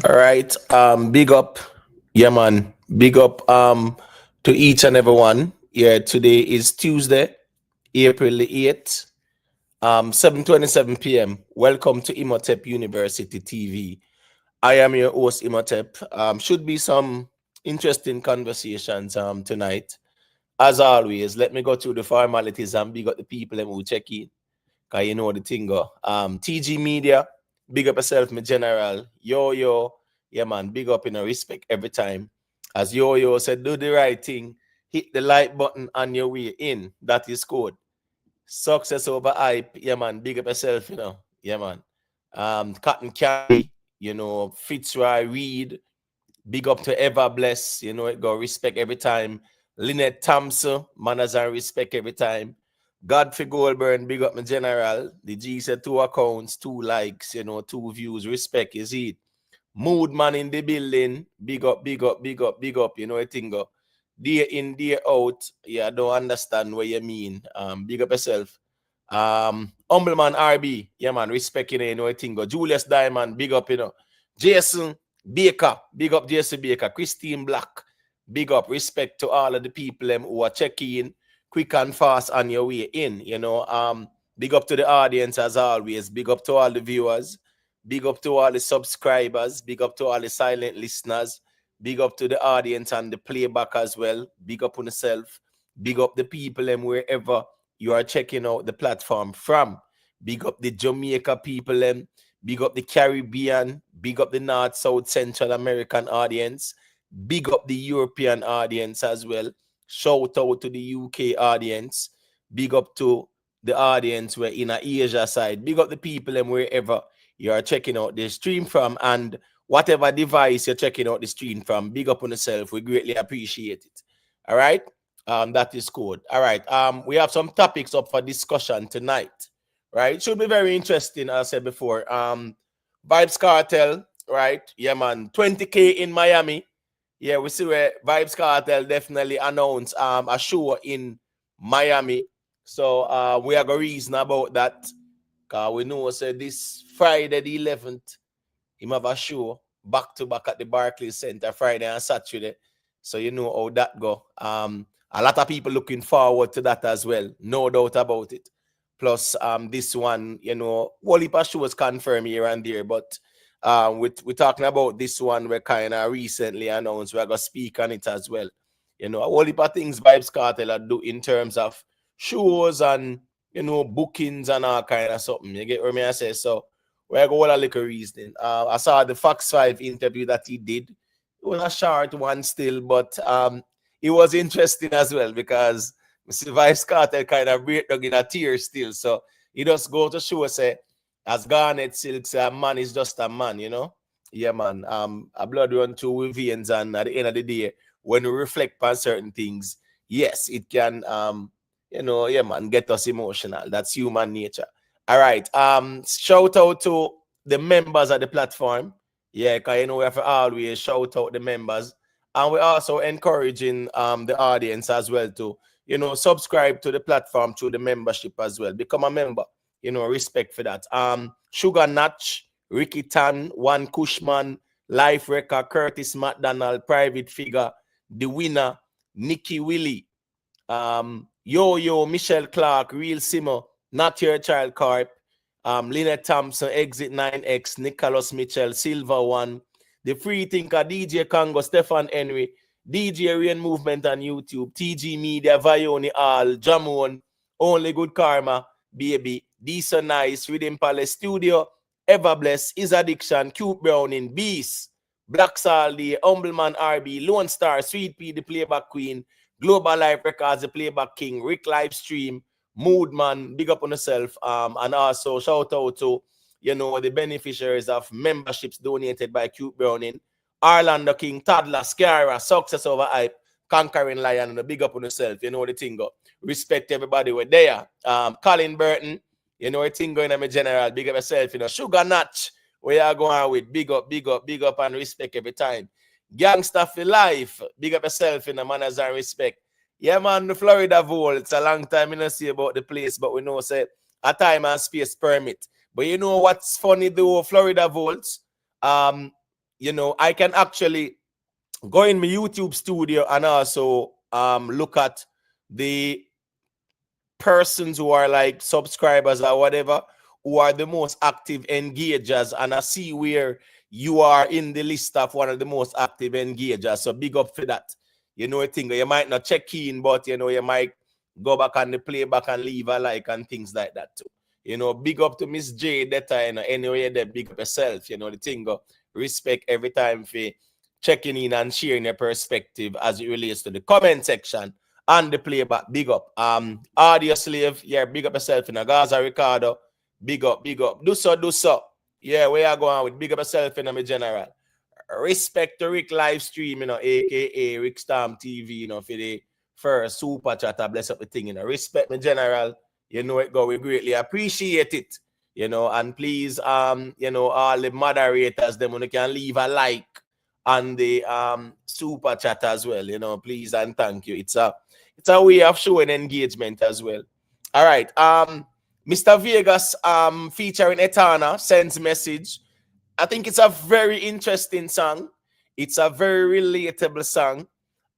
All right. Big up. Yeah, man. Big up to each and everyone. Yeah, today is Tuesday, April the 8th, 7:27 p.m. Welcome to Imhotep University TV. I am your host, Imhotep. Should be some interesting conversations tonight. As always, let me go through the formalities and big up the people who check in. Cause you know the thing go. TG Media, big up yourself, my general. Yo, yeah man, big up in a respect every time. As Yo said, do the right thing, hit the like button on your way in. That is code. Success over hype, yeah man, big up yourself, Yeah man. Cotton Candy, Fitzroy Reed, big up to Ever Bless, it go respect every time. Lynette Thompson, manners and respect every time. Godfrey Goldburn, big up my general. The G said 2 accounts, 2 likes, 2 views. Respect is it. Mood man in the building. Big up, big up, big up, big up. You know what thing go. Day in, day out. Yeah, I don't understand what you mean. Big up yourself. Humble man RB. Yeah, man. Respect, you know what thing go. Julius Diamond, big up, Jason Baker, big up Jason Baker. Christine Black, big up. Respect to all of the people who are checking quick and fast on your way in, big up to the audience as always, big up to all the viewers, big up to all the subscribers, big up to all the silent listeners, big up to the audience and the playback as well, big up on yourself, big up the people and wherever you are checking out the platform from, big up the Jamaica people and big up the Caribbean, big up the North, South, Central American audience, big up the European audience as well. Shout out to the UK audience. Big up to the audience we're in Asia side. Big up the people and wherever you are checking out the stream from and whatever device you're checking out the stream from. Big up on yourself. We greatly appreciate it. All right. That is good. All right. We have some topics up for discussion tonight. Right. Should be very interesting, as I said before. VYBZ Cartel, right? Yeah, man. 20K in Miami. Yeah, we see where VYBZ Cartel definitely announced a show in Miami. So we have a reason about that. Because we know this Friday the 11th, he have a show back to back at the Barclays Center Friday and Saturday. So you know how that go. A lot of people looking forward to that as well. No doubt about it. Plus this one, whole heap of shows confirmed here and there, but we're talking about this one we kind of recently announced. We're going to speak on it as well. A whole heap of things VYBZ Cartel do in terms of shows and, bookings and all kind of something. You get what I say? So we're going to a little reasoning. I saw the Fox 5 interview that he did. It was a short one still, but it was interesting as well because VYBZ Cartel kind of break down in a tear still. So he just go to show, say, as Garnet Silks, a man is just a man, Yeah, man. A blood run through veins, and at the end of the day, when we reflect on certain things, yes, it can, yeah, man, get us emotional. That's human nature. All right. Shout out to the members of the platform. Yeah, because we have to always shout out the members. And we're also encouraging the audience as well to, subscribe to the platform through the membership as well. Become a member. Respect for that. Sugar Natch, Ricky Tan, Juan Cushman, Life Record, Curtis McDonald, Private Figure, The Winner, Nikki Willie, Yo, Michelle Clark, Real Simmer, Not Your Child Carp, Lynette Thompson, Exit 9X, Nicholas Mitchell, Silver One, The Free Thinker, DJ Congo, Stefan Henry, DJ Rain Movement on YouTube, TG Media, Vioni All, Jamon, Only Good Karma, Baby, DISS Nice, Rhythm Palace Studio, Ever Bless, Is Addiction, Cute Browning, Beast, Black Saldi, Humbleman RB, Lone Star, Sweet Pea, the Playback Queen, Global Life Records, the Playback King, Rick Livestream, Moodman, big up on yourself, and also shout out to, the beneficiaries of memberships donated by Cute Browning, Orlando King, Toddler, Scara, Success Over Hype, Conquering Lion, and the big up on yourself, the thing go. Respect everybody we're there. Colin Burton, the thing going on my general, big up yourself, Sugar Natch, where you are going with, big up, and respect every time. Gangsta for life, big up yourself in the manners and respect. Yeah, man, the Florida Vault, it's a long time I don't see about the place, but we know, say, a time and space permit. But you know what's funny though, Florida Vaults? you know, I can actually go in my YouTube studio and also look at the persons who are like subscribers or whatever, who are the most active engagers, and I see where you are in the list of one of the most active engagers. So big up for that. You know, I think you might not check in, but you know, you might go back on the playback and leave a like and things like that too. You know, big up to Miss J that you know, anyway, that big up yourself, you know, the thing go respect every time for checking in and sharing your perspective as it relates to the comment section and the playback. Big up. Audio Slave, yeah, big up yourself in a Gaza Ricardo. Big up, big up. Do so, do so. Yeah, where you going with? Big up yourself in a general. Respect to Rick live stream, you know, aka Rick Storm TV, you know, for the first super chat. Bless up the thing, you know. Respect me general. You know it go, we greatly appreciate it. You know, and please, you know, all the moderators, them when you can leave a like on the super chat as well, you know, please and thank you. It's a way of showing engagement as well. All right. Mr. Vegas featuring Etana sends message. I think it's a very interesting song. It's a very relatable song.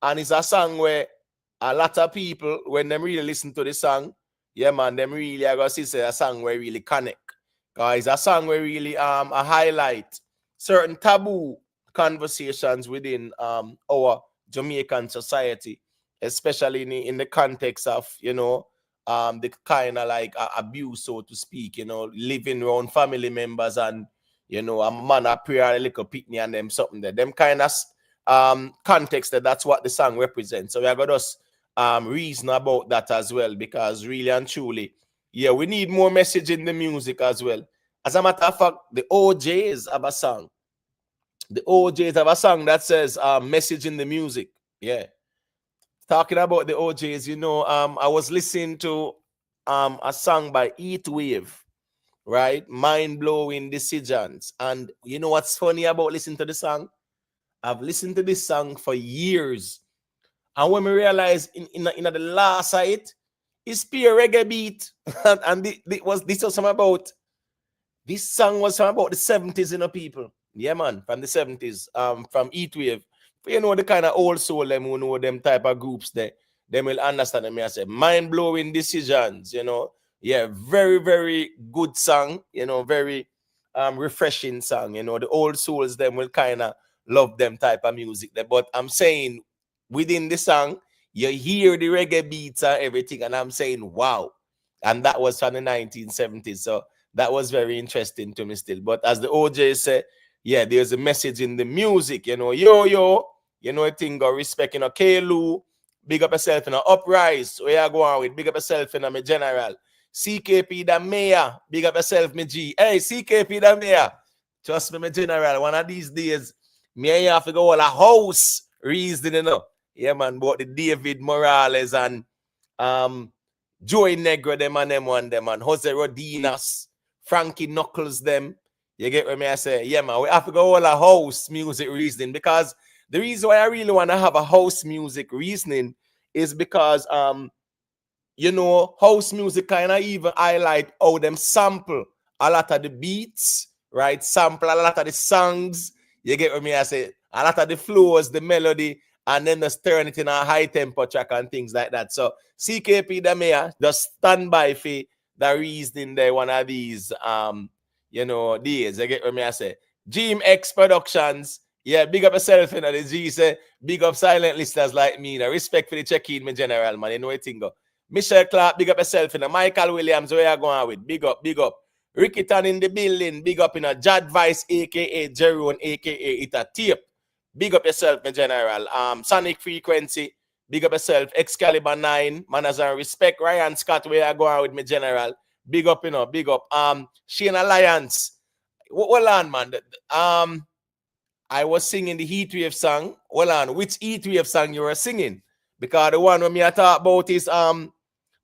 And it's a song where a lot of people, when they really listen to the song, yeah, man, them really are going to see a song where really connect. Because it's a song where really a highlight certain taboo conversations within our Jamaican society, especially in the context of, you know, the kind of like abuse, so to speak, you know, living around family members and, you know, a man a pray a little pitney and them something there. Them kind of context that's what the song represents. So we are going to reason about that as well, because really and truly, yeah, we need more message in the music as well. As a matter of fact, the OJs have a song. The OJs have a song that says message in the music. Yeah. Talking about the OJs, you know, I was listening to a song by Heatwave, right? Mind-blowing decisions. And you know what's funny about listening to the song? I've listened to this song for years. And when we realize in the last of it's pure reggae beat. And this was something about, this song was from about the 70s, you know, people. Yeah, man, from the 70s, from Heatwave. You know, the kind of old soul, them who know them type of groups there, they will understand them. I say, mind-blowing decisions, you know. Yeah, very, very good song, you know, very refreshing song. You know, the old souls, them will kind of love them type of music there. But I'm saying, within the song, you hear the reggae beats and everything, and I'm saying, wow. And that was from the 1970s. So that was very interesting to me still. But as the OJ said, yeah, there's a message in the music, you know, you know, a thing of respect, you know, K-Lou, big up yourself, you know, Uprise, where you going with, big up yourself, you know, my general. CKP the mayor, big up yourself, my G. Hey, CKP the mayor, trust me, my general, one of these days, me have to go all a house reason, you know. Yeah, man, but the David Morales and Joey Negro, them and them one, them and Jose Rodinas, Frankie Knuckles, them. You get what me I say? Yeah, man, we have to go all a house music reasoning, because the reason why I really want to have a house music reasoning is because, you know, house music kind of even highlight how them sample a lot of the beats, right? Sample a lot of the songs. You get what me I say? A lot of the flows, the melody, and then just turn it in a high tempo track and things like that. So CKP the mayor, just stand by for the reasoning there, one of these you know, days. You get what me I say? Jim X Productions. Yeah, big up yourself, you know, the G say, big up silent listeners like me, you know, respect for the check-in, my general, man, you know what thing go. Michelle Clark, big up yourself, you know, Michael Williams, where you going with? Big up, big up. Ricky Tan in the building, big up, you know, Jad Vice, a.k.a. Jerome, a.k.a. Ita Tape. Big up yourself, my general. Sonic Frequency, big up yourself. Excalibur 9, manners and respect. Ryan Scott, where you going with, my general? Big up, you know, big up. Shane Alliance. Hold on, man. I was singing the Heatwave song. Hold on, which Heatwave song you were singing? Because the one when me I talk about is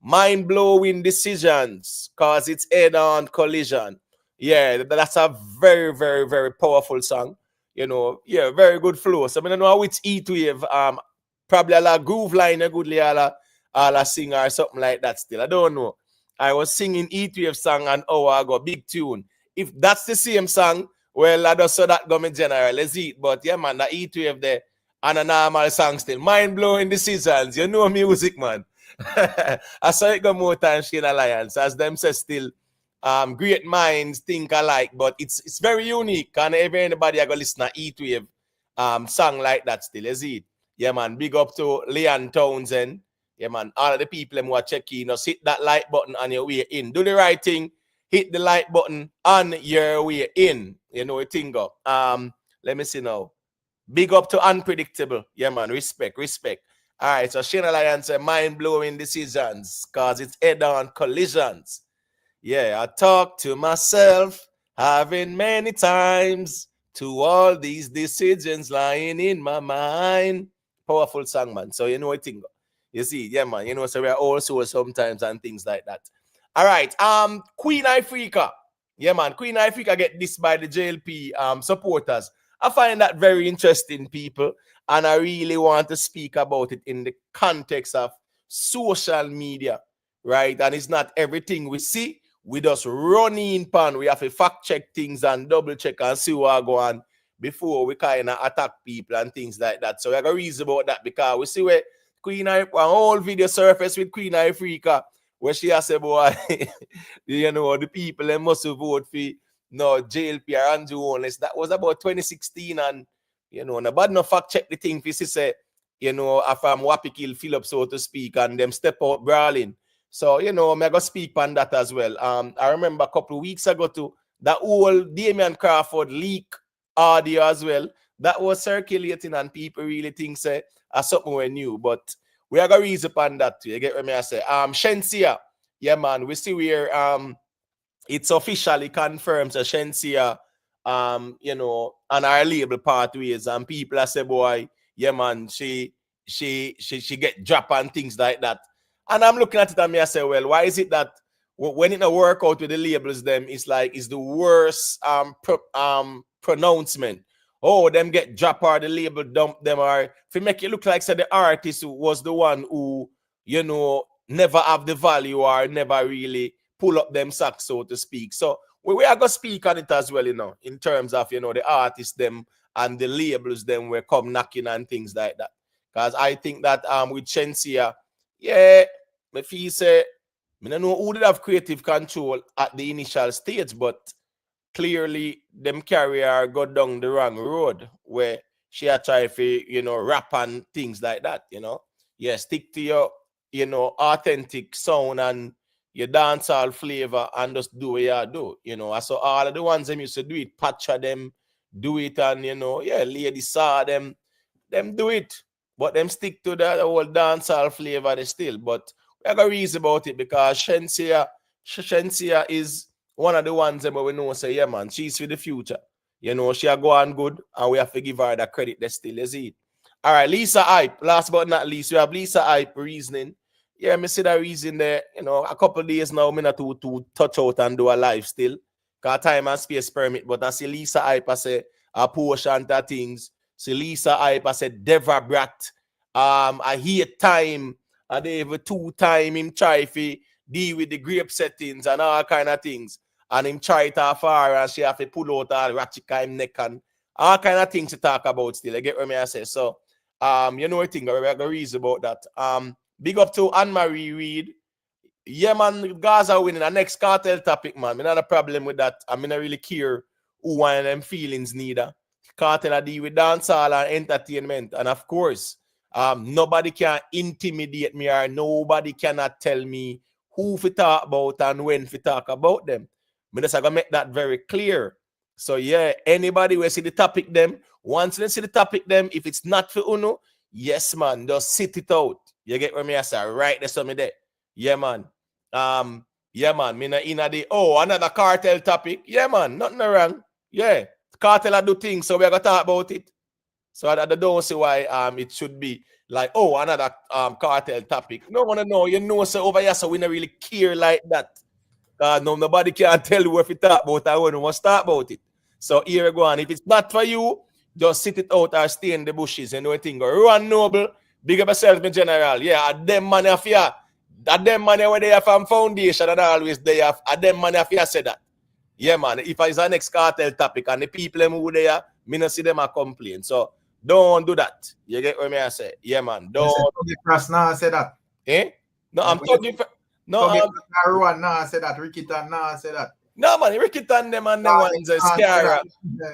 mind-blowing decisions, cause it's head-on collision. Yeah, that's a very, very, very powerful song. You know, yeah, very good flow. So I don't know which Heatwave, probably a la groove line, a goodly a singer or something like that still. I don't know. I was singing Heatwave song an hour ago, big tune. If that's the same song, Well, I just saw that government general, let's eat. But yeah, man, the E2F there and a normal song still. Mind blowing decisions. You know music, man. I saw it go more times in Alliance. As them say still, great minds think alike, but it's very unique. And everybody I go listen to E2F song like that still, is it? Yeah, man. Big up to Leon Townsend. Yeah, man. All of the people who are checking, hit that like button on your way in. Do the right thing. Hit the like button on your way in. You know, thing up. Let me see now. Big up to Unpredictable. Yeah, man. Respect. All right. So Shane Alliance, mind-blowing decisions because it's head-on collisions. Yeah, I talk to myself, having many times to all these decisions lying in my mind. Powerful song, man. So you know what thing. You see, yeah, man. You know, so we're also sometimes and things like that. All right. Queen IFRICA. Yeah, man. Queen IFRICA get this by the JLP supporters. I find that very interesting, people. And I really want to speak about it in the context of social media, right? And it's not everything we see. We just run in pan. We have to fact check things and double check and see what go on before we kind of attack people and things like that. So we have a reason about that because we see where Queen IFRICA, a whole video surface with Queen IFRICA, where she has said, boy, you know, the people they must vote for JLP or Andrew Holness. That was about 2016, and you know, nobody no fact check the thing. This is you know, if I'm Wapi kill Philip, so to speak, and them step out brawling. So, you know, I'm going to speak on that as well. I remember a couple of weeks ago too, that whole Damian Crawford leak audio as well, that was circulating and people really think say something we new. But we are going to reason upon that too. You get what I say? SHENSEA, yeah, man, we see where it's officially confirmed that SHENSEA, you know, on our label pathways, and people are say, boy, yeah, man, she get dropped and things like that. And I'm looking at it and I say, well, why is it that when it don't work out with the labels, them it's like it's the worst pronouncement. Oh, them get dropped or the label dump them, or if you make it look like say the artist was the one who, you know, never have the value or never really pull up them socks, so to speak. So we are gonna speak on it as well, you know, in terms of, you know, the artists them and the labels them will come knocking and things like that. Because I think that with SHENSEA, yeah, if he say, I don't know who did have creative control at the initial stage, but clearly them carrier go down the wrong road where she had tried to, you know, rap and things like that, you know. Yeah, stick to your, you know, authentic sound and your dancehall flavor and just do what you do, you know. I saw all of the ones them used to do it, Patcha them, do it, and, you know, yeah, Lady Saw them do it. But them stick to the whole dancehall flavor they still. But we have a reason about it because SHENSEA is one of the ones that we know say, yeah, man, she's for the future. You know, she go on good, and we have to give her the credit that still is it. All right, Lisa Hype. Last but not least, we have Lisa Hype reasoning. Yeah, me see that reason there. You know, a couple of days now, me not to touch out and do a live still. Because time and space permit. But I see Lisa Hype, I say a portion of things. See Lisa Hype, I said Deva Brat. I hate time. And they have 2 times him try to deal with the grape settings and all kind of things. And him try to far and she have to pull out all ratchet him neck and all kind of things to talk about still. I get what I say. So you know what I think, we're going to reason about that. Big up to Anne-Marie Reid. Yeah, man, Gaza winning. The next cartel topic, man. I not a problem with that. I mean, I really care who one of them feelings neither. Cartel deal with dancehall and entertainment. And of course, nobody can intimidate me or nobody cannot tell me who to talk about and when to talk about them. I'm just going to make that very clear. So yeah, anybody will see the topic them, once they see the topic them, if it's not for Uno, yes, man, just sit it out. You get what I say? Right there, something there. Yeah, man. Yeah, man. Me in the another cartel topic. Yeah, man. Nothing wrong. Yeah. Cartel do things, so we're gonna talk about it. So I don't see why it should be like, oh, another cartel topic. No one to know. You know, so over here, so we don't really care like that. Nobody can tell you what we talk about. I want to start about it. So here we go on. If it's not for you, just sit it out or stay in the bushes and no thing. Run Noble, big up yourself, my general. Yeah, them money of you. That them money where they are from foundation and always they have. Them money of you say that. Yeah, man. If it's a next cartel topic and the people them who there, me not see them a complain. So don't do that. You get what I say? Yeah, man. Don't. Cross now say that. Eh? No, I'm talking. No, Rowan now say that. Ricky Tan now say that. No, man. Ricky Tan them and them ones Scara.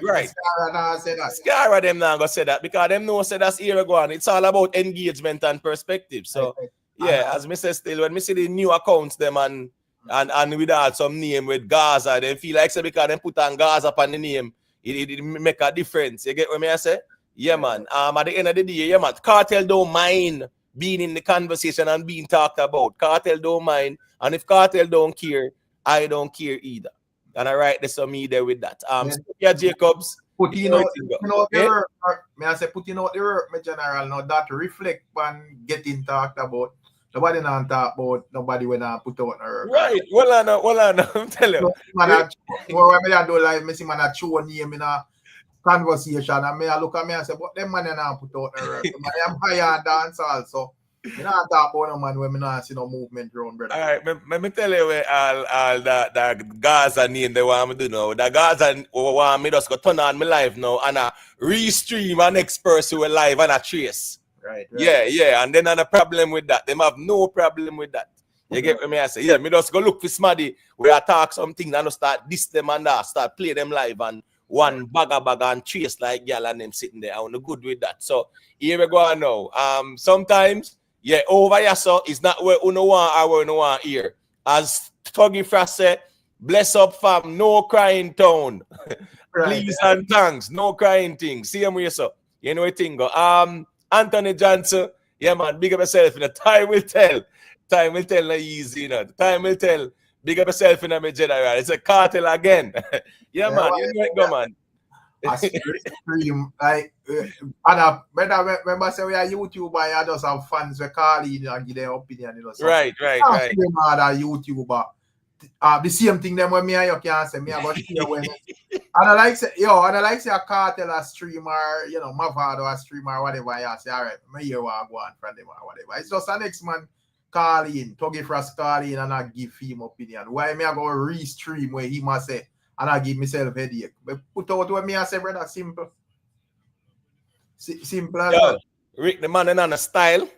Right. Scara now say that. Scara them now go say that because them know say that's here go on. It's all about engagement and perspective. So yeah, as me say still when me see the new accounts them and without some name with Gaza, they feel like say because they put on Gaza upon the name, it make a difference. You get what I say? Yeah, man. At the end of the day, yeah, man. Cartel don't mind being in the conversation and being talked about. Cartel don't mind, and if Cartel don't care, I don't care either. And I write this on me there with that. Yeah, Jacobs. Putting out the work, may I say putting out the work, my general, now that reflect on getting talked about. Nobody now talk about nobody when I put out her. Right. Well, I know. I'm telling you. When I do live, I see man a show name in a conversation, and me I look at me and say, but them man now put out her. I am higher dancehall, so me not talk about no man when me not see no movement around, brother. All right, let me tell you where all that Gaza name they want me to do now. The Gaza want me just go turn on my live now and restream an next person who live and a trace. Right. Yeah, and then on a problem with that. Them have no problem with that. You get what I say? Yeah, me just go look for somebody where I talk something and start diss them and start play them live and one bagger and chase like y'all and them sitting there. I'm good with that. So here we go now. Sometimes, yeah, over here so it's not where you want or where you want here. As Tuggy Frost said, bless up fam, no crying town. Please and thanks, no crying things. See him where so. You know what thing go. Anthony Johnson, yeah, man, big up yourself. You know, time will tell. Time will tell, not easy, you know. Time will tell. Big up yourself, in my general. It's a cartel again. Yeah, man, you know it, go, man. I stream, like, remember, say we are YouTuber, I just have fans who call in and give their opinion, you know. So right. YouTuber. The same thing them when me and you can say me about share when and I like say a cartel a streamer, you know, Mavado a streamer, whatever you say, all right, me hear what I go on from them or whatever. It's just an next man call in, Tuggy Frost call in and I give him opinion. Why me I go restream where he must say and I give myself headache. But put out what me I say, brother, simple. Simple as that. Rick, the man is on a style,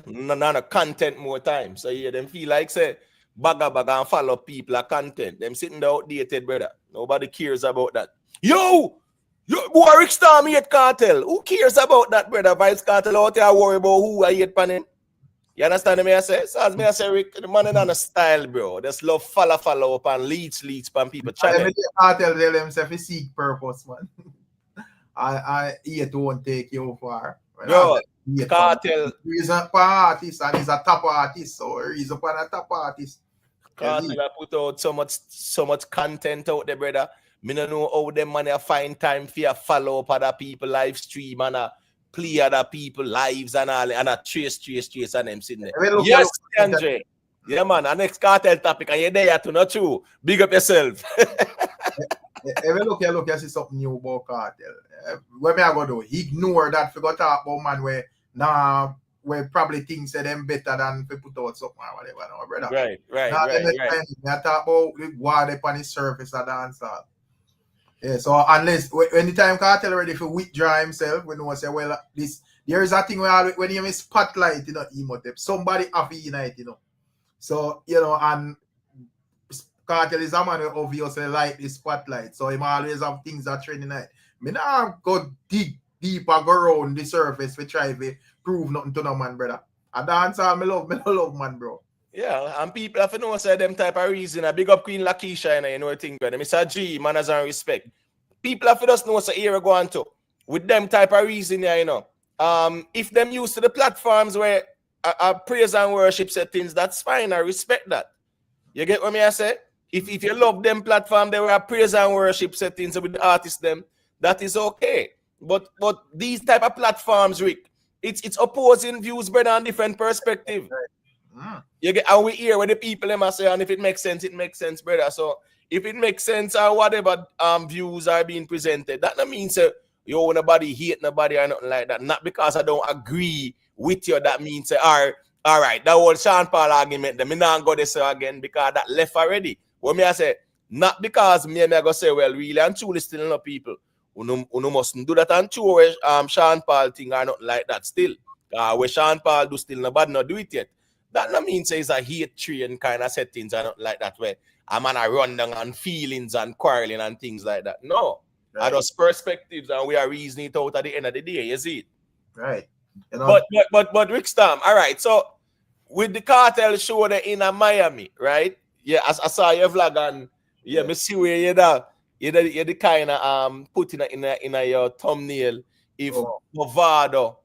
not a content more time. So yeah, them feel like say bagger and follow people a content. Them sitting there outdated, brother. Nobody cares about that. Yo, boy, Rick Storm hate cartel. Who cares about that, brother? Vice cartel out there worry about who I hate pan him. You understand me I say? So as me I say, Rick, the man is on a style, bro. Just love follow up and leech pan people channel. Cartel tell himself he seek purpose, man. I hate won't take you far. Bro, cartel. He's a artist and he's a top artist, so he's a top artist. Cartel put out so much content out there, brother. Me don't know how them man find time for follow up other people live stream and play other people lives and all and trace and them sitting there. Yes, Andre. Yeah, man. Our next cartel topic and you're there to not true. Big up yourself. Look, you see something new about cartel. Where me I go do? Ignore that. Forgot talk about man where probably things say them better than to put out something or whatever, no, brother. Right. I talk about the water on the surface of dancehall. Yeah, so unless anytime cartel ready for withdraw himself, we know say well there is a thing where when you miss spotlight, you know, emotive. Somebody have to unite, you know. So, you know, and cartel is a man who obviously like the spotlight. So he always have things that trending night. Me not go dig deeper, go around the surface to try to prove nothing to no man, brother. A dancer, me love man, bro. Yeah, and people have to know say them type of reason. A big up Queen Lakeisha, you know what thing, brother. Mr. G, manners and respect. People have to just know say here we go on to. With them type of reason, yeah, you know. If them used to the platforms where praise and worship settings, that's fine. I respect that. You get what me I say? If you love them platform, they were praise and worship settings with the artists them, that is okay. But these type of platforms, Rick, it's opposing views, brother, and different perspective. You get and we hear what the people them are saying, and if it makes sense, it makes sense, brother. So if it makes sense or whatever views are being presented, that don't mean say you nobody hate nobody or nothing like that. Not because I don't agree with you, that means say all right, that whole Sean Paul argument, then me not go this again because that left already. What me I say, Not because me go say, well, really and truly still no people. Uno mustn't do that and true where Sean Paul thing or nothing like that still. Where Sean Paul do still nobody not do it yet. That no means it's a hate train kind of settings and nothing like that where a man a run down on feelings and quarreling and things like that. No. Right. Those perspectives and we are reasoning it out at the end of the day, you see it? Right. You know? But Rick Stam, all right, so with the cartel show there in Miami, right? Yeah, I saw your vlog and yeah, me see where you're the kind of put in your thumbnail if Movado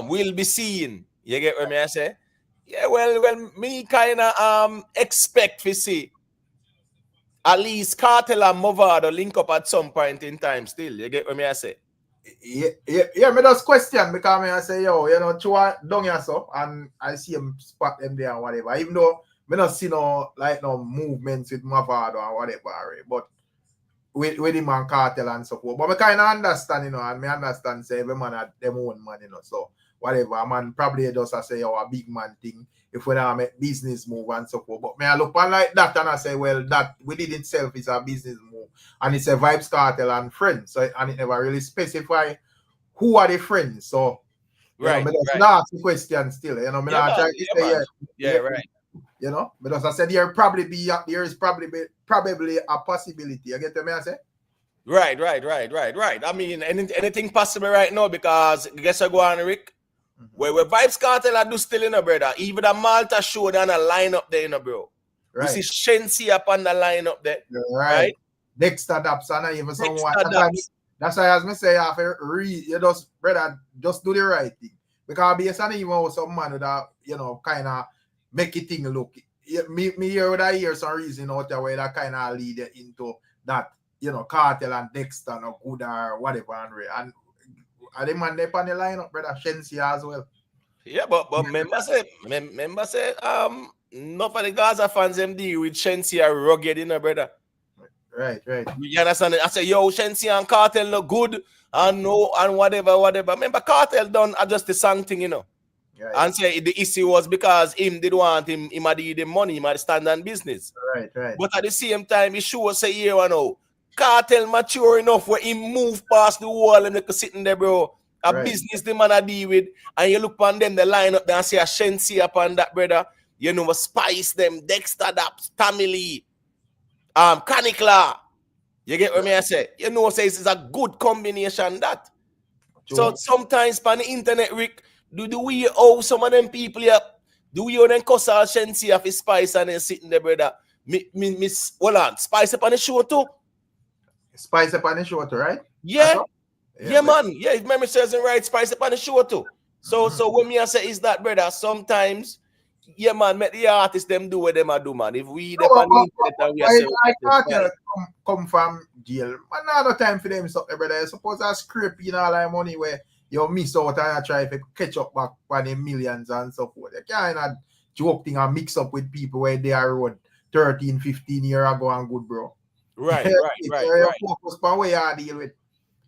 will be seen. You get what me I say? Yeah, well, me kind of expect to see at least Cartel and Movado link up at some point in time still. You get what me I say? Yeah, me just question because me I say, yo, you know, Chua down here so and I see him spot them there and whatever. Even though me not see no movements with Movado or whatever, but with him and Cartel and so forth. But I kind of understand, you know, and me understand say every man had them own man, you know. So whatever, man probably just say, oh, a big man thing if we don't make business move and so forth. But me I look on like that and I say, well, that within itself is a business move. And it's a VYBZ Cartel and friends. So and it never really specify who are the friends. So right, you know, me just ask the question still. You know, me not trying to say right. You know, because I said there is probably a possibility. You get what I say? Right. I mean, anything possible right now because guess I go on, Rick. Where VYBZ Cartel are do still in a brother. Even the Malta show down a line up there, you know, bro. Right. We see SHENSEA up on the line up there. Right. Dexter Daps and even someone. That's why as me say, you have to read. You just, brother, just do the right thing. Because based on even some man that, you know, kind of make it thing look. Me here with I hear some reason out there where that kind of lead into that, you know, Cartel and Dexter no good or whatever. And the man they on the lineup, brother, SHENSEA as well. Yeah, but remember say, enough of the Gaza fans them deal with SHENSEA rugged, you know, brother. Right. You understand? I say, yo, SHENSEA and Cartel look good and no and whatever. Remember, Cartel done adjust the song thing, you know. Right. And say the issue was because him did want him had the money, him had stand on business. Right. But at the same time, he sure say here and now, Cartel mature enough where he move past the wall and they could sitting there, bro. A business the man I deal with, and you look upon them, they line up there and see a SHENSEA upon that, brother. You know, spice them, Dexter Daps, family, Canicla. You get what I say? You know, say it's a good combination that. True. So sometimes on the internet, Rick, do we owe some of them people up? Do we owe them cuss out SHENSEA for spice and then sitting there, brother? Miss, hold on, spice up on the show too? Spice up on the show too, right? Yeah, man. Yeah, if memory serves him right, spice up on the show too. So what me I say is that, brother, sometimes, yeah, man, make the artists them do what them a do, man. If we come from jail, another time for them something, brother. Suppose I script, you know, like money where you miss out and you try to catch up back by the millions and so forth. You can't joke thing and mix up with people where they are road 13, 15 years ago and good, bro. Right. Focus on where you deal with.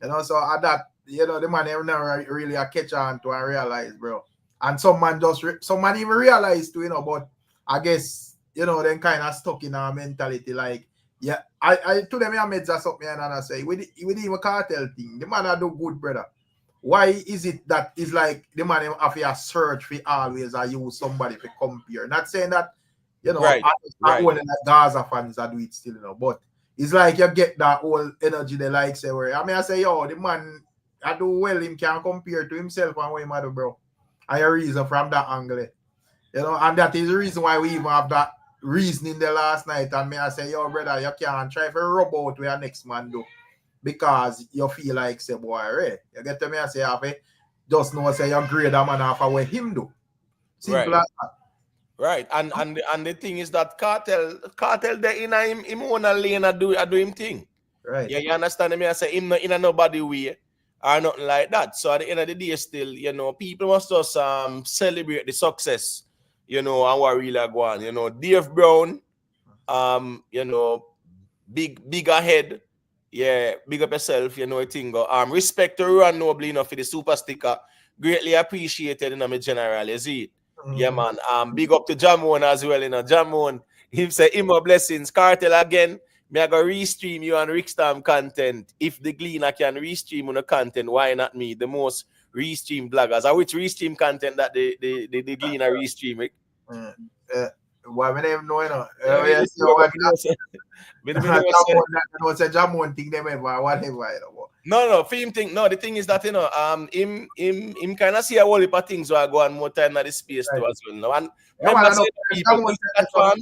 You know, so at that, you know, the man never really catch on to and realize, bro. And some man even realize too, you know, but I guess, you know, them kind of stuck in our mentality. Like, yeah, I to them, I made that something and I say, with even Cartel thing, the man do good, brother. Why is it that it's like the man have to search for always or use somebody to compare? Not saying that, you know, I only like Gaza fans that do it still, you know, but it's like you get that whole energy they like say where I mean I say, yo, the man I do well, him can compare to himself and what him do, bro. I a reason from that angle. You know, and that is the reason why we even have that reasoning the last night. And me I say, yo, brother, you can't try to rub out where your next man do. Because you feel like say, boy, right? You get to me I say, have it just know say you grade a man off of what him do. Simple as that. Right, and the thing is that Cartel there in him own a lane and do him thing. Right. Yeah, you understand me? I say him not in a nobody way or nothing like that. So at the end of the day, still, you know, people must just celebrate the success, you know, and what really go on. You know, Dave Brown, you know, big ahead. Yeah, big up yourself, you know, I think. Respect to Ruan Noble, you know, for the super sticker. Greatly appreciated, you know, my general, you see it. Yeah, man. Big up to Jamon as well, you know. Jamon, he say, him more blessings. Cartel again. Me I go restream you and Rickstorm content. If the Gleaner can restream on the content, why not me? The most restream bloggers. I which restream content that the Gleaner restream, Rick? Why my name no, you know? Yes, It's a Jamon thing them ever, whatever, you know. No, film thing. No, the thing is that, you know, him kind of see a whole heap of things where I go on more time in the space too as well. No? And remember, say people, this platform,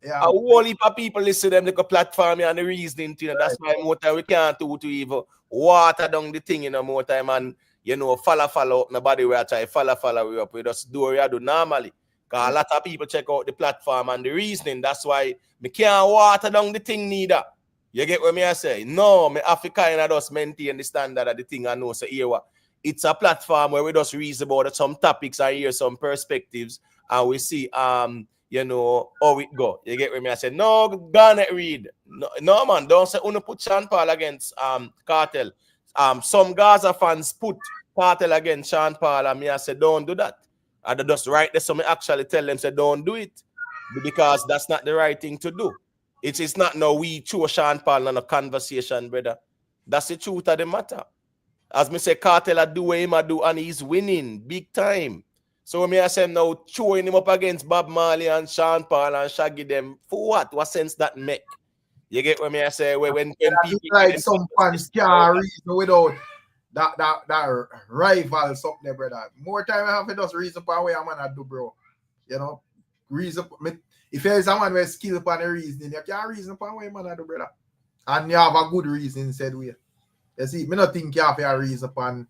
a whole heap of people listen to them like a platform and the reasoning, you know, that's why more time we can't do to even water down the thing, you know, more time and, you know, follow up nobody we are trying follow we up. We just do what we do normally. Because a lot of people check out the platform and the reasoning. That's why we can't water down the thing neither. You get what me I say? No, me have to kind of just maintain the standard of the thing I know. So here, it's a platform where we just reason about some topics and hear some perspectives and we see you know how it go. You get what me I say? No, Garnet read. No man, don't say uno put Sean Paul against Cartel. Some Gaza fans put Cartel against Sean Paul and me I say don't do that. I just write this so me actually tell them say don't do it because that's not the right thing to do. It's not no we throw Sean Paul on a conversation, brother. That's the truth of the matter. As me say, Cartel I do what him I do, and he's winning big time. So me I say now throwing him up against Bob Marley and Sean Paul and Shaggy them for what? What sense that make? You get what me I say? When people like some fans can't reason without that rival something there, brother. More time I have to just reason for what I'm gonna do, bro. You know, reason. If there's someone with skill upon the reasoning, you can't reason upon what man do, brother. And you have a good reason said way. You see, me not think you have a reason upon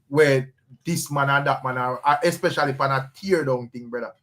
where this man and that man are, especially upon a tear down thing, brother.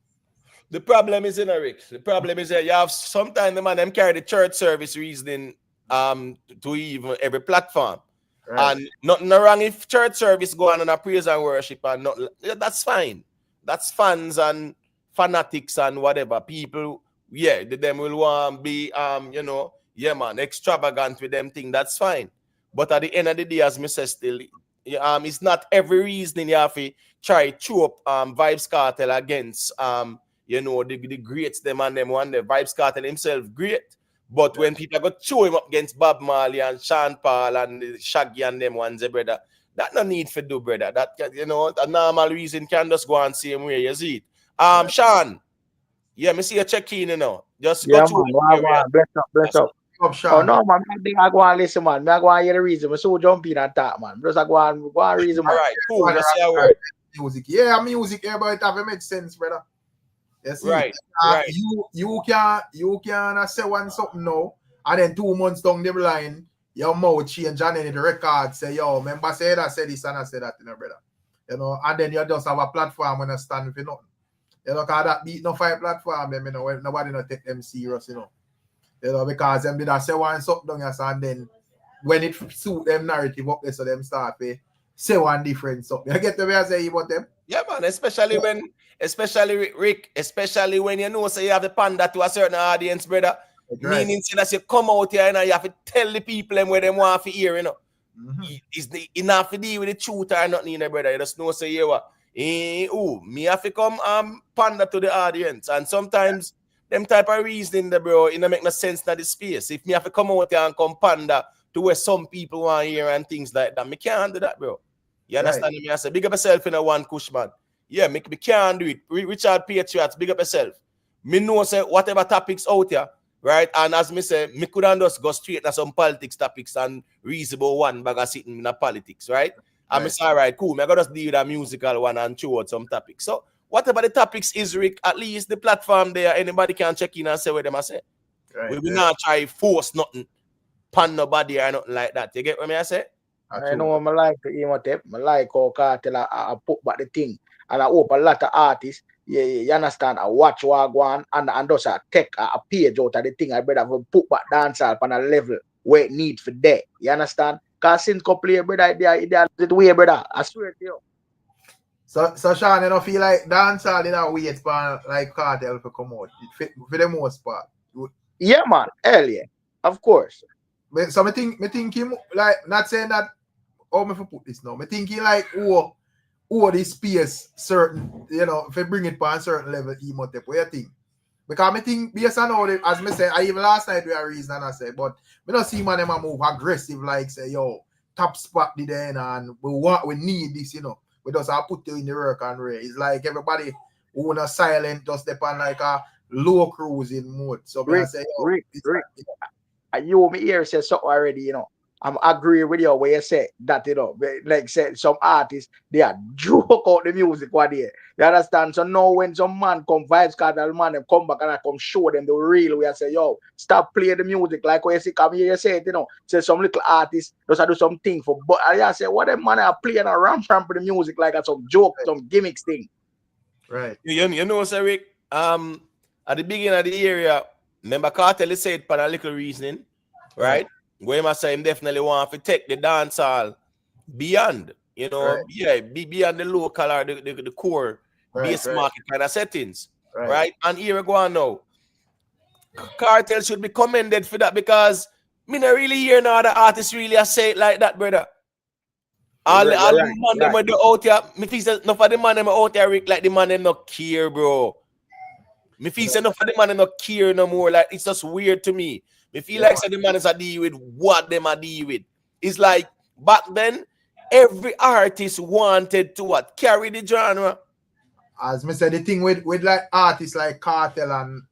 The problem is in Rick. The problem is that you have sometimes the man them carry the church service reasoning to even every platform. Right. And nothing wrong if church service go on a praise and worship and not that's fine. That's fans and fanatics and whatever people, them will want to be you know, man, extravagant with them thing. That's fine. But at the end of the day, as me say still, it's not every reason you have to try to chew up VYBZ Cartel against you know, the greats them and them one. The VYBZ Cartel himself great. But when people go chew him up against Bob Marley and Sean Paul and Shaggy and them ones, brother, that no need for do, brother. That, you know, a normal reason can just go and same way, you see it. Sean, me see you check in, you know. Just go through. Bless up. Oh no, man, I go and listen, man. I go and hear the reason. I so jump in and talk, man. Just I go and reason, man. All right, cool. Let's see how it music. Yeah, music, but it have to make sense, brother. You see, right. You can say one something now, and then 2 months down the line, your mouth change and then the record say, yo, remember say that, say this and I say that, you know, brother. You know, and then you just have a platform when you stand for nothing. You know, because that beat no fight platform, them, you know, nobody not take them serious, you know. You know, because them did say one something down, and then when it suit them narrative up there, so them start to say one different something. You get the way I say about them? Yeah, man, especially when Rick, especially when you know, so you have to pander to a certain audience, brother. Right. Meaning that you come out here and you have to tell the people them where they want to hear, you know. Is the enough to deal with the truth or nothing, you know, brother. You just know, say, you what, me have to come pander to the audience. And sometimes them type of reasoning, bro, it don't make no sense in the space. If me have to come out here and come pander to where some people want to hear and things like that, me can't do that, bro. You understand me? I say, big up yourself in a one kush, man. Yeah, me can't do it. Richard Patriots, big up yourself. Me know, say, whatever topics out here, right? And as me say, me couldn't just go straight to some politics topics and reasonable one bag of sitting in the politics, right? And me say, all right, cool. Me gotta just deal with a musical one and throw out some topics. So, whatever the topics is, Rick, at least the platform there, anybody can check in and say what them I say. Right, we will not try force nothing, pan nobody or nothing like that. You get what me I say? I know what I like to hear what I like how Cartel I put back the thing. And I hope a lot of artists, you understand, I watch what I go on and just take a page out of the thing. I better put back dancehall on a level where it needs for that. You understand? Because since couple years, brother, it way, brother. I swear to you. So Sean, you don't feel like dancehall in a wait for like Cartel to come out for the most part. Yeah, man, earlier, of course. So I think him like not saying that. How me put this now? I think he like this space certain, you know, if I bring it to a certain level, he might take. What you think? Because I think based on all as me say, I even last night we are reason and I say, but we don't see man them a move aggressive like say, yo, top spot the then and we need this, you know. We just have put you in the work and it's like everybody who wanna silent just depend like a low cruising mode. So Rick, I say, yo, Rick, you me here say something already, you know. I'm agree with you where you say that, you know, like said some artists they are joke out the music what they. You understand? So now when some man come Vibes Cartel man them come back and I come show them the real way I say, yo, stop playing the music like what you see come here you say it, you know. Say some little artists just do something for but I say what them man are playing a ramp for the music like some joke, some gimmicks thing. Right. You know, Sir Rick, at the beginning of the area, remember Cartel said for a little reasoning, right? Where must say him definitely want to take the dancehall beyond, you know, beyond the local or the core base market kind of settings, right? And here we go on now. Cartel should be commended for that because me not really hear no other artists really say it like that, brother. All the man them are out here, me feel say enough of the man them out here, Rick, like the man them not care, bro. Me feel say enough of the man them not care no more. Like it's just weird to me. Me feel like so the man is a deal with what them are deal with. It's like back then, every artist wanted to what? Carry the genre. As me said, the thing with like artists like Cartel and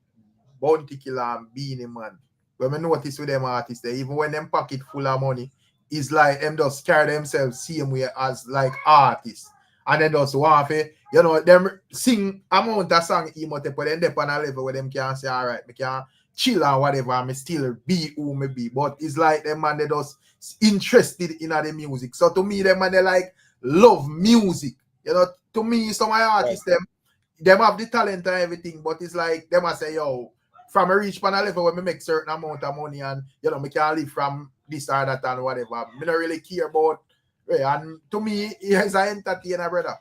Bounty Killer and Beanie Man, when me notice with them artists, they even when them pocket full of money, it's like them just carry themselves same way as like artists. And then just want to, you know, them sing amount of song emote, but then they on a level where them can say, all right, me can chill or whatever, I still be who me be. But it's like them man they just interested in the music. So to me, them man they like love music. You know, to me, some of my artists, them have the talent and everything, but it's like them I say, yo, from a reach pan a level where me make certain amount of money and you know, me can live from this or that and whatever. Me don't really care about and to me, he's an entertainer, brother.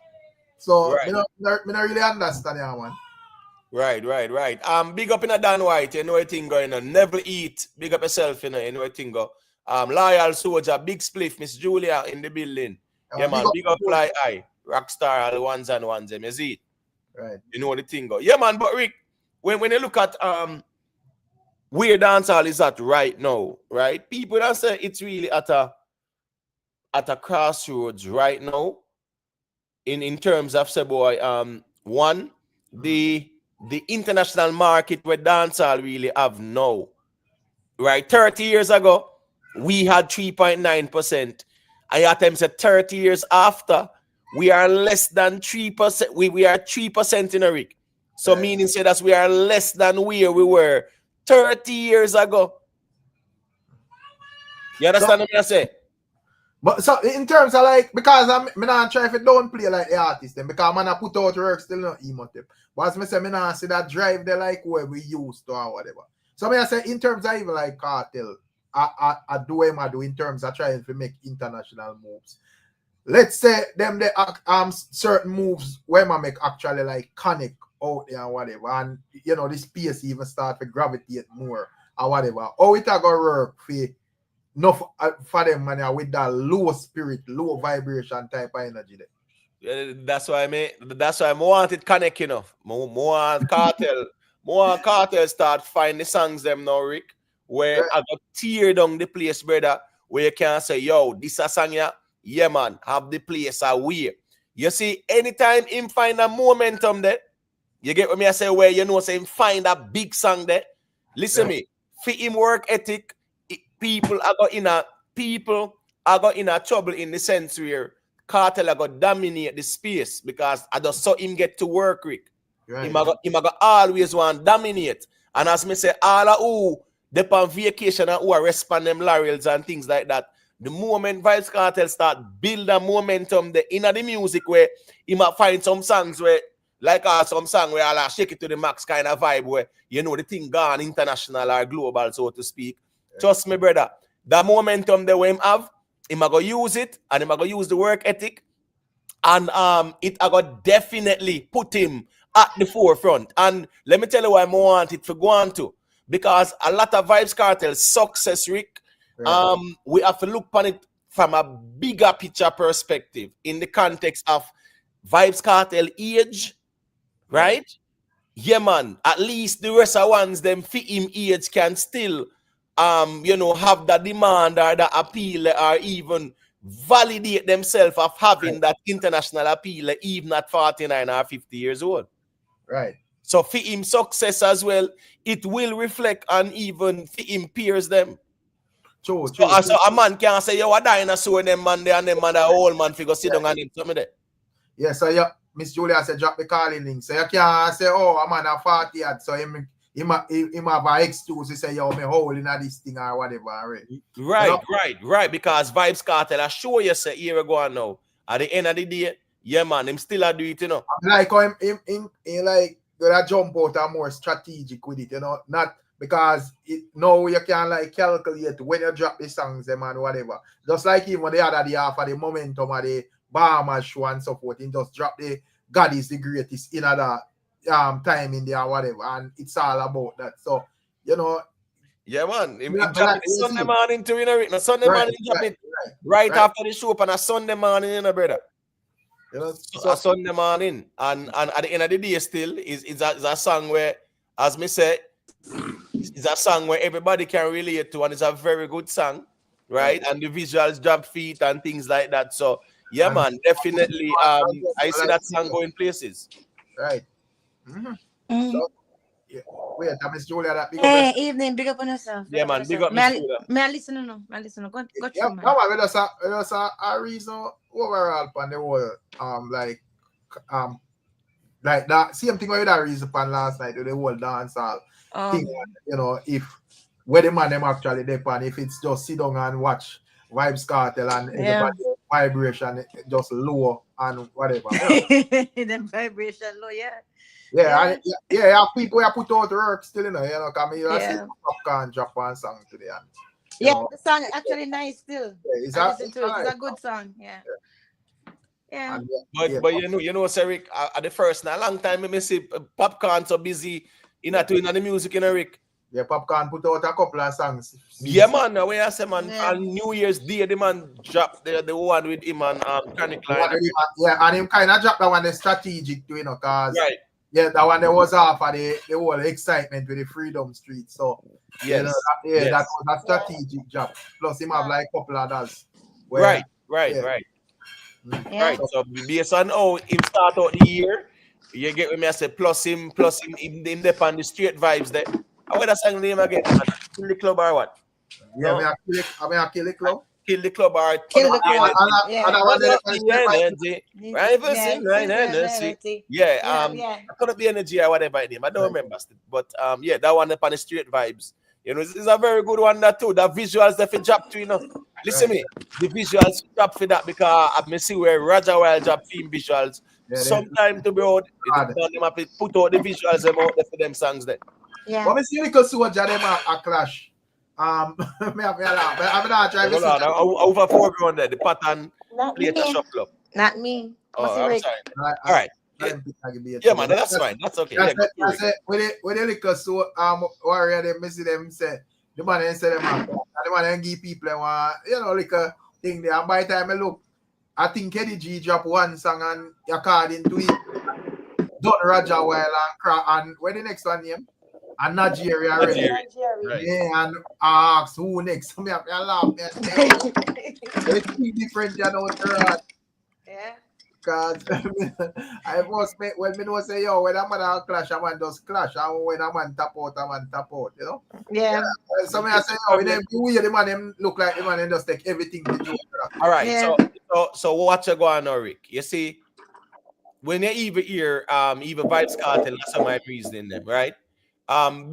So me not really understand yeah, man. Right. Big up in a Dan White, you know what thing going on. Never eat. Big up yourself, you know what thing go. Loyal Soldier, Big Spliff, Miss Julia in the building. Yeah, man. Big up Fly Eye, Rockstar, all the ones and ones, you see it? Right. You know the thing go. Yeah, man, but Rick, when you look at where dancehall is at right now, right? People don't say it's really at a crossroads right now. In terms of say boy, one, the international market where dancehall really have now, right? 30 years ago, we had 3.9%. I at times said 30 years after, we are less than 3%. We are 3% in a Rick. So meaning say that we are less than where we were 30 years ago. You understand what I say? But so in terms of like, because I'm not trying to don't play like the artist then because man I put out work still not emotive. But as I say, I not see that drive there like where we used to or whatever. So I say in terms of even like Cartel, I do what I do in terms of trying to make international moves. Let's say them they certain moves where I make actually like connect out there and whatever, and you know this space even start to gravitate more or whatever. Or it go work enough for them man with that low spirit, low vibration type of energy there. That's why I want it connect enough. More Cartel start find the songs them now, Rick, where I got tear down the place, brother, where you can say, yo, this a song yeah man, have the place away. You see, anytime him find a momentum there, you get what me I say, where you know say him find a big song there. Listen me, for him work ethic, people are got in a trouble in the sense where Cartel are got dominate the space because I just saw him get to work, Rick. Him got always want to dominate. And as me say, all of who they on vacation and who are respond them laurels and things like that, the moment Vybz Cartel start build a momentum the in the music where he might find some songs where like some song where I'll shake it to the max kind of vibe where you know the thing gone international or global, so to speak. Trust me, brother. The momentum that him have, him go use it, and him go use the work ethic, and it go definitely put him at the forefront. And let me tell you why I want it for go on to, because a lot of Vybz Cartel success, Rick. We have to look upon it from a bigger picture perspective in the context of Vybz Cartel age, right? yeah, man, at least the rest of ones them fit him age can still have the demand or the appeal or even validate themselves of having that international appeal even at 49 or 50 years old. Right. So for him success as well, it will reflect on even for him peers them. True. So a man can't say, yo, a dinosaur them man there and them man, the old man figure sit down and him something there. Yeah, so yeah, Miss Julia said drop the calling link. So you can't say, oh, I'm on a 40 yard, so him have an excuse to say, yo, me hole in this thing or whatever. Right. Because Vybz Kartel, I show you say here we go on now. At the end of the day, yeah, man, him still a do it, you know. Like him like gonna jump out and more strategic with it, you know, not because now you can like calculate when you drop the songs, them and whatever. Just like even the other day after the momentum of the Bahamas show and so forth, he just drop the God is the greatest in other time in there, whatever, and it's all about that. So, you know. Yeah, man. He drop it Sunday morning too, you know. No, Sunday morning he drop it right after the show on a Sunday morning, you know, brother. You know, so a Sunday morning, and at the end of the day, still is a song where, as me say, it's a song where everybody can relate to, and it's a very good song, right? And the visuals, drop feet, and things like that. So yeah, man, definitely. I see that song going places. Right. So, yeah. Wait, Miss Julia, that big up. Hey, evening, big up on yourself. Yeah, man, big up Miss Julia. May I listen or no? Go Yeah, through, man. no, man, there's a reason overall on the whole, like that same thing with that reason upon last night with the whole dancehall thing, you know, if where the man them actually depend, if it's just sit down and watch Vybz Kartel and everybody vibration just low and whatever. Them vibration low, Yeah, people have put out work still, you know, come here and see Popcorn drop one song today. And, the song actually nice still. It's a good song, yeah. But you know, Rick, at the first, a long time I see Popcorn so busy in doing the music, you know, Rick. Yeah, Popcorn put out a couple of songs. Yeah, man. The way I say, man, on New Year's Day, the man dropped the one with him and Chronic Line. Yeah, and him kind of dropped that one, the strategic too, you know, cause yeah, that one there was half of the whole excitement with the Freedom Street. So yes, you know, that was a strategic job. Plus him have like a couple others. Right. So based on how him start out the year, you get me. I say plus him dep on the straight vibes there. How would I sing the name again? Kill the club or what? Yeah, I mean, kill the club. Kill the club or kill the club. I couldn't be energy or whatever it name. I don't remember still. But yeah, that one up on the straight vibes. You know, it's a very good one that too. The visuals that fit job to, you know. Listen me, the visuals job for that because I see where Roger Wild job theme visuals. Sometime to be out, them have to put out the visuals out there for them songs there. Yeah. But I see because so much of them a clash. I'm not trying to see. Over foreground there, the pattern play the shop club. Not me. Oh, I'm sorry. All right. Yeah, man, that's fine. That's okay. I said, when they liquor so warrior they miss them say the man and say them and the man and give people liquor thing there. And by the time I look, I think Eddie G drop one song and according to it, Don Roger Wild and where the next one name? And Nigeria. Right. Yeah, and ask who next. So me have to laugh. It's different than out. Yeah. Because I was when me know say yo when a man clash, a man does clash, and when a man tap out, you know. Yeah. So me I say yo, them the man them look like the man them just take everything to do. All right. Yeah. So what you go on now, Rick? You see, when you even hear even Vybz Kartel, that's some of my reasoning them, right?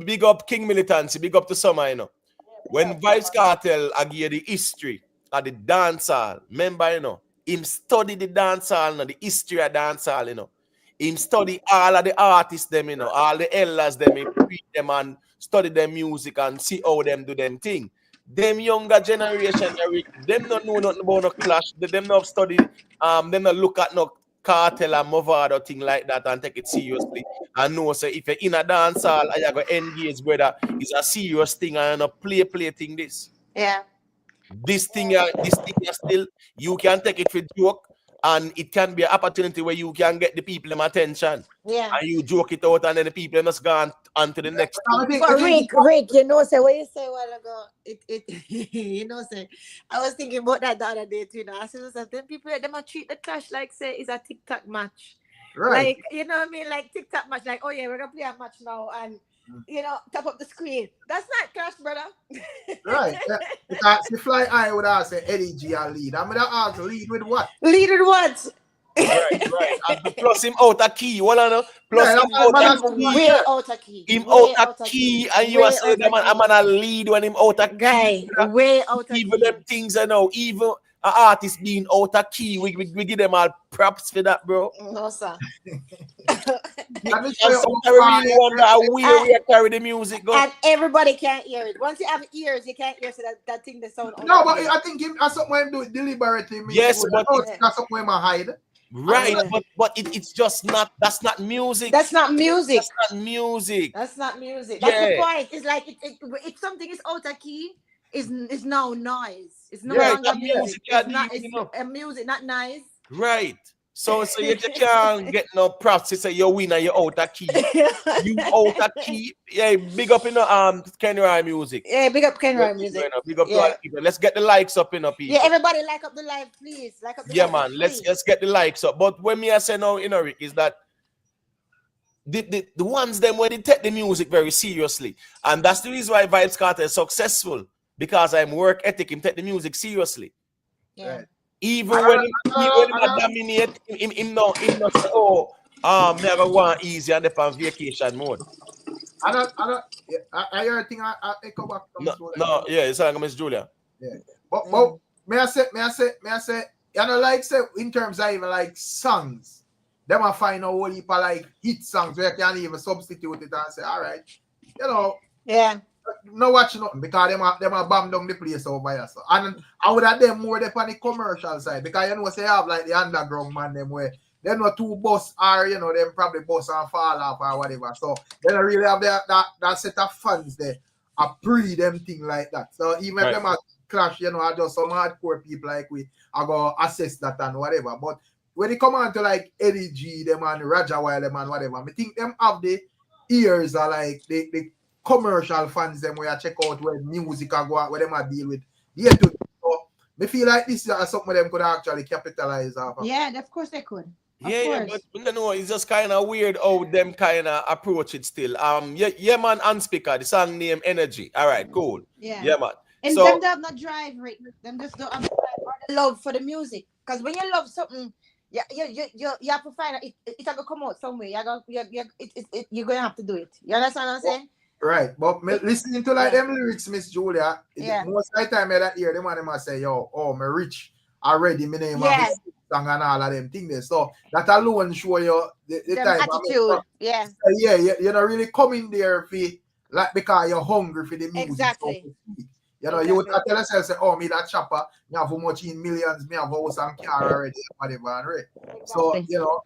Big up King Militancy, big up to Summer, you know. When Vybz Kartel give the history of the dancehall, remember, you know, him study the dancehall, you know, the history of dancehall, you know. Him study all of the artists, them, you know, all the elders, them, he read them and study their music and see how them do them thing. Them younger generation, them not know nothing about no clash. Them not study, them not look at no Kartel and Movado or thing like that and take it seriously. And know so if you're in a dance hall and you're going to engage, brother, it's a serious thing and a play thing this. Yeah. This thing still, you can take it for joke and it can be an opportunity where you can get the people them attention. Yeah. And you joke it out, and then the people must go on to the next. But Rick, you know, say what you say a while ago. You know, say I was thinking about that the other day too. I said, then people them a treat the clash like say it's a TikTok match. Right. Like, you know what I mean? Like TikTok match, like, oh yeah, we're gonna play a match now and you know, tap up the screen. That's not clash, brother. Right. Because the fly eye would ask say Eddie G a lead. I'm gonna ask lead with what? Lead with what? Right. And plus him out a key. Well, I know. Plus Yeah, him out a key. Way out a key. Him Way out a key, and you are saying that I'm gonna lead when him out a guy. key. Way out a key. Even them things I know, even an artist being out a key, we give them all props for that, bro. No, sir. And sometimes I really wonder how we carry the music go. And everybody can't hear it. Once you have ears, you can't hear so that thing the sound. No, but I think that's something I'm doing deliberately. Yes, but that's something I'm hide. Right, but it's just not. That's not music. That's not music. That's not music. That's not music. That's the point. It's like if something is out of key, is now noise. It's no longer music. It's not. It's a music, not noise. Right. So you can't get no props to say you win and you out of key. You out of key. Yeah, big up in the Kenny Ryan music. Yeah, big up Kenny Ryan music. Big up to all people. Let's get the likes up in people. Yeah, everybody like up the live, please. Like up the live, man. please. Let's get the likes up. But when me I say now, you know, Rick, is that the ones them when they take the music very seriously. And that's the reason why VYBZ Cartel is successful. Because I'm work ethic, him take the music seriously. Yeah. Right. Even when he dominate, him not say, oh, never want easy and on vacation mode. I hear a thing I echo back from No, yeah, it's like Miss Julia. Yeah. But may I say, you know, like say in terms of even like songs, them I find a whole heap of like hit songs where you can even substitute it and say, all right, you know, yeah. No watch nothing because them are bomb down the place over here. So and I would have them more on the commercial side because you know say have like the underground man them where they know two bus are you know them probably bus and fall off or whatever. So they don't really have that set of fans there. I pre them thing like that. So even if them are clash, you know, I just some hardcore people like we I go assess that and whatever. But when it come on to like Eddie G, them and Raja Wild them and whatever, I think them have the ears are like the commercial fans them where I check out where music and go out where them I deal with. Yeah, too. So me feel like this is something them could actually capitalize off. Yeah, of course they could. But you know, it's just kind of weird how them kind of approach it still. Yeah, man, Unspeaker, the song name Energy. All right, cool. Yeah, man. And so, them have not drive, Rick. Them just don't have the drive or the love for the music. Because when you love something, you have to find it. It's gonna come out somewhere. You're gonna have to do it. You understand what I'm saying? Right, but listening to like them lyrics, Miss Julia, most of the time I hear them and them I say, yo, oh, me rich already, me name of song and all of them things there. So that alone show you the type attitude. You're not really coming there for like because you're hungry for the music. Exactly. So you know, you would tell yourself, say, oh, me that chopper, me have how much in millions, me have house and car already, whatever, right? Exactly. So, you know,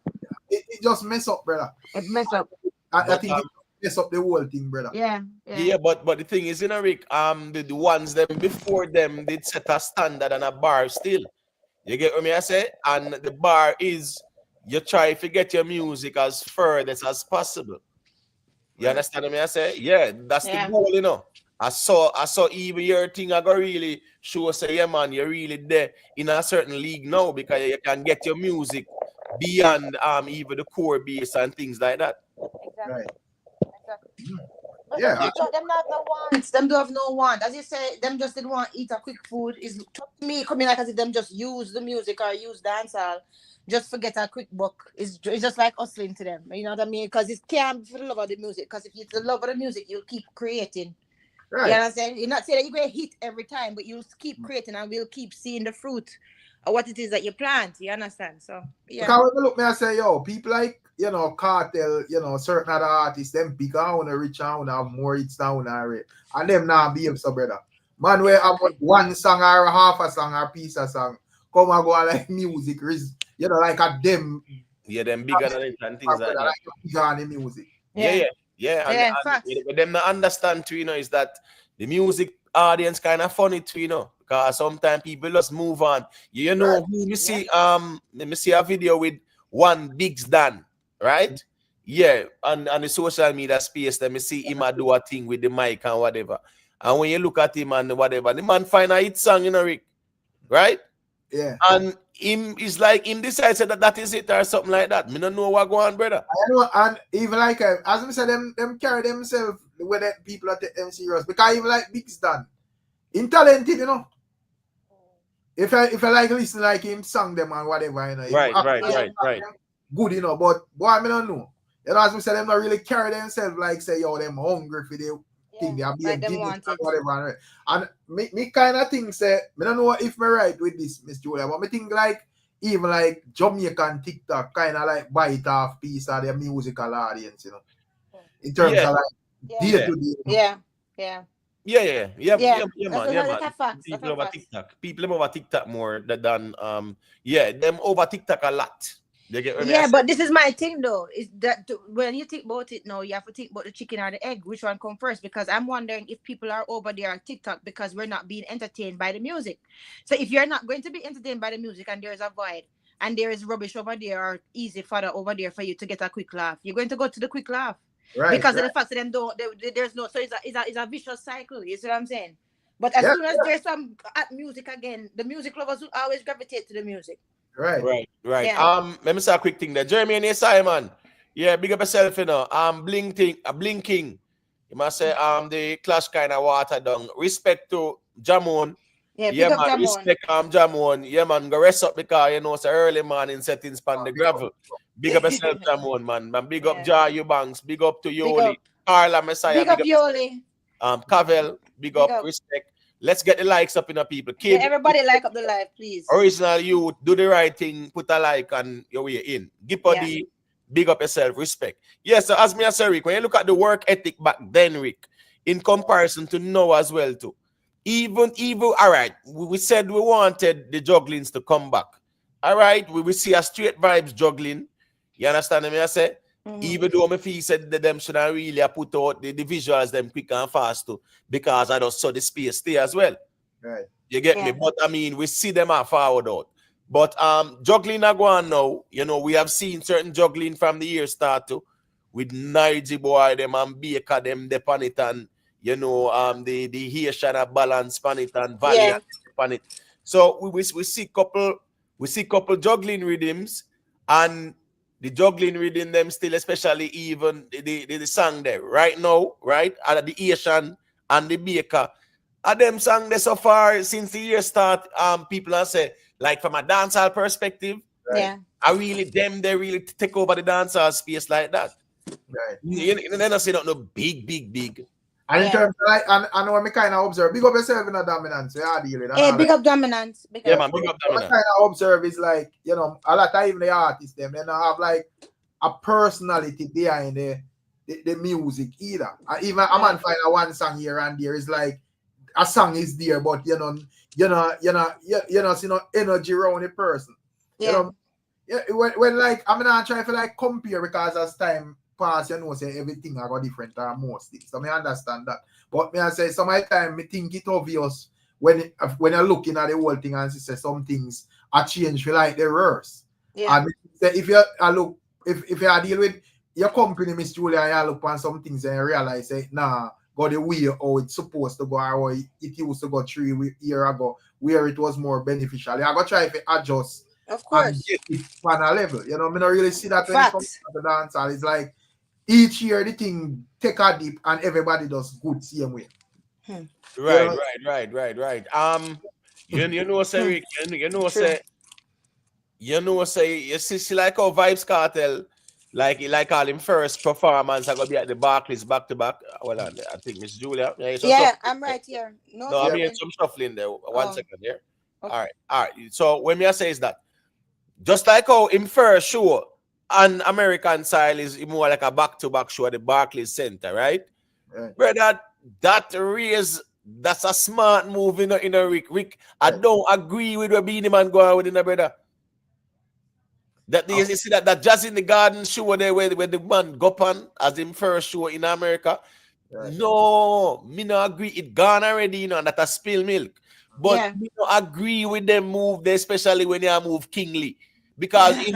it just mess up, brother. It mess up. I think it mess up the whole thing, brother. Yeah, but the thing is, you know, Rick, the ones them before them did set a standard and a bar still. You get what me I say? And the bar is you try to get your music as furthest as possible. You understand what me I say? Yeah, that's the goal, you know. I saw even your thing I go really show say, yeah, man, you're really there in a certain league now because you can get your music beyond even the core base and things like that. Exactly. Right. Exactly. Yeah. Them not no wants. Them don't have no want. As you say, them just didn't want to eat a quick food. Is to me coming like as if them just use the music or use dancehall. Just forget a quick buck. It's just like hustling to them. You know what I mean? Because it can't be for the love of the music. Because if it's the love of the music, you'll keep creating. Right. You know what I'm saying? You're not saying that you're going to hit every time, but you'll keep creating and we'll keep seeing the fruit of what it is that you plant. You understand? So, yeah. Because when I look, I say, yo, people like, you know, Kartel, you know, certain other artists, them big and rich and have more hits down there. And them now behave so, brother. Man, where I want one song or half a song or piece of song, come and go like music, you know, like a them. Yeah, them bigger than it and things like that. Like bigger than the music. And what them not understand too, you know, is that the music audience kind of funny too, you know, Cause sometimes people just move on. You know who me see let me see a video with one Big Dan, right? Yeah, on the social media space, let me see him a do a thing with the mic and whatever. And when you look at him and whatever, the man find a hit song, Rick, right? Yeah. And him is like him decides that is it or something like that. Me don't know what go on, brother. I know, and even like as I said, them carry themselves with the people that take them serious. Because even like Big Stan, him talented, you know. If I like listen like him song them and whatever, you know. Right. Good, you know, but boy, I don't know. You know, as we said, them not really carry themselves like say, yo, them hungry for the thing. They are being like them want it. whatever. And me kind of think say, I don't know if me right with this, Miss Julia, but me think like even like Jamaican TikTok kind of like bite off piece of their musical audience, you know. In terms of like day to day. Yeah, Man. That's facts. People over TikTok. People over TikTok more than them over TikTok a lot. They get but this is my thing though. Is that when you think about it now, you have to think about the chicken or the egg. Which one come first? Because I'm wondering if people are over there on TikTok because we're not being entertained by the music. So if you're not going to be entertained by the music and there's a void and there is rubbish over there or easy fodder over there for you to get a quick laugh, you're going to go to the quick laugh. Right, because of the fact that them there's no, so it's a vicious cycle. You see what I'm saying? But as soon as there's some music again, the music lovers will always gravitate to the music. Right. Yeah. Let me say a quick thing there. Jeremy and Simon. Yeah, big up yourself, you know. Blinking. You must say the clash kind of water down. Respect to Jamon. Yeah, man. Jamon. Respect Jamon. Yeah, man. Go rest up because you know it's early morning settings span the gravel. Big up yourself, Jamon, man. Big up Jar Eubanks. Big up to Yoli. Carla Messiah. Big up Yoli. Cavel. Big up. Respect. Let's get the likes up in the people. Kid, everybody like up the live, please. Original youth, do the right thing, put a like and your way in. Give the big up yourself, respect. Yes, so as me as Rick, when you look at the work ethic back then, Rick, in comparison to now as well too. Even all right, we said we wanted the jugglings to come back. All right, we see a straight vibes juggling. You understand me? I say? Even though my fee said that them should not really put out the visuals them quick and fast too, because I just saw the space stay as well. Right. You get me? But I mean, we see them at forward out. But juggling are going now. You know, we have seen certain juggling from the year start to with Nigel boy them and Baker them depon it and you know the Haitian balance pan it and Valiant pan it. So we see couple juggling rhythms and the juggling rhythm them still, especially even the song there right now, right? And the Asian and the Baker. And them song there so far since the year start, people are say, like from a dancehall perspective, they really take over the dancehall space like that. Right. You don't see no big. And in terms of like, and when me kind of observe, big up yourself in a dominance. Big up dominance. Big up dominance. What I kind of observe is like, you know, a lot of even the artists them, they don't have like a personality behind the music either. And even a man find a one song here and there is like a song is there, but you know, see no energy around the person. Yeah. You know, when like I'm not trying to like compare because as time pass, you know, say everything I got different or most things. So I understand that. But me I say some of the time me think it obvious when you're looking at the whole thing and say some things are changed for like the reverse. Yeah. And say if you look if you deal with your company, Miss Julia, and you look on some things and you realize say, nah, go the way how it's supposed to go or it used to go 3 years ago where it was more beneficial. You got to try to adjust. Of course. And get it on a level. You know, I don't really see that when it comes to the dancehall. It's like each year the thing take a dip and everybody does good same way. Right. You know, say Rick, you see like how Vybz Kartel, like all him first performance are gonna be at the Barclays back to back. Well, I think Miss Julia. I'm right here. No, I mean some shuffling there. One second here. Okay. All right. So when me I say is that just like how him first show on American style is more like a back-to-back show at the Barclays Center, right? Brother, that's a smart move in a Rick. I don't agree with what Beanie Man going with in a brother. That you see that Jazz in the Garden show there where the man go on as him first show in America. Right. No, me no agree. It gone already, you know, and that a spill milk. but Yeah. we don't agree with them move there, especially when they move Kingly. Because in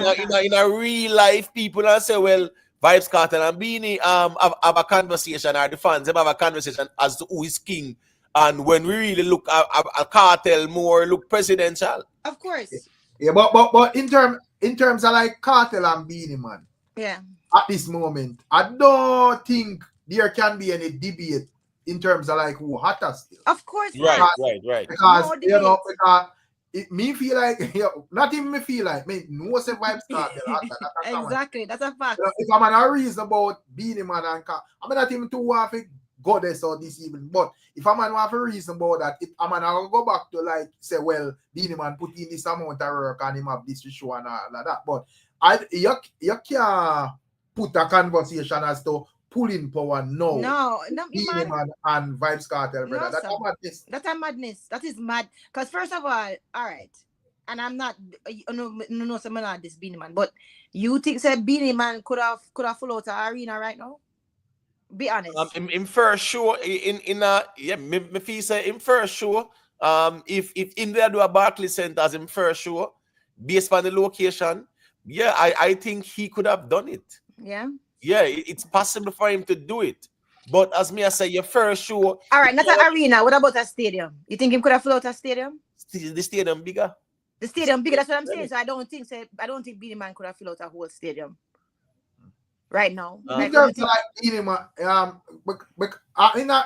a real life, people don't say, well, Vibes Cartel and Beanie have a conversation, or the fans have a conversation as to who is king. And when we really look at Cartel more, look presidential. Of course. Yeah, but in terms of like Cartel and Beanie Man, Yeah. at this moment, I don't think there can be any debate in terms of like who hotter still. Of course Right, not. right. Because No you know, debate. because it me feel like not even me feel like me no say Vibes Cartel hotter. That's a common. Exactly. That's a fact. You know, if I'm on a reason about Beanie Man and I'm not even too want to go there so this evening, but if I'm on a reason about that, I'm gonna go back to like say, well, Beanie Man put in this amount of work and him have this show and all like that. But you can't put a conversation as to pulling power now. No, Beanie Man and Vibes Cartel, brother. No, That's sir. a madness. That's a madness. That is mad. Because first of all right, and I'm not no someone not this Beanie Man, but you think say Beanie Man could have followed to arena right now? Be honest. In first show me feel say in first show, if India do a Barclays Center as in first show, based on the location, yeah, I think he could have done it. Yeah. Yeah, it's possible for him to do it. But as me I say, your first show. All right, not an arena. What about a stadium? You think him could have flown to a stadium? The stadium bigger. The stadium bigger. That's what I'm saying. So I don't think Beanie Man could have filled out a whole stadium right now. In terms of like Beanie Man,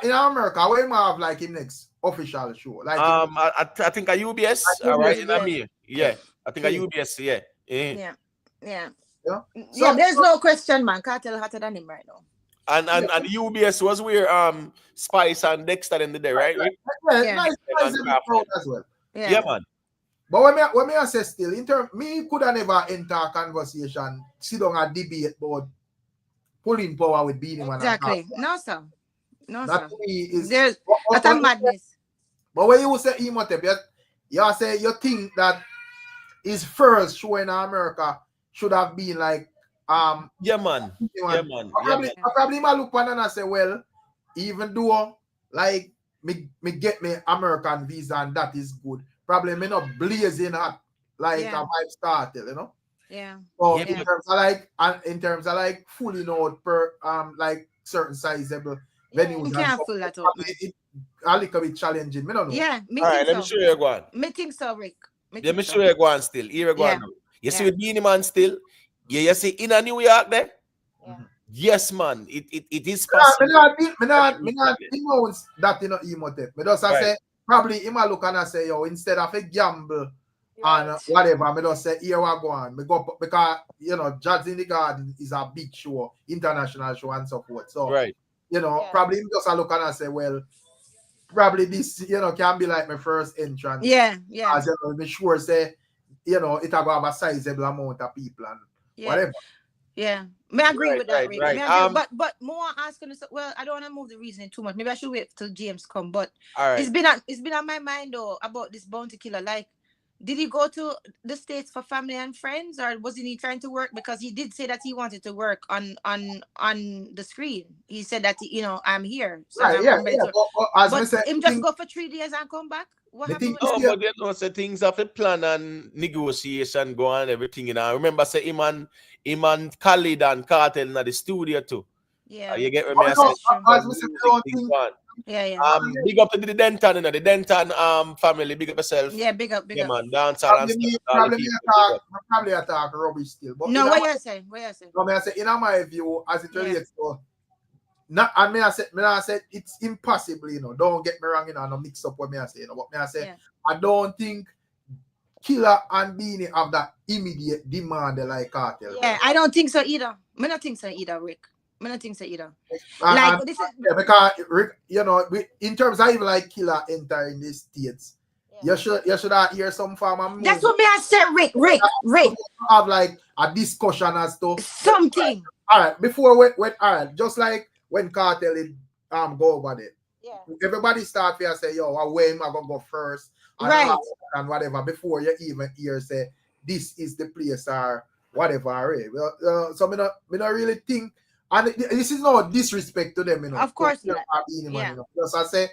in America, where you have like him next official show? Like I think a UBS. All right, in America. Yeah, I think a UBS. Yeah. Yeah, there's no question, man. Cartel hotter than him right now. And UBS was where Spice and Dexter in the day, right? Yeah. Nice as well. Yeah, man. But when me say still, in terms, me could have never enter a conversation, sit down and debate about pulling power with Beanie Man. Exactly. No, sir. That to me is there's that's a madness. But when you say Imhotep, you say you think that his first show in America should have been like yeah man. I probably might look on and say, well, even though like me get me American visa and that is good, probably me not blazing hot like a Vibes Cartel, you know. Yeah. So in terms of like fully out per like certain sizable venues, you can't fool that out. It a little bit challenging. Me don't know. Yeah, me all think right, so. let me show you one. Me think so, Rick. Let me show you one still. Here you go now. You see with Beanie Man still? Yeah, you see in a New York there? Yeah. Yes, man. It is possible. Me not announce that in Imhotep. Me just say probably him a look and I say, yo, instead of a gamble and whatever, me just say here we go on. Me go because you know, Jazz in the Garden is a big show, international show and so forth. So you know, probably him just a look and I say, well, probably this, you know, can be like my first entrance. Yeah. As you know, me sure say, you know, it will have a sizable amount of people and whatever. Yeah, may I agree with that, Rick. Right. But more asking, well, I don't want to move the reasoning too much. Maybe I should wait till James come. But all right. It's been on my mind though about this bounty killer. Like, did he go to the States for family and friends, or wasn't he trying to work? Because he did say that he wanted to work on the screen. He said that I'm here. So but him just go for 3 days and come back. What happened? But you know, say things have a plan and negotiation go on everything. You know, I remember say him and Khalid and Cartel in the studio too. Yeah, you get what I said. Yeah. Big up to the Denton, you know, the Denton family. Big up yourself. Yeah, big up. Man, DANCEHALL and stuff. Probably attack rubbish still. But no, what you say? No, I say in my view, as it relates to. I said it's impossible, you know. Don't get me wrong, you know, no mix up what me I say, you know. But me I say I don't think Killer and Beanie have that immediate demand like Cartel. Yeah, I don't think so either. I don't think so either, Rick. I don't think so either. Like this is because Rick, you know, in terms of even like Killer entering the States, you should hear some form of. That's what me I said, Rick. Have like a discussion as to something. All right, before when all right, just like when Cartel go over there. Yeah. Everybody start here say, yo, where am I gonna go first? And whatever before you even hear say this is the place or whatever. Right? Well, so me not really think, and this is no disrespect to them, you know. Of course not. You know, because I say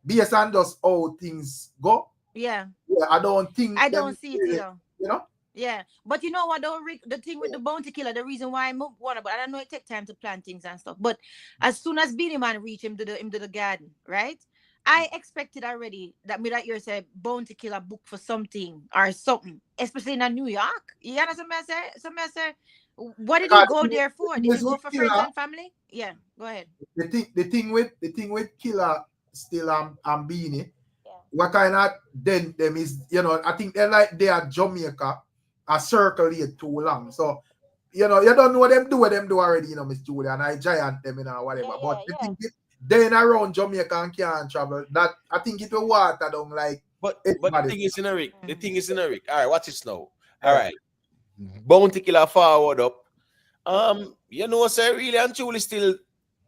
based on just how things go, Yeah. Yeah, I don't think I them don't see it really, either. you know. Yeah, but you know what though, Rick, the thing with the Bounty Killer, the reason why I moved one, but I don't know it take time to plan things and stuff. But as soon as Beanie Man reached him to the garden, right? I expected already that me that you said Bounty Killer book for something or something, especially in New York. You understand what I say? Somebody say, what did he Because go there for? the Did thing he is go with for friends Killer, and family? Yeah, go ahead. the thing with Killer still Beanie. Yeah. What kind of then them is, you know, I think they are Jamaica, a circle here too long. So, you know, you don't know what them do already, you know, Miss Julia, and I giant them, you know, whatever. Yeah, But yeah, the thing is, then around Jamaica and can't travel, that I think it will water down like But the everybody. thing is in a Rick. The thing is in a Rick. All right, watch this now. Yeah. All right. Bounty Killer forward up. You know, say really and truly still.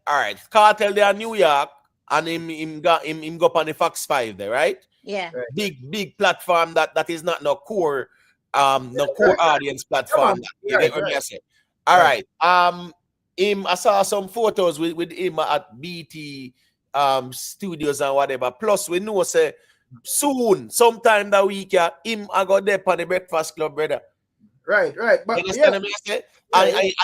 All right, Cartel there in New York, and him go up on the Fox 5 there, right? Yeah. Right. Big platform that is not no core audience platform. You get what I say? All right. I saw some photos with him at BT studios and whatever. Plus, we know say soon, sometime that week, him I got there for the Breakfast Club, brother. Right. But You understand what I say?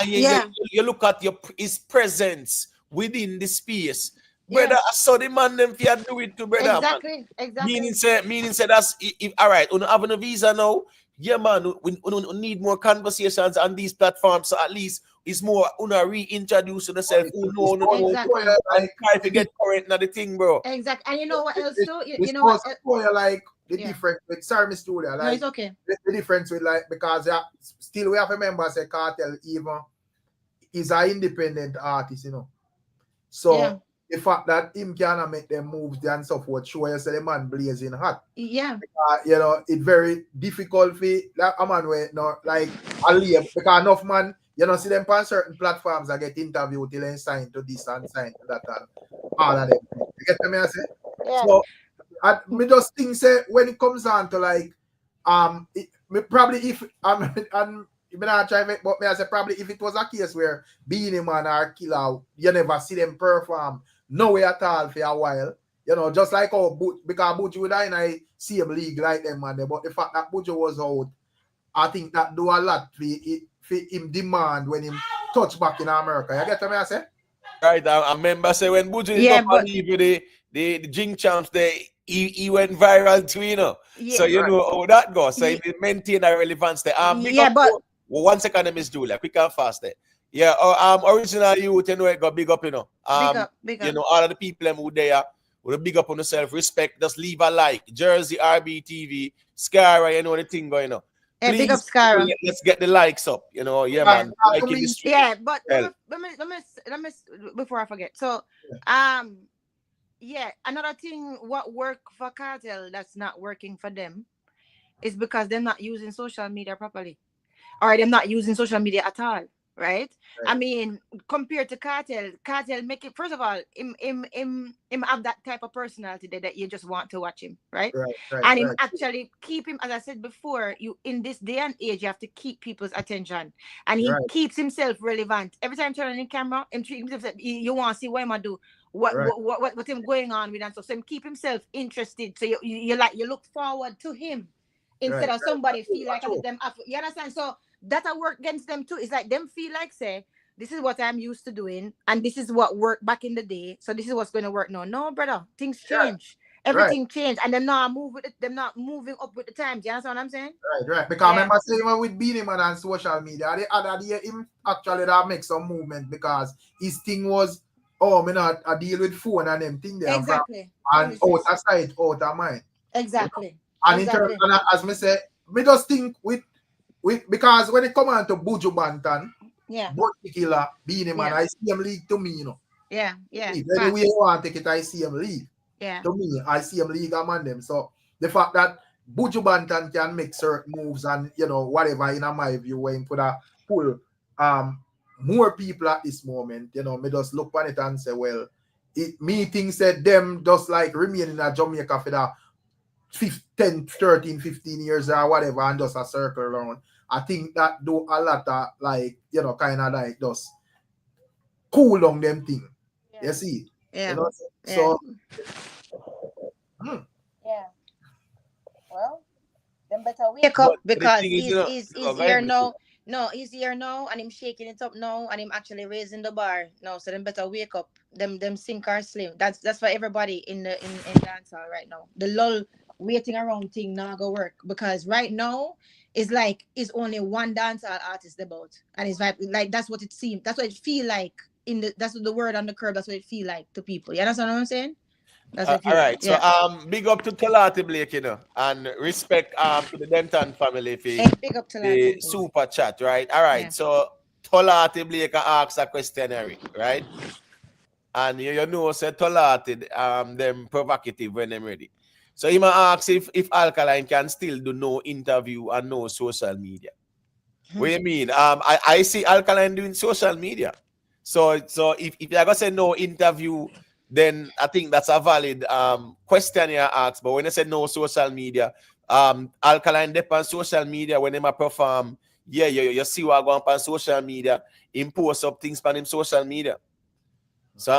Yeah. And you look at his presence within the space. Yeah. Brother, I saw the man them fear do it to brother. Exactly. Man. Meaning say that's if all right, we having a visa now. Yeah, man, we need more conversations on these platforms. So at least it's more reintroduce yourself. Exactly. Like try to get current now the thing, bro. Exactly. And you know what else too? You know what? what? Like the difference with sorry, Miss Julia. Like No, it's okay. The difference with like because still we have a member say Cartel even is an independent artist, you know. So the fact that him cannot make them moves and so forth, show you say the man blazing hot. Yeah. You know, it's very difficult for like a man where no like a leave because enough man, you know, see them on certain platforms I get interviewed till they sign to this and sign to that and all of them. You get me I say? Yeah. So me just think say when it comes on to like probably if and me not try it, but me I say probably if it was a case where Beanie Man or Killer, you never see them perform no way at all for a while. You know, just like because Buju would I see him league like them man, but the fact that Buju was out, I think that do a lot for him demand when him touch back in America. You get what I say? Right, I remember say when Buju with the Jing Champs, he went viral too, you know. Yeah, so you know how that goes. So he maintain a relevance there. One second, Miss Julia, quick and fast there. Yeah, original youth, you know, it got big up, you know. Big up. You know, all of the people who there with big up on yourself, respect, just leave a like. Jersey, RBTV, Scara, you know the thing going on. Please, big up Scara. Let's get the likes up, you know. Yeah, man. Like in the street. Yeah, but let me before I forget. So, yeah, another thing what work for Cartel that's not working for them is because they're not using social media properly, or they're not using social media at all. Right? I mean, compared to Cartel make it, first of all, him have that type of personality that you just want to watch him, right? And him actually keep him, as I said before, you in this day and age, you have to keep people's attention. And he keeps himself relevant. Every time turn on the camera, him treat himself, you want to see what him do, what him going on with and stuff. So him keep himself interested. So you look forward to him instead of somebody feel like them. You understand? So that I work against them too. It's like them feel like say, this is what I'm used to doing, and this is what worked back in the day. So this is what's going to work now. No, brother, things change. Everything changed, and they're not moving up with the times. You understand what I'm saying? Right. Because I remember saying with Beanie Man on social media, the other day him actually that make some movement because his thing was, me not I deal with phone and them thing there. Exactly. And out of sight, out of mind. Exactly. You know? And in terms, as me say, me just think with because when it come on to Buju Banton, Bounty Killer, Beanie Man, I see him league to me, you know. Yeah. Anyway you want to take it, I see him league. Yeah. To me, I see him league among them. So the fact that Buju Banton can make certain moves and you know whatever in my view when he could have pull more people at this moment, you know, me just look on it and say, well, me think said them just like remain in a Jamaica for the 10, 13, 15 years or whatever and just a circle around. I think that do a lot of like, you know, kind of like just cool down them thing. Yeah. You see? Yeah. You know? So Yeah. Well, them better wake But up the because thing is, you know, he's go here ahead, Mr. now. No, he's here now and him shaking it up now and him actually raising the bar. No, so them better wake up. Them sink or slim. That's for everybody in dancehall right now. The lull waiting around thing now go work because right now it's like it's only one dancehall artist about and it's like that's what it seems. That's what it feel like that's what the word on the curb. That's what it feel like to people. You understand what I'm saying? That's what it All feel. right. So Yeah. big up to Talati Blake, you know, and respect to the Denton family for Hey, big up to the Latin. super chat, right? All right. Yeah. So Talati Blake asks a question, Eric, right? And you know, say Talati them provocative when them ready. So he might ask if Alkaline can still do no interview and no social media. What do you mean? I see Alkaline doing social media. So if you're gonna say no interview, then I think that's a valid question you ask. But when I say no social media, Alkaline dep on social media when they perform, yeah, you see what going on social media, him post up things on him social media. So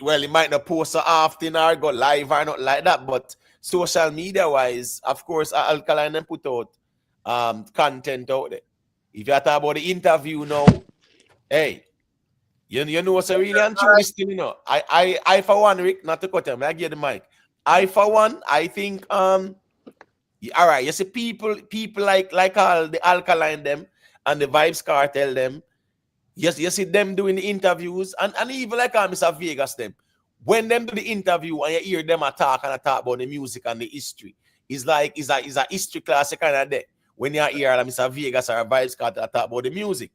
well, he might not post so often or go live or not like that, but social media wise, of course, Alkaline and put out content out there. If you talk about the interview now, hey, you know what's a really and truly still, you know. I for one, Rick, not to cut him, I get the mic. I for one, I think all right, you see people like all the Alkaline them and the Vibes Cartel them. Yes, you see them doing the interviews and even like Mr. Vegas them. When them do the interview and you hear them talk about the music and the history, it's like it's a history class kind of day. When you hear Mr. Vegas or Vibes Cartel talk about the music.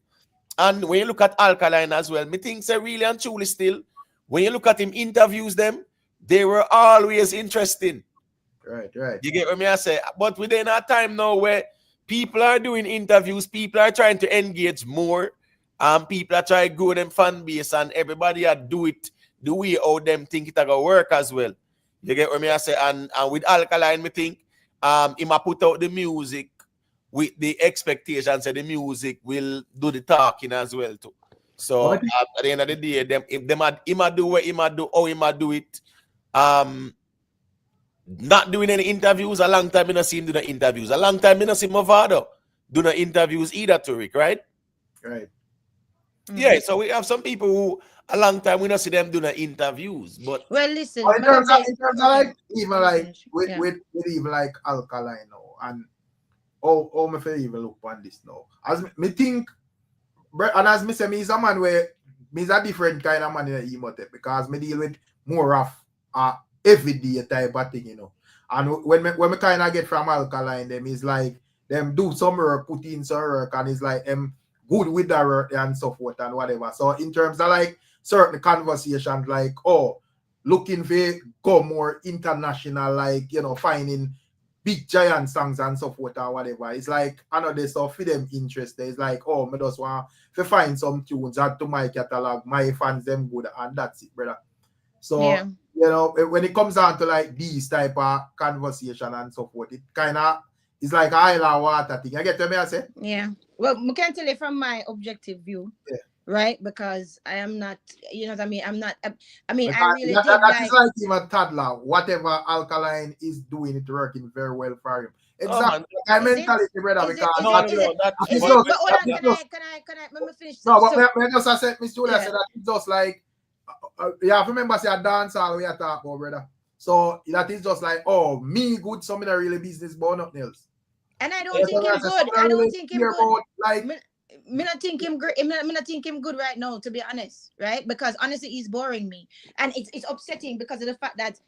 And when you look at Alkaline as well, me think say really and truly still, when you look at him interviews them, they were always interesting. Right. You get what I say? But within our time now where people are doing interviews, people are trying to engage more, and people are trying to grow them fan base, and everybody are do it the way how them think it gonna work as well. You get what I say? And with Alkaline, me think he might put out the music with the expectations that the music will do the talking as well too. So at the end of the day, if he might do what he might do, how he might do it. Not doing any interviews, a long time I not see him do the interviews. A long time I not see Movado do the interviews either, Tariq, right? Right. Yeah, so we have some people who a long time we not see them do the interviews. But well, listen, in terms of like even like with even like Alkaline now and how me feel even look on this now. As me think, and as me say, me is a man where me is a different kind of man in the emote because me deal with more of everyday type of thing, you know. And when me kind of get from Alkaline, them is like them do some work, put in some work, and it's like good with the work and so forth and whatever. So in terms of like certain conversations, like looking for go more international, like you know, finding big giant songs and so forth or whatever. It's like another stuff for them interested. It's like, oh, me just want to find some tunes, add to my catalog, my fans them good, and that's it, brother. So you know, when it comes down to like these type of conversation and so forth, it kind of is like island water thing. You get what I say? Yeah. Well, I can tell you from my objective view, right? Because I am not, you know what I mean? I'm not, I mean, I really did that is like him a toddler. Whatever Alkaline is doing, it working very well for him. Exactly. My mentality, brother, because let me finish. No, but just I said, Miss Julia said that it's just like you have to remember say a dancehall we are talking about, brother. So that is just like, oh, me good, some in a really business, but nothing else. And I don't think him good. I don't think him good. Like, me not think him great. Me not think him good right now, to be honest, right? Because honestly, he's boring me, and it's upsetting because of the fact that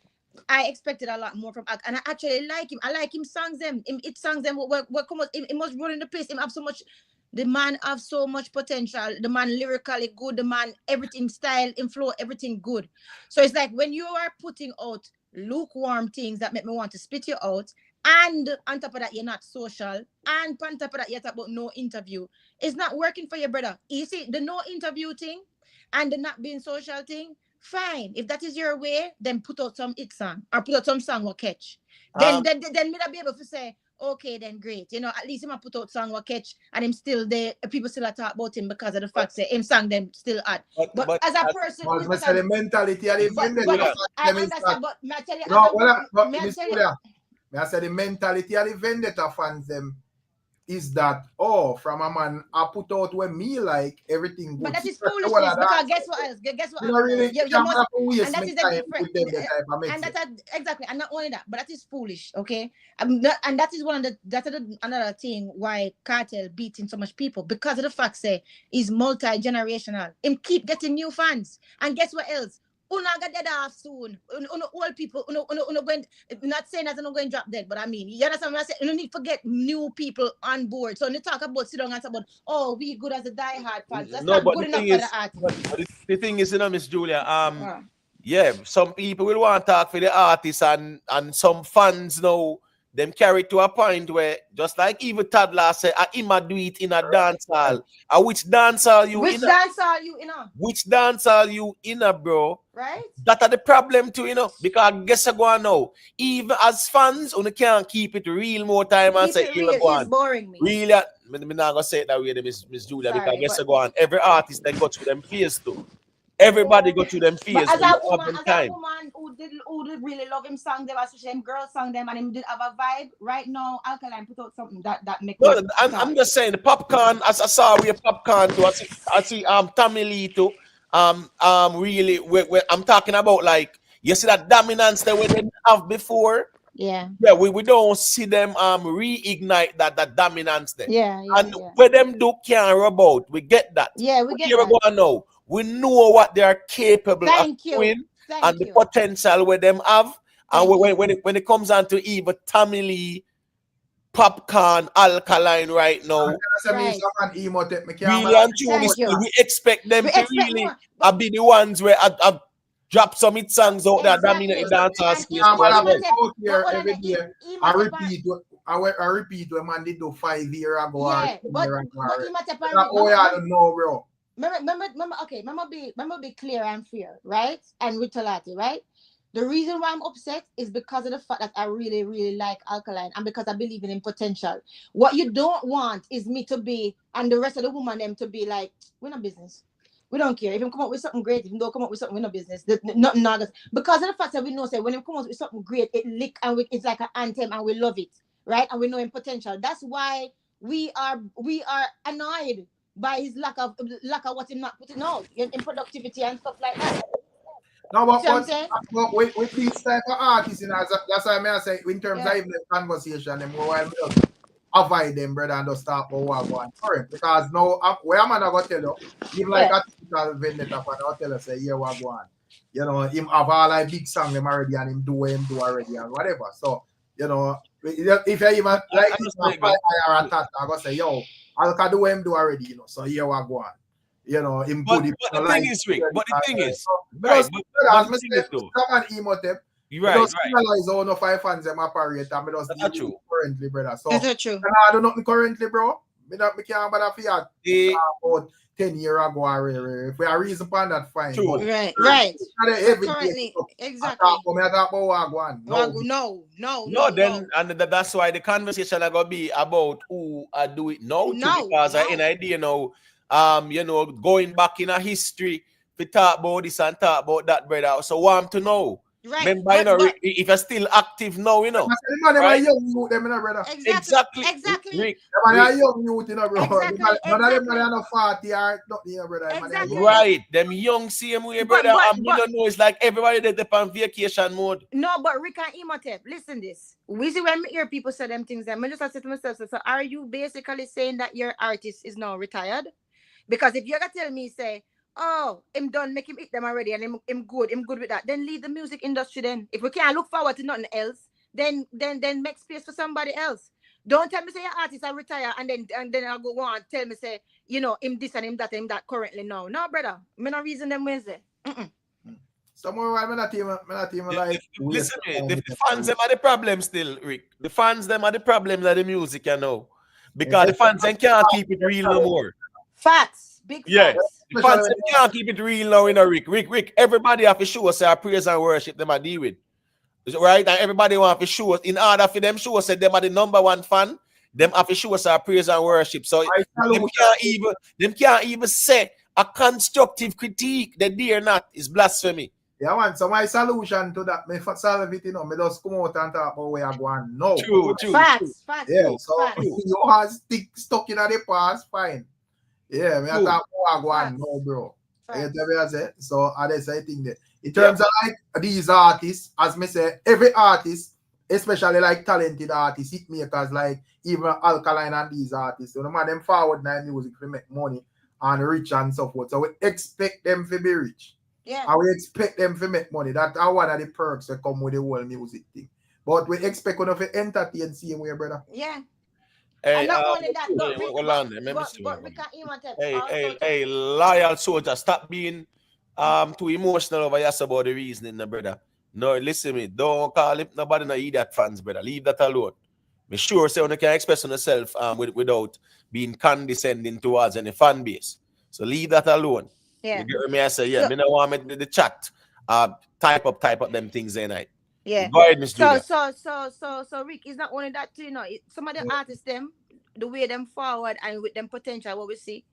I expected a lot more from Ak, and I actually like him. I like him songs them. It songs them. What come out? It must run in the place. Him have so much. The man have so much potential. The man lyrically good. The man everything style, inflow, everything good. So it's like when you are putting out lukewarm things that make me want to spit you out. And on top of that, you're not social. And on top of that, you talk about no interview. It's not working for your brother. You see, the no interview thing and the not being social thing, fine. If that is your way, then put out some hit song or put out some song or catch. Then me not be able to say, okay, then great. You know, at least him a put out song or catch and him still there. People still talk about him because of the fact that him song them still at. But as a person, the mentality of the I understand, but I tell you, I said the mentality of the vendetta fans them is that, oh, from a man I put out when me like everything good. But that is foolishness because guess what else? Guess what? You know, really, you must, waste and that my is the time difference. with them, the type of And message. that's exactly, and not only that, but that is foolish. Okay, and that is one of the that's another thing why Cartel beating so much people because of the fact say he's multi-generational. Him keep getting new fans, and guess what else? Una get dead off soon. Old people, going, not saying that I'm not going to drop dead, but I mean, you understand what I'm saying? You need to get new people on board. So when you talk about sit down and talk about, oh, we good as a diehard fans. That's not good enough for the artist. But the thing is, you know, Miss Julia, yeah, some people will want to talk for the artists and some fans now, them carry to a point where, just like even Toddler said, I do it in a dance hall. Which dance hall you Which in? dance hall you in? Which dance hall you in, bro? Right? That are the problem too, you know. Because I guess I go on now. Even as fans, you can't keep it real more time and say, real is boring me. Really, I'm not gonna say it that way, Miss Julia, because I guess I go on. Every artist then go through them fears too. Everybody go through them fears. But as a woman who did really love him song them, especially him girls song them, and him did have a vibe. Right now, Alkaline put out something that make. No, I'm just saying the popcorn. As I saw we popcorn too. I see Tommy Lee too. Really, I'm talking about like you see that dominance that we didn't have before. Yeah. Yeah, we don't see them reignite that dominance there. Yeah. Where them do can't rub out. We get that. Yeah, we get here that. We go now. We know what they are capable of doing and the potential where them have. And when it comes on to even Tommy Lee, popcorn, Alkaline right now. Right. Really and truly, we expect them to really be the ones where I drop some hit songs out there that mean the dancers space. I repeat when man did do 5 years ago. Yeah, but I don't know, bro. Remember be clear and fair, right? And with Talati, right? The reason why I'm upset is because of the fact that I really, really like Alkaline and because I believe in potential. What you don't want is me to be and the rest of the woman them to be like, we're not business. We don't care. If him come up with something great, if him don't come up with something, we're not business. Nothing naggers. Because of the fact that we know say when him come up with something great, it lick and it's like an anthem and we love it, right? And we know him potential. That's why we are annoyed by his lack of what him not putting out in productivity and stuff like that. No, but with these type of artists, you know, that's why I say in terms of even the conversation, them while avoid them, brother, and just start for what going current. Because now where I'm gonna tell you, even like a typical vendetta fan, I'll tell you say, yeah, what go on. You know, him have all like big song them already and him do already and whatever. So, you know, if you even like this man or a tat, I'm gonna say, yo, I'll do him do already, you know. So here we go on. You know, him but the thing is, Rick, but the thing is, right, but emo tape. Right. Realize all no 5 fans them operate and that's not true. Currently, brother. So that's true. I do nothing currently, bro. Me can't bother for about 10 years ago or if we are reason upon that fine. True. Right. Currently, exactly. No. Then and that's why the conversation are gonna be about who I do it now because I an idea now. You know, going back in a history, we talk about this and talk about that, brother. So want to know. Right. Remember, you know, if you're still active now, you know. Right? Exactly. Rick. Them are young youth, you know, bro. None of them are not 40 or nothing, you know, brother. Exactly. Right. Them young same way, brother. And you don't know, it's like everybody that's on vacation mode. No, but Rick and Imhotep, listen this. We see when we hear people say them things, I just say to myself, so are you basically saying that your artist is now retired? Because if you're gonna tell me, say, oh, him done, make him eat them already, and him good with that, then leave the music industry then. If we can't look forward to nothing else, then make space for somebody else. Don't tell me say your artist are retire and then I'll go on and tell me say, you know, him this and him that currently now. No, brother. Me no reason them Wednesday. Somewhere I'm not even like listen, the fans them are the problem still, Rick. The fans them are the problem of the music, you know. Because the fans them can't keep it real no more. Facts. Big facts. The fans can't keep it real now, you know, Rick. Everybody have to show us our praise and worship them are deal with. Right? And everybody want to show us. In order for them show us that them are the number one fan, them have to show us our praise and worship. So them can't even say a constructive critique that they are not is blasphemy. Yeah, man. So my solution to that, me solve it, me just come out and talk about where I go on now. True. Facts. Yeah, so Facts. you have stuck in the past, fine. Yeah, me I True. talk about where I go on Facts. now, bro. You Facts. get what I say? So that's I think that in terms of like these artists, as me say, every artist, especially like talented artists, hit makers like even Alkaline and these artists, you know, man, them forward now music to make money and rich and so forth. So we expect them to be rich. Yeah. And we expect them to make money. That's one of the perks that come with the whole music thing. But we expect them to entertain same way, brother. Yeah. Hey, And not only that, but hold on there. Let me see. we can't even tell. Hey, loyal soldier, stop being too emotional over yes about the reasoning, no, brother. No, listen to me. Don't call it nobody no idiot fans, brother. Leave that alone. Be sure say you can express on yourself without being condescending towards any fan base. So leave that alone. Yeah. You get me? I say, yeah, me no want me the chat type up them things in night. Yeah. Go ahead, Miss Julia. So Rick, it's not only that too, you know. Some of the artists, them, the way them forward and with them potential, what we see,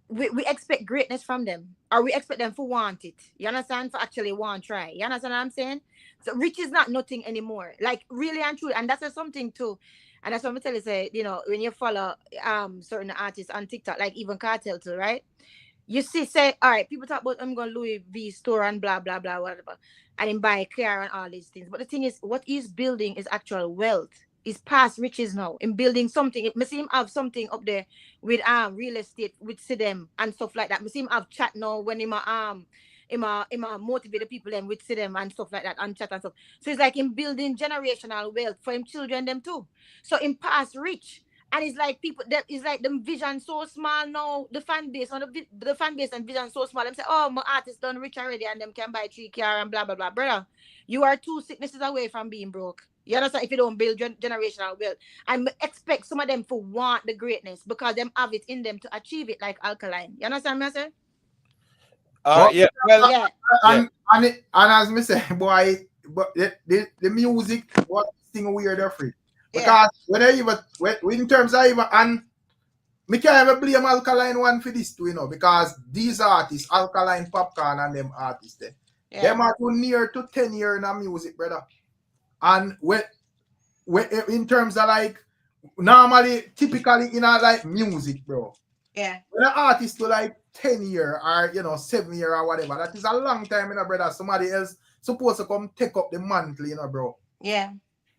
we expect greatness from them, or we expect them for want it. You understand? For actually want try. You understand what I'm saying? So rich is not nothing anymore. Like really and truly, and that's something too. And that's what I'm telling you, say, you know, when you follow certain artists on TikTok, like even KARTEL too, right? You see, say, all right, people talk about I'm going to Louis V store and blah blah blah whatever, and him buy a car and all these things. But the thing is, what he's building is actual wealth. Is past riches now. In building something, it may seem have something up there with real estate with them and stuff like that. Me see him have chat now when him motivate the people them with them and stuff like that and chat and stuff. So it's like him building generational wealth for him children them too. So in past rich. And it's like people that is like the vision so small now. The fan base on the fan base and vision so small. Them say, oh, my artist done rich already and them can buy 3 cars and blah blah blah. Brother, you are 2 sicknesses away from being broke. You understand? If you don't build generational wealth, and expect some of them to want the greatness because them have it in them to achieve it, like Alkaline. You understand me, I say? Yeah. Well, yeah. And as me say, boy, but the music was thing weird or free. Because in terms of even, and me can't even blame Alkaline one for this too, you know, because these artists, Alkaline, Popcorn, and them artists, them are too near to 10 years in music, brother. And in terms of like, normally, typically in a like music, bro. Yeah. When an artist to like 10 years or, you know, 7 years or whatever, that is a long time, you know, brother. Somebody else supposed to come take up the mantle, you know, bro. Yeah.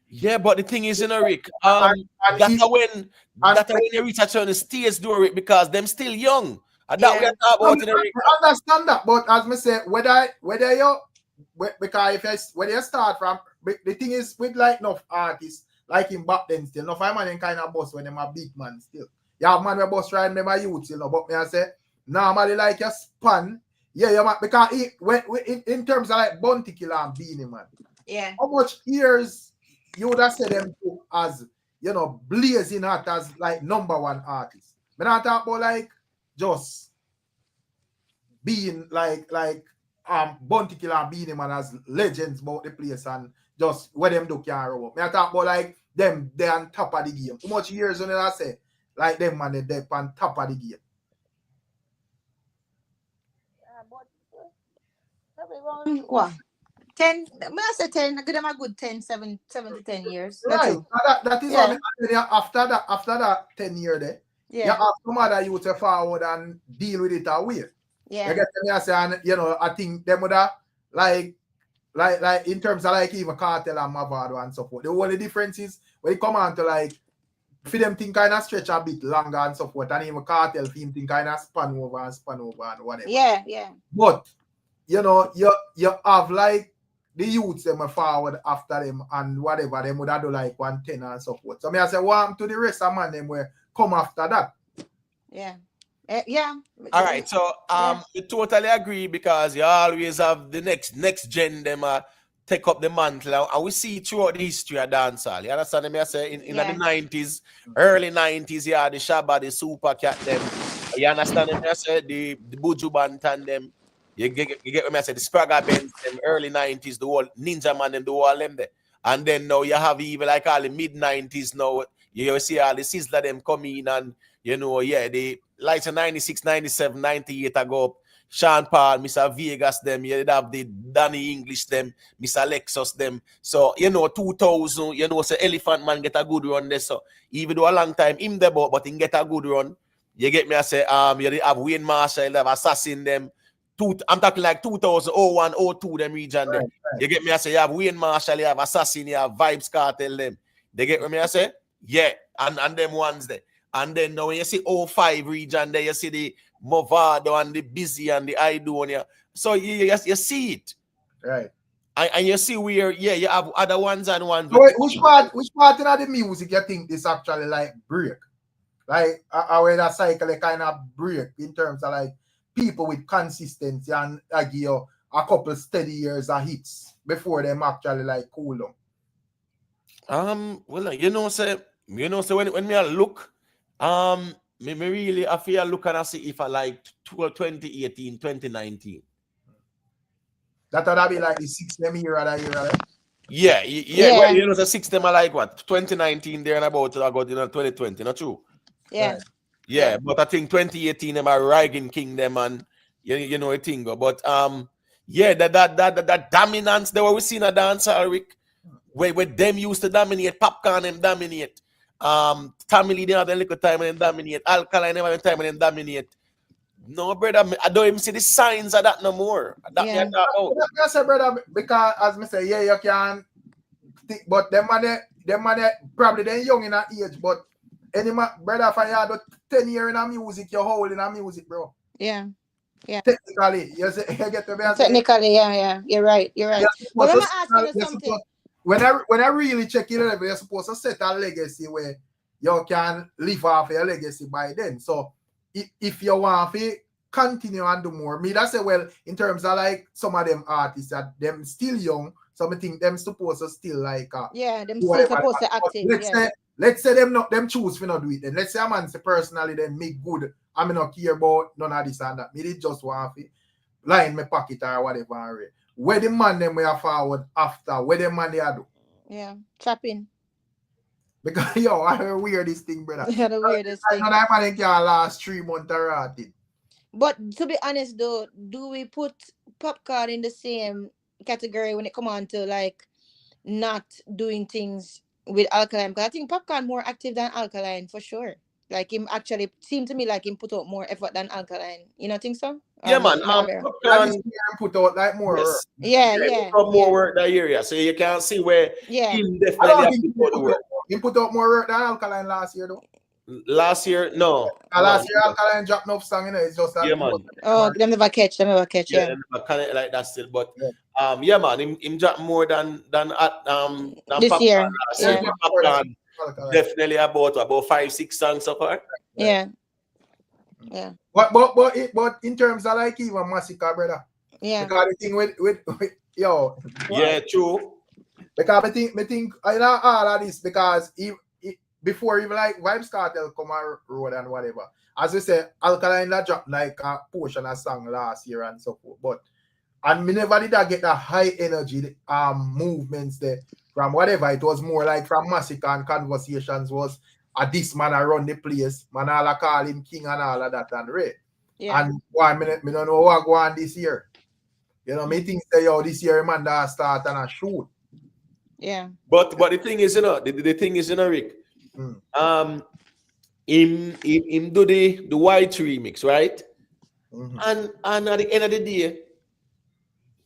Yeah, but the thing is, you know, Rick, that's when you reach a certain stage, do it because them still young. And that we are talking about, you know, Rick. I understand that, but as me say, whether you because when you start from the thing is with like enough artists like him back then still, enough man kind of boss when them a big man still. Yeah, man, we boss riding them a youth, you know. But me I say normally like your span, man, because in terms of like Bounty Killer and Beanie Man, how much years you would have said them to as, you know, blazing hot as like #1 artist. But I talk about like just being like Bounty Killer and Beanie Man as legends about the place and just where them do can't roll up. I talk about like them they on top of the game. How much years when I say like them man they on top of the game. What? 10, I say 10, give them a good 7 to 10 years. Right. That is what after that 10 year there. You have some other youth to forward and deal with it away. Yeah. You get me I say, and you know, I think them would have like in terms of like even KARTEL and Mavado and so forth. The only difference is when it come on to like for them thing kind of stretch a bit longer and so forth, and even KARTEL thing kind of span over and whatever. Yeah. But you know, you have like the youths them forward after them and whatever them would have do like 110 and so forth. So me I say what to the rest of man them where come after that. Yeah. All right, so we totally agree because you always have the next gen them take up the mantle, and we see throughout the history of dancehall. You understand me? I say in the 90s, early 90s, yeah, the Shabba, the Super Cat them. You understand me? I say the Buju Bantan them. You get what I say, the Spragga Benz them, early 90s, the whole Ninja Man them, the whole them there. And then now you have even like all the mid-90s now, you see all the Sizzler them come in and, you know, the lights of 96, 97, 98 I go up. Sean Paul, Mr. Vegas them, you did have the Danny English them, Mr. Lexus them. So, 2000, say Elephant Man get a good run there. So, even though a long time, him there, but he get a good run. You get me, I say, you did have Wayne Marshall, you have Assassin them. I'm talking like 2001, 02 them region them. Right. You get me, I say, you have Wayne Marshall, you have Assassin, you have Vibes Cartel them. They get me, I say? Yeah, and them ones there. And then now when you see 05 region there, you see the Movado and the Busy and the Idonia. So you see it. Right. And you see where, you have other ones and ones. So which part in the music you think is actually like break? Like, where that cycle kind of break in terms of like people with consistency and give you a couple steady years of hits before them actually like cool down. Well, say when me look, me really I feel look and I see if I like 2018, 2019. That would be like the 6 them year of that year, right? Yeah. Yeah. Well, the 6 them are like what 2019 there and about I got 2020, not true. Yeah. Right. Yeah, but I think 2018 them are Rigging Kingdom and you know a thing. But that dominance that we seen a dancehall, Rick, where them used to dominate, Popcorn them dominate. Family they have a little time and them dominate, Alkaline never have time and them dominate. No, brother, I don't even see the signs of that no more. Yeah. I say, brother, because as me say, you can think, but them man probably they young in that age, but any brother, if you had 10 years in a music, you're holding in a music, bro. Yeah. Technically, you get to be Technically, yeah. You're right. But let me ask you something. When I really check it out, you're supposed to set a legacy where you can live off your legacy by then. So if you want to continue and do more, me that say, well, in terms of like some of them artists that them still young, so I think them supposed to still like them still supposed to active. Let's say them choose for not do it. Then let's say a man say personally then make good. I mean not care about none of this and that. Me did just want to line my pocket or whatever. Where the man them we are forward after, where the man they are do. Yeah, chopping. Because I heard weirdest thing, brother. Yeah, the weirdest thing. I know that man can last 3 months rotted. But to be honest though, do we put Popcorn in the same category when it come on to like not doing things with Alkaline? Because I think Popcorn more active than Alkaline for sure. Like him actually seemed to me like him put out more effort than Alkaline. You don't think so? Yeah, man. Popcorn put out like more work. Yeah. More work that area. So you can see where him definitely have to put the work. He put out more work than Alkaline last year though. Last year, no. Last year Alkaline dropped no song, it's just that. Yeah, man. Oh, them never catch, yeah. Kind of like that still, but man, him drop more than this year. Popcorn, definitely about 5-6 songs so far. Yeah. But in terms of like even Massacre, brother. Yeah. Because the thing with yo. Yeah, true. Because I think I know all of this because before even like Vybz Kartel come on road and whatever. As we say, Alkaline that dropped like a portion of song last year and so forth. But and me never did I get that high energy movements there from whatever. It was more like from Massacre and Conversations was a this man around the place. Man all call him king and all of that and Ray. Yeah. And why me don't know what go on this year. You know, me think say this year man that start and a shoot. Yeah. But the thing is, the thing is, Rick. Him do the white remix, right? And at the end of the day,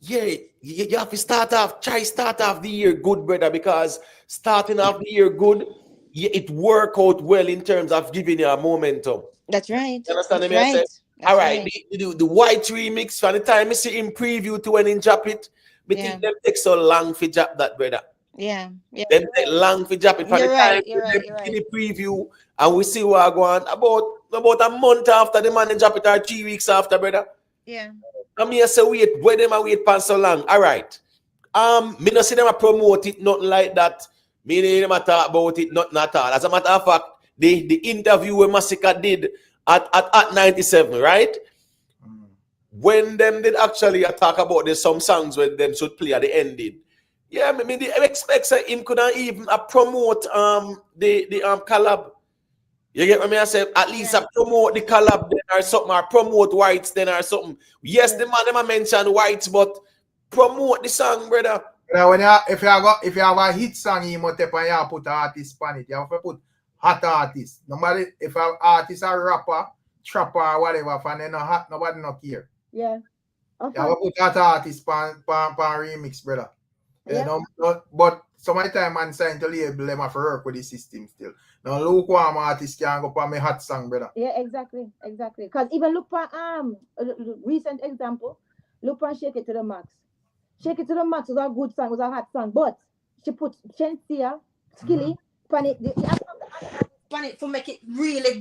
you have to try start off the year good, brother, because starting off the year good, it work out well in terms of giving you a momentum. That's right. You understand That's me? right. All right, the white remix, from the time I see him preview to when he drop it, I think them take so long to drop that, brother. Yeah. Them take long to drop it. From the time in the preview, and we see what go on about a month after the man drop it, or 3 weeks after, brother. Yeah. I mean, I say where them a wait for so long. All right. Me not see them a promote it, nothing like that. Me them a talk about it, nothing at all. As a matter of fact, the interview where Massacre did at 97, right? When them did actually talk about there's some songs where them should play at the ending. Yeah, I expect him couldn't even promote the collab. You get what I say? At least I promote the collab then or something, or promote whites then or something. Yes, the man them mention whites, but promote the song, brother. When if you have a hit song, you must and you put artist on it. You have to put hot artist. Nobody, if an artist a rapper, trapper, or whatever, and then no hot, nobody not care. Yeah. You have to put hot artist pan remix, brother. Yeah. You know, but some of the time man sign to label them have to work with the system still. Now lukewarm artist can go for me hot song, brother. Yeah, exactly. Because even look for recent example, look for Shake It to the Max. Shake It to the Max was a good song, was a hot song, but she put SHENSEA, Skilly, pan it, Pan it to make it really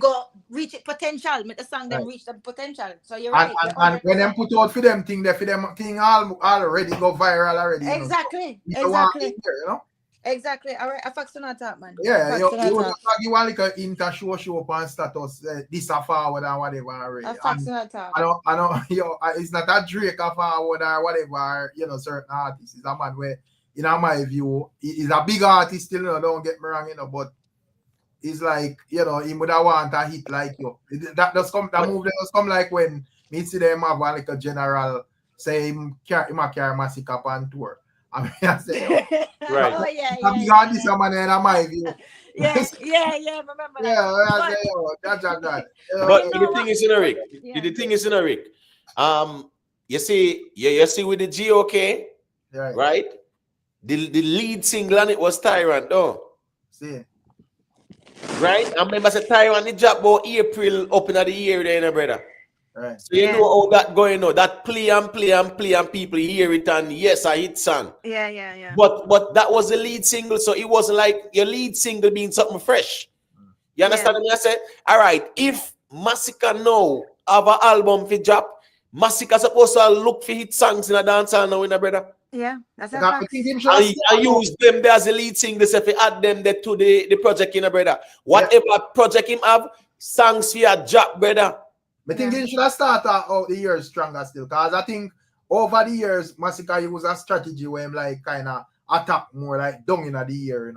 reach its potential, make the song them reach the potential. So you're And, right. and when them put out for them thing, they for them thing already go viral already. Exactly. You know? You know? Exactly. All right. I fax on that, man. Yeah, you just give one like a inter show up on status, this a forward or whatever already. I fax on that. I know, it's not a Drake a forward or whatever, certain artists. It's a man where, in my view, he's a big artist still, don't get me wrong, but it's like, he would have want a hit like you. That move does come like when me see them have like a general say him carry Massacre on tour. I mean, I say, right. Oh, yeah. This man in my view. Yeah, remember that. Yeah, I say, that's that. But the thing is, Rick. The thing is, Rick. You see with the GOK, right? The lead single on it was Tyrant, though. See. Right? I remember say Tyrant the job about April up in the year there, brother. Right. So you know how that going on. That play and people hear it and yes, a hit song. Yeah. But that was the lead single, so it wasn't like your lead single being something fresh. You understand what I said? All right, if Massacre now have an album for drop, Massacre supposed to look for hit songs in a dancehall now, brother. Yeah, that's a fact. I use them there as a lead single, if you add them there to the project, brother. Whatever project him have, songs for your job, brother. I think he should have started out the year stronger still, because I think over the years, Massacre used a strategy where him like kind of attack more like down in the year,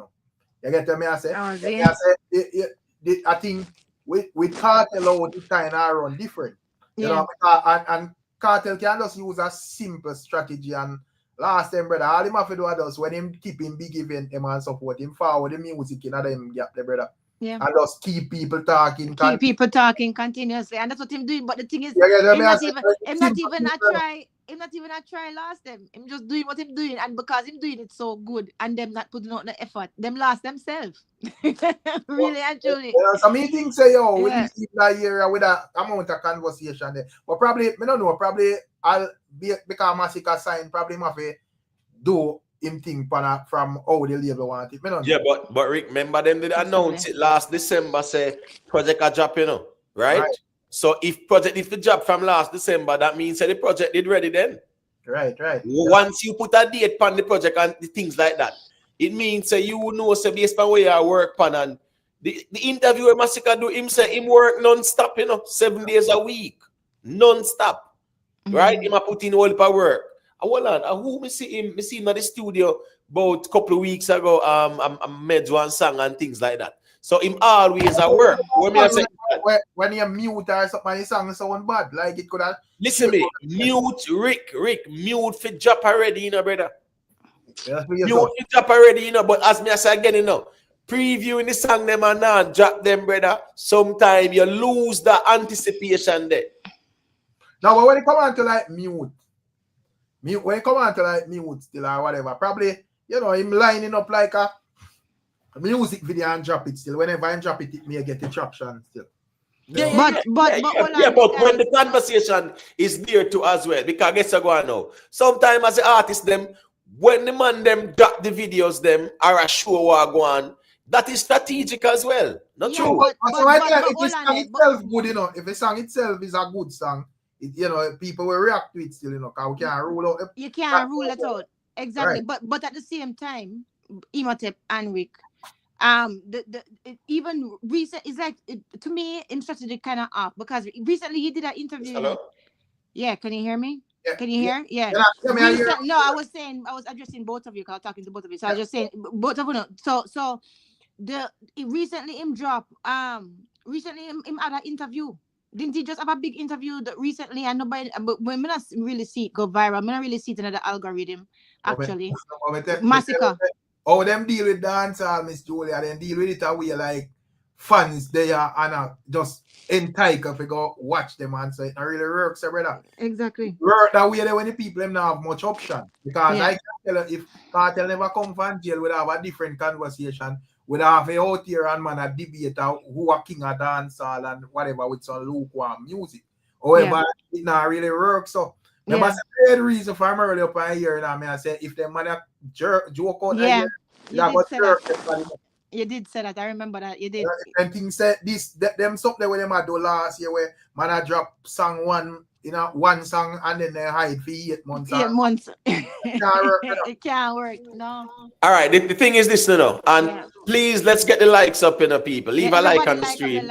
You get what I say? I think with KARTEL out, it kind of run different. You know, and KARTEL can just use a simple strategy. And last time, brother, all him have to do is when him keep him big event him and support him forward the music in them gap there, brother. Yeah. And just keep people talking. Keep people talking continuously. And that's what him doing. But the thing is, him not even a try last them. Him just doing what him doing. And because him doing it so good and them not putting out the effort, them lost themselves. Really and truly. Some meetings say, we leave that area with that amount of conversation there. But probably, I don't know, probably I'll be because Massacre sign, probably have to do him thing from how the label want it. Yeah, but Rick, remember them did announce it last December, say project a drop, right? So if project is the job from last December, that means that the project did ready then. Right. Once you put a date on the project and the things like that, it means you know so based on where you work pan and the interview where Massacre do him say him work non-stop, 7 days a week. Non-stop. Right? Him a put in all the work. Hold on, who me see him in the studio about a couple of weeks ago. I made one song and things like that. So him always at work. When you mute or something, his song sound bad. Like it could have. Listen me, mute Rick, mute for job already, brother. Mute for job already, But as me I say again, previewing the song them and not drop them, brother. Sometimes you lose the anticipation there. Now, but when it come on to like mute still or whatever, probably, him lining up like a music video and drop it still. Whenever I drop it, it may get the traction still. But when the conversation is there too as well, because I guess I go on now. Sometimes as the artist them, when the man them drop the videos them or a show or go on, that is strategic as well. Not true. But if the song itself good, if the song itself is a good song, people will react to it still, because we can't rule out. You can't rule it out. Exactly. Right. But at the same time, Imhotep and Rick, even recent is like to me in strategy kind of off, because recently he did an interview. Hello? Yeah, can you hear me? Yeah. Can you hear? Yeah. No, I was addressing both of you, because I was talking to both of you. So I was just saying both of you. So recently him drop recently him had an interview. Didn't he just have a big interview recently? And nobody, but when I not really see it go viral, I not really see it in the algorithm. Actually, Massacre. How them deal with dancehall, Miss Julia? Then deal with it away like fans they are and just entitled to go watch them and so it really works, brother. Exactly. Work that way there when the people them not have much option. Because Yeah. I can tell you, if KARTEL never come from jail, we'd have a different conversation. We'd have a out here and man a debate who are king of dancehall and whatever with some lukewarm music. However, it not really work. So that's a great reason for me early up in here and I say if them man joke out Yeah, here, you did say that. I remember that you did. And things said this them something where them do last year where man I drop song one song and then they hide for 8 months. 8 months. It can't work. No. All right. The thing is this, and please let's get the likes up, people. Leave a like on the stream.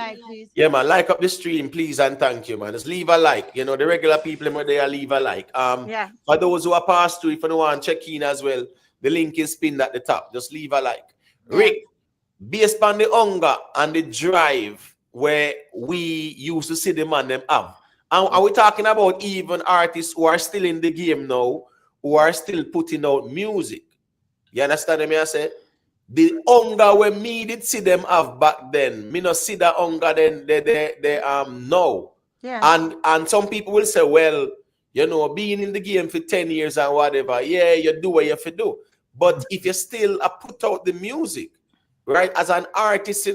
Yeah, man. Like up the stream, please, and thank you, man. Just leave a like. The regular people in there, leave a like. For those who are passed through, if you want to check in as well, the link is pinned at the top. Just leave a like. Rick, based on the hunger and the drive where we used to see the man them have. And are we talking about even artists who are still in the game now, who are still putting out music? You understand me? I say the hunger where me did see them have back then, me not see that hunger then they now. Yeah. And some people will say, well, being in the game for 10 years and whatever, you do what you have to do. But if you still put out the music, right, as an artist,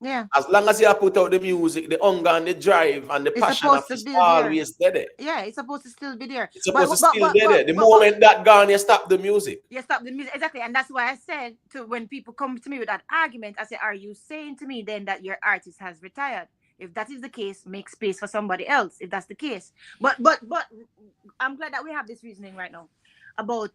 yeah, as long as you put out the music, the hunger and the drive and the passion is always there. Yeah, it's supposed to still be there. It's supposed to still be there. The moment that gone, you stop the music. You stop the music, exactly. And that's why I said to when people come to me with that argument, I say, are you saying to me then that your artist has retired? If that is the case, make space for somebody else. If that's the case, but I'm glad that we have this reasoning right now about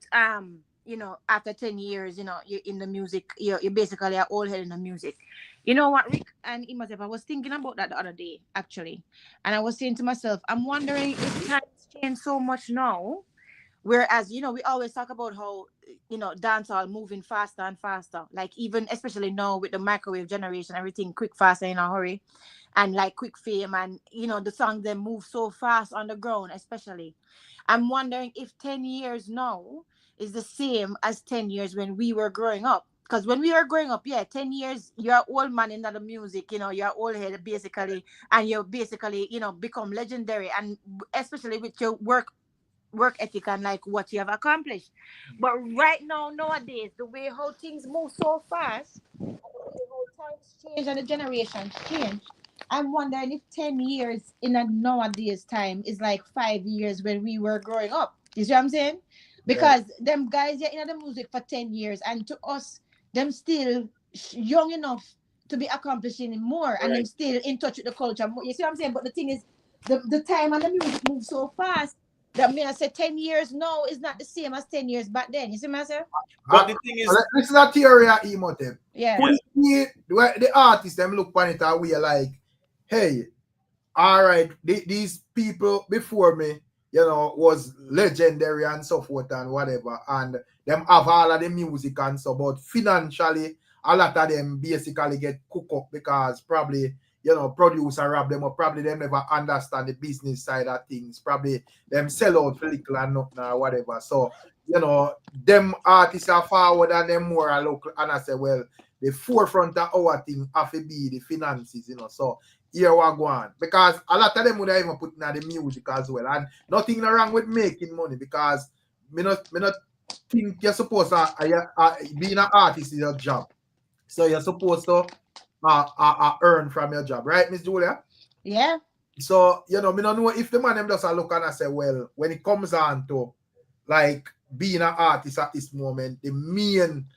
after 10 years, you're in the music, you're basically an old head in the music. You know what, Rick and Imhotep, I was thinking about that the other day, actually. And I was saying to myself, I'm wondering if times change so much now, whereas, we always talk about how, dancehall moving faster and faster. Like even, especially now with the microwave generation, everything quick, faster in a hurry. And like quick fame and, the songs they move so fast on the ground, especially. I'm wondering if 10 years now is the same as 10 years when we were growing up. Because when we were growing up, 10 years, you're an old man in the music, you're old head basically, and you basically, become legendary, and especially with your work ethic and like what you have accomplished. But right now, nowadays, the way how things move so fast, and the way how times change and the generations change, I'm wondering if 10 years in a nowadays time is like 5 years when we were growing up. You see what I'm saying? Because them guys are in the music for 10 years, and to us, them still young enough to be accomplishing more, and them still in touch with the culture. You see what I'm saying? But the thing is, the time and the music move so fast that I say 10 years now is not the same as 10 years back then. You see what I'm saying? But the thing is, this is a theory of Imhotep. Yeah. The artists them look on it and we are like, hey, all right, these people before me, was legendary and so forth and whatever, and them have all of the music and so, but financially, a lot of them basically get cooked up because probably, producer rob them, or probably them never understand the business side of things, probably them sell out for little and nothing or whatever. So, them artists are forward and them more are local, and I say, well, the forefront of our thing have to be the finances, so here we go on. Because a lot of them would have even put in the music as well. And nothing wrong with making money, because me not think you're supposed to being an artist is your job. So you're supposed to earn from your job, right, Miss Julia? Yeah. So, me don't know if the man them just look and I say, well, when it comes on to like being an artist at this moment, the main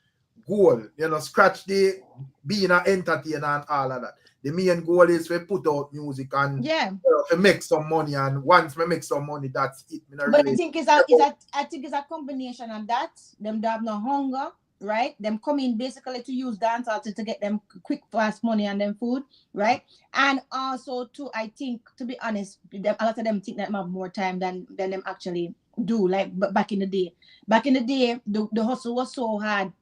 goal, scratch the being an entertainer and all of that. The main goal is to put out music and to make some money. And once we make some money, that's it. But I think it's a combination of that. Them have no hunger, right? Them come in basically to use dancehall to get them quick, fast money and them food, right? And also, too, I think, to be honest, a lot of them think that they have more time than them actually do. Like back in the day. Back in the day, the hustle was so hard,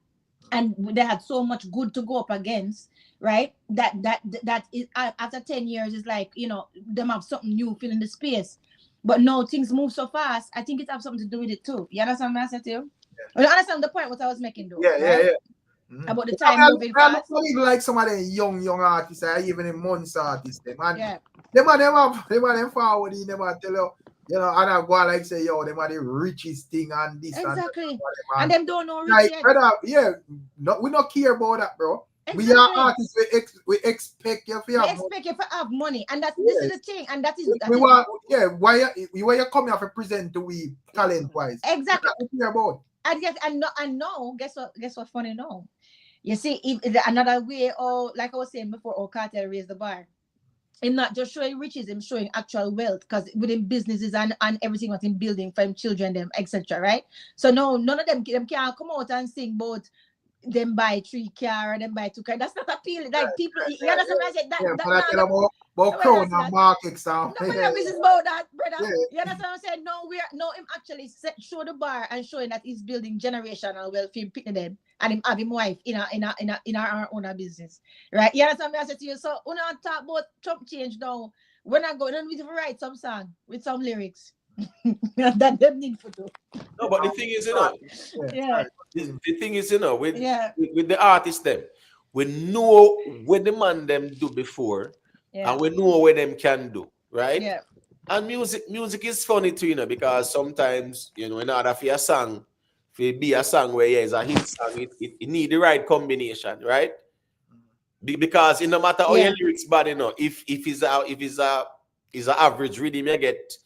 and they had so much good to go up against. right? That is after 10 years is like, you know, them have something new filling the space. But no, things move so fast. I think it has something to do with it too. You understand what I said to you? Well, you understand the point what I was making though, right? About the time moving fast. I don't even like some of the young artists, even the months artists, man. Yeah. Them forward, they never tell you, you know, and I go like say, yo, them are the richest thing and this Exactly. and And them don't know rich like, yet. brother, yeah, no, we don't care about that, bro. Exactly. We are artists. We expect you to have expect you to have money, and that's this is the thing, and that is we want, yeah. Why you coming off a present to we talent wise? Exactly. What we care about? And yes, and no. Guess what? Funny now. You see, if another way, or like I was saying before, or KARTEL raised the bar. Him not just showing riches, him showing actual wealth, because within businesses and everything what him building for him children, them, etc. Right? So no, none of them can't come out and sing about them buy 3 car and them buy 2 car. That's not appealing. Like people, you understand what I said? About crown and market sound. No, business about that, brother. You understand what I'm saying? No, him actually show the bar and showing that he's building generational wealth. Him picking them and him have him wife in our own business, right? You understand what I said to you? So when I talk about Trump change now, when I go, then we write some song with some lyrics. That them need to do. No, but the thing is, you know, the thing is, you know, with the artists them, we know what the man them do before, and we know what them can do, right? Yeah. And music is funny too, you know, because sometimes, you know, in order for a song, for be a song where it's a hit song, it need the right combination, right? Because it no matter how your lyrics bad, you know, if it's a average rhythm you get.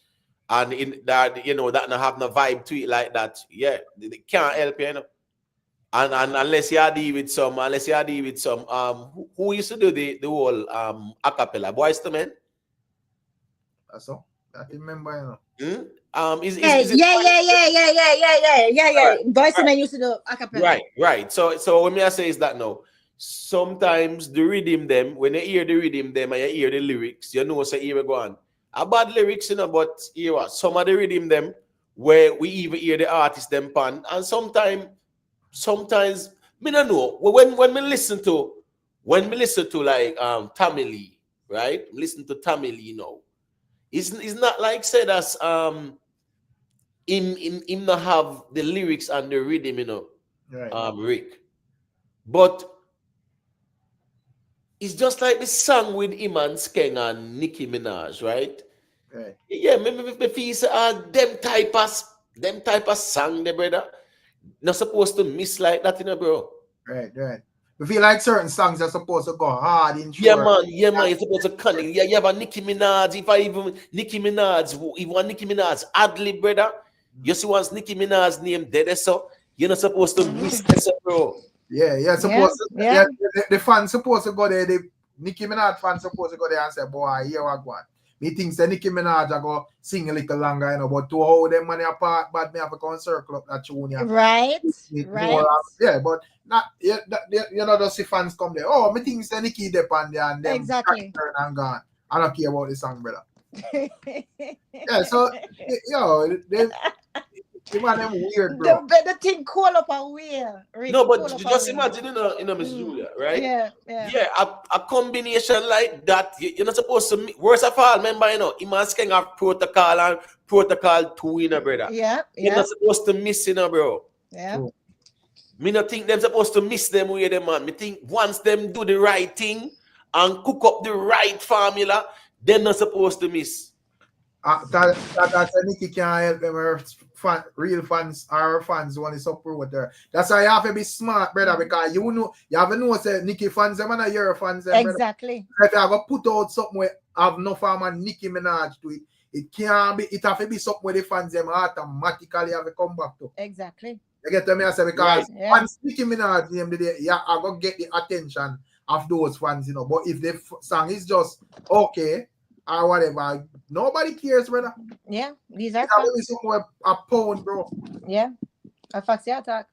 And in that, you know, that not have no vibe to it like that, yeah, they can't help you, you know. And unless you deal with some, who used to do the whole acapella, Boys to Men? That's all. I can remember, you know. Yeah. Boys to Men used to do acapella. Right. So what me I say is that now, sometimes the rhythm them, when you hear the rhythm them and you hear the lyrics, you know, say here we go on. A bad lyrics, you know, but here some of the rhythm them where we even hear the artist them pan, and sometimes me don't know when me listen to like Tamil, right? Listen to Tamil, you know, it's not like said as him not have the lyrics and the rhythm, you know, Rick, but it's just like the song with Iman Skeng and Nicki Minaj, right? Right. Yeah, me feel them type of song, the brother. Not supposed to miss like that, you know, bro. Right. We feel like certain songs are supposed to go hard in short. Yeah, man, it's supposed to cunning. Yeah, you have a Nicki Minaj. If Nicki Minaj ad-lib, brother, you see once Nicki Minaj name dead, so you're not supposed to miss this, bro. Yeah, supposed to, yeah. The fans supposed to go there. The Nicki Minaj fans supposed to go there and say, boy, here I go. Me think that Nicki Minaj I go sing a little longer, you know, but to hold them money apart, but me have to go and circle up that tune. Right. Yeah, but not you know, just the fans come there. Oh, me think that Nicki dep on there and them exactly turn and gone. I don't care about the song, brother. Yeah, so the man them weird, bro. The thing call up a wheel. No, but just imagine, you know, Miss Julia, right? Yeah. A combination like that, you're not supposed to. Worst of all, remember, you know, Iman Skeng have protocol and protocol 2, you know, brother. Yeah. You're not supposed to miss, you know, bro. Yeah. Me not think them supposed to miss them with them, man. Me think once them do the right thing and cook up the right formula, they're not supposed to miss. That's a Nicki can't help them. Real fans, our fans want to support her. That's why you have to be smart, brother, because you have to know say Nicki fans them and your fans them, exactly. Brother. If you have to put out something where have no form of Nicki Minaj to it, it can't be. It have to be something where the fans them automatically have to come back to. Exactly. You get to me? I say because once Nicki Minaj name the day, I go get the attention of those fans, you know. But if the song is just okay or whatever, nobody cares, brother. Yeah, these are facts. A pound, bro. Yeah, a facts, attack.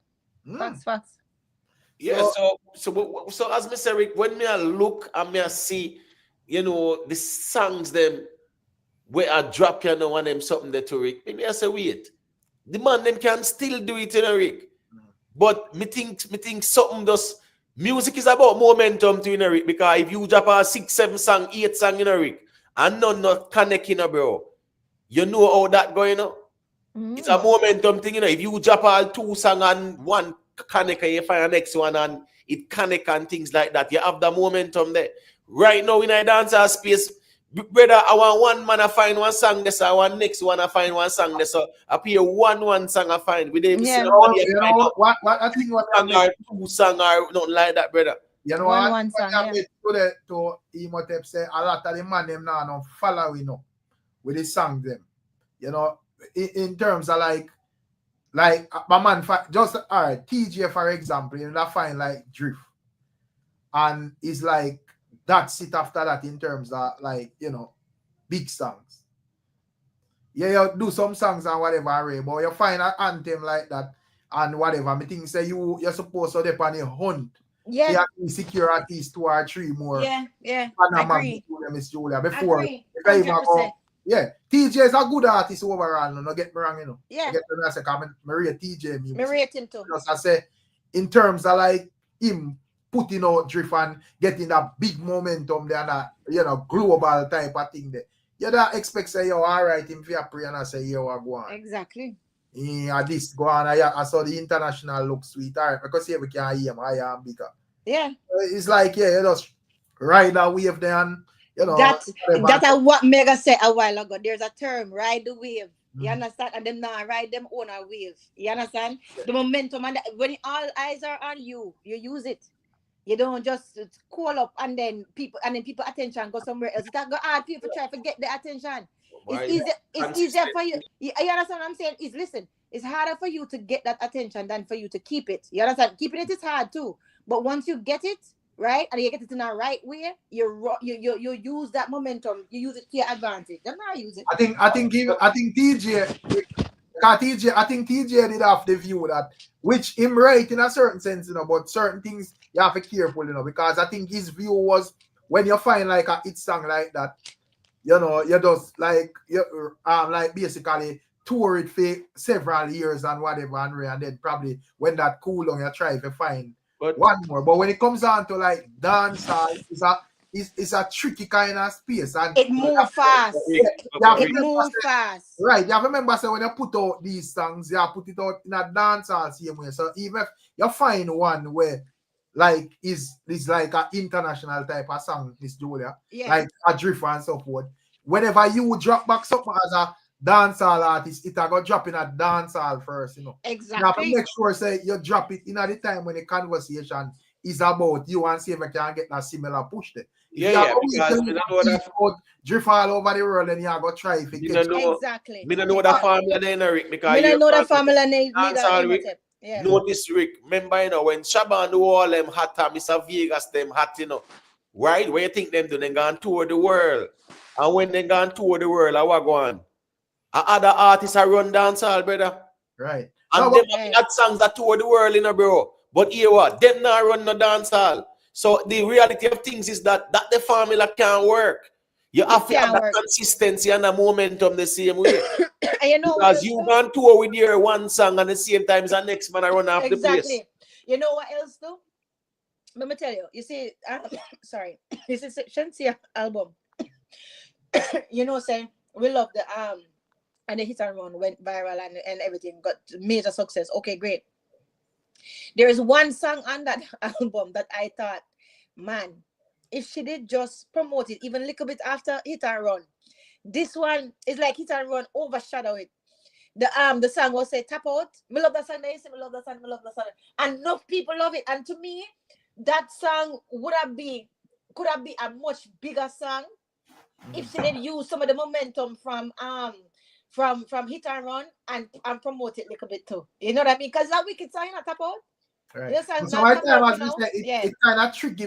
Facts. Yeah, so as Mr. Rick, when me I look and me I see, you know, the songs them where I drop you know and them something there to Rick, me I say wait, the man them can still do it in a Rick, but me think something just Music is about momentum to Rick, because if you drop a 6, 7 song, 8 song in a Rick, and none not connecting, bro, you know how that going on. It's a momentum thing, If you drop all 2 songs and one connect, and you find the next one and it connect and things like that, you have the momentum there. Right now in a dancer space, brother, I want one man to find one song this, I want next one to find one song this. So I play one song I find. We didn't see nobody what I think what song or 2 song or nothing like that, brother. You know one song, to Imhotep say a lot of the man them now don't follow with the song them. In terms of like my man just all right, TJ for example, I find like Drift. And it's like that's it after that in terms of like, big songs. Yeah, you do some songs and whatever, but you find an anthem like that and whatever. I think say you're supposed to depend on your hunt. Yeah. You have to secure at least 2 or 3 more. Yeah. I agree. Miss Julia. Before, agree. 100%. TJ is a good artist overall. No get me wrong, Yeah. I get me I say, Maria TJ music. Me rate him too. Because I say, in terms of like him putting out Drift and getting that big momentum there, that global type of thing there. You don't expect say, yo, all right, him for pray and I say, yo, I go on. Exactly. Yeah, this go on. I saw the international look sweet. All right, because here we can hear him higher and bigger. Yeah. It's like, yeah, you just ride that wave there and, That's what Mega said a while ago. There's a term, ride the wave. You understand? And them now ride them on a wave. You understand? The momentum, and when all eyes are on you, you use it. You don't just call up and then people attention go somewhere else. It's go hard people try to get the attention. It's easier for you. You understand what I'm saying? It's harder for you to get that attention than for you to keep it. You understand? Keeping it is hard too. But once you get it, right, and you get it in the right way, you use that momentum. You use it to your advantage. That's how I use it. I think TJ did have the view that, which him right in a certain sense, but certain things you have to be careful, because I think his view was when you find like a hit song like that, you just like basically tour it for several years and whatever, and then probably when that cool down, you try to find one more. But when it comes down to like dancehall, it's a tricky kind of space, and it moves fast. It moves fast. Right. You have to remember, so when you put out these songs, you put it out in a dancehall same way. So even if you find one where like is like an international type of song, Miss Julia, like a Drift and so forth, whenever you drop back something as a dancehall artist, it go drop in a dancehall first, Exactly. You have to make sure say you drop it in at the time when the conversation is about you and see if you can get that similar push there. Because we know that Drift all over the world, and you go try if it gets exactly. We don't know that formula there, Rick, because we don't know that formula need Notice, Rick, remember, when Shaban do all them hot time, Mr. Vegas them hot, right? Where you think them do? They gone tour the world. And when they gone tour the world, I what go on? Other artists are run dancehall, brother. Right. And them had songs that tour the world, bro. But here what? Them not run no dancehall. So the reality of things is that the formula can't work. You have to have the consistency and the momentum the same way. Because you can tour with your one song and the same time as the next man I run off the place. You know what else though? Let me tell you. You see, sorry, this is SHENSEA album. Saying we love the and the hit and run went viral and everything got major success. Okay, great. There is one song on that album that I thought, man, if she did just promote it even a little bit after hit and run, this one is like hit and run overshadow it. The song was say tap out. Me love that song. Me love that song. And enough people love it. And to me, that song could have been a much bigger song if she did use some of the momentum from hit and run and promote it a little bit too. You know what I mean? Because that wicked song tap out. Right. So my time, as you say, it's kind of tricky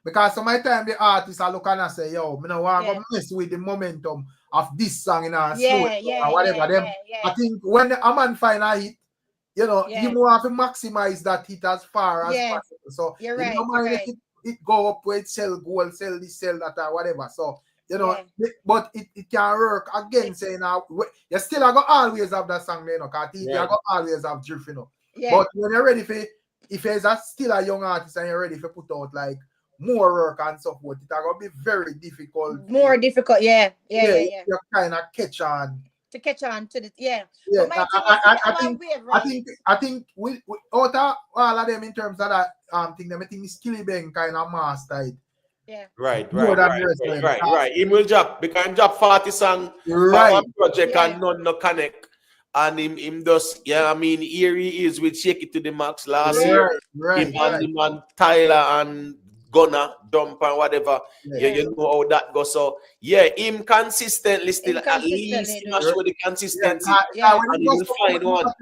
because sometimes the artists are looking and say, yo, I don't want to mess with the momentum of this song or whatever. I think when a man find a hit, you more have to maximize that hit as far as possible. So you're right. If it go up where it sell gold, sell this, sell that, or whatever. So but it can work again. Saying now you still are gonna always have that song, because you go always have Drift, But when you're ready for if there's still a young artist and you're ready to put out like more work and so forth, it's gonna be very difficult. More difficult, yeah. You kind of catch on. To catch on to the Yeah, But my I think we out of all of them in terms of that thing, I think Skilly Bang kind of mastered. Yeah. Right. Right. He will drop because he drop 40 song Right. for one project Yeah. and none no connect. And him does, yeah, I mean, here he is with Shake It to the Max last year. Right. Him and the man Tyler and Gunna, Dump and whatever. Yeah. You know how that goes. So, yeah, him consistently still at least Inconsistently, he must show the consistency. Yeah. And he will find one.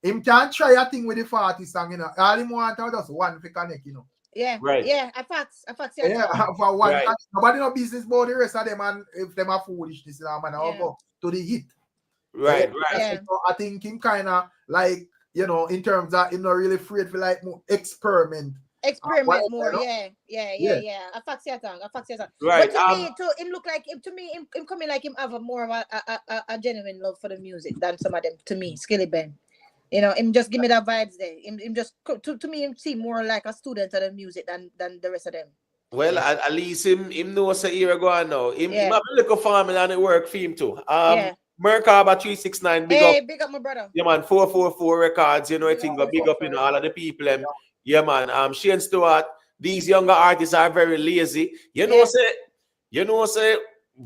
Him can't try a thing with the 40 song, you know. All him want is just one for connect, you know. Yeah. Right. Yeah, I facts. Yeah, for one. Right. Nobody no business about the rest of them, and if them are foolishness, you know, man, I'll go to the hit. Right. Yeah. So I think him kind of like, you know, in terms of him not really afraid for like experiment. Experiment more, you know? yeah. I facts it. Right. But to me, him look like him coming like him have a more of a genuine love for the music than some of them. To me, Skilly Ben, you know, him just give me that vibes there. Him just to me, him seem more like a student of the music than the rest of them. Well, at least him knows a year ago now. Him have a little family and it work for him too. Merkaba 369, big up my brother. Yeah, man, 444 records, you know, I think big up, you know, all of the people. Yeah, man. Shane Stewart, these younger artists are very lazy. You know, say,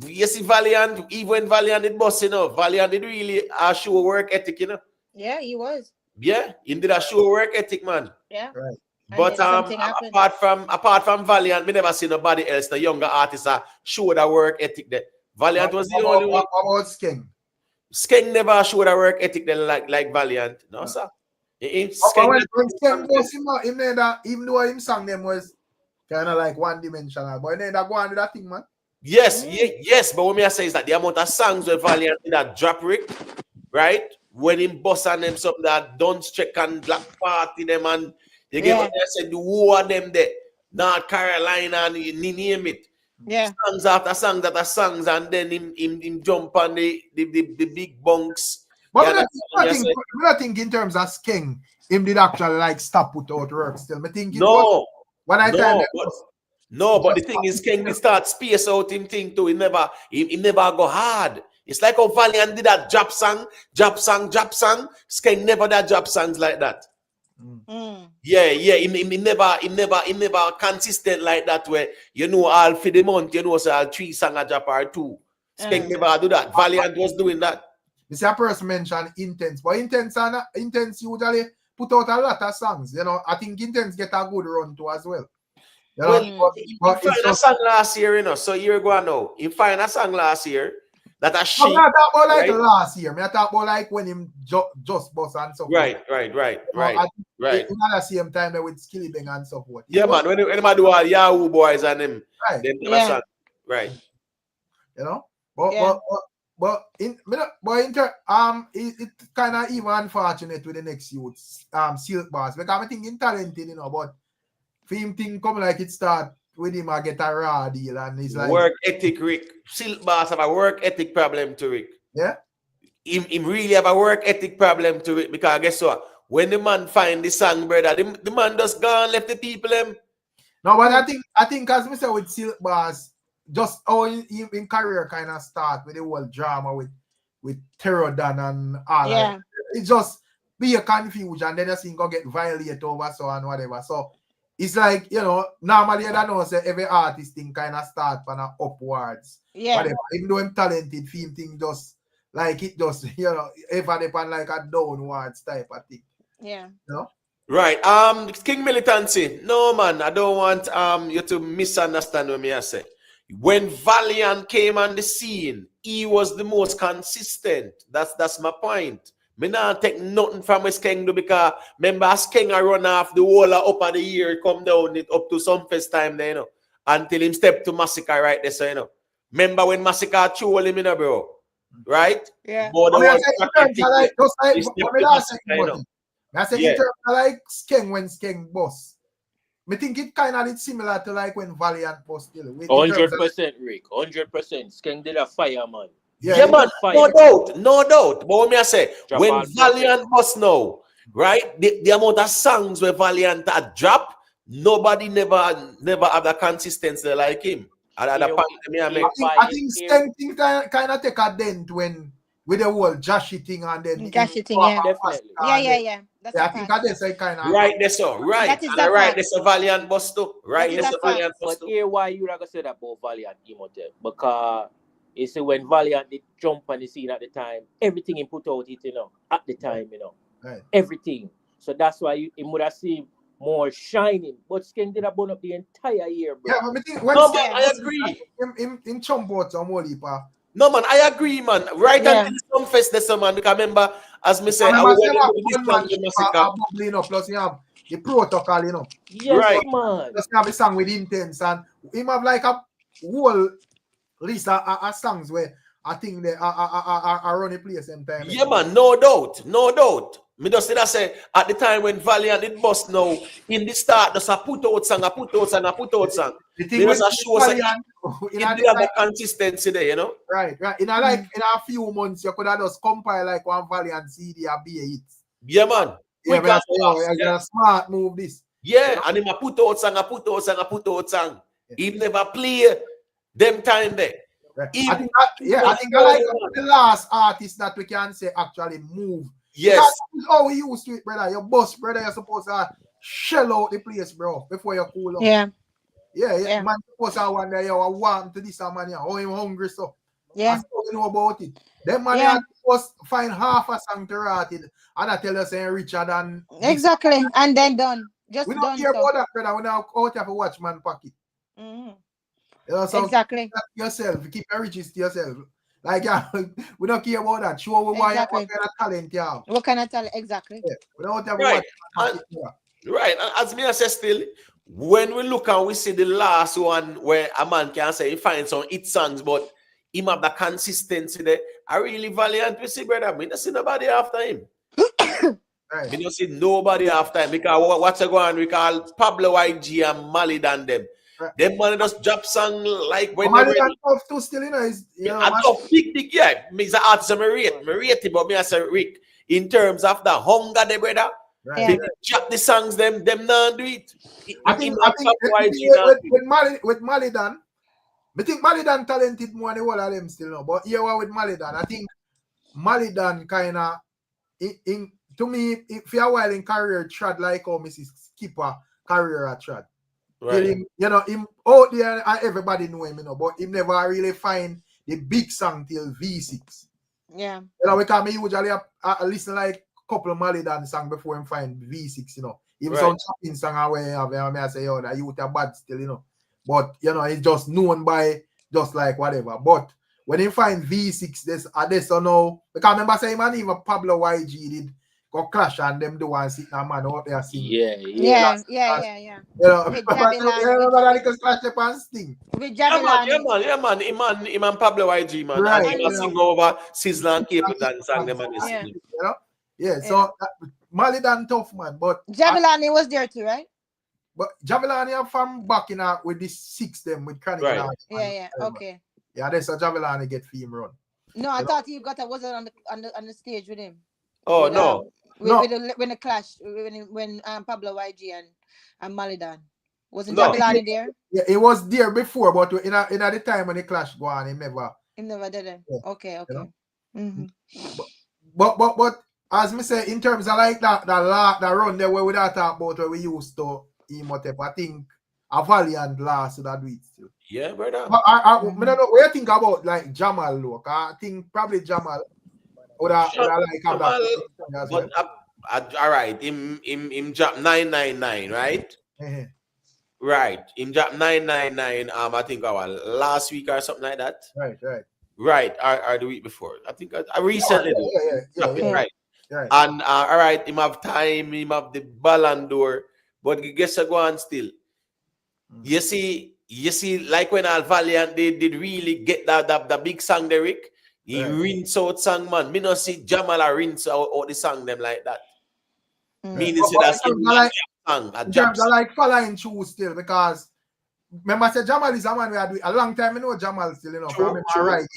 you see Valiant, even Valiant did boss, you know. Valiant did really show work ethic, you know. Yeah, he was. Yeah, he did a show work ethic, man. Yeah. Right. But apart from Valiant, we never see nobody else, the younger artists show that work ethic there. Valiant was the only one. About Skeng? Skeng never showed a work ethic then like Valiant. No, sir. When Skeng goes him that, even though him song them was kind of like one dimensional, but then that go on with that thing, man. Yes, but what me I say is that the amount of songs with Valiant in that drop Rick, right? When him boss on them something that don't check and Black Party them and you get what I said, the war them there, North Carolina and you name it. Yeah. Songs after songs and then him jump on the big bunks. But I think in terms of Skeng, him did actually like stop put out work still. I think no, but the thing is Skeng start space out him thing too. He never go hard. It's like how Valiant did that drop song. Skeng never did drop songs like that. Yeah, he never consistent like that where you know all for the month, you know, so all 3 songs a drop or 2. Skeng never do that. Valiant was doing that. You see a person mentioned Intense, but Intense usually put out a lot of songs. You know, I think Intense get a good run too as well. You know, he find a song last year, you know, so year ago now. He find a song last year that a shit. I'm not talking about like right? last year. I'm talking about like when him just boss and so forth. Right. In the same time with Skilly Bang and so forth. Yeah, man. When I do all Yahoo boys and them, them song. Right. You know, it kind of even unfortunate with the next youth, Silk Boss, because I'm thinking talented, you know, but for him thing come like it start with him I get a raw deal and he's like work ethic, Rick. Silk Boss have a work ethic problem to Rick. Yeah. Him really have a work ethic problem to it because guess what? When the man find the song, brother, the man just gone left the people them. No, but I think as we said with Silk Boss, just how in career kind of start with the whole drama with Terror Dan and all that. It just be a confusion and then you see go get violated over so and whatever. So it's like, you know, normally I don't know say every artist thing kind of start from upwards. Yeah. Whatever. Even though I'm talented, film thing just like it just, you know, ever depend like a downwards type of thing. Yeah. You know? Right. King Militancy. No man, I don't want you to misunderstand what me I say. When Valiant came on the scene, he was the most consistent. That's my point. Me not take nothing from his Skeng because remember Skeng a run off the whole up of the year, come down it up to some first time there, you know, until him step to Massacre right there, so you know. Remember when Massacre troll him, you know, bro? Right? Yeah. I say in terms of like Skeng when Skeng boss. I think it kind of similar to like when Valiant was still. 100%, Rick. 100%. Skeng did a fire, man. Yeah, man. No doubt. But what me I say, when Valiant was now, right? The amount of songs where Valiant had drop, nobody never have the consistency like him. At the point, I think same thing kind of take a dent when with the whole Joshy thing and then Joshy thing, yeah. Definitely. Yeah. That's I a think fact. that's a kind of right there, so right. That is And the right, fact. there's a Valiant bus too. Right, That is there's the a Valiant fact. bus But too. here why you like I said about Valiant Imhotep, because you see when Valiant did jump on the scene at the time, everything he put out it, at the time, Right. everything. So that's why you would have seen more shining. But Skeng did a burn up the entire year, bro. Yeah, but I think when No, man, I agree. in chump out some more pa. No, man, I agree, man. Right Yeah. until some fest, there's some man. Because remember, as me say, I I remember went say into one man this massacre. bubbling up, plus you have the protocol, Yes, Right. man. Just have a song with intense and him have like a whole list of songs where I think they are running place same time. Yeah, man, no doubt, no doubt. Me just say at the time when Valiant did bust now, in the start, just a put out song, a put out song, a put out song. The Me thing with just show say Valiant, it did have the consistency there, right. In a few months, you could have just compile like one Valiant CD and be a hit. Yeah, man. Yeah, Quick and it's fast, a smart move this. yeah, and him a put out song, a put out song, a put out song. He never play them time there. Right. He- I think I like the last artist that we can say actually move. Yes, That's how we used to it, brother. Your boss, brother, you're supposed to shell out the place, bro, before you cool off. Yeah. Yeah. Man, supposed to one day you are warm to this man, yeah. Oh, him hungry, so. Yeah. That's how you know about it. Them man, Yeah. you supposed to find half a song to write it, and I tell you saying richer than this. Exactly. And then done. Just We don't done. care So. about that, brother. We now out here for watch man pocket. Mhm. You know, so Exactly. keep that to yourself, keep your riches to yourself. Like, yeah, we don't care about that. Show we why Exactly. what kind of talent you have. What can I tell? Exactly. Yeah. We don't have right. watch And, pocket, brother. right. And as me I say still, when we look and we see the last one where a man can say he finds some hit songs, but him have the consistency there. I really Valiant we see, brother. Me don't see nobody after him. Right. Me don't see nobody after him. Because what's a go on? We call Pablo YG and Mali than them. Right. Them man just drop song like when But they man, tough too still, is I don't big yeah. Me is an artist I rate him, but me I say Rick in terms of the hunger, the brother. right. Yeah. They drop the songs, them not do it. I think with Malidan, I think Malidan talented more than all of them still now. But here with Malidan, I think Malidan kind of to me, for a while in career trad like how Mrs. Skipper career a trad. Right. Him, him out there and everybody know him, but him never really find the big song till V6. Yeah. Because me usually listen like a couple of Malidan song before him find V6, Even Right. some chopping song away, I say, that you are bad still, But it's just known by just like whatever. But when he find V6, this or no, because I remember saying man, even Pablo YG did go clash and them do one sit now man out there singing. Yeah. Yeah. With Jabilani. Remember that because clash the pants thing. With Yeah Jabilani. man. Iman Pablo YG man. Right. And he must sing over Sizzla and Cape dance and them and this. Yeah. Yeah. So Malidan tough man, but Jabilani was there too, right? But Javelani are from back in with this 6 them with Chronic. Right. Yeah. Okay. Yeah, that's a Javelani get fame run. No, I thought you wasn't on the stage with him. Oh With, no. when the clash when Pablo YG and Malidan wasn't No. Jabilani there? Yeah, it was there before, but in the time when the clash go on, he never. He never did it. Yeah. Okay. You Mm-hmm. But as me say, in terms of like that run there where we talk about where we used to Imhotep, I think a Valiant last would do it still. Yeah, brother. But I don't know what you think about like Jamal look. I think probably Jamal would have like have that as well. But all right, him drop 999, right? Uh-huh. Right. Him drop 999. I think our last week or something like that. Right. Right. Or the week before. I think I recently Yeah. right. Right. And all right, him have time, him have the Ballon d'Or, but guess what go on still. You see, like when Al Valiant they did really get that big song, Derek. He rinse out song, man. Me not see Jamal rinse out the song them like that. Meaning see that's like, song. Jamal like following through still because remember I said Jamal is a man we had a long time. I know Jamal still, from Raigin.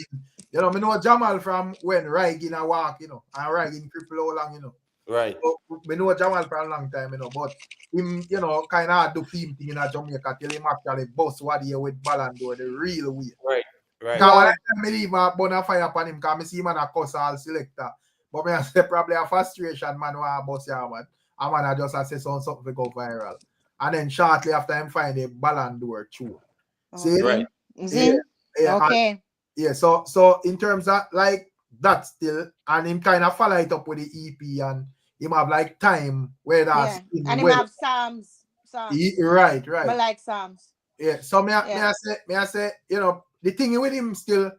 Me know Jamal from when Raigin a walk, and Raigin cripple how long, Right. So, we know Jamal for a long time, but him, kind of do film thing in Jamaica till him actually boss what he with Ballon d'Or the real way. Right. Right. Because when I leave my bonfire upon him, because I see him and a cuss all selector. But me I say probably a frustration man who a boss here, man. And man I just say something to go viral. And then shortly after him find a Ballon d'Or too. See? Right. Okay. So in terms of like that still, and him kind of follow it up with the EP and him have like time where that's and him have Psalms. Right. I like Psalms. Yeah. So may I say, the thing with him still,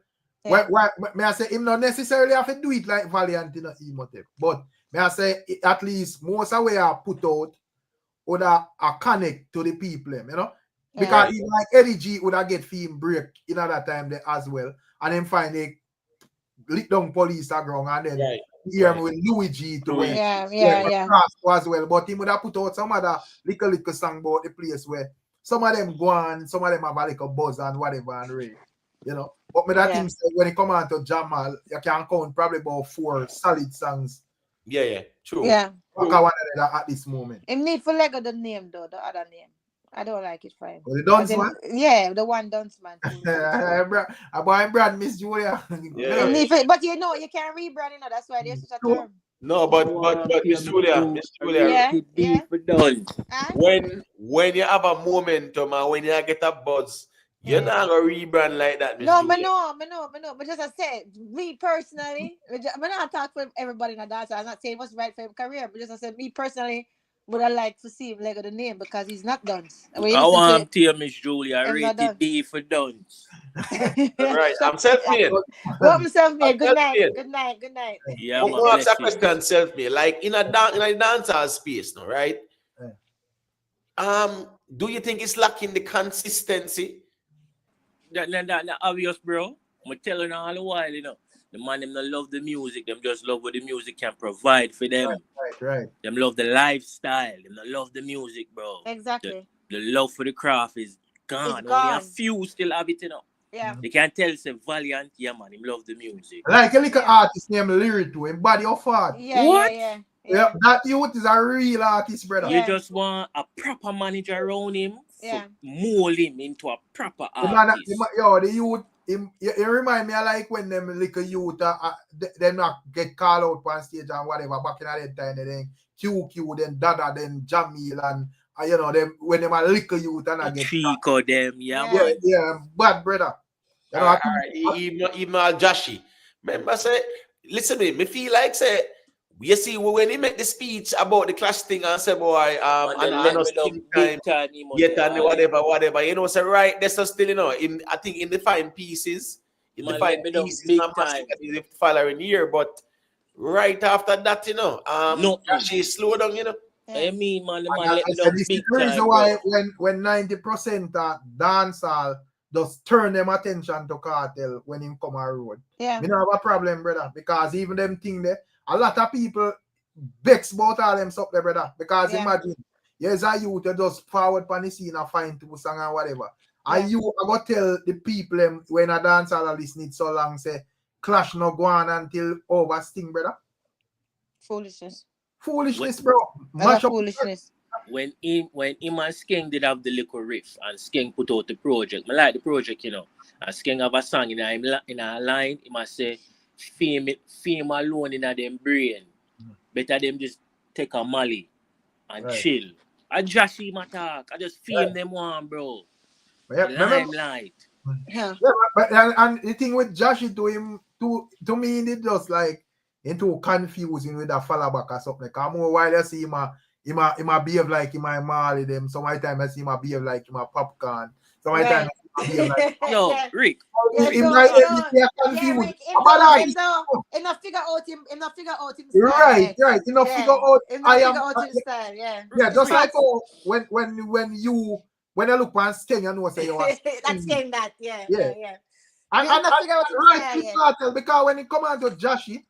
may I say him not necessarily have to do it like Valiant in a emotive, but may I say at least most of where I put out would a connect to the people, because even like Eddie G would have get film break in that time there as well, and then find a lit down police ground and then hear me with Louis G to as well, but he would have put out some other little song about the place where some of them go on, some of them have a little buzz and whatever and rate, But me that thing say when it come on to Jamal, you can count probably about 4 solid songs. Yeah, true. Yeah. At this moment. Him need for Lego the name though, the other name. I don't like it for him. The Dunce man? Yeah, the one Dunce man. I'm Brad, Miss Julia. But you can't rebrand it. That's why there's such a term. No, but Miss Julia, when you have a momentum and when you get a buzz, you're not gonna rebrand like that. No. But just I said, me personally, I'm not talking for everybody in the dance. I'm not saying what's right for his career, but just I said, me personally, would I like to see him Lego the name because he's not Dunce. I want to hear Miss Julia rated D for Dunce. Right, I'm self-made. Well, I'm self-made. Good night. Yeah, I'm ask a question self-made. Like in a dancehall space, no, right? Do you think it's lacking the consistency? That obvious, bro. I'm telling you all the while, the man them not love the music, them just love what the music can provide for them. Right. Them love the lifestyle, them not love the music, bro. Exactly. The love for the craft is gone. Only a few still have it, Yeah. They can't tell it's a Valiant, yeah man, him love the music. Like a little artist named Lyric to him, Body of Art. Yeah. That youth is a real artist, brother. You just want a proper manager around him, mold him into a proper artist. The youth, it remind me of like when them little youth, them not get called out on stage and whatever back in that time, then QQ, then Dada, then Jamil, and them when them a little youth and I get Chico them, bad brother. Even Joshi. Remember, say, listen to me feel like say. You see, when he make the speech about the clash thing and say, boy, whatever, say, right, that's still, I think in the fine pieces, the following year, but right after that, she slowed down, I mean, man, the man and let me know this big is the reason time. why when 90% of dancehall just turn them attention to Kartel when him come on road. Yeah. We don't have a problem, brother, because even them thing there, a lot of people vex about all them stuff there, brother. Because imagine, there's a youth that just forward on the scene and find 2 songs and whatever. And you are going to tell the people when a dancehall listen so long, say, clash no go on until over sting, brother. Foolishness, bro. Much foolishness. When him and Skeng did have the little riff and Skeng put out the project, I like the project, and Skeng have a song in a line, he must say, fame alone in them brain. Better them just take a molly and chill. I just see my talk. I just fame them one, bro. Limelight. But the thing with Joshy to me, it just like into confusing with a follow back or something. Because more while I see him behave like him a Marley them. Some time I see him behave like him a Popcorn. Some time I see him like yo, Rick. Rick, enough figure out him right. Enough figure out his style, yeah, just like when I look on Skeng, you know say you are that's Skeng that, yeah. And because when it come on to Joshy,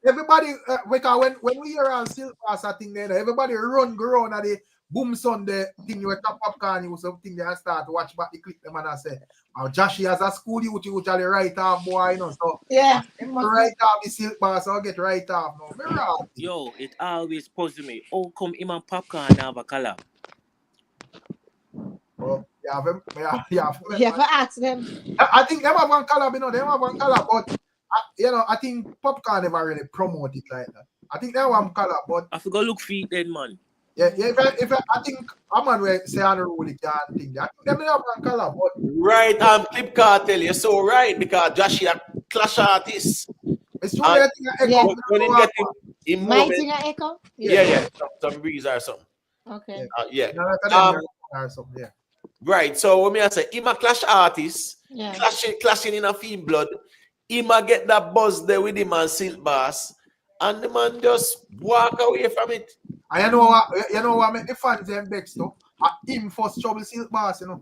everybody because when we hear our Silk Pass thing there, everybody run go around at the Boom Sunday thing you top popcorn, you something they start to watch back the clip them and I say, oh, Joshy as a school you usually write off boy, you know. So Yeah. right off the silk bar, so I get right off now. Me right. Yo, it always puzzles me. How come him and Popcorn have a collab? Well, yeah, You have to ask them. I think them have one collab, you know, them have one collab, but you know, I think Popcorn never really promote it like that. I think they have one collab, but I forgot look feet then, man. yeah, if I think a man will say on the rule it can't think that. I think them have one collab, but Right, Clip Cartel, you're so right because Joshie a clash artist. it's true that thing echo. Yeah. When he get in My movement, thing a echo? yeah, some breeze or something. Okay. Yeah. No, like them or something, yeah. Right. So when me I say him a clash artist, Yeah. clashing in a fiend blood, him a get that buzz there with him and Silk Bass, and the man just walk away from it. And you know what make the fans them vex too? Him first trouble Silk Bass, you know.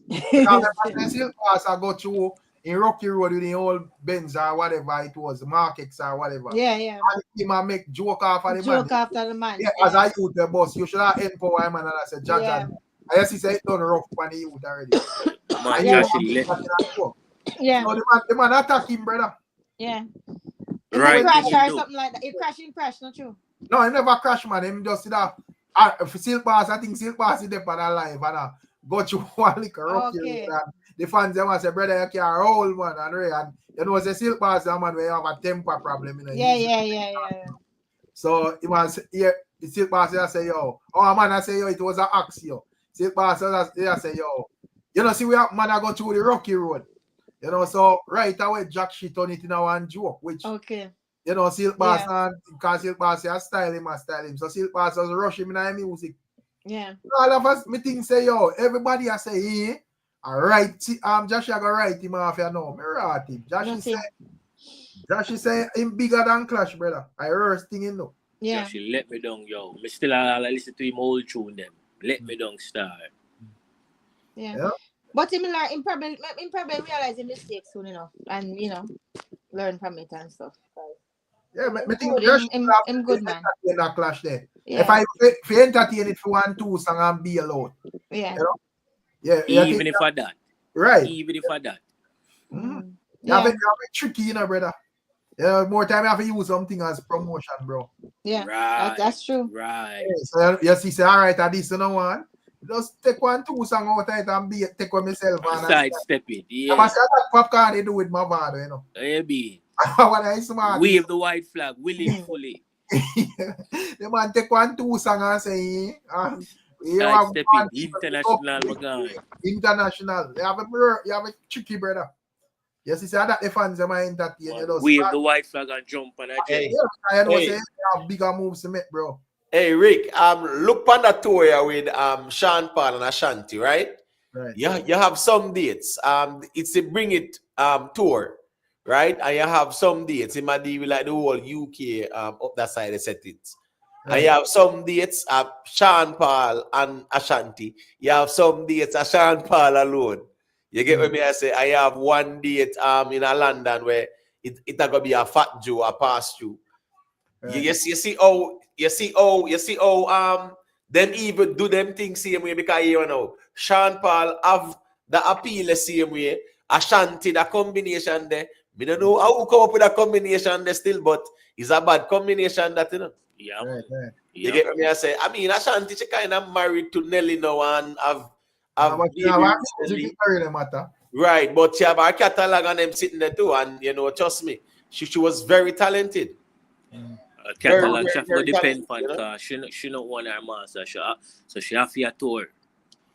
Because the Silk Bass I go through in Rocky Road with the old Benz or whatever it was, Markex or whatever. Yeah, yeah. And him a make joke off of the Joke man. after the man. Yeah, as I youth the boss, you should have empower him and I said, Jaja. Yeah. I guess he said it done rough on the youth already. Man, Yeah. Joshie let Yeah. So the man attack him, brother. Yeah. If Right. he crash or do. something like that. If crash, not true. No, he never crash, man. Him just that. For Silk Bass, I think Silk Bass is there for that life and go through one liquor rocky. Okay. And the fans them say, brother, you can't roll, man. And you know, the Silk Bass, man, where you have a temper problem. You know, Yeah. So he was here. The Silk Bass say, yo. Oh, man, I say, yo, it was an axe, yo. Silk Bass say, yo. You know, see, we have man, I go through the Rocky Road. You know, so right away, Jack shit on it in one joke, which, Okay. you know, Silk Bass, and because Silk Bass say, I style him. So Silk Bass was rush him in the music. Yeah. All of us, me think say, yo, everybody I say, yeah, all right, Josh, I go write him off, you know, me write him. Josh say, him bigger than Clash, brother. I worst thing, you know. Yeah. Joshie let me down, yo. Me still listen to him old tune them. Let me down star. Yeah. But him probably realize his mistakes soon enough and learn from it and stuff. Yeah, me think Good, Josh him good, man. in that Clash there. Yeah. If you entertain it for 1-2 song and be alone. Yeah. You know? Yeah. Even if I that. Right. Even if I that. Mm-hmm. Yeah. You have it tricky, you know, brother. Yeah, more time you have to use something as promotion, bro. Yeah. Right. That's true. Right. Yeah, so you see, say, all right, at this, you know one. Just take 1-2 song out of it and take with myself. And Sidestep it. Yeah. I must have that popcorn they do with my father, you know. Maybe. When I smart. Wave the white flag willingly. The man take 1-2 song and say, Sidestep it. International, my guy. International. You have a tricky, brother. Yes, you see that the fans are entertain. Wave the white flag and jump on a jet. Hey. Yeah, I know say you have bigger moves to make, bro. Hey Rick, look on the tour here with Sean Paul and Ashanti, right? Right. Yeah, you have some dates. It's a Bring It tour, right? And you have some dates. It might be like the whole UK up that side of settings. Right. And you have some dates Sean Paul and Ashanti. You have some dates Sean Paul alone. You get what me I say? I have one date in a London where it gonna be a Fat Joe, a pass through. Right. You see how them even do them things same way because you know Sean Paul have the appeal the same way. Ashanti the combination there. We don't know how to come up with a combination there still, but it's a bad combination that you know. Yeah. Right. You get what me I say? I mean Ashanti she kind of married to Nelly now and have matter. right, but she have her catalog and them sitting there too, and you know, trust me, she was very talented. Catalog, she have to very depend talented, on because she not want her master. So she have to tour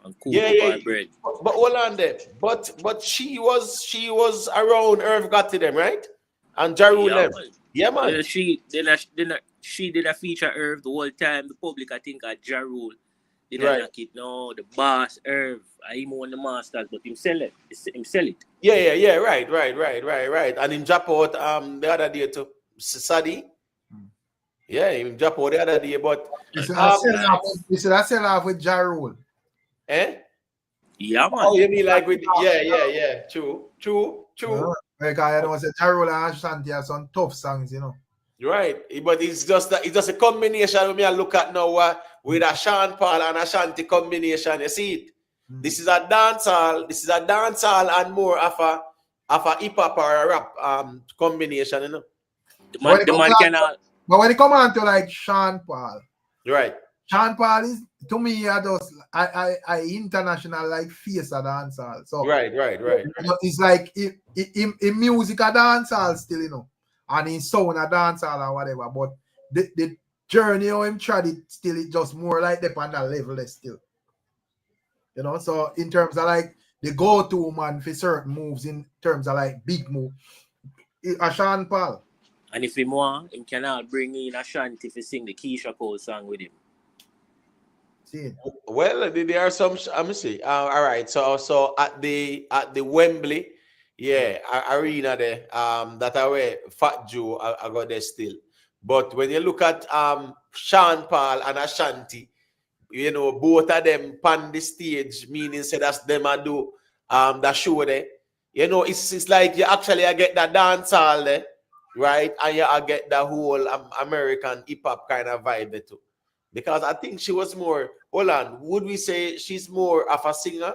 and cook Yeah, up yeah. her bread. But hold on there. But she was around Irv got to them, right? And Jarul them. Yeah, man. She did a feature Irv the whole time. The public I think at Jarul. Did Right. knock it? No, the boss Irv. I even won the masters, but him sell it. Him sell it. Yeah. Right. And him drop out the other day to Sadi. Yeah, him drop out the other day, but You said I sell off with Jarul. eh? Yeah, man. Oh, you mean like with yeah. True. Because I know say Jarul and Ashanti have some tough songs, you know. Right, but it's just a combination when I look at now with a Sean Paul and Ashanti combination. You see it. This is a dancehall. This is a dancehall and more of a hip hop or a rap combination. You know. The man cannot. But when it come on to like Sean Paul, right? Sean Paul is to me I international like face a dancehall. So right. It's like in music a dancehall still, you know. And in sound a dancehall or whatever, but the journey how him tried it still, it just more like the on that level still. You know, so in terms of like the go-to man for certain moves, in terms of like big move, a Sean Paul. And if he want, him cannot bring in Ashanti to sing the Keisha Cole song with him. See. Well, there are some. Let me see. All right. So at the Wembley. Yeah, arena there. That away, Fat Joe, I got there still. But when you look at Sean Paul and Ashanti, you know, both of them pan the stage, meaning say that's them I do that show there. You know, it's like you actually get the dance hall there, right? And you get the whole American hip hop kind of vibe there too. Because I think she was more. Hold on, would we say she's more of a singer?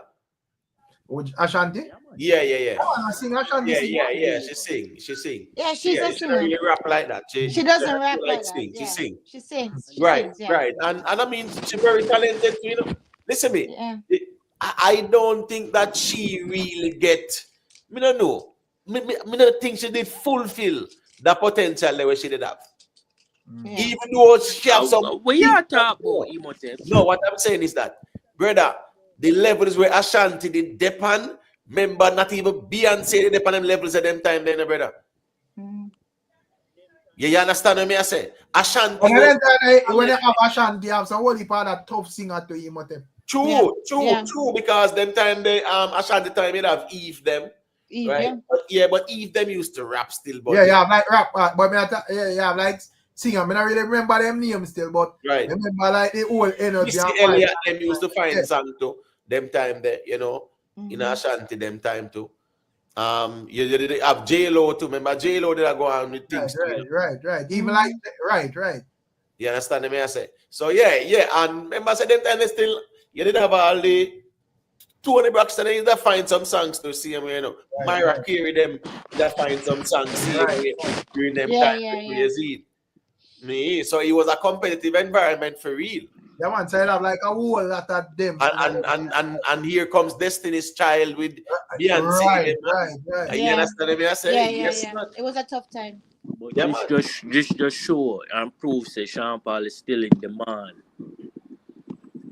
Ashanti? Yeah. Oh, I sing Ashanti. Yeah. She sing. Yeah, she's a She singer. don't really rap like that. She doesn't rap like that. Sing. Yeah. She sing. She sings. She Right. sings, yeah. Right. And I mean, she's very talented. You know, listen to me. Yeah. I don't think that she really get. Me don't know. Me don't think she did fulfill the potential that she did have. Yeah. Even though she have some. We are talking about Imhotep. No, what I'm saying is that, brother, the levels where Ashanti did depend. Remember, not even Beyonce did depend them levels at them time, then, brother. You understand what I say? Ashanti. When you have Ashanti, you have some whole part of tough singer to Imhotep. True, because them time they Ashanti time you'd have Eve them. Eve, right? But Eve them used to rap still, but yeah, like rap, but yeah, like singer. I don't really remember them names still, but right. Remember like the old energy. Elliot them used to find song too. Them time there, you know, in Ashanti them time too. You did have J-Lo too. Remember J-Lo did go on with things too. Right. Even like right. You understand me? I say so. Yeah. And remember, I said them time they still you did have all the Tony Braxton. They did find some songs to see him. You know, Myra Carey them that find some songs during them time. You see me. So it was a competitive environment for real. Yeah, man, so I have like a whole lot of them. And here comes Destiny's Child with Beyonce. Right. You understand me? I say yeah. It was a tough time. But just show and prove that Sean Paul is still in demand.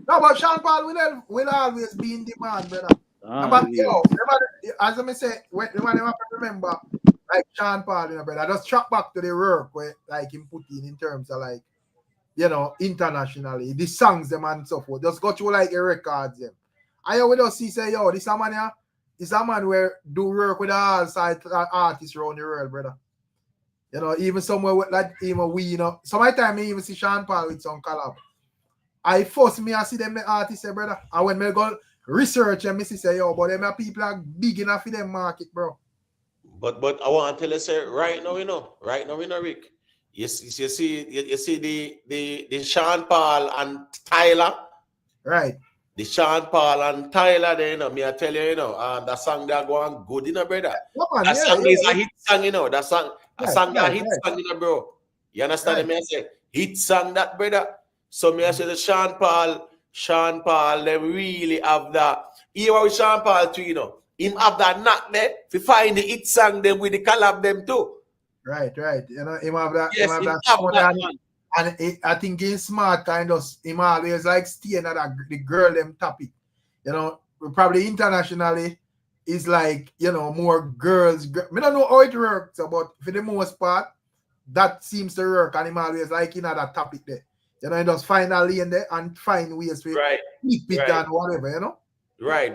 No, but Sean Paul will always be in demand, brother. As I say, when I remember, like Sean Paul, you know, brother, just track back to the work where like him put in terms of like, you know, internationally, the songs them and so forth. Just go through like the records them. I would just see say, yo, this a man where do work with all sides artists around the world, brother. You know, even somewhere with like even we, you know, sometimes I even see Sean Paul with some collab. I see them the artists, brother. And when me go research and me say, yo, but them people are big enough for them market, bro. But I want to tell you, say right now, Rick. You see the Sean Paul and Tyler. Right. The Sean Paul and Tyler, there, you know, me I tell you, you know, that song they are going good, you know, brother. That song is a hit song, you know. That song, hit song, you know, bro. You understand me? I say hit song that, brother. So me I say the Sean Paul, they really have that. Here with Sean Paul too, you know, him have that knock there to find the hit song them with the collab them too. Right. You know, him have that. Yes, him have that and I think he's smart kind of. Him always like staying at the girl them topic. You know, probably internationally is like, you know, more girls. I don't know how it works, but for the most part, that seems to work. And him always like in that topic there. You know, he just find a lane there and find ways to keep it and whatever, you know. Right.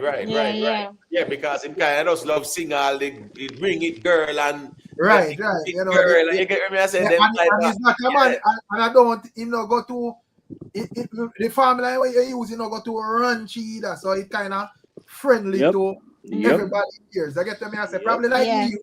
Yeah, because him kind of just love sing all the bring it girl and right. You know, girl, you get me? I say them like and he's not a man, and I don't go to the family where you use, go to ranchy either, so it kind of friendly to everybody here. I get to me. I say probably like me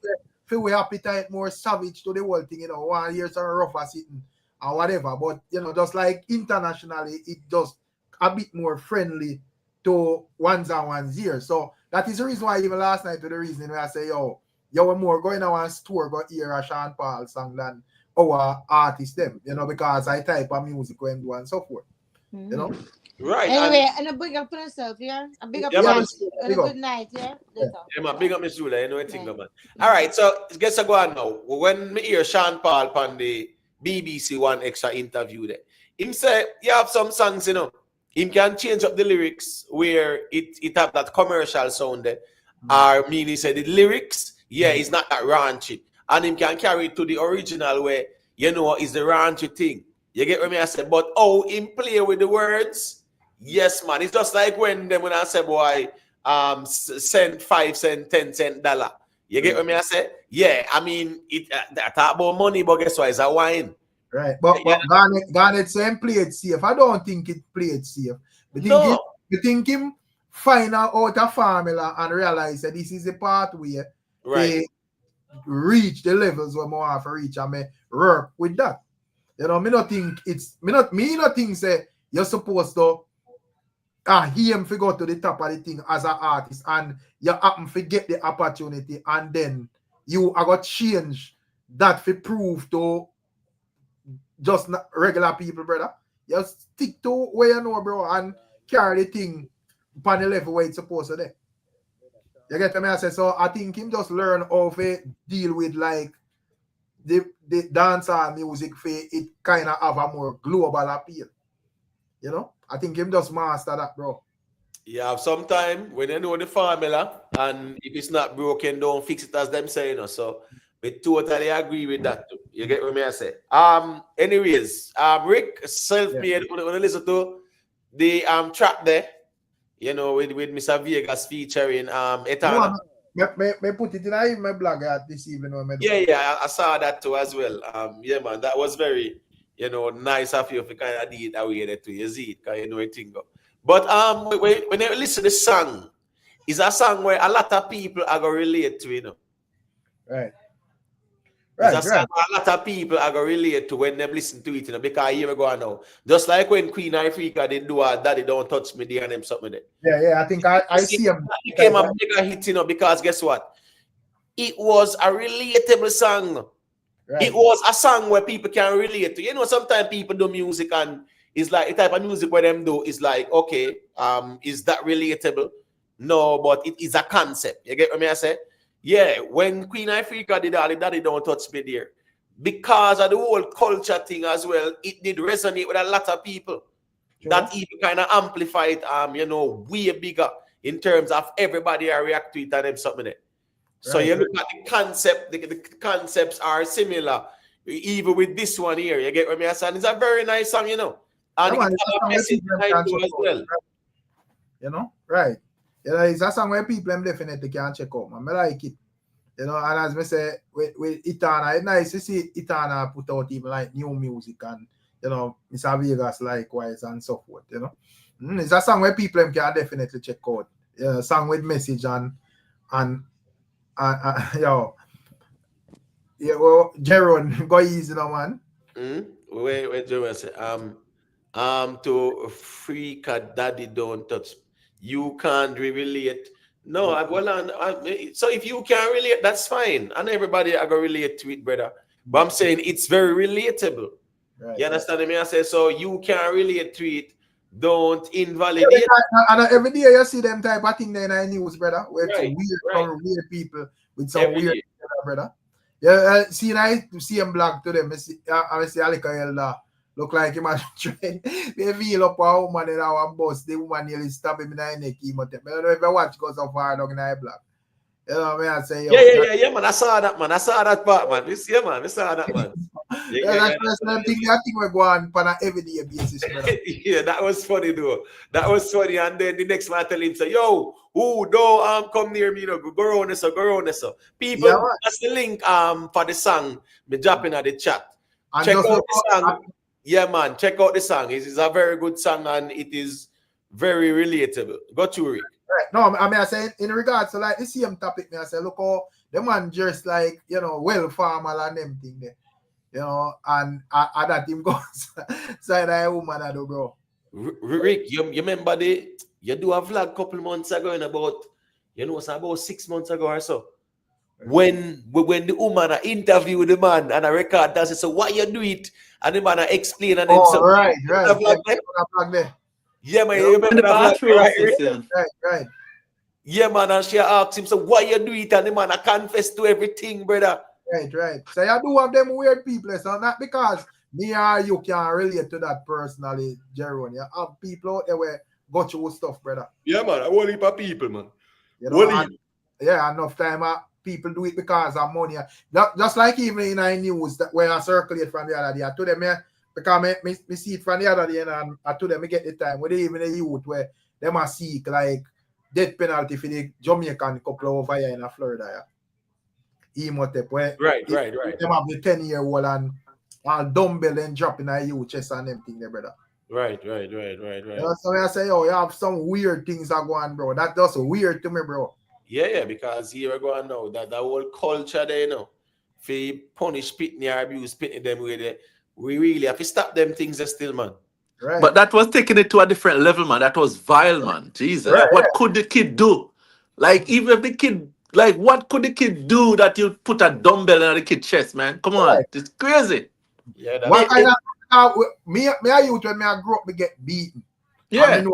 feel we appetite more savage to the whole thing, you know, 1 year some rougher sitting or whatever. But you know, just like internationally, it just a bit more friendly to ones and ones here. So that is the reason why even last night to the reason where I say, yo, we're more going on one store go hear a Sean Paul song than our artists them, you know, because I type of music when do and so forth. Mm-hmm. You know? Right. Anyway, and a big up on yourself, yeah? A big up Yeah, on man. and a good night, yeah? Later. Yeah, man, big up Miss Zula, you know what thing, Yeah. man. All right, so guess I go on now. When me hear Sean Paul on the BBC One Extra interview there, him say you have some songs, you know, him can change up the lyrics where it have that commercial sound there. Or mean he said the lyrics, yeah, it's not that raunchy. And him can carry it to the original where, you know, is the raunchy thing. You get what me I said? But oh, him play with the words. Yes, man. It's just like when I say, boy, send 5 cent, 10 cent dollar. You get what me I say? Yeah, I mean, it talk about money, but guess what? It's a wine. Right. But Garnet saying play it safe. I don't think it played safe. No. You think him find out a formula and realize that this is the pathway they reach the levels where more have to reach and me work with that. You know, me not think say you're supposed to him figure to the top of the thing as an artist and you happen to get the opportunity and then you are going to change that to prove to just not regular people, brother. You stick to where you know, bro, and carry the thing upon the level where it's supposed to be. You get me? I say, so I think him just learn how to deal with like the dancehall music for it kind of have a more global appeal. You know? I think him just master that, bro. Yeah, sometimes when you know the formula and if it's not broken, don't fix it as them say, you know. So we totally agree with that too. You get what me I say? Anyways, Rick self-made when you listen to the track there, you know, with Mr. Vegas featuring ETANA. Me put it in my blog this evening. Yeah, I saw that too as well. Yeah, man, that was very, you know, nice of you if you kind of did it away there too. You see it, because you know it go. But when you listen to the song, it's a song where a lot of people are going to relate to, you know. Right. It's a song where a lot of people are going to relate to when they listen to it, you know, because here we go now. Just like when Queen IFRICA did do a Daddy Don't Touch Me there and them something there. Yeah, I think I see him. It became a bigger hit, you know, because guess what? It was a relatable song. Right. It was a song where people can relate to. You know, sometimes people do music and it's like the type of music where them do is like, okay, is that relatable? No, but it is a concept. You get what I say? Yeah, when Queen IFRICA did all the Daddy Don't Touch Me there, because of the whole culture thing as well, it did resonate with a lot of people. Sure. That even kind of amplified, you know, way bigger in terms of everybody react to it and them something there. So you look at the concept, the concepts are similar, even with this one here. You get what I mean? It's a very nice song, you know. And it's a message as well. You know, right. You know, it's a song where people definitely can check out, man. I like it. You know, and as I say, with ETANA, it's nice to see ETANA put out even like new music and, you know, Mr. Vegas likewise and so forth, you know. It's a song where people can definitely check out. A song with message and yo, Jeron, go easy now, man. Wait, Jeron say, to Freaka Daddy Don't Touch. You can't relate. No, so if you can't relate, that's fine. And everybody I go relate to it, brother. But I'm saying it's very relatable. Right, you understand me? I say, so you can't relate to it. Don't invalidate. Yeah, and every day you see them type of thing there in the news, brother. Where some weird people with some weird brother. Yeah, see him blog to them. I see Alika Elda look like him and trying. They feel up a woman in our bus. The woman nearly stab him in the neck. I don't know if you watch because of far down in the blog. You know what I say? Yeah, man. I saw that, man. I saw that part, man. I saw that, man. That's the thing we're going on an everyday basis. Yeah, that was funny, though. That was funny. And then the next man tell him, say, yo, who don't come near me, you know, go around this, People, that's the link for the song. Me dropping at the chat. And check out the song. Yeah, man. Check out the song. It is a very good song and it is very relatable. Go to Rick. Right. No, I mean, I say in regards to like the same topic, I say, look how the man just like, you know, well formal and them thing there. You know, and that him goes side of a woman, I do, bro. Rick, you remember you do a vlog couple months ago and about, you know, it's about 6 months ago or so. When the woman interview the man and I record that, so why you do it? And the man explain and oh, then right. Yeah, man, Yeah. you remember that vlog, right. Yeah, man, and she asked him, so why you do it? And the man confess to everything, brother. Right. So you do have them weird people, so not because me or you can relate to that personally, Jerome. You have people out there where go through stuff, brother. Yeah, man, a whole heap of people, man. You know, enough time people do it because of money. Just like even in the news that where I circulate from the other day, I told them, because me see it from the other day, and I told them I get the time where they even the youth where they must seek like death penalty for the Jamaican couple over here in Florida. Emotep, where right. Them have the 10-year-old and dumbbell and dropping a youth chest and them thing there, brother. Right. You know, so I say, you have some weird things are going, bro. That's just weird to me, bro. Yeah, because here we're going now, that whole culture there, you know, if you punish pitney or abuse pitney them with it, we really have to stop them things still, man. Right. But that was taking it to a different level, man. That was vile, man. Jesus. Right. What could the kid do? Like, even if the kid, like, what could the kid do that you put a dumbbell in the kid's chest, man? Come on. Right. It's crazy. Yeah, What kind of me I youth when I grew up, me get beaten. Yeah. I mean,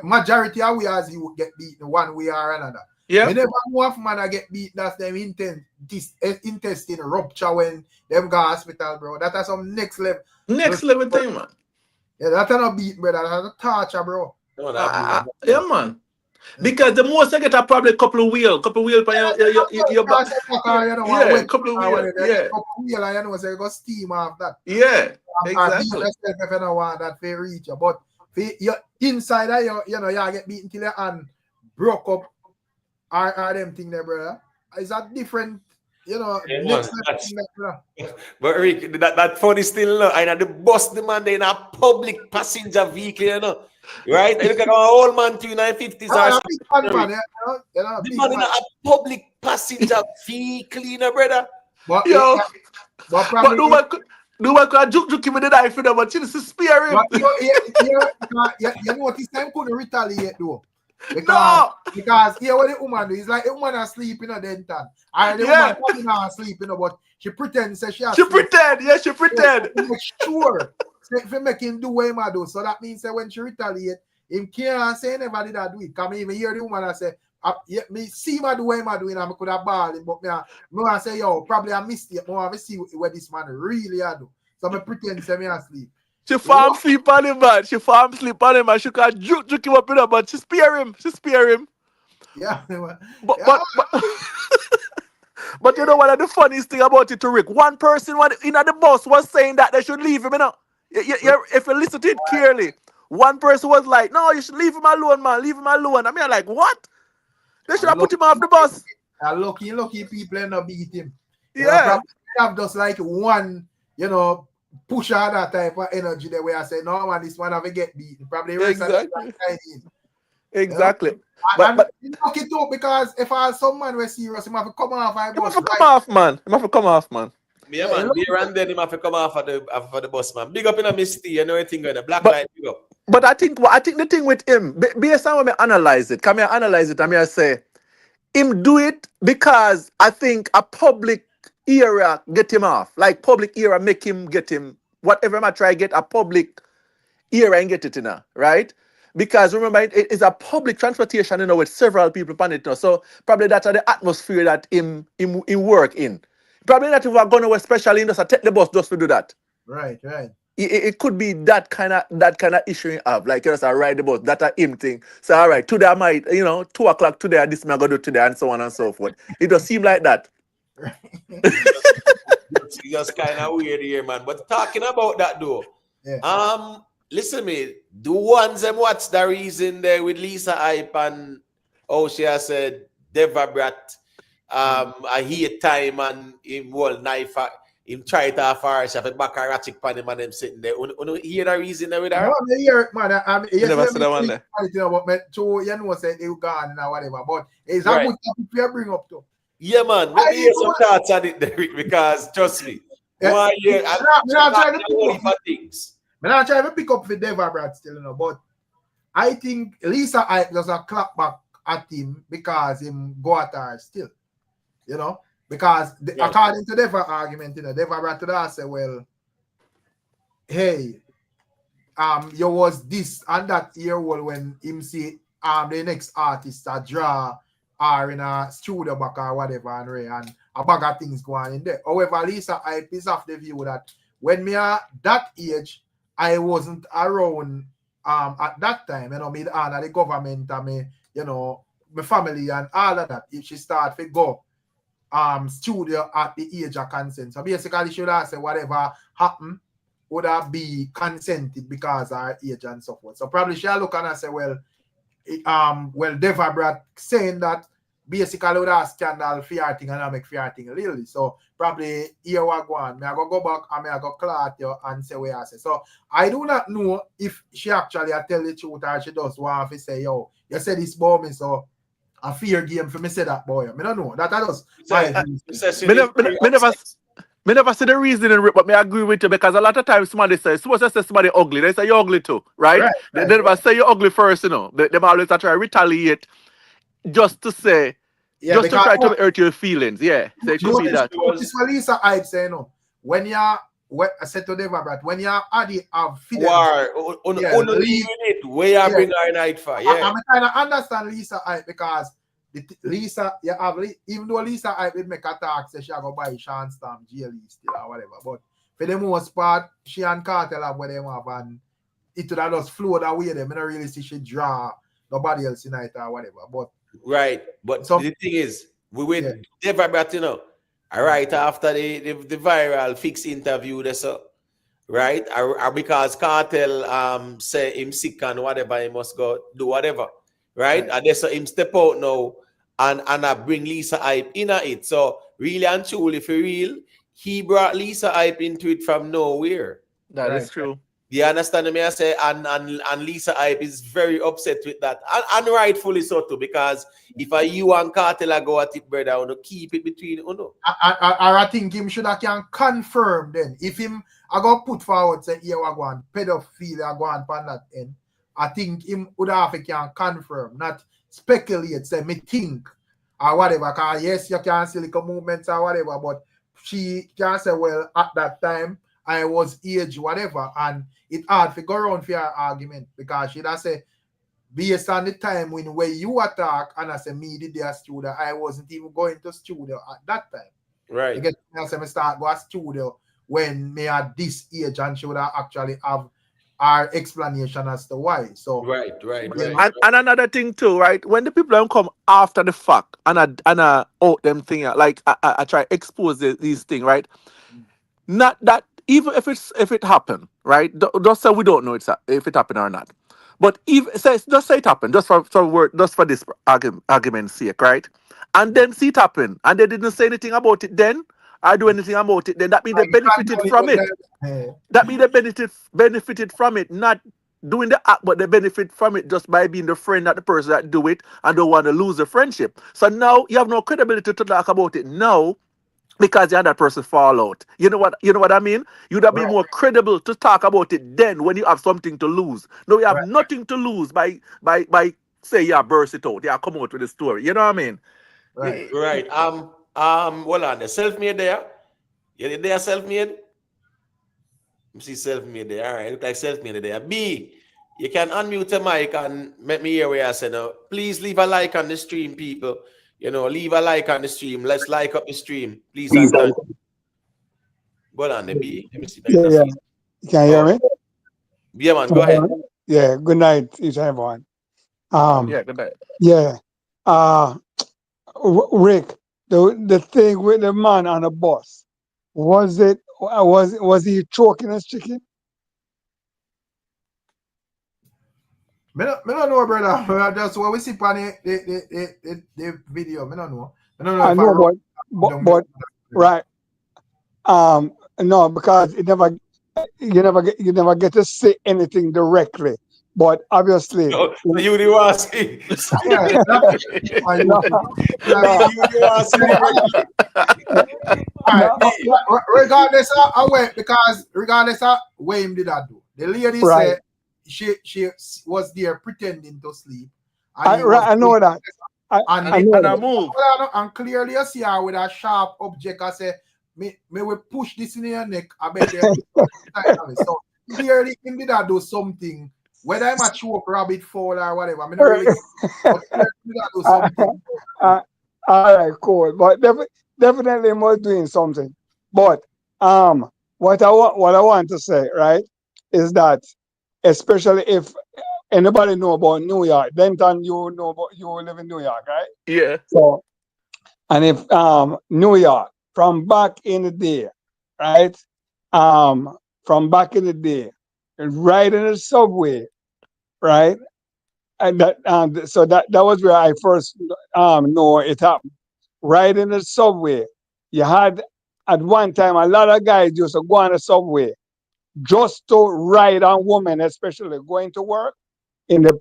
majority of we as you get beaten one way or another. Yeah. Me never know if man I get beat. That's them intestine rupture when them go hospital, bro. That is some next level. Next level thing, man. Yeah, that's not beat, brother. That's a torture, bro. Yeah, man. Because the most I get are probably a couple of wheel for your back. Yeah, couple of wheel. Yeah. Couple of wheel, you know, so you go steam off that. Yeah, exactly. If you don't want that for reach you. But for your inside of you know, you get beaten till your hand broke up or them thing there, brother. It's a different, you know, next level thing there, but Rick, that funny still, no, and the bus the man in a public passenger vehicle, you know. Right? You look at our old man 250s. The man in a public passenger vehicle, you know, brother. But do what could juke him with the knife, you know, but you just spare him. You know what this time couldn't retaliate though. Because here what the woman do is like the woman asleep in a dental. And the woman probably not asleep, you know, but she pretends that she pretend. Sure. If you make him do what he do, so that means that when she retaliate, him can't say never did I do it. Come even hear the woman and say, me see my do what he doing, and I could have balled him, but me say, yo, probably a mistake. I want to see what this man really do. So I pretend say me asleep. She farm sleep on him, man. She farm sleep on him, and she can't juke him up in her, but she spare him. Yeah. But you know what the funniest thing about it to Rick? One person in the bus was saying that they should leave him, you know. If you listen to it clearly, one person was like, no, you should leave him alone, man. Leave him alone. I mean, like, what? They should have put him off the bus. Lucky people end up beat him. Yeah. Have just like one, you know, push out that type of energy the way I say, no, man, this one have to get beaten. Probably Exactly. But lucky too, because if I some man was serious, he have to come off. He have to come off, man. Yeah, man. Be around then, him have to come off for the bus, man. Big up in a misty, you know anything going the black light, big up. But I think the thing with him, based on when I analyze it, I say, him do it because I think a public era get him off. Like public era make him get him, whatever I try get a public era and get it in there, right? Because remember, it is a public transportation, you know, with several people on it now. So probably that's the atmosphere that him work in. Probably not if we're going to especially just take the bus just to do that. Right. It could be that kind of issue you have, like you just ride the bus, that a him thing. So all right, today I might, 2:00 today, this may I go do today, and so on and so forth. It does seem like that. It's just kind of weird here, man. But talking about that though, listen me, the ones and what's the reason there with Lisa Hype and she has said Devabrat. I hear time and him whole knife him try to fire shot a back and ratchet pan him and them sitting there. You hear the reason there with her? No, I hear it, man. Never said that one there. But you know say they gone and whatever. But it's a good topic to bring up to. Yeah, man. Let me hear some thoughts on it, Derek, because trust me. Why I'm not trying to pick up things. I'm not trying to pick up for Deva Brad still, you know, but I think Lisa Hype does a clap back at him because him go at her still, you know, because according to Deva argument, you know, Deva Brad to that say, well, hey, you was this and that year when him see the next artist a draw or in a studio back or whatever and a bag of things going in there. However, Lisa Hype is of the view that when me at that age, I wasn't around at that time, you know, me and the government and me, you know, my family and all of that. If she start to go studio at the age of consent. So basically she would have said whatever happened would have be consented because of her age and so forth. So probably she'll look and say, well, Deva Brad saying that basically would have scandal fear thing and I make fear thing really. So probably here we go on. I go back and I go clear you and say what I say. So I do not know if she actually tell the truth or she does want to say, yo, you said this about me, so a fear game for me say that boy. I don't know. That I just me never see the reasoning, but me agree with you because a lot of times somebody says, suppose I say somebody ugly, they say you're ugly too, right? They never say you're ugly first, you know. They always try to retaliate just to say, just to try to hurt your feelings. Yeah, so it should be that. This is Lisa Hype say, you know, when you I said to Deva Brad, when you have feelings, where you bring her night for. Yeah, I'm trying to understand Lisa Hype because Lisa, you have even though Lisa Hype did make a talk, say she go buy Sean Stamp, GLE still or whatever, but for the most part, she and KARTEL have what they have, and it would have just flowed away. Them, I don't really see she draw nobody else in it or whatever. But but so, the thing is, we went Deva Brad, you know, right after the viral fix interview, that's right, or because KARTEL say him sick and whatever, he must go do whatever. Right? And that's him step out now and I bring Lisa Hype in it. So really and truly, for real, he brought Lisa Hype into it from nowhere. That is true. You understand me? I say, and Lisa Hype is very upset with that. And rightfully so too, because if you and KARTEL go at it, brother, I want to keep it between you. I think him should have can confirm then. If him I go put forward say here we go on pedophilia go on that end. I think him would have can confirm, not speculate, say me think or whatever. Because yes, you can see like movements or whatever, but she can say, well, at that time I was age whatever, and it hard to go around for her argument because she does say based on the time when you attack and I say me did their studio, I wasn't even going to studio at that time. Right. Because I say me start go to studio when me at this age and she would actually have our explanation as to why. So right. And another thing too, right? When the people don't come after the fact and I out them thing, like I try to expose these things, right? Not that even if it happened, right? Just say we don't know if it happened or not. But just say it happened, just for this argument's sake, right? And then see it happen, and they didn't say anything about it then. I do anything about it, then that means they benefited from it. That means they benefited from it, not doing the act, but they benefit from it just by being the friend of the person that do it and don't want to lose the friendship. So now you have no credibility to talk about it now because the other person fall out. You know what I mean? You'd have been more credible to talk about it then when you have something to lose. No, you have nothing to lose by say burst it out. Come out with the story. You know what I mean? Right. Hold on, the self-made there. You there self-made? You see self-made there. All right, look like self-made there. B, you can unmute the mic and make me hear what I say now. Please leave a like on the stream, people. You know, leave a like on the stream. Let's like up the stream. Please. Hold on, the B. Let me see. Yeah. You can hear me? Yeah, man, go ahead. Yeah, good night, each and everyone. Yeah, good night. Yeah. Rick, the thing with the man on the bus, was he choking his chicken? I don't know, brother. That's what we see on the video. I don't know. I know, but right. No, because you never get to say anything directly. But obviously, So you the one see. Yeah, that's why you no, no, You the one see the remedy. all right, no, regardless of where, because regardless of where him did that do, the lady right. said she was there pretending to sleep, and he was I know that. and I know And that. I move. and clearly you see her with a sharp object. I say, me will push this in your neck. I bet you. So clearly him did that do something. Whether I'm a choke rabbit fall or whatever, I mean, not really. But clearly he did that do something. All right, cool. But definitely was doing something. But what I want to say, right, is that especially if anybody know about New York, Denton, you know about, you live in New York, right? Yeah. So, and if New York from back in the day, right? From back in the day, right in the subway, right? And that so that was where I first know it happened. Right in the subway, you had at one time a lot of guys used to go on the subway just to ride on women, especially going to work in the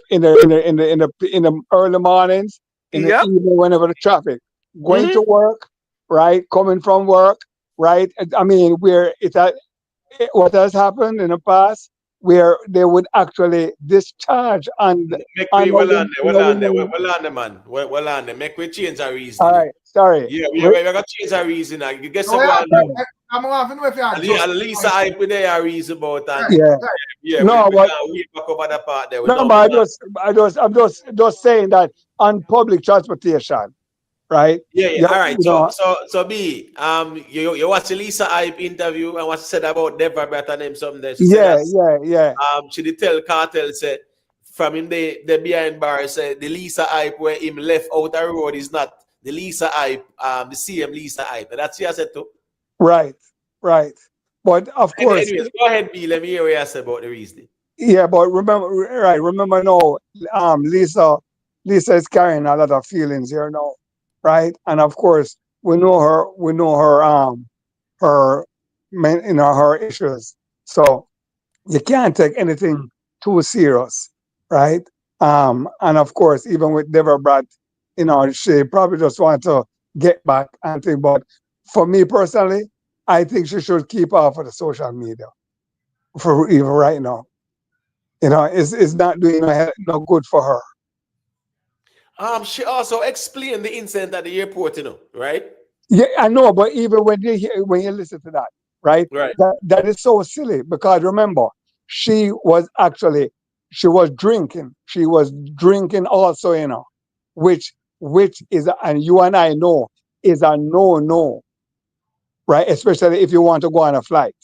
early mornings, in the Yep. evening, whenever the traffic, going Mhm. to work, right, coming from work, right. I mean, where what has happened in the past, where they would actually discharge on Make on we a well on there, well on there, woman. well on there, man. Well on there. Make we change our All reasoning. right, sorry. Yeah, we got to change our reasoning. You get So some yeah, one now. I'm laughing if you are just At least I put there a reason about and Yeah. yeah, No, we but can we back over the part there. We no, don't but man. I'm just saying that on public transportation, right? Yeah. All right. You know, So B, you watch the Lisa Hype interview and what she said about Deborah Better name something there. She said that she did tell Cartel say from him the behind bar said the Lisa Hype where him left out the road is not the Lisa Hype, the same Lisa Hype. That's what I said too. right. But of course, Anyways, go ahead, B. Let me hear what you say about the reasoning. yeah. But remember now, Lisa is carrying a lot of feelings here now, right? And of course, we know her, her, her issues. So you can't take anything too serious, right? And of course, even with Deborah Brad, she probably just want to get back and think. But for me personally, I think she should keep off of the social media for even right now. It's not doing no good for her. She also explained the incident at the airport, right? Yeah, I know, but even when you listen to that, right? Right. That is so silly because remember, she was drinking. She was drinking also, which is, and you and I know, is a no, right? Especially if you want to go on a flight,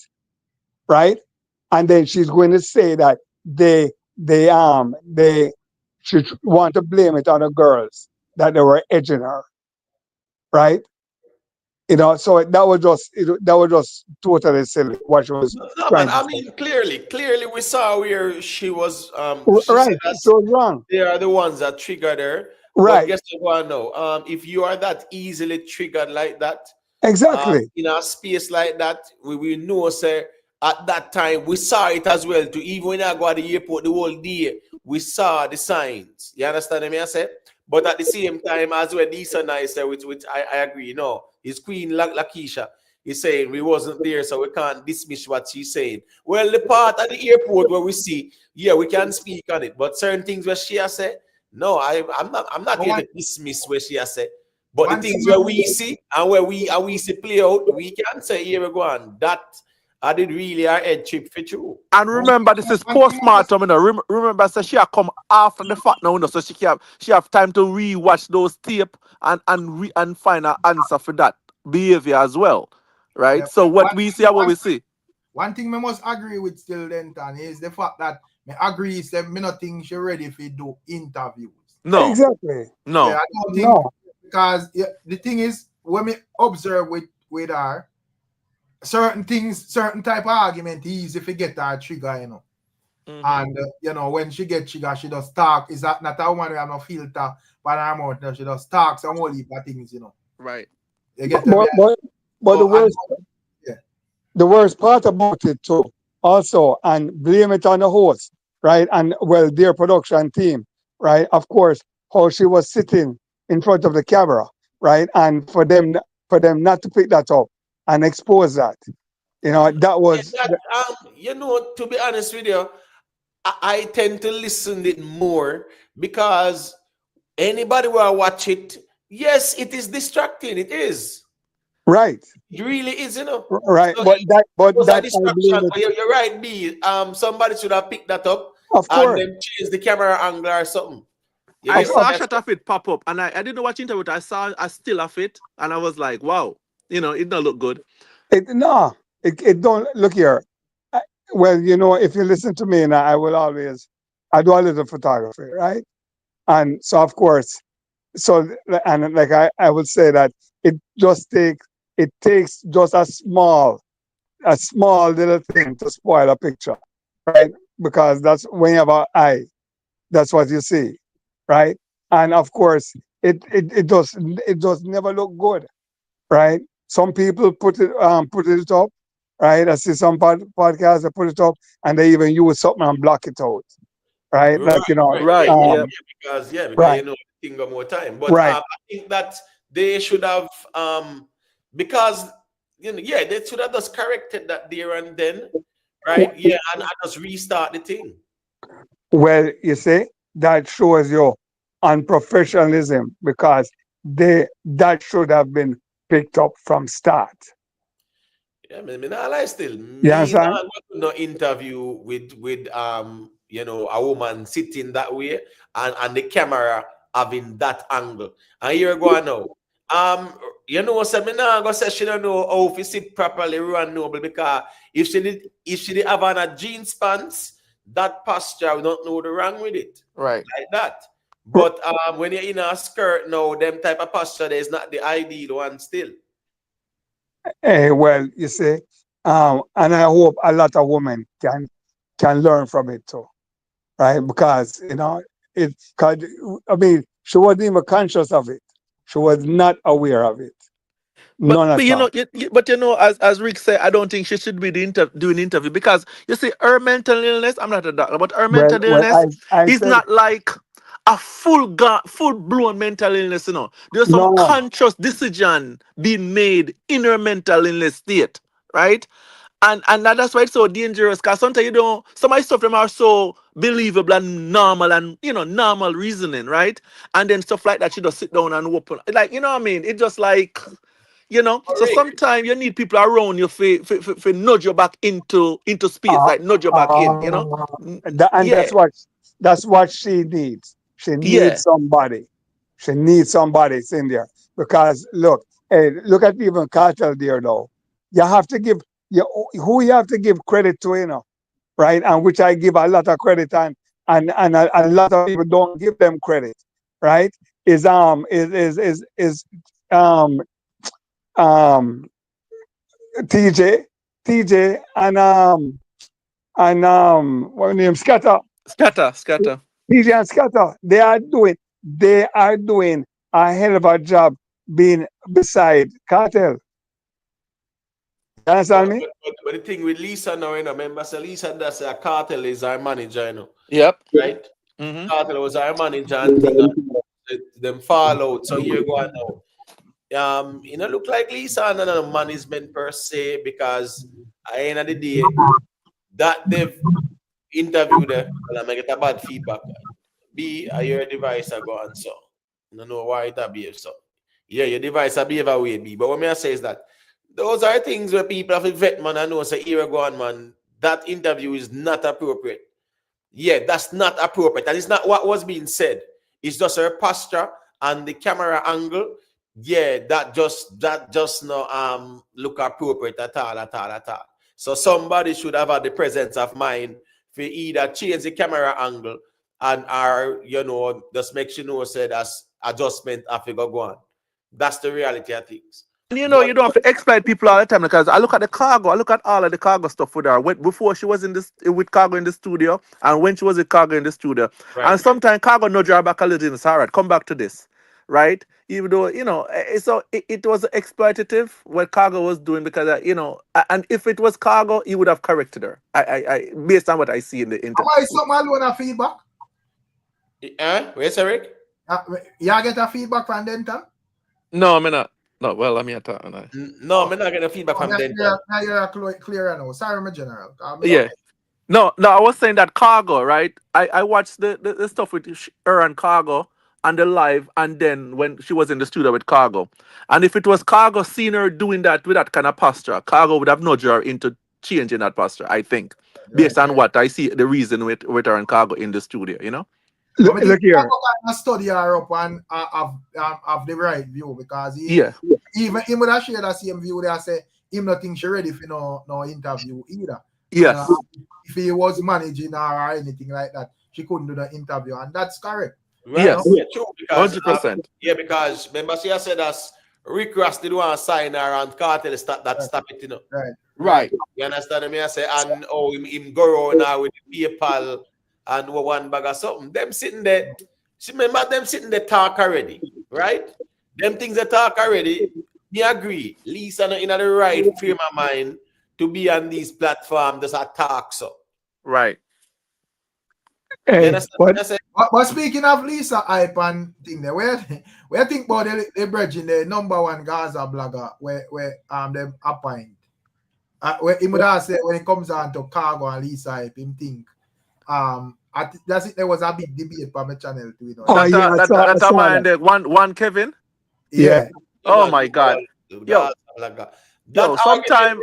right? And then she's going to say that they should want to blame it on the girls that they were edging her, right? So that was just totally silly what she was No, man. trying to I say. mean, clearly, we saw where she was. She Right, said that she was wrong. they are the ones that triggered her. But Right, guess what? No. If you are that easily triggered like that, exactly. in a space like that, we know, sir. At that time, we saw it as well. To even when I go to the airport the whole day, we saw the signs. You understand me? I said, but at the same time, as well, these are nice. Which I agree. No, it's Queen Lakeisha. He's saying we wasn't there, so we can't dismiss what she's saying. Well, the part at the airport where we see, yeah, we can speak on it. But certain things where she has said, no, I'm not here to dismiss where she has said. But the things where we see and where we see play out, we can say here we go on. That I did really our head trip for true. And remember, this is postmortem. Remember, so she have come after the fact now, so she have time to rewatch those tape and find an answer for that behavior as well, right? Yeah. So what we see and what we see. One thing I must agree with still Denton is the fact that I agree is that me not think she ready if do interviews. No, Exactly. no. Yeah, I don't think No. because the thing is when we observe with her, certain things, certain type of argument easy if you get her trigger, And when she get trigger, she does talk. Is that not a woman who have no filter by her mouth? No, she does talk some whole heap of things, Right. You get But the worst part about it too, also, and blame it on the host, right? And well, their production team, right? Of course, how she was sitting in front of the camera, right? And for them not to pick that up and expose that, that Yeah, was that, to be honest with you, I tend to listen it more because anybody will watch it. Yes, it is distracting. It is. right, It really is, right. So But was a that I distraction. blame it. You're right, B. Somebody should have picked that up Of and course, then change the camera angle or something. You I get what saw a I'm shot of it pop up, and I didn't watch interview. I saw a still of it, and I was like, wow, it don't look good. no, it don't look here. I- Well, if you listen to me, and I do a little photography, right? And so, of course, and like I would say that it takes just a small little thing to spoil a picture, right? Because that's when you have an eye, that's what you see, right? And of course, it does never look good, right? Some people put it up, right? I see some podcasts that put it up and they even use something and block it out, right? Right, Like right. Right. um, Because right, think of more time. But right. I think that they should have because they should have just corrected that there and then, right? Yeah, and just restart the thing. Well, you see, that shows your unprofessionalism because that should have been picked up from start. Yeah, me not lie still. You Me understand? not go to no interview with a woman sitting that way and the camera having that angle. And here go on now. So me not go say she don't know how to sit properly, run noble because if she did have on a jeans pants, that posture we don't know the wrong with it. Right. Like that. But when you're in a skirt now, them type of posture there is not the ideal one still. Well, you see, and I hope a lot of women can learn from it too, right? Because it. 'Cause, I mean, she wasn't even conscious of it. She was not aware of it. But None but at all. as Rick said, I don't think she should be doing the interview because you see her mental illness. I'm not a doctor, but her Well, mental well, illness I is said not like a full blown mental illness. There's some no. conscious decision being made in her mental illness state, right? And that's why it's so dangerous because sometimes some of the stuff them are so believable and normal and normal reasoning, right? And then stuff like that, she just sit down and open, like what I mean. It just like. So Correct. sometimes you need people around you for nudge you back into space, Uh, like nudge you back in. and Yeah, that's what she needs. She yeah. needs somebody. She needs somebody in there because look, hey, look at even Cartel there now. You have to give you who you have to give credit to, right? And which I give a lot of credit and a lot of people don't give them credit, right? Is um um TJ TJ and what name Scatter. Scatter. TJ and Scatter, they are doing a hell of a job being beside Cartel. You understand me? But the thing with Lisa now, remember, so Lisa that's a Cartel is our manager, Yep. right? Mm-hmm. Cartel was our manager and thing them fall out. So here go on now. Look like Lisa and no management per se because at the end of the day, that they've interviewed her, and I get a bad feedback. B, your device are gone, so I don't know why it behave so. Yeah, your device are behave away, B. But what me I say is that those are things where people have a vet man and know say here go on, man. That interview is not appropriate. Yeah, that's not appropriate. And it's not what was being said. It's just her posture and the camera angle. Yeah, that just no look appropriate at all. So somebody should have had the presence of mind for either change the camera angle and just make sure say that's adjustment after go on. That's the reality of things. And But you don't have to exploit people all the time because I look at the cargo, I look at all of the cargo stuff with her before she was in this with cargo in the studio and when she was with cargo in the studio. right. And sometimes cargo nudge her back a little and say, all right, come back to this. right? Even though, so it was exploitative what Cargo was doing because, and if it was Cargo, he would have corrected her. Based on what I see in the Am internet. I something alone a feedback? Where's Eric? You get a feedback from Denton? No, I'm not. No, well, I mean, No, I'm not getting feedback from Denton. Now you're clear now. Sorry, my general. yeah. No, I was saying that Cargo, right? I watched the stuff with her and Cargo and the live, and then when she was in the studio with Cargo. And if it was Cargo seeing her doing that with that kind of posture, Cargo would have nudged her into changing that posture, I think. Based on what I see, the reason with her and Cargo in the studio, Look here. I study her up and have the right view because even him would have shared the same view. They say him not think she ready for no interview either. Yes. If he was managing her or anything like that, she couldn't do the interview, and that's correct. Right? Yes. Yeah, true. Because, 100%. Because remember she said us Rick Ross did want to sign her and KARTEL stop it, Right. You understand me? I say, and him go around now with the PayPal and one bag or something. Them sitting there, remember them sitting there talk already, right? Them things they talk already. Me agree. Lisa not in the right frame of mind to be on these platforms just a talk so. Right. Hey, but speaking of Lisa hype and thing there, where think about the bridging the number one Gaza blogger where them appoint. Where he would have said when it comes on to Cargo and Lisa hype, him think that's it. There was a big debate on my channel too. That's mind one Kevin. Yeah. Oh my God. Yo, sometimes.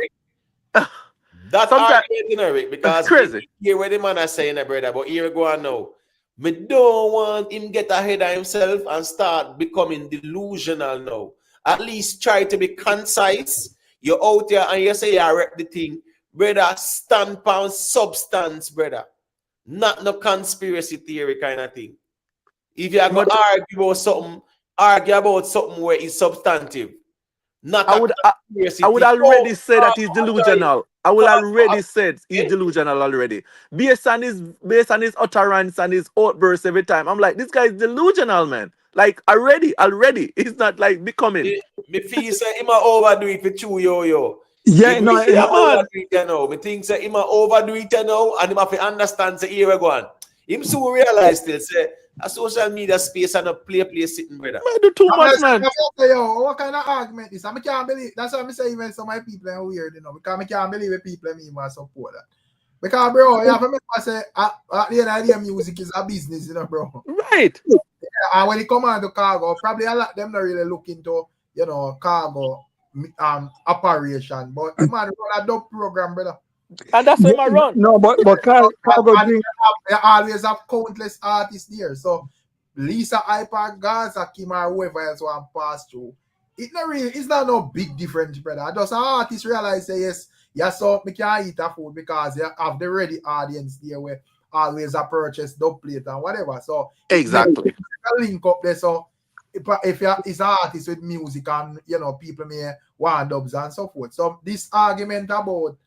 That argument, Eric, because crazy. Hear what the man is saying, brother, but here we go on now. Me don't want him get ahead of himself and start becoming delusional now. At least try to be concise. You're out there and you say you rep the thing. Brother, stand pound substance, brother. Not no conspiracy theory kind of thing. If you're going to argue about something where it's substantive. I would already say that he's delusional. I would already said he's delusional already. Based on his utterance and his outbursts every time. I'm like, this guy is delusional, man. Like already. He's not like becoming. Me feel say him overdo it for chew yo. Yeah, no, me think say him overdo it now, and him have to understand say here we go on. Him soon realize still say a social media space and a play sitting, brother. Man, do too much, man. Yo, what kind of argument is? I can't believe. That's why I say even some of my people are weird, because I can't believe the people me my support that. Because bro, you have to remember say at the end of the day, music is a business, bro. Right. And when it come on to Cargo, probably a lot of them not really look into Cargo operation, but the man run a dope program, brother. And that's why I run. No, but Cargo thing. They always have countless artists there. So Lisa Hyper, Gaza, Kim, or whoever else want pass through. It's not no big difference, brother. Just an artist realize say yes, so me can eat a food because you have the ready audience there where always a purchase dub plate and whatever. So exactly link up there. So if it's an artist with music and people may want dubs and so forth. So this argument about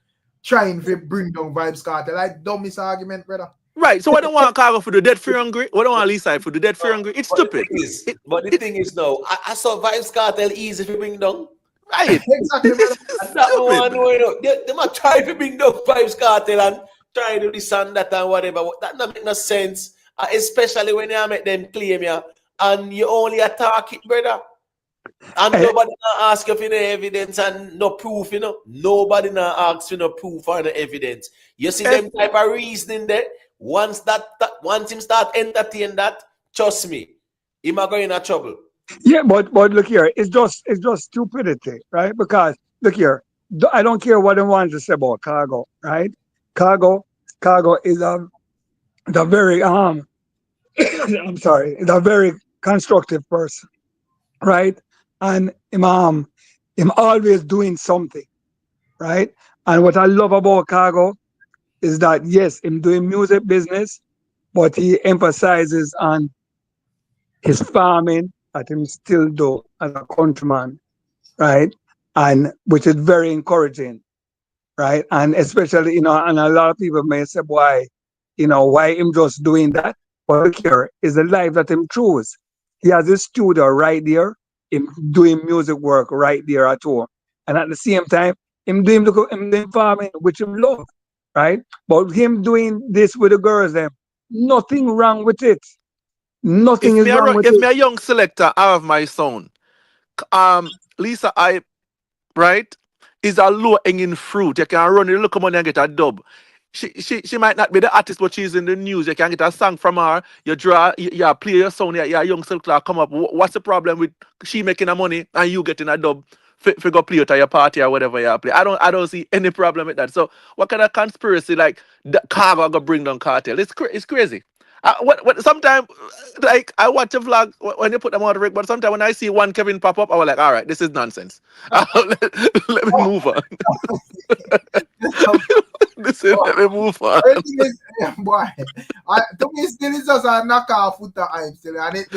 trying to bring down Vybz Kartel, like dumbest argument, brother. Right. So I don't want Cargo for the dead free hungry. I don't want Lisa for the dead free hungry. It's stupid. But the thing is no, I saw Vybz Kartel easy to bring down. Right. Exactly. They might try to bring down Vybz Kartel and try to do this and that and whatever. That don't make no sense. Especially when you make them claim you and you only attack it, brother. And nobody ask you for no evidence and no proof, Nobody asks for no proof or no evidence. You see them type of reasoning there. Once him start entertain that, trust me, he might go in trouble. Yeah, but look here, it's just stupidity, right? Because look here, I don't care what they want to say about Cargo, right? Cargo is a very I'm sorry, is a very constructive person, right? And him always doing something, right? And what I love about Cargo is that yes, him doing music business, but he emphasizes on his farming that him still do as a countryman, right? And which is very encouraging, right? And especially, and a lot of people may say, why him just doing that? But look here, is the life that him choose. He has his studio right there, him doing music work right there at home. And at the same time, him doing farming, which him love, right? But him doing this with the girls, them, nothing wrong with it. Nothing is wrong with If it. me a young selector, I have my sound. Lisa, I right, is a low hanging fruit. You can run, you look money and get a dub. She might not be the artist, but she's in the news. You can get a song from her. You draw, you play your song. You young selector come up. What's the problem with she making a money and you getting a dub? Go play it at your party or whatever you play. I don't see any problem with that. So what kind of conspiracy like the Cargo gonna bring down Cartel? It's crazy. What sometimes like I watch a vlog when you put them on the rig, but sometimes when I see one Kevin pop up, I was like, all right, this is nonsense. Let me move on. Let me move on. Everything is, boy. To me, still is just a knockoff foot hype. Still, and it's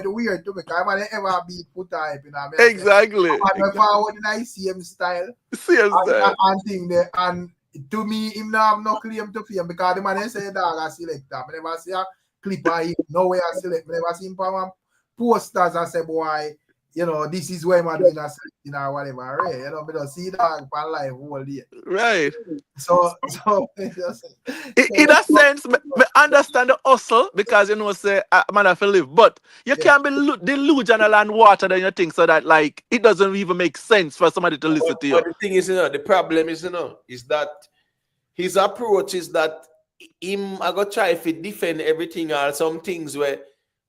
weird to me. I might ever be foot hype, you know. Exactly. I'm forward in ICM style. And thing there, and to me, him now have no claim to fame because the man say dog I select that. I never see a clip of him. No way I select. I never see him from posters and say, boy, you know, this is where I'm doing a selecting or whatever. Right? You know, I don't see dog for life whole day. Right. So in a sense, me understand the hustle because you know say man have to live, but you can't be delusional and water than you think so that like it doesn't even make sense for somebody to listen to you. But the thing is, the problem is, is that his approach is that him I go try to defend everything or some things where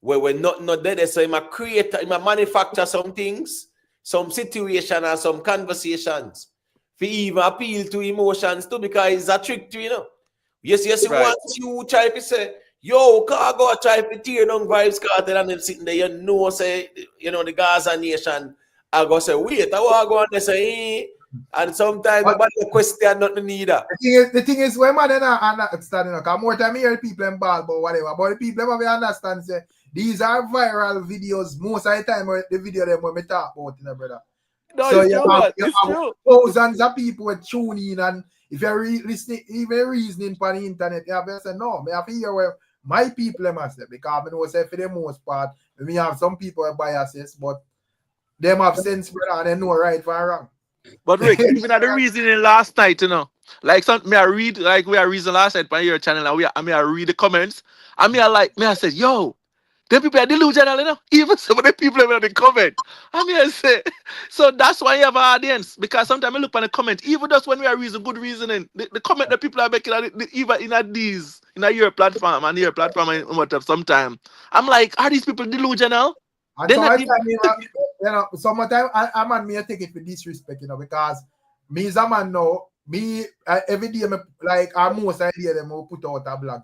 we're not there. So him a create, him a manufacture some things, some situation or some conversations. For even appeal to emotions too, because it's a trick to, Yes, Right. once you try to say, yo, Cargo try to tear down Vibes Cartel and them sitting there, say, the Gaza nation, I go say, wait, I want to go on there say, and sometimes nobody question nothing neither. The thing is, when man are not understanding, because more time I hear people in ball about whatever, but the people never understand, say, these are viral videos most of the time, the video them when we talk about, brother. No, So it's you true. thousands of people would tune in, and if you're listening, even reasoning for the internet, you have to say, no, I have to hear where my people must say, because I know say for the most part, we have some people with biases, but them have sense, brother, and they know right from wrong. But Rick, even at the reasoning last night, like something I read, like we are reasoning last night on your channel, and I read the comments, and I said, yo, the people are delusional, Even some of the people in the comment. I say, so that's why you have an audience. Because sometimes I look on the comment, even just when we are good reasoning, the comment that people are making, even in your platform and your platform and whatever, sometimes, I'm like, are these people delusional? And sometimes I'm me take it for disrespect, because me as a man now, every day like most idea them will put out a blog,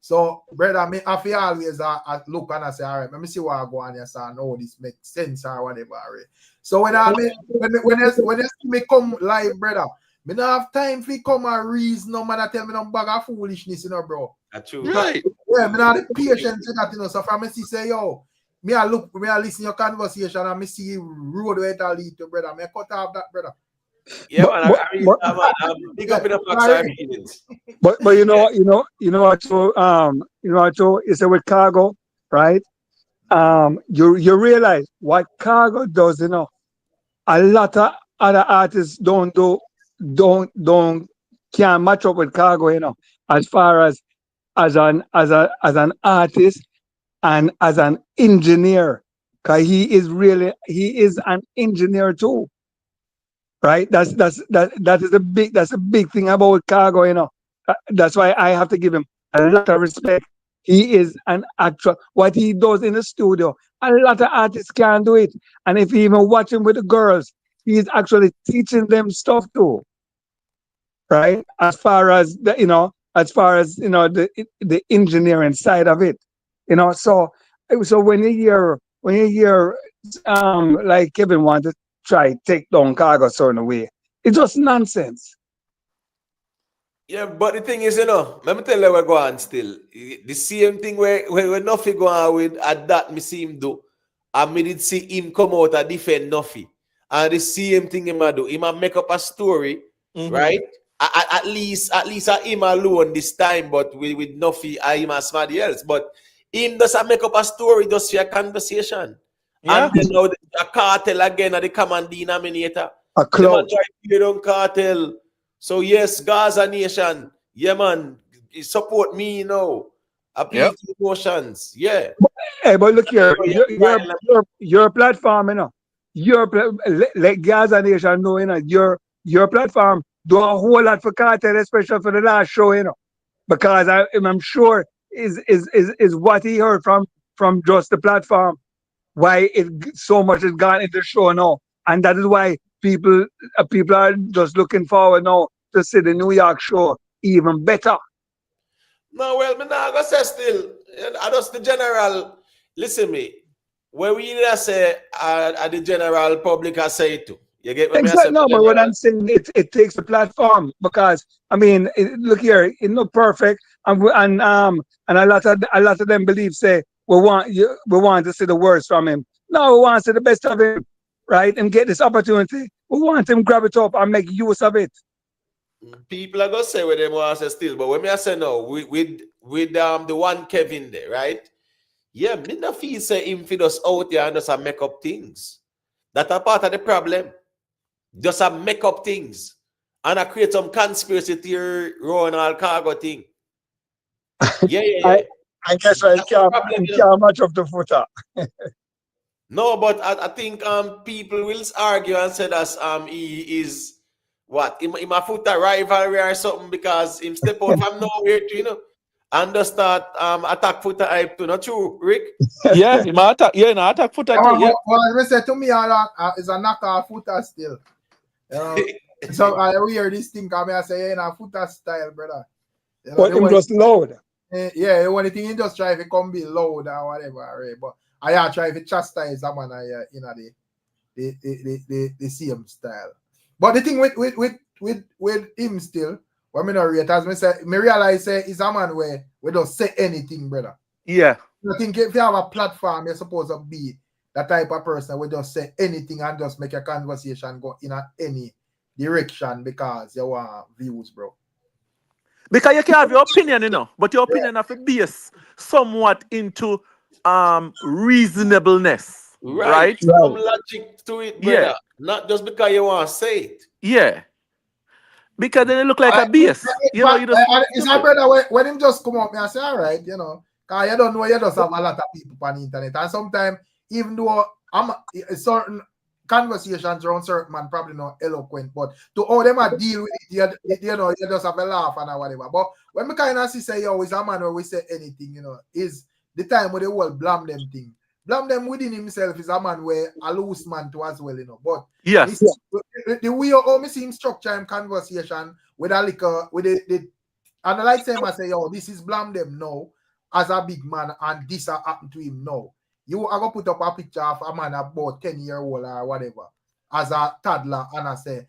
So, brother, me I feel always look and I say, all right, let me see what I go on here, so I know this makes sense or whatever. Right? So when you see me come live, brother, me don't have time for come and reason no man tell me no bag of foolishness, bro. That's true. Right. Yeah, me not have the patience for that, So from me see say, yo, me I listen to your conversation and me see road where it lead to, brother. Me cut off that, brother. Yeah, I'm big up in the facts. But you know what, so it's with Cargo, right? You realize what Cargo does, a lot of other artists can't match up with Cargo, as far as an artist and as an engineer, because he is an engineer too, right? That's a big thing about Cargo, That's why I have to give him a lot of respect. He is an actual, what he does in the studio, a lot of artists can't do it. And if you even watch him with the girls, he's actually teaching them stuff too, right? As far as the engineering side of it, So when you hear like Kevin want to try take down Cargo certain way, it's just nonsense. Yeah, but the thing is, let me tell you where go on still. The same thing where Nuffy go on with at that me see him do. And me did see him come out and defend Nuffy. And the same thing him do. He might make up a story, right? At least him alone this time, but with Nuffy, him and somebody else. But Him does make up a story just for a conversation. Yeah. And then now a cartel again at the common denominator. A Them a cloud. try to play down cartel. So yes, Gaza Nation. Yeah, man. Support me, you know. Appeal Yep. to emotions. Yeah. Hey, but look here, Oh, yeah. your platform, you know, let Gaza Nation know, you know, your platform do a whole lot for cartel, especially for the last show, you know, because I'm sure is what he heard from just the platform, why so much has gone into the show now, and that is why people are just looking forward now to see the New York show even better. No, well, me not gonna say still. I just the general. Listen me. Where we need to say the general public I say it to. You get what me I say? Exactly. No, but what I'm saying, it takes a platform because I mean, look here, it's not perfect, and a lot of them believe say we want to see the worst from him. No, we want to see the best of him, right, and get this opportunity. We want him grab it up and make use of it. People are gonna say what they want to say still, but when me I say no, with the one Kevin there, right? Yeah, me not feel say him feed us out there and just make up things. That's a part of the problem. Just make up things. And I create some conspiracy theory around all cargo thing. Yeah. I guess I can't much of the footer. No, but I think people will argue and say that he is what in my footer rivalry or something because him step out from nowhere to, you know, and just start attack footer hype too. Not true, Rick? Yeah, in my attack. Yeah, in my attack footer. Yeah. Well, they say to me, it's a knockoff footer still. So I hear this thing come and I say, yeah, footer style, brother. You know, But him just loud. Yeah, the only thing he just try to come be loud or whatever, right? But I try to chastise a man, you know, the same style. But the thing with him still, what me not rate, as me say, me realize say he's a man where we don't say anything, brother. Yeah. I think if you have a platform, you're supposed to be that type of person who don't say anything and just make a conversation go in any direction because you want views, bro. Because you can have your opinion, you know, but your opinion have to be somewhat into reasonableness. Right? Some logic to it, brother. Yeah. Not just because you want to say it. Yeah. Because then it look like a BS. You know, you just it's a brother when him just come up and I say, all right, you know, because you don't know, you just have a lot of people on the internet. And sometimes, even though I'm certain conversations around certain man probably not eloquent, but to how them a deal with it, you know, you just have a laugh and whatever. But when we kind of say, yo, is a man where we say anything, you know, is the time where they will blame them thing. Blame them within himself is a man where a loose man to as well, you know. But yes, the way how me see him structure him conversation with a liquor with the and I like him I say, yo, this is blame them now as a big man and this happened to him now. You are gonna put up a picture of a man about 10-year-old or whatever as a toddler and I say,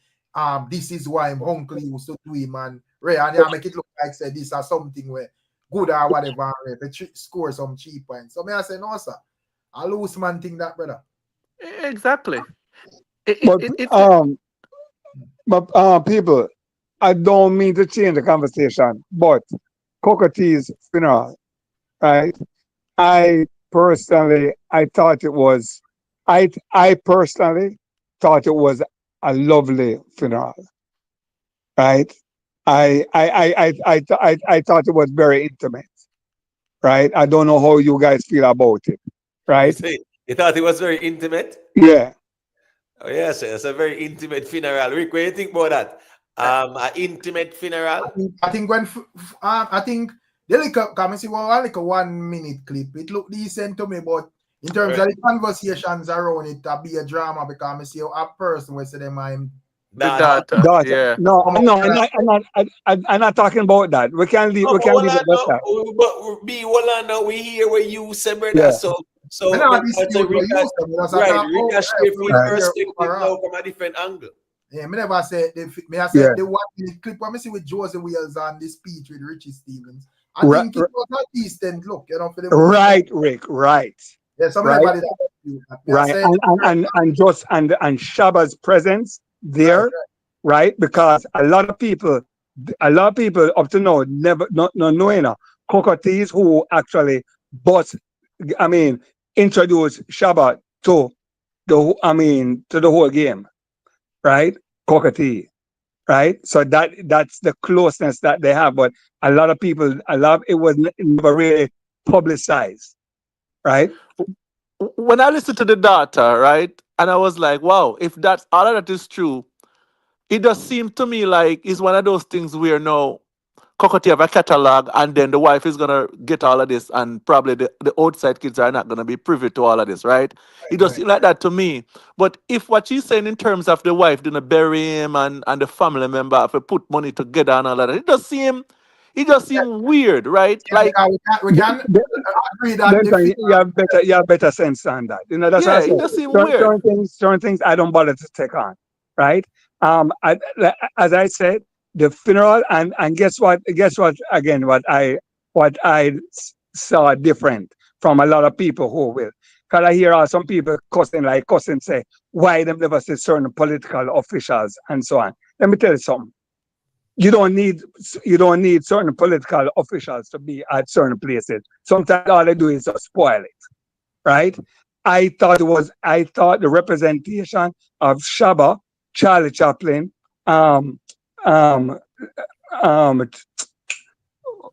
this is why him uncle used to do him and I make it look like say this or something where good or whatever score some cheap points. So me I say no, sir. A loose man think that, brother. Exactly. But people, I don't mean to change the conversation, but Cocoa T's funeral, right? I personally thought it was a lovely funeral, right? I thought it was very intimate, right? I don't know how you guys feel about it, right? You thought it was very intimate? Yeah. Oh yes, it's a very intimate funeral. Rick, what do you think about that? An intimate funeral. I think when I think they come see like a 1 minute clip. It looked decent to me, but in terms of the conversations around it, that be a drama because I see a person will say them I'm daughter. Yeah. No, I'm not talking about that. We can't leave. We can't leave it like that. But be we hear what you say, brother. Yeah. So ricochet from a different angle. Yeah, me never say I said the 1 minute clip. What I see with Joseph Wales and the speech with Richie Stevens. I think it was a decent look, you know, for the right, Rick, right. Yeah, somebody right, and Shaba's presence there, right? Because a lot of people up to now never not knowing Cocoa Teas who actually but I mean, introduce Shabbat to to the whole game, right? Cockatoo, right? So that's the closeness that they have. But a lot of people, it was never really publicized, right? When I listened to the data, right, and I was like, wow, if that's all of that is true, it does seem to me like it's one of those things where no Cockatoo have a catalog and then the wife is gonna get all of this and probably the outside kids are not gonna be privy to all of this, right? It does Right. seem like that to me. But if what she's saying in terms of the wife gonna bury him and the family member have to put money together and all of that, it does seem weird, right? Yeah, Like because we can agree that the Then funeral, you have better sense than that. You know, that's what I yeah, say. it does seem weird. Certain things I don't bother to take on, right? As I said, the funeral and guess what? Guess what? Again, what I saw different from a lot of people who will. Because I hear some people cussing say, why them never say certain political officials and so on. Let me tell you something. You don't need certain political officials to be at certain places. Sometimes all they do is just spoil it, right? I thought the representation of Shaba, Charlie Chaplin, um, um, um,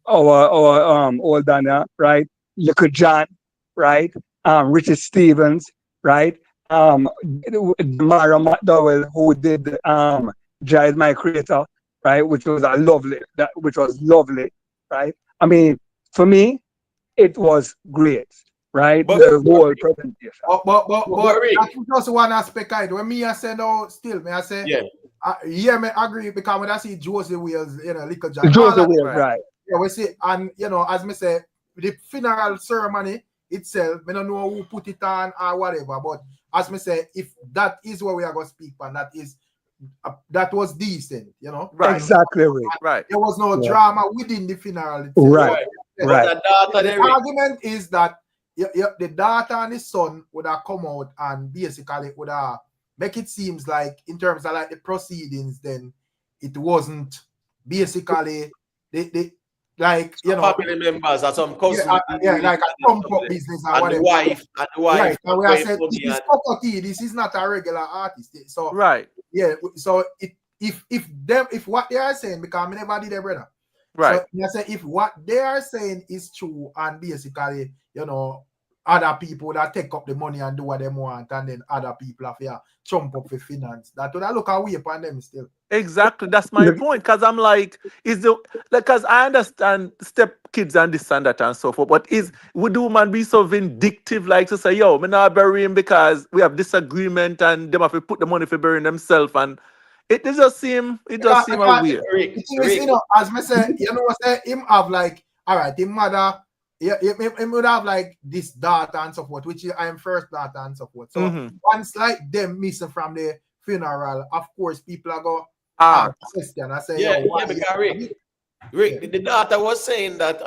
old Dana, right? Little John, right? Richard Stevens, right? Mara McDowell, who did Jive My Creator, right? Which was lovely, right? I mean, for me, it was great, right? But- The whole presentation. but Rick. that's just one aspect. When me I say no, still me I say Yeah. me agree because when I see Josie Wales, Little John, Joseph all that, Wales, right? yeah, we see, and as me say, the funeral ceremony itself, me don't know who put it on or whatever, but as me say, if that is what we are going to speak on, that was decent, Right. Exactly, right. Right. There was no Yeah. drama within the funeral itself. Right. Yeah. Right. But the data The there, Rick. argument is that the daughter and the son would have come out and basically would have make it seems like in terms of like the proceedings, then it wasn't basically the like family members or some cousins. like a pump up business or and whatever. the wife Right. And we have going said funny this is and- Cockatoo, this is not a regular artist. So Right. yeah, so if what they are saying, because I never did it, brother. Right. So I say if what they are saying is true and basically, other people that take up the money and do what they want, and then other people have to chump up for finance, that would look away upon them still. Exactly. That's my point. Because I'm like, because I understand step kids and this and that and so forth, but would the woman be so vindictive like to say, yo, me not bury him because we have disagreement and them have to put the money for burying themselves, and it just seem Because weird. Rick, The thing is, as me say, him have like, all right, him mother, him would have like this daughter and so forth, which is I am first daughter and so forth. So Mhm. once like them missing from the funeral, of course, people are go Ah, question. I say, Yeah, yo, why because Rick, the daughter was saying that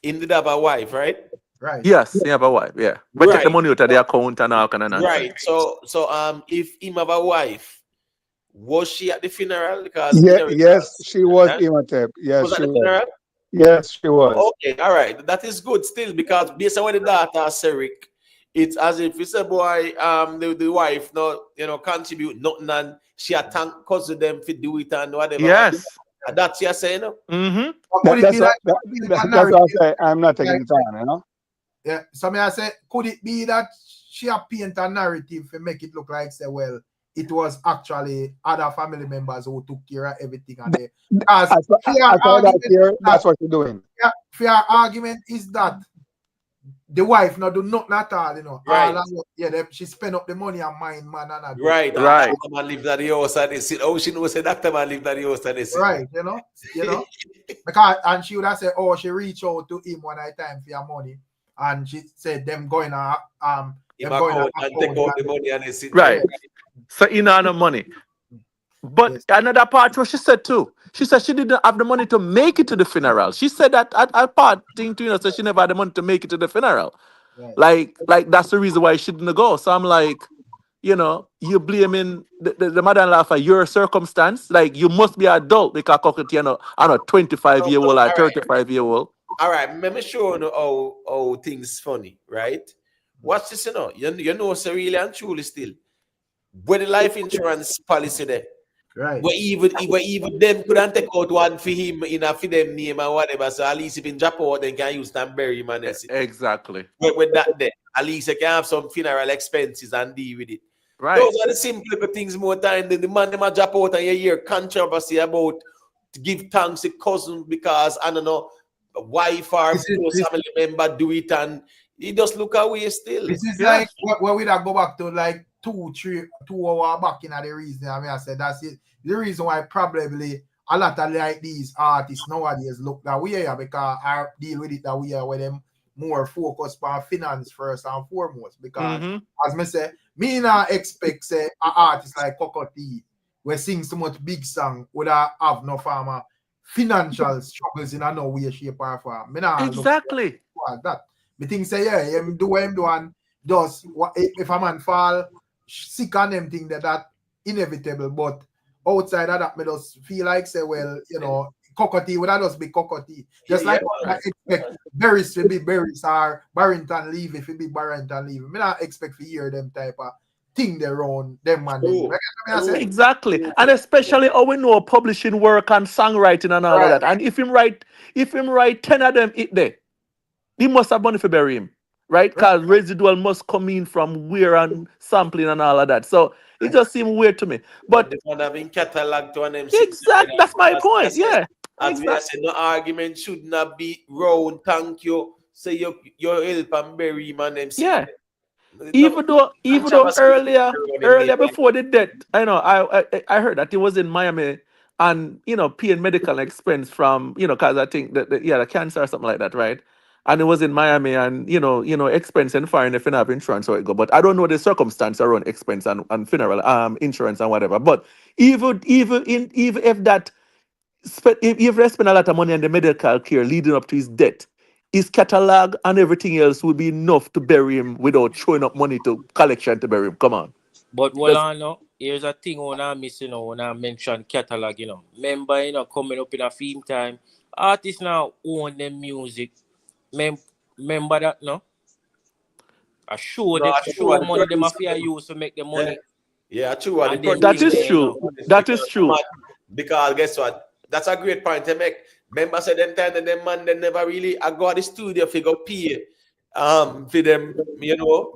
he did have a wife, right? right? yes, you have a wife, yeah. But take the Right. money out of the account and all kind of nonsense. Right. So if him have a wife, was she at the funeral? Because Yes, she was Huh? Imhotep. Yes, was at she the was. funeral? Yes, she was. Okay, all right. That is good still because based on what the data say, Rick, it's as if it's a boy, the wife contribute nothing and she a thank cousin them for do it and whatever. Yes. And that's you're saying. Mm-hmm. Could it be like That's what I say. I'm not taking it on, Yeah, so may I say, could it be that she a paint a narrative to make it look like say, well, it was actually other family members who took care of everything and they because that's what you're doing. fair argument is that the wife not do nothing at all, Right. She spend up the money and mind man and Right. Right. Doctor man live at the house and they sit. Oh, she knows a doctor man live at the house and they sit. right, because and she would have said, oh, she reached out to him one time for your money, and she said them going to Him account and take out the money and they sit. Right. So in no money. But Yes. another part what she said too. She said she didn't have the money to make it to the funeral. She said that at part thing too, so she never had the money to make it to the funeral. Right. Like that's the reason why she didn't go. So I'm like, you blaming the mother-in-law for your circumstance. Like you must be adult because I'm a 25-year-old or 35-year-old. All right, let me show you how things funny, right? Watch this, you know, so really and truly still, with the life insurance policy there, Right. where even them couldn't take out one for him in a for them name and whatever. So at least if in Japan, they can use them bury him and else. Exactly. With that there, at least you can have some funeral expenses and deal with it. Right. Those are the simple things more time than the man them a drop out and you hear controversy about to give thanks to cousin because I don't know wife or close family member do it and he just look away still. This is like where we go back to like 2 hours back in the reason. I mean, I said that's it. The reason why probably a lot of like these artists nowadays look that way because I deal with it that way where them more focused on finance first and foremost. Because as me say, me not expect say an artist like Coco T where sing so much big song would have no farmer financial struggles in no way, shape, or form. Me not exactly look at that. Me think say yeah, him do what him do and does what if a man fall sick on them thing that inevitable, but outside of that, me just feel like say, well, you know, Cocotti would just be Cocotti. Just like I expect Berries to be Berries or Barrington Levy if it be Barrington Levy. Me not expect to hear them type of thing they own them man. Exactly. And especially how we know publishing work and songwriting and all of that. And if him write 10 of them it there, he must have money for bury him. Right? Because residual must come in from wear and sampling and all of that. So it just seems weird to me. But the one having catalog to an MC. Exactly, that's my point. Yeah. As we said, no argument should not be round. Thank you. Say your help and bury man MC. Yeah. Even though earlier before the death, I know I heard that he was in Miami and paying medical expense from because I think that he had a cancer or something like that, right? And it was in Miami and expense and foreign if you have insurance or it go. But I don't know the circumstance around expense and funeral insurance and whatever. But even if that if they spend a lot of money on the medical care leading up to his death, his catalog and everything else would be enough to bury him without throwing up money to collection to bury him. Come on. But well, I know here's a thing when I miss, when I mention catalog, remember, coming up in a film time, artists now own their music. Remember that, no? I show money the mafia use to make the money. Yeah, true. That is true. That is true. Because guess what? That's a great point to make. Remember, said them time that them man they never really I go to the studio figure pay for them,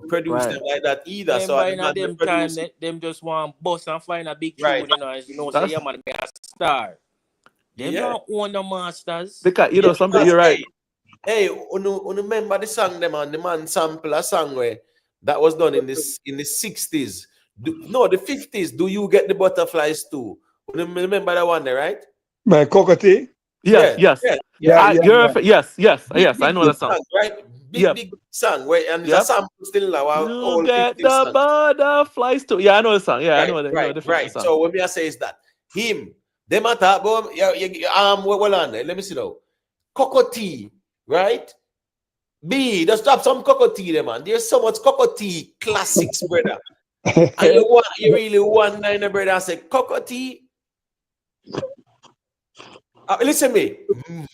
produce them like that either. Remember, so in them time them just want bust and find a big tune, as say yeah man, be a star. Them not own the masters. Because something you're right. Hey, remember the song the man sample a song where that was done in the 60s. The 50s. Do you get the butterflies too? Remember that one there, right? By Cocotti? Yes. Yes, I know that song. Right? Big song where and it's a sample still now. You get the butterflies too. Yeah, I know the song. Yeah, I know the right. song. So when I say is that him, them at that boom, well on there. Let me see now. Cocotti, right? B, just drop some Cocotti there, man. There's so much Cocotti classics, brother. And you really want nine, brother, and say Cocotti. Listen me.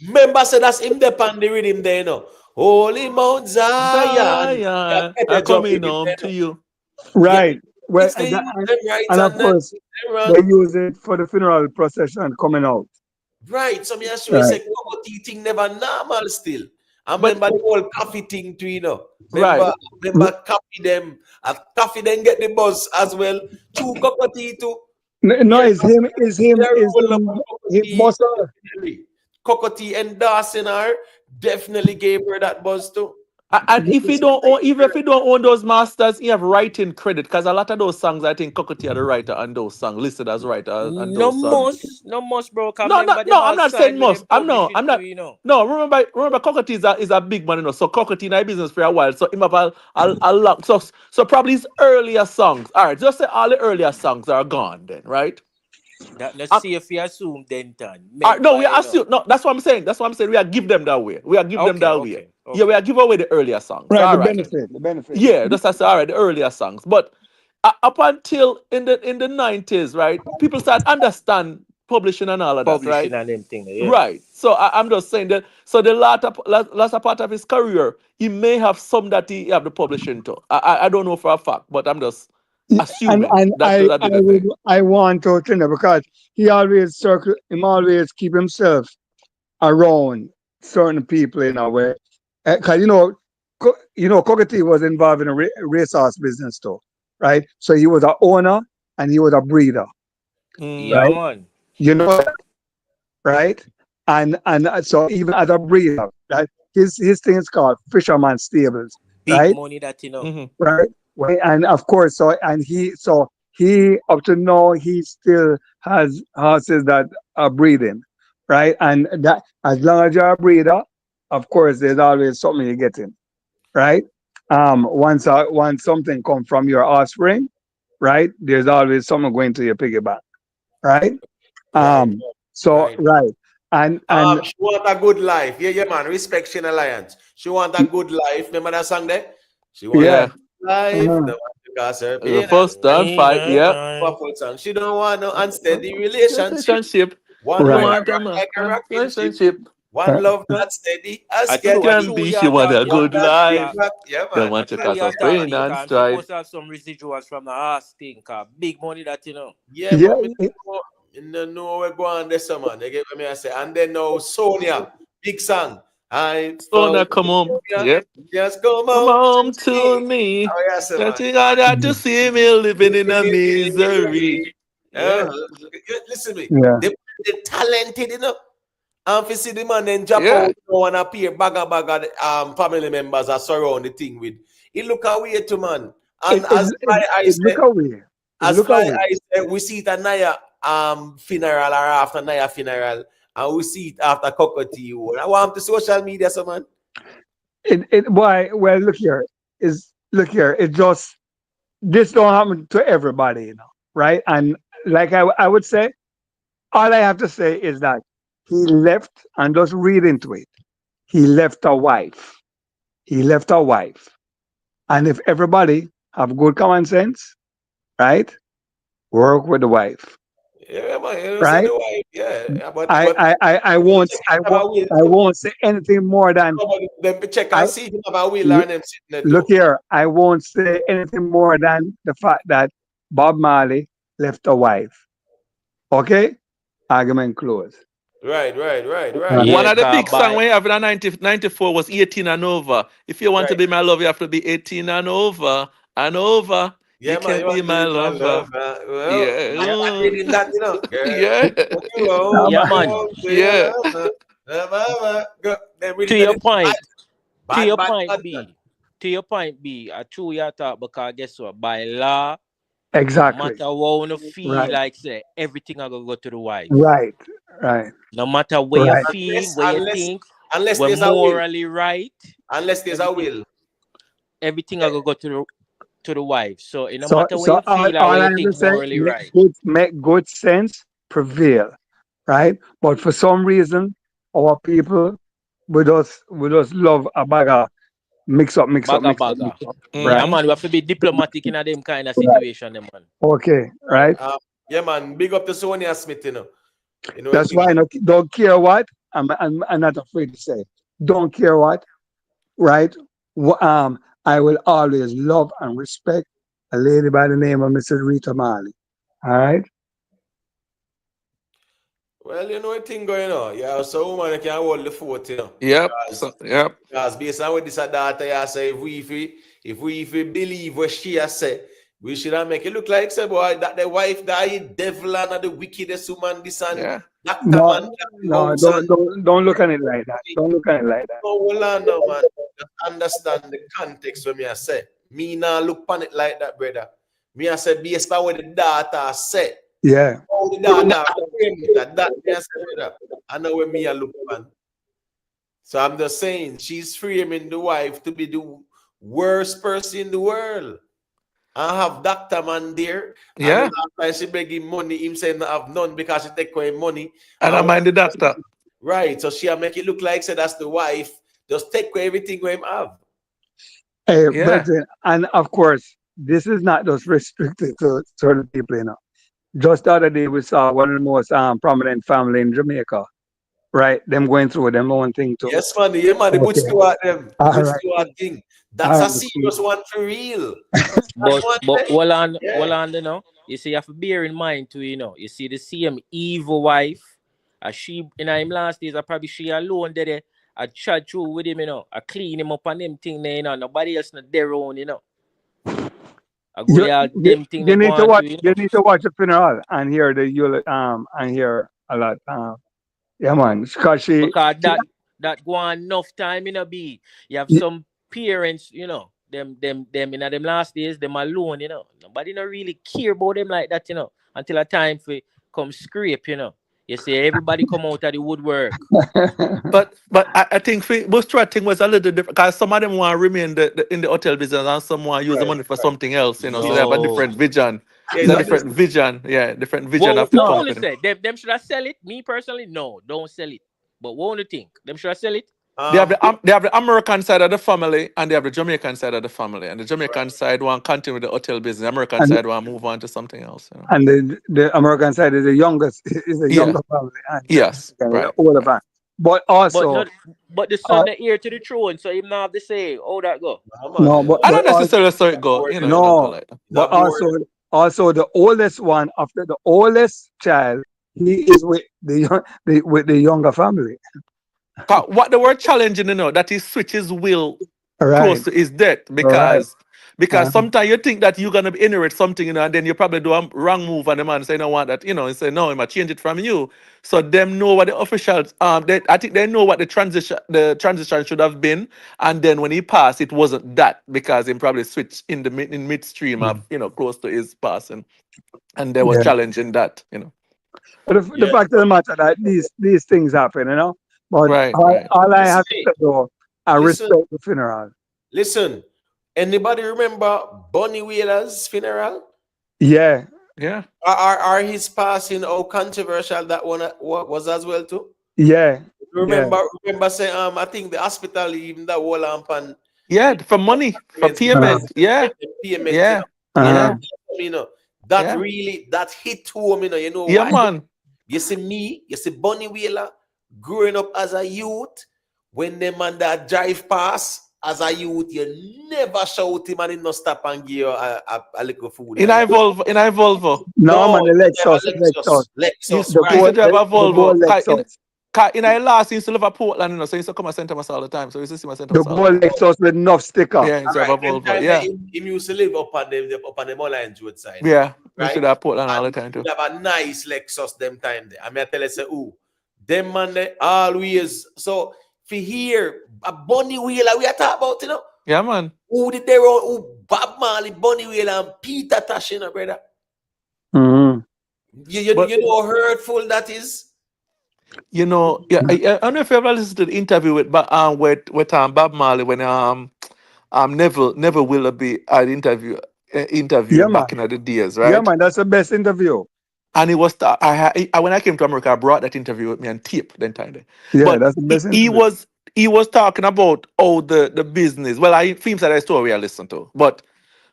Remember, say that's him depend the rhythm there, Holy Mount Zion. I'm coming home to you. Right. Well, and of course, they use it for the funeral procession coming out. Right. So me actually say Cocotti thing never normal still. I remember the whole coffee thing too, Remember coffee them. Coffee then get the buzz as well. Two Cocotti too. No, it's him. Cocotti and Dawson definitely gave her that buzz too. And if you don't own those masters, you have writing credit because a lot of those songs, I think Cocotti are the writer and those songs listed as writer. And no most, bro. No, I'm not saying most. I'm not. No, remember, Cocotti is a big man, So Cocotti in our business for a while. So him have a lot. So probably his earlier songs. All right, just say all the earlier songs are gone then, right? Let's see if we assume then. No, we assume. No, that's what I'm saying. We are give them that way. We are give them that way. Okay. Yeah, we are give away the earlier songs. Right, the benefit. Yeah, that's all right. The earlier songs, but up until in the 90s, right? People start understand publishing and all of that, right? Publishing and them thing, yeah. Right. So I'm just saying that. So the latter part of his career, he may have some that he have the publishing to. I don't know for a fact, but I'm just and assuming and that that I be the would thing. I want to you know, because he always keep himself around certain people in a way. Because Cockatoo was involved in a racehorse business too, right? So he was an owner and he was a breeder, Yeah, right? man. You know that, right? And so even as a breeder, right? His thing is called Fisherman Stables, Big right? money that you know. Right. Well, and of course, he up to now he still has horses that are breeding, right? And that as long as you're a breeder, of course, there's always something you're getting, right? Once something comes from your offspring, right? There's always something going to your piggy bank, right? Right, So right. right, and She want a good life. Yeah, yeah, man. Respect Shin Alliance. She want a good life. Remember that song there? She want yeah, a good life. No one to cause her The pain. first done fight, yeah. Powerful song. She don't want no unsteady relationship. Relationship. One You right, like want a a rock, man, like a rocking ship. relationship. One right, love not steady. As I can true, I Can be. true. be Yeah, she want talk, a you know. One good that big life. Yeah, rock. Yeah, Don't man. I want to true. cause Yeah, a talk, pain Lee. and Cause she strife. must have some residuals from the ass thing. Cause big money that you know. Yeah, yeah, but me no we're going this man. You get what me I say? And then now Sonia, big song. I Oh, found now come home. Sonia. Yep. Just come Come home home to to me. me. Oh yes, man. That you got to see me living in a misery. Yeah. Listen to me. yeah. They talented, you know. And if you see the man then drop Yeah. out, you know, and appear bagger family members are surround the thing with. He look away to man. And as fly I It look say, away. It as look fly away. I say, we see it at Naya funeral or after Naya funeral, and we see it after Cockatoo. I want to social media, so man. Why? Well, look here. It just this don't happen to everybody, right? And like I would say, all I have to say is that he left, and just read into it. He left a wife. He left a wife. And if everybody have good common sense, right? Work with the wife, Yeah, man, you know, say right? the wife, yeah. I But I I, I won't I have won't a will. I won't say anything more than Them check I and see him have a will l- and them sitting there look too. here. I won't say anything more than the fact that Bob Marley left a wife. Okay, argument closed. Right. Right. One Yeah, of the cause big songs by we have in 94 was 18 and over. If you want to Right. be my love, you have to be 18 and over. And over. You Yeah, man, can you be want to my be my lover. love. Well, Yeah. I reading that, you know. Girl, Yeah. what you want, Um, yeah, what you man. want, to your Yeah. lover. They're To reading your that. point, to Bad, your bad, point bad, bad. B. To your point B. I true you talk because guess what? By law, no exactly. matter what you feel Right. like say everything I go to the wife. Right. Right. No matter where you Right. feel, Unless, where you unless, think, unless we're there's a will. morally right, Unless there's a everything will. everything I go to the wife. So it no So matter where so you feel or all where I you have to think say, morally right. make good sense prevail, right? But for some reason, our people we just love a bag of Bagga bagga. mix up, Yeah, right? Mm-hmm. man, we have to be diplomatic in a them kind of Right. situation, them man. Okay, Right. right. Yeah, man. Big up to Sonia Smith, you know. You know, I That's think why I don't care what I'm not afraid to say. Don't care what, right? I will always love and respect a lady by the name of Mrs. Rita Marley. All right. well, you know a thing going on. Yeah, so woman can hold the fort, you know. Yep. So, yep. Because based on what this data you say, if we believe what she has said, we should have make it look like say boy that the wife died, devil and the wickedest woman, this and Yeah. that man No, that the no, house and don't look at it like that. Don't look at it like that. no, hold on now, man. Just understand the context when me I say. Me now look upon it like that, brother. Me I say based on what the data said. Yeah. How the data frame it, that me I say, brother. I know where me I look upon. So I'm just saying, she's framing the wife to be the worst person in the world. I have Dr. Man there, and then Yeah. after she begging money, him saying I have none because she take away money. And I And mind the doctor. right, so she make it look like say that's the wife. Just take away everything we have. Hey, Yeah. brethren, and of course, this is not just restricted to certain people, just the other day we saw one of the most prominent family in Jamaica, right? Them going through them own thing too. Yes, man. Yeah, man. The Butch Okay. Stewart, them. All Butch right. Stewart thing. All That's a right. serious one for real. But hold on, Yeah. you know. You see, you have to bear in mind too, you know. You see the same evil wife, she in him last days, probably she alone there. I chat through with him, you know. I clean him up and them thing there, you know. Nobody else not there on, you know. I go there, them thing they go on to, you know. You need to watch the funeral and hear and hear a lot. Yeah, man. Because Because that go on enough time, you know, be. You have some parents, you know, them in them last days, them alone, you know. Nobody not really care about them like that, you know, until a time for come scrape, you know. You see, everybody come out of the woodwork. But I think Bustrad thing was a little different because some of them want to remain in the hotel business and some want to use the money for something else, you know. So they have a different vision. It's a different vision, yeah, different vision of the What company. say? Them should I sell it? Me personally, no, don't sell it. But what do you think? Them should I sell it? They have the American side of the family and they have the Jamaican side of the family. And the Jamaican side want to continue with the hotel business. The American side want to move on to something else. You know? And the American side is the youngest, is the younger family. And yes, right. Older family. But also, but the son the heir to the throne, so him not have to say how that go. No, but I don't necessarily saw it go. You know, no, like that. but also the oldest one after the oldest child, he is with the younger family. What the word challenging, you know, that he switches will Right. close to his death because sometimes you think that you're gonna inherit something, you know, and then you probably do a wrong move and the man say, no, want that, you know, and say, no, I might change it from you. So them know what the officials I think they know what the transition should have been, and then when he passed, it wasn't that because he probably switched in midstream of, you know, close to his passing. And there was challenging that, you know. But the fact of the matter that these things happen, you know. But all I have to do, I respect the funeral. Listen, anybody remember Bonnie Wheeler's funeral? Yeah. Yeah. Are his passing how controversial that one was as well too? Yeah. Remember say I think the hospital even that whole and for money, for payment. Payment, yeah. You know, that really that hit home, you know yeah, why? Man. You see Bonnie Wheeler growing up as a youth, when the man that drive past as a youth, you never shout him and he no stop and give you a little food. In I Volvo. No, man, the Lexus. He used to drive a Volvo. Lexus. In I last, he used to live at Portland, you know, so he used to come and St. Thomas all the time. So he used to see my St. The Thomas. gold Lexus with enough sticker. Yeah, he's a Volvo. Yeah. He used to live up on the Mullions Road side. Yeah, right? We should have Portland all the time too. He have a nice Lexus them time there. I mean, I tell you, say, them man they always. So for here, a Bonnie Wheeler we are talking about, you know. Yeah, man. Who did they run? Who Bob Marley, Bonnie Wheeler, and Peter Tosh, you know, brother. Mm-hmm. You know how hurtful that is. You know, I don't know if you ever listened to the interview with Bob Marley when Neville Willoughby had interview back in the days, right? Yeah, man, that's the best interview. And he was when I came to America, I brought that interview with me on tape then time. Yeah, but that's the best interview. He was talking about all the business. Well, I films that I story I listened to. But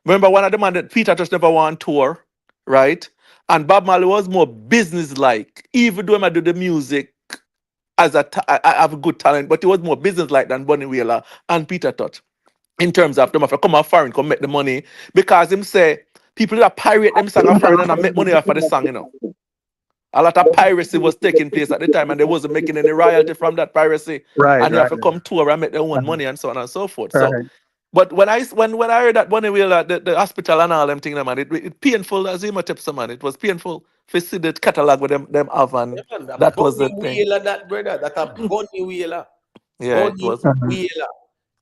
remember one of the man that Peter just never won tour, right? And Bob Marley was more business-like. Even though I do the music I have a good talent, but he was more business-like than Bonnie Wheeler and Peter Tosh. In terms of them, if I come off foreign, come make the money. Because him say, people that pirate them song of foreign and make money off of the song, you know. A lot of piracy was taking place at the time and they wasn't making any royalty from that piracy. Right. And they have to come tour and make their own money and so on and so forth. Right. So, but when I heard that Bonnie Wheeler, the hospital and all them things, man, it painful as you might tip some man. It was painful to see the catalog with them have and that was the thing. Wheeler, that brother, that a Bonnie Wheeler. Yeah, Bonnie it was Wheeler.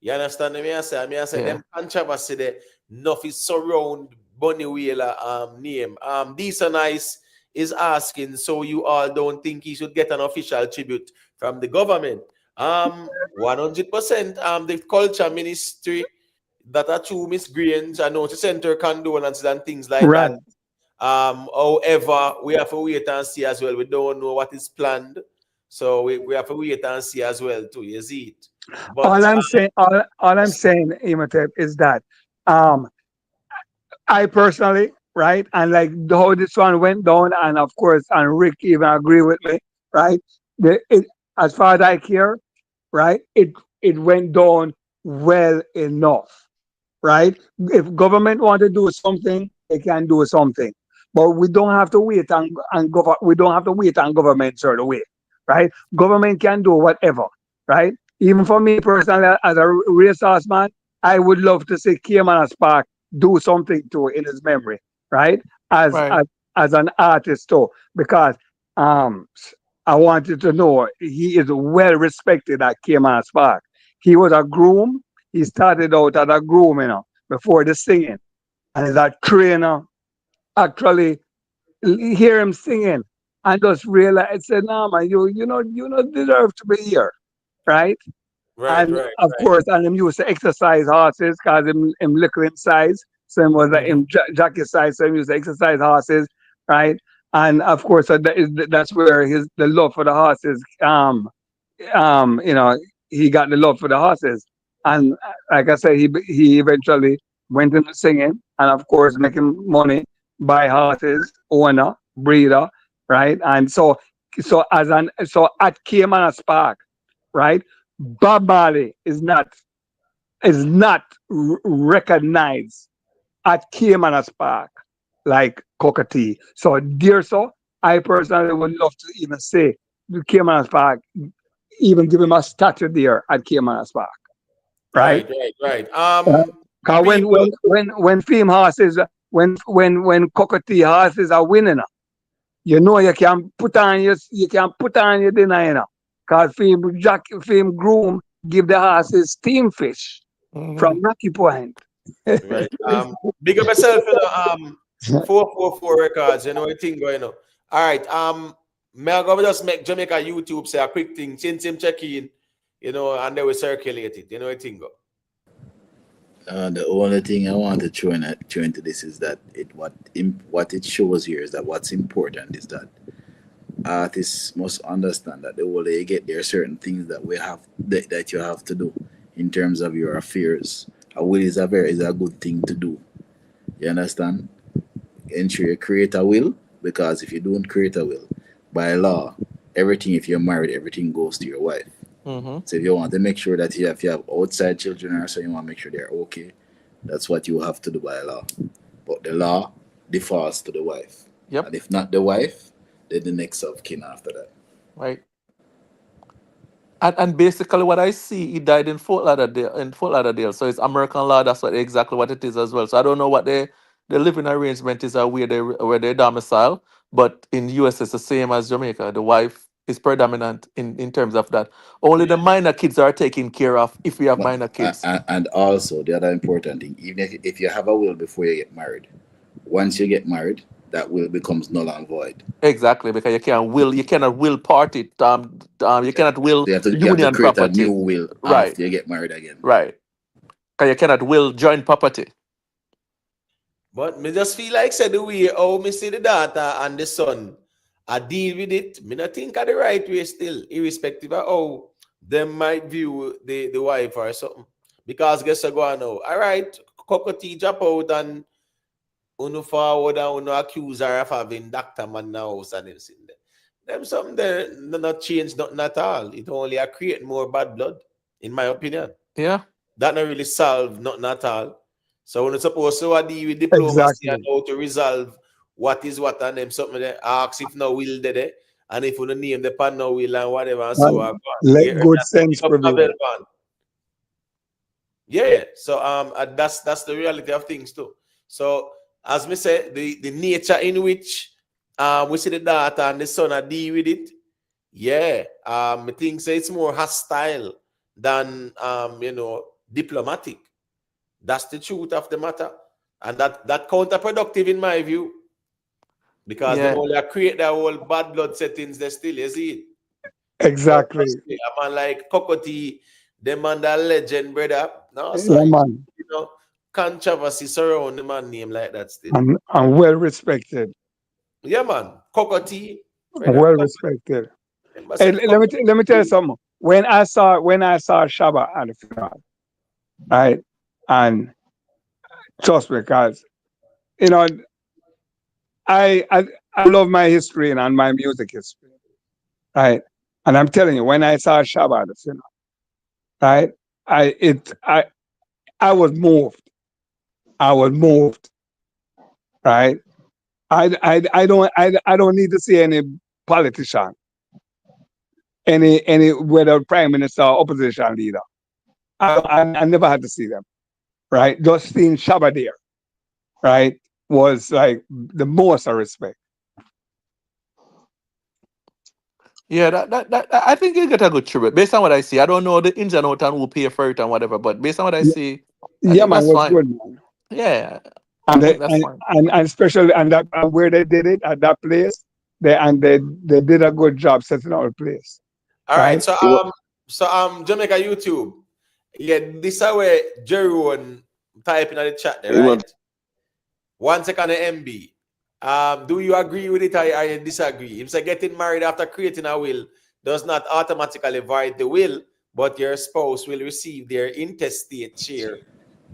You understand me? I say them controversy there, nothing surround Bonnie Wheeler name. DISS Nice is asking, so you all don't think he should get an official tribute from the government? 100%. The culture ministry that are true miscreants and to center condolences and things like that. However, we have to wait and see as well. We don't know what is planned, so we have to wait and see as well too. You see it. But, all I'm saying, Imhotep, is that I personally right? And like how this one went down, and of course, and Rick even agree with me, right? As far as I care, right? It went down well enough, right? If government want to do something, they can do something, but we don't have to wait we don't have to wait on government sort of way, right? Government can do whatever, right? Even for me personally, as a racehorse man, I would love to see Cayman Spark do something to in his memory, right? As Right. as as an artist too, because um I wanted to know he is well respected at Cayman Spark. He was a groom. He started out as a groom, before the singing. And as a trainer, actually hear him singing and just realize, say, no man, you not deserve to be here, right? Right, And right, of right. course, and him used to exercise horses because him little in size. So him was like Mhm. him jockey size, so him used to exercise horses, right? And of course, that's where the love for the horses um, you know, he got the love for the horses. And like I said, he eventually went into singing and of course making money by horses, owner, breeder, right? And so at Cayman Park, right? Bob Marley is not recognized at Cayman Park like Cockatee. So dear so I personally would love to even say the Cayman Park even give him a statue there at Cayman Park, right? Right, right, right. Because People, when film horses when cockatoo horses are winning, you can put on your dinner, Because film groom give the horses steam fish from Mhm. Rocky Point. right. Big up yourself, 444 records, what thing going on. All right. May I go just make Jamaica YouTube say a quick thing, since him check in, and they will circulate it. What thing go. The only thing I want to throw into this is that what it shows here is that what's important is that artists must understand that the way they get there are certain things that you have to do in terms of your affairs. A will is a good thing to do. You understand? Ensure you create a will, because if you don't create a will, by law, everything, if you're married, everything goes to your wife. Mhm. So if you want to make sure that if you have outside children or so, you want to make sure they're okay. That's what you have to do by law. But the law defaults to the wife. Yep. And if not the wife, then the next of kin after that. Right. And basically, what I see, he died in Fort Lauderdale. In Fort Lauderdale, so it's American law. That's exactly what it is as well. So I don't know what the living arrangement is or where they domicile. But in the US, it's the same as Jamaica. The wife is predominant in terms of that. Only the minor kids are taken care of if we have But, minor kids. and also, the other important thing, even if you have a will before you get married, once you get married, that will becomes null and void. Exactly, because you cannot will party. You cannot will So you have to union create a new property. will Right, after you get married again. right. Because you cannot will joint property. But me just feel like said the way how me see the daughter and the son, I deal with it. Me not think of the right way still, irrespective of how them might view the wife or something. Because guess I go on now. All right, cockatoo drop out and uno forward and uno accuse her of having doctor man in the house and everything. Them something there not change nothing at all. It only create more bad blood, in my opinion. Yeah, That not really solve nothing at all. So when it's supposed to deal with diplomacy and Exactly. how to resolve what is what and them something there, ask if no will there, and if you don't name the pan no will and whatever and so on. And let You hear me? good I say, sense pick up the prevail. bell, man. Yeah. So that's the reality of things too. So as me say, the nature in which we see the daughter and the son are deal with it, yeah. I think say it's more hostile than diplomatic. That's the truth of the matter. And that counterproductive in my view. Because them yeah, only create their whole bad blood settings they still, you see it. But Exactly. a man like Cocotti, them man that legend, brother. No, Yeah, sorry. man. Controversy surround the man name like that still. And well respected. Yeah, man. Cocotti, brother. Well respected. Remember Hey, said let me tell you something. When I saw Shabba at the funeral, right? And trust me, guys, you know, I love my history and my music history, right? And I'm telling you, when I saw Shabba, you know, right? I was moved. I was moved, right? I don't need to see any politician, any whether prime minister or opposition leader. I never had to see them, right? Just seeing Shabba there, right, was like the most I respect. Yeah, that I think you get a good tribute based on what I see. I don't know the ins and outs and who pay for it and whatever, but based on what I see, I Yeah, think man, that's was fine. good, man. Yeah, And I they, think that's fine. and especially and that and where they did it at that place, they did a good job setting up the place, All right? right. Jamaica YouTube. Yeah, this is where Jerry won typing in the chat there, right? 1 second MB. Do you agree with it or you disagree? If say getting married after creating a will does not automatically void the will, but your spouse will receive their intestate share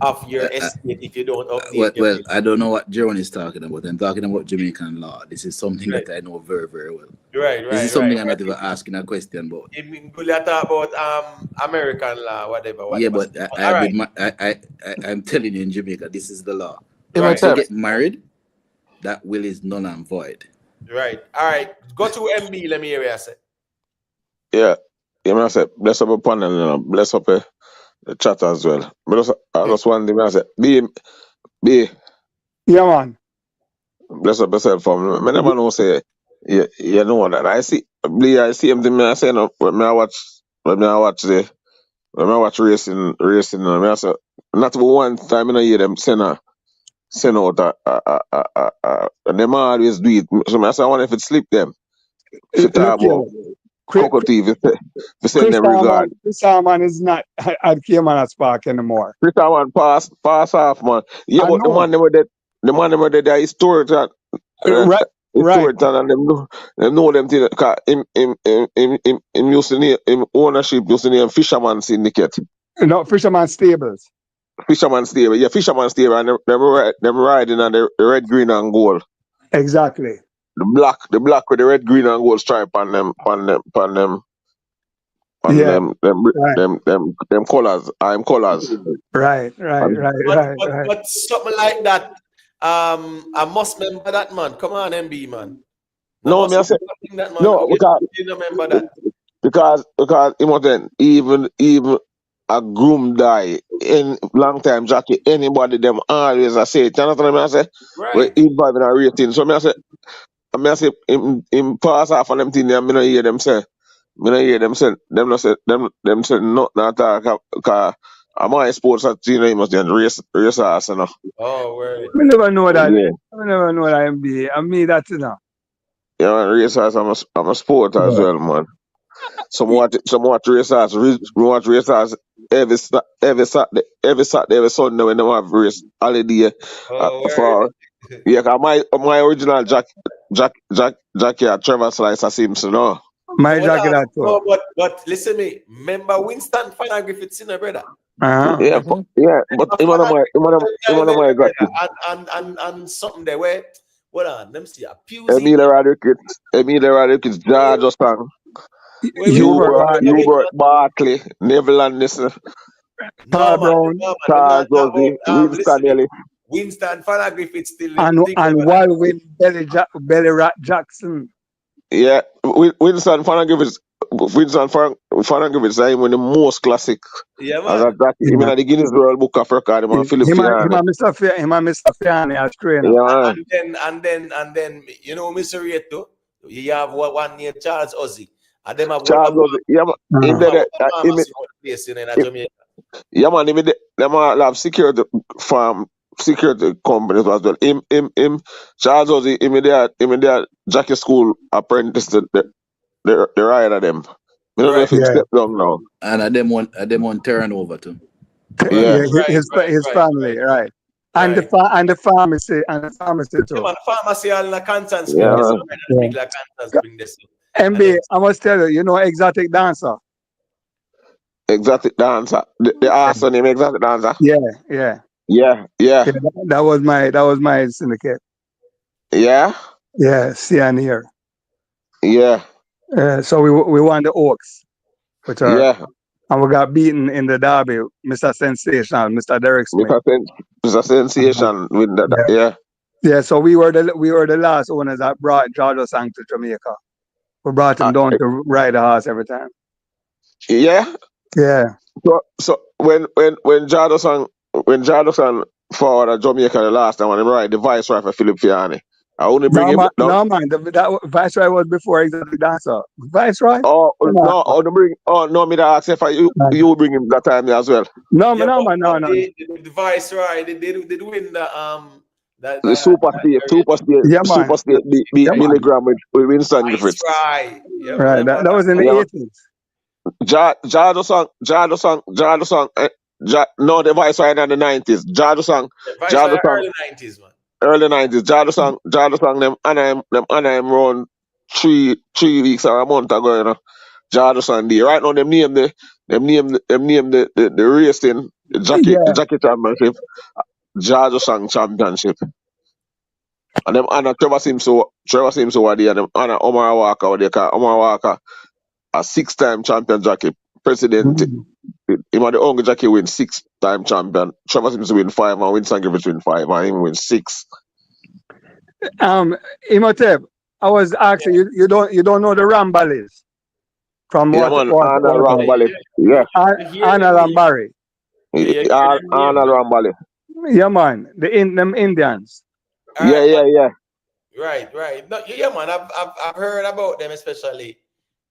of your estate if you don't update your Well, will. I don't know what Jerome is talking about. I'm talking about Jamaican law. This is something Right. that I know very, very well. Right. This is something I'm not even asking a question about. I mean, we talk about American law, whatever. Yeah, but All right. I'm telling you in Jamaica, this is the law. Right. Once you get married, that will is null and void. Right. All right. Go to MB. Let me hear what I say. Yeah, I say bless up upon and bless up the chat as well. But I just want to say, be Yeah, man. bless up yourself for me. I never know say you know that. I see him thing I say no when I watch racing me I say not one time I hear them send out and them always do it. So I say I wonder if it slip them. If it talk about Cocoa TV, if send them regard. Chris Harman is not at Cayman Spark anymore. Chris Harman pass off, man. Yeah, I but the know. man them were dead, they historic that. Right. Historic that, and them know them things. Cause him used to name him ownership used to name Fisherman Syndicate. No, Fisherman Stables. Fisherman Stable, yeah, Fisherman Stable, and them riding on the red, green, and gold. Exactly. The black with the red, green, and gold stripe on them colors. I'm colors. Right. But something like that. I must remember that, man. Come on, MB, man. No, me I say that, man. no because you remember that. because even a groom die in long time Jackie, anybody them always I say it. You know what I say? Right. We involved in a rating. So me I say him pass off on them thing there, me no hear them say. Them say no not talk cause I'm my sports at you know you must then race ass, you know. Oh, word. We never know that. Yeah. We never know that MBA. I mean that, you know. Yeah, man, race ass I'm a sport as well, man. Some watch race ass every Saturday, every Sunday when they have race holiday for yeah, cause my original Jackie at Trevor Slicer Simpson, no. My jacket at all. No, but listen me. Remember Winston Fanner Griffiths, you know, brother. Yeah, but him and my got and something there where hold on, let me see a Emilia Radicus, George Osang, Hubert Barkley, Neville Anderson, Carl Brown, Charles Ozzy, Winston Ellis. Winston Fanner Griffiths still and Walwyn Belly Rat Jackson. Yeah, Winston Fanner Griffiths is one of the most classic. Yeah, man. As a Jackie, even at the Guinness World Book of Record, him and Philip Fiani. Him and Mr. Fiani as trainer. Yeah, and then you know Mr. Rieto, you have one near Charles Ozzy. And them have Charles Ozzy, yeah, man, them all have security companies as well. Him Charles Ozzy, immediate Jackie School apprentice, the rider them. I don't know if it's stepped down now. And them one turnover too. Yeah, his family, right. And the pharmacy too. Yeah, pharmacy and the Kansas bring this. MB, I must tell you, Exotic Dancer. Exotic Dancer. The arson name Exotic Dancer. Yeah. Yeah. That was my syndicate. Yeah. Yeah, see and hear. Yeah. So we won the Oaks with her, Yeah. and we got beaten in the derby. Mr. Sensational, Mr. Derek Smith. Mr. Sensation with that. Yeah. Yeah, so we were the last owners that brought Georgia Sang to Jamaica. We brought him down to ride the horse every time. Yeah. Yeah. So when Jado Sang forward at Jamaica the last time when he ride the Viceroy for Philip Fiani, I only bring him down. No man, that Viceroy was before Exotic Dancer. Viceroy? Oh no, me that ask if you bring him that time as well. No. The Viceroy, they did win the Super State beat Billy Graham with Winston Griffiths. Right. Right. That was in the 80s. Jado Sang. No, the Viceroy in the 90s. Jado Sang. Early 90s, man. Early 90s. Jado Sang. Them Anaheim run 3 weeks or a month ago. You know. Jado Sang. Right now, them name the racing the jockey championship. Jado Sang Championship. And them Anna Trevor Simpson were there. Them Anna Omar Walker were there. Omar Walker, a 6-time champion jockey, president. He was the only jockey win 6-time champion. Trevor Simpson win 5 and Winston Griffiths win 5 and him win 6. Imhotep, I was asking you don't know the Ramballis from Anna Ramballi. Yeah. Anna Lambari. Anna Ramballi. Yeah, man. Them Indians. Yeah. Right. No, yeah, man. I've heard about them, especially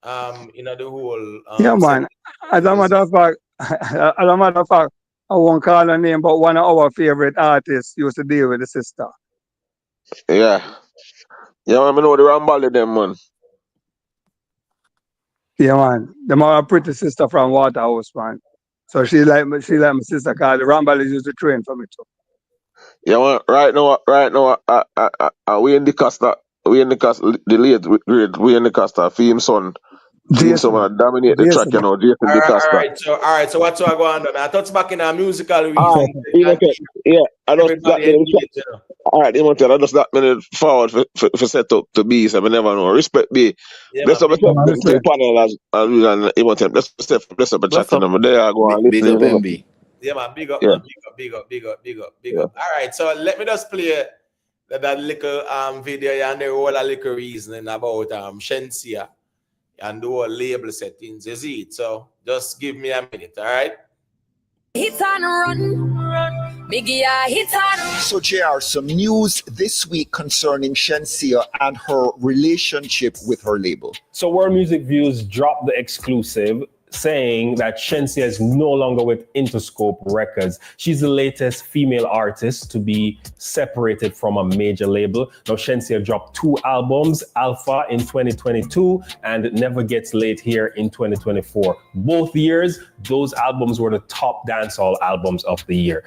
the whole. Yeah, man. As a matter of fact, I won't call her name, but one of our favorite artists used to deal with the sister. Yeah, man. I know the Ramballi, them, man. Yeah, man. Them are a pretty sister from Waterhouse, man. So she like my sister, cause the Ramballis used to train for me too. Yeah, man. Right now, we in the Costa, we in the Costa, Fame son dominate the track, Jason the Costa. All right, so what's going on? I thought back in our musical reason. I don't that all right, I just that minute forward for set up to be, so I never know. Respect be. Let's up the panel let's up a chat to them. There I go and big up MB. Yeah, man, big up, man. Big up. All right, so let me just play that little video and the whole little reasoning about SHENSEA and the whole label settings. You see it? So just give me a minute, all right? Hit on run. Biggie, hit on. So, JR, some news this week concerning SHENSEA and her relationship with her label. So, World Music Views dropped the exclusive saying that SHENSEA is no longer with Interscope Records. She's the latest female artist to be separated from a major label. Now, SHENSEA dropped 2 albums, Alpha in 2022 and Never Gets Late here in 2024. Both years, those albums were the top dancehall albums of the year.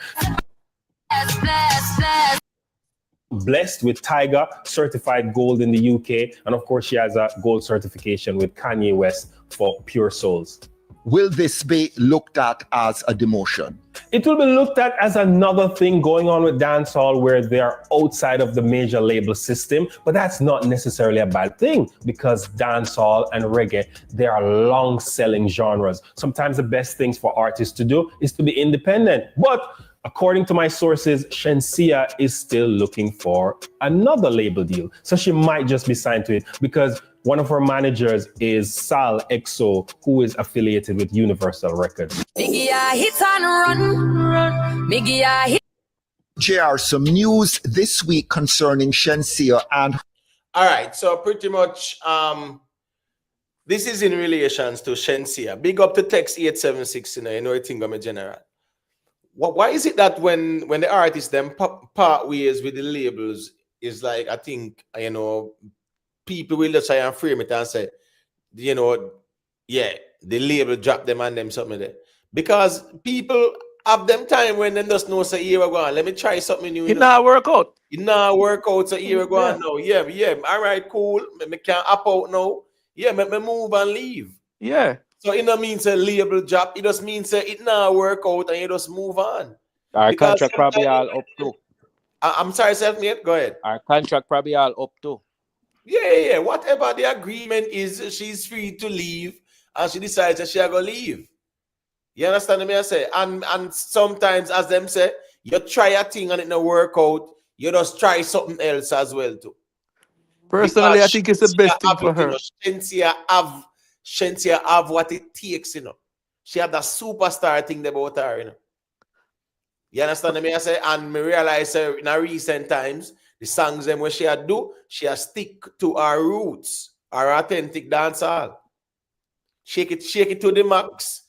Blessed with Tiger, certified gold in the UK, and of course she has a gold certification with Kanye West for Pure Souls. Will this be looked at as a demotion? It will be looked at as another thing going on with dancehall where they're outside of the major label system, but that's not necessarily a bad thing because dancehall and reggae, they are long-selling genres. Sometimes the best things for artists to do is to be independent, but according to my sources, SHENSEA is still looking for another label deal. So she might just be signed to it because one of her managers is Sal Exo, who is affiliated with Universal Records. JR, some news this week concerning SHENSEA and... All right, so pretty much this is in relations to SHENSEA. Big up to Text 876, you know, I think I'm a general. Why is it that when the artists then part ways with the labels is like, I think, you know, people will just try and frame it and say, you know, yeah, the label drop them and them something there. Because people have them time when they just know, say, here we go on, let me try something new. It not work out. It not work out, so here we go on now. Yeah, all right, cool. Me can't up out now. Yeah, me move and leave. Yeah. So it don't mean say label drop, it just means say it not work out and you just move on. Our contract probably all up too. I'm sorry, self-made. Go ahead. Our contract probably all up too. Yeah. Whatever the agreement is, she's free to leave, and she decides that she are gonna leave. You understand me? I say, and sometimes, as them say, you try a thing and it no work out, you just try something else as well too. Personally, I Because think it's the best thing have for it, her. Shenseea have what it takes, She have that superstar thing about her, You understand me? I say, and me realize in a recent times, the songs them where she had do, she has stick to her roots, her authentic dancehall. Shake it to the max,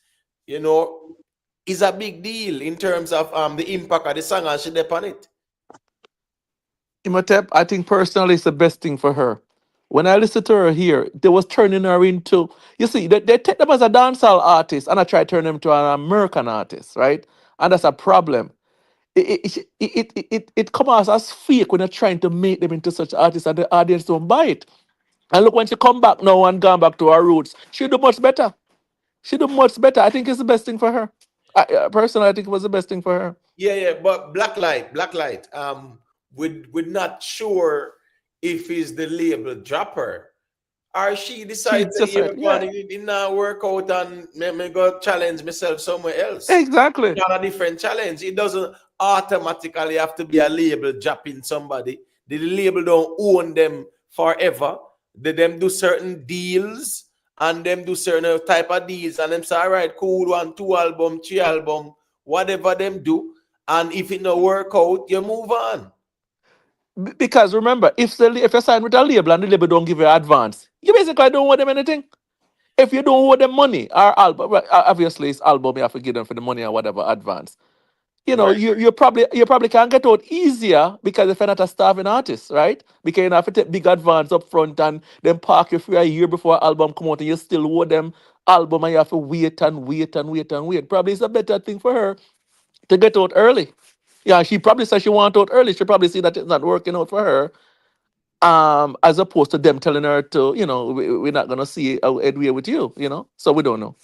is a big deal in terms of the impact of the song and she dep on it. Imhotep, I think personally it's the best thing for her. When I listen to her here, they was turning her into, you see, they take them as a dancehall artist and I try to turn them to an American artist, right? And that's a problem. It comes as fake when you're trying to make them into such artists and the audience don't buy it. And look, when she come back now and gone back to her roots, she do much better. She do much better. I think it's the best thing for her. Personally, I think it was the best thing for her. Yeah, but Blacklight. We're not sure if it's the label dropper or she She decides that decided, yeah, it did not work out and me go challenge myself somewhere else. exactly. Not a different challenge. It doesn't automatically have to be a label dropping somebody. The label don't own them forever. Them do certain deals and them do certain type of deals and them say, all right, cool, 1, 2 album, 3 album, whatever them do. And if it no work out, you move on. Because remember, if you sign with a label and the label don't give you advance, you basically don't owe them anything. If you don't owe them money or album, well, obviously it's album you have to give them for the money or whatever advance. Right. You probably can get out easier because if you're not a starving artist, right? Because you have to take big advance up front and then park you for a year before album come out and you still owe them album and you have to wait and wait and wait and wait. Probably it's a better thing for her to get out early. Yeah, she probably says she want out early. She probably see that it's not working out for her. As opposed to them telling her to, we're not gonna see Edway with you, So we don't know.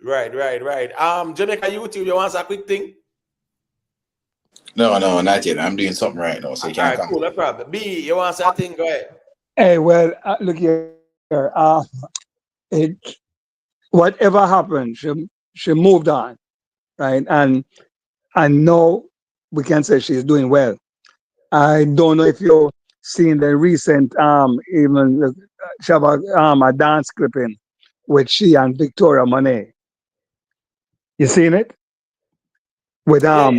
Right. Jamaica YouTube, you want a quick thing? No, not yet. I'm doing something right now, so you All can't right, come. cool, no problem. B, you want a thing? Go ahead. Hey, well, look here. It whatever happened, she moved on, right? And now we can say she's doing well. I don't know if you've seen the recent even she have a dance clipping with she and Victoria Monet. You seen it? With Yeah.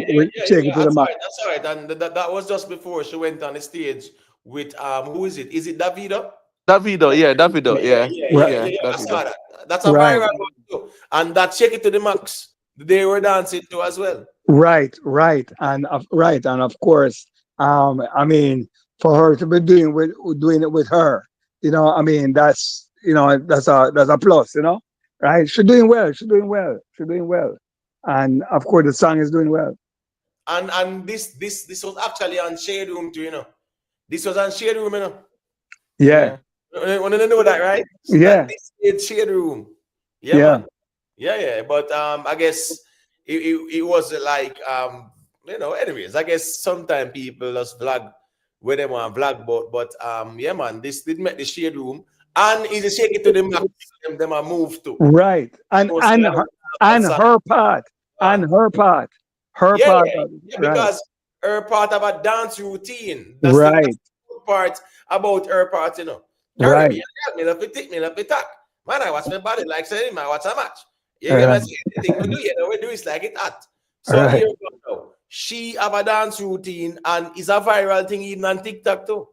Shake It to the That's all Max. right. That's all right. And that was just before she went on the stage with who is it? Is it Davido? Davido, yeah. Right, Yeah, I saw Davido. that. That's a right, viral one too. And that Shake It to the Max, they were dancing to as well. right, and of course, I mean, for her to be doing it with her, I mean, that's a plus, right? She's doing well. She's doing well, and of course, the song is doing well. And this was actually on Shade Room too. This was on Shade Room, Yeah, Yeah. Want to know that, right? yeah, That this is Shade Room. Yeah, yeah, man. Yeah. But I guess it was like anyways, I guess sometimes people just vlog where they want vlog, but yeah, man, this did make the Shade Room and is a Shake It to the Max. Them are moved to. right, and So, and say, her, and her part, yeah, right, because her part of a dance routine. That's the right, good part about her part, right, Caribbean, me love it, me love it, talk. Man, I watch my body like saying, I watch a match. You get right, me? Anything we do, we do is like it hot. So right, here we go. She have a dance routine and is a viral thing even on TikTok too.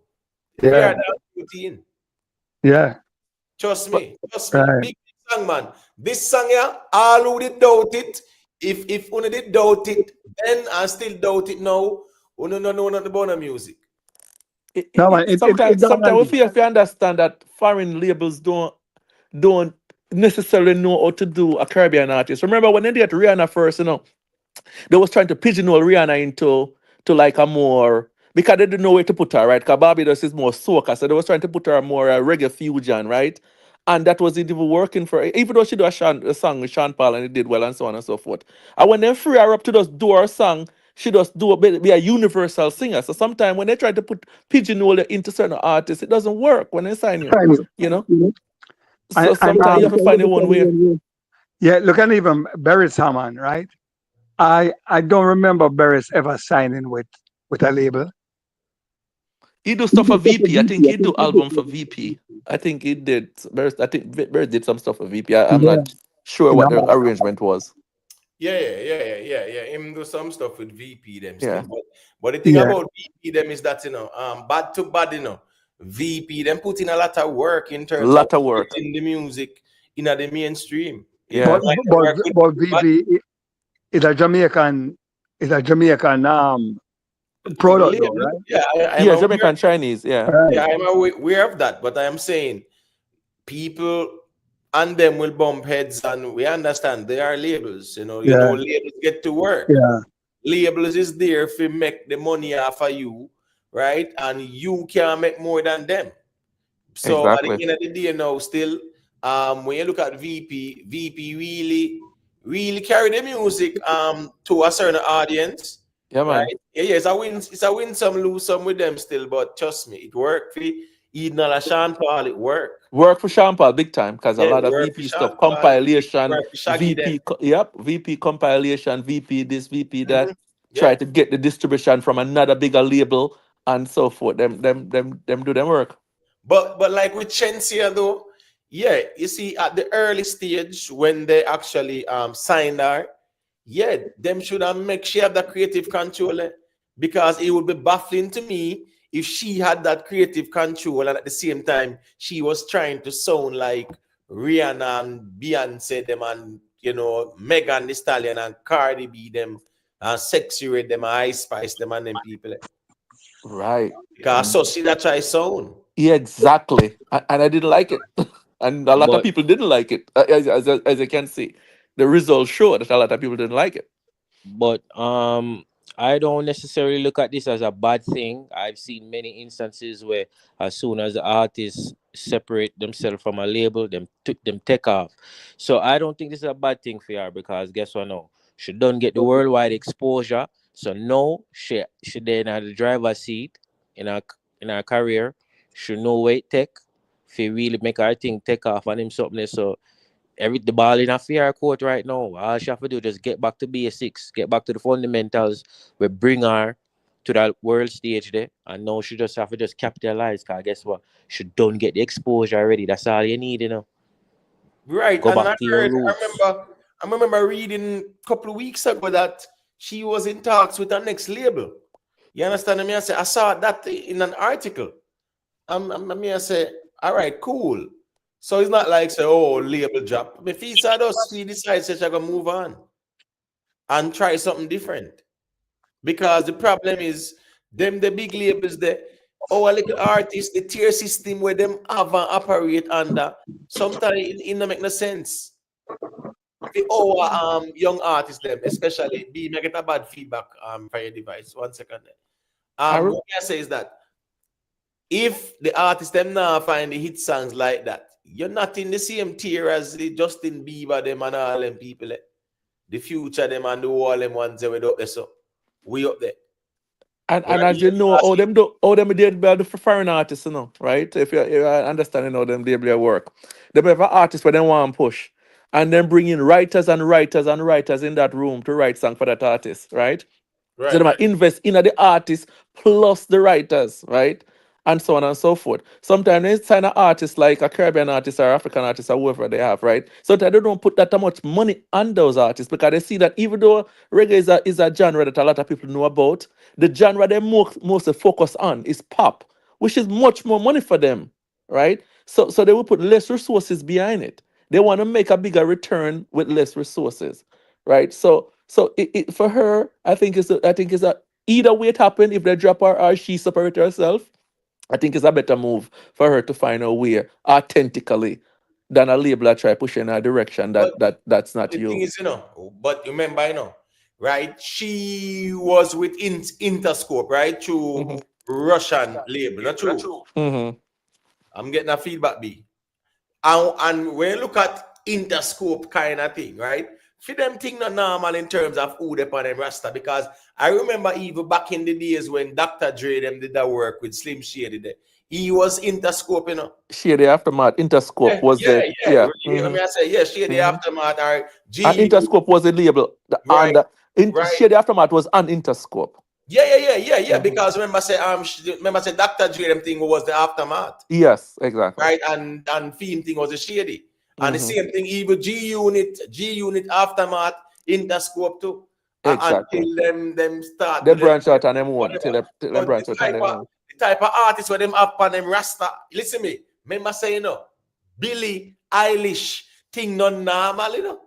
Her yeah, dance routine. yeah, Trust But me. right. Big song, man. This song, yeah, all who did doubt it, if one did doubt it, then I still doubt it now, uno no know nothing about the music. No, man, it sometimes we doesn't. feel if you understand that foreign labels don't necessarily know how to do a Caribbean artist. Remember when they did Rihanna first, they was trying to pigeonhole Rihanna into to like a more because they didn't know where to put her, right? Because Barbados is more soca, so they was trying to put her more reggae fusion, right? And that wasn't even working for her, even though she did a song with Sean Paul and it did well and so on and so forth. And when they free her up to just do her song, She just be a universal singer. So sometimes when they try to put pigeonhole it into certain artists, it doesn't work when they sign you. You know. So sometimes you have to find your own way. Yeah, look at even Beres Hammond, right? I don't remember Beres ever signing with a label. He do stuff for VP. I think he do album for VP. I think he did. I think Beres did some stuff for VP. I'm Yeah. not sure what the arrangement was. Yeah. Him do some stuff with VP them Yeah. still. But the thing about VP them is that bad to bad, VP them put in a lot of work in terms of getting the music in the mainstream. Yeah. But VP is a Jamaican product though, right? Yeah, Jamaican Chinese, yeah. Yeah, I'm aware of that, but I am saying people and them will bump heads, and we understand they are labels, labels get to work. Yeah. Labels is there to make the money off of you, right? And you can make more than them. So at the end of the day, still, when you look at VP really carry the music to a certain audience. Yeah, man. Right? Yeah, it's a win some, lose some with them still, but trust me, it worked for Eden and Sean Paul, it worked. Work for Sean Paul big time, because a lot of VP stuff, compilation, VP compilation, VP this, VP that, try to get the distribution from another bigger label and so forth. Them do them work. But like with SHENSEA though, yeah, you see at the early stage when they actually signed her, yeah, them should have make she have the creative control, because it would be baffling to me if she had that creative control and at the same time she was trying to sound like Rihanna and Beyonce them and Megan Thee Stallion and Cardi B them and Sexy Red them and Ice Spice them and them people. Right. Because so see that try sound. Yeah, exactly. And I didn't like it. And a lot of people didn't like it. As you can see, the results show that a lot of people didn't like it. But I don't necessarily look at this as a bad thing. I've seen many instances where as soon as the artists separate themselves from a label, them take off. So I don't think this is a bad thing for her, because guess what now? She don't get the worldwide exposure. So now she then at the driver's seat in her career. She know what it take if really make her thing take off and him something. So the ball in a fair court right now. All she have to do is just get back to basics, get back to the fundamentals. We bring her to that world stage there, and now she just have to just capitalize. Cause guess what? She don't get the exposure already. That's all you need, Right. Go and back to your roots. I remember reading a couple of weeks ago that she was in talks with her next label. You understand me? I saw that in an article. I say, all right, cool. So it's not like say, oh, label drop. If he said us, he decides that you're gonna move on and try something different. Because the problem is the big labels, our little artists, the tier system where them have and operate under, sometimes it don't make no sense. The young artists, them, especially I get a bad feedback for your device. 1 second. What I say is that if the artists them now find the hit songs like that, you're not in the same tier as the Justin Bieber them and all them people. The Future them and the all them ones that we up there. So we up there. And as you know, all them did the foreign artists, right? If you understand how them they work. They have an artist where they want to push. And then bring in writers and writers and writers in that room to write song for that artist, right? So they might invest in the artist plus the writers, right? And so on and so forth. Sometimes they sign an artist like a Caribbean artist or African artist or whoever they have, right? So they don't put that much money on those artists because they see that even though reggae is a genre that a lot of people know about, the genre they mostly focus on is pop, which is much more money for them, right? So they will put less resources behind it. They want to make a bigger return with less resources, right? So it for her, I think it's either way it happened if they drop her or she separate herself. I think it's a better move for her to find a way authentically than a label that try pushing her direction that's not the you. The thing is, but remember, right? She was with Interscope, right? Through Russian label, not true. I'm getting a feedback, B. And when you look at Interscope kind of thing, right? for them thing not normal in terms of who they on them Rasta, because I remember even back in the days when Dr. Dre them did that work with Slim Shady there. He was Interscope, you know. Shady Aftermath, Interscope was the yeah. I mean, I say yeah, Shady Aftermath or And G. Interscope was the label. Right, right. Shady Aftermath was on Interscope. Yeah. Because remember say Dr. Dre them thing was the Aftermath. Yes, exactly. Right, and Theme thing was the Shady. And the same thing, even G Unit Aftermath, Interscope too. Exactly. Until them start. They branch out on them own. Till they branch out on them own. The type of artists where them up on them Rasta. Listen me. Remember say, you know, Billie Eilish thing not normal, you know.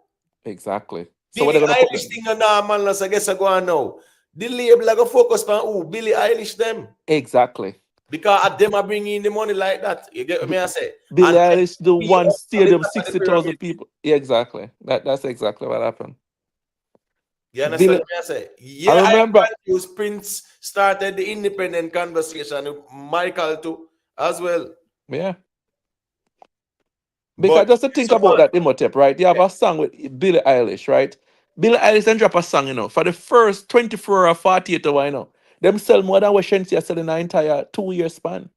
Exactly. So Billie Eilish thing not normal, so I guess I go on now. The label I go focus on who? Billie Eilish them. Exactly. Because them are bringing in the money like that. You get what I say? Billie Eilish, the one stadium, 60,000 people. Yeah, exactly. That's exactly what happened. You understand what I say? Yeah, I remember Prince started the independent conversation with Michael too, as well. Yeah. Because just to think about that Imhotep, right? You have a song with Billie Eilish, right? Billie Eilish then drop a song, you know, for the first 24 or 48 hours, you know. Them sell more than what SHENSEA sell in an entire 2-year span.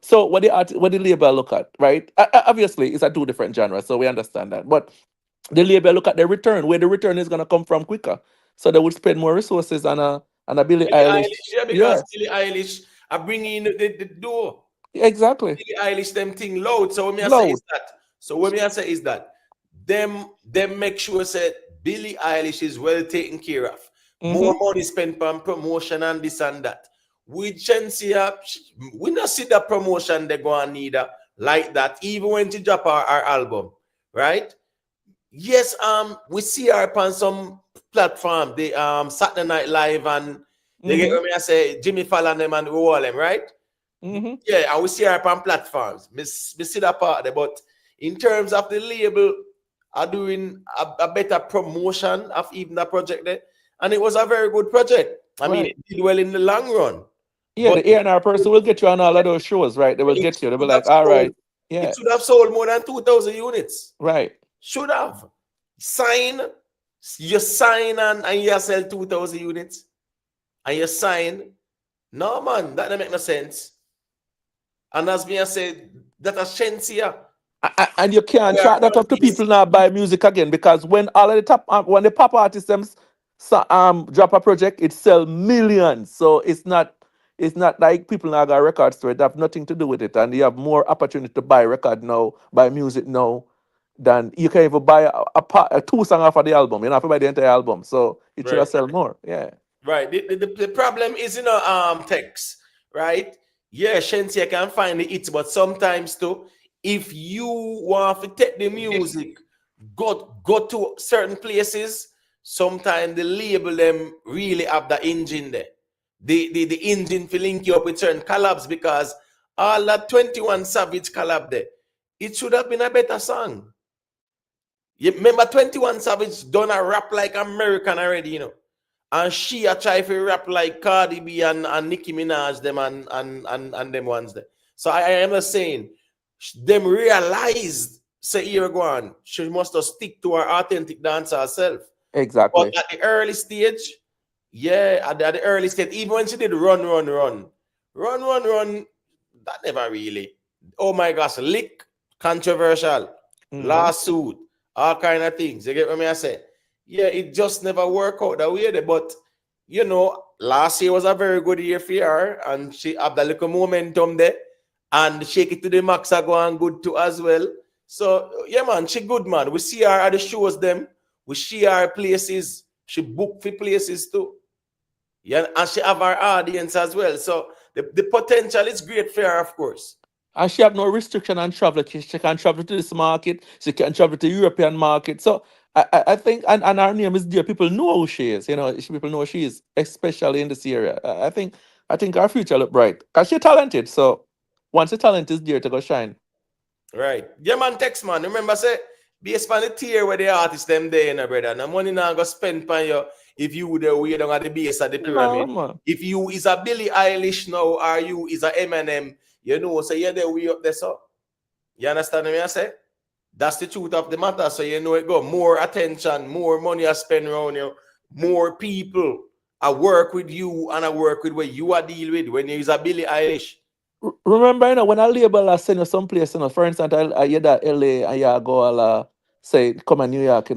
So what the label look at, right? Obviously, it's a 2 different genres, so we understand that. But the label look at the return, where the return is gonna come from quicker. So they would spend more resources on a Billie Eilish. Yeah, because Billie Eilish are bringing in the door. Exactly. Billie Eilish them thing loud. So what I say is that them make sure say Billie Eilish is well taken care of. More money spent on promotion and this and that. With SHENSEA, we not see the promotion they go on either like that, even when she drop our album, right? Yes, we see her on some platform, the Saturday Night Live, and they get what I say, Jimmy Fallon them and all them, right? Yeah, and we see her on platforms. We see that part there, but in terms of the label, are doing a better promotion of even the project there, and it was a very good project. I mean, it did well in the long run. Yeah, the A&R person will get you on all of those shows, right? They will get you. They'll be like, all right, yeah. It should have sold more than 2,000 units. Right. Should have. You sign and you sell 2,000 units. And you sign. No, man, that doesn't make no sense. And as me I said, that is SHENSEA. And you can't chat that up to people now buy music again, because when all of the pop artists them drop a project, it sell millions. So it's not like people now got record store. It have nothing to do with it, and you have more opportunity to buy record now, buy music now, than you can even buy a 2 song off of the album. You don't have to buy the entire album, so it should have sell more. Yeah. Right. The problem is, you know, text, right? Yeah, SHENSEA can find the hits, but sometimes too, if you want to take the music, go to certain places, sometimes the label them really have the engine there. The engine to link you up with certain collabs, because all that 21 Savage collab there, it should have been a better song. You remember 21 Savage done a rap like American already, you know. And she a try to rap like Cardi B and Nicki Minaj them and them ones there. So I am just saying, them realized say here go on, she must have stick to her authentic dance herself. Exactly. But at the early stage, at the early stage, even when she did run, that never really. Oh my gosh, lick, controversial, lawsuit, all kind of things. You get what I say? Yeah, it just never worked out that way. But you know, last year was a very good year for her, and she had the little momentum there, and Shake It to the Max are going good too as well. So yeah, man, she good, man. We see her at the shows them. We see her places. She book for places too. Yeah, and she have her audience as well. So the potential is great for her, of course. And she have no restriction on travel. She can travel to this market. She can travel to European market. So I think, and her name is there. People know who she is. You know, people know who she is, especially in this area. I think our future look bright. Because she's talented. So once the talent is there to go shine. Right. Yeah, man, text, man. Remember, say, based on the tier where the artists them there, you know, brother. No money now go spend on you if you would way down at the base of the pyramid. No, if you is a Billie Eilish now, or you is a Eminem, you know, so you're there way up there, so. You understand what I say? That's the truth of the matter. So you know it go. More attention, more money I spend around you, more people I work with you and I work with what you are deal with when you use a Billie Eilish. Remember, when I label I send you someplace, for instance, I hear that LA and you go say come to New York,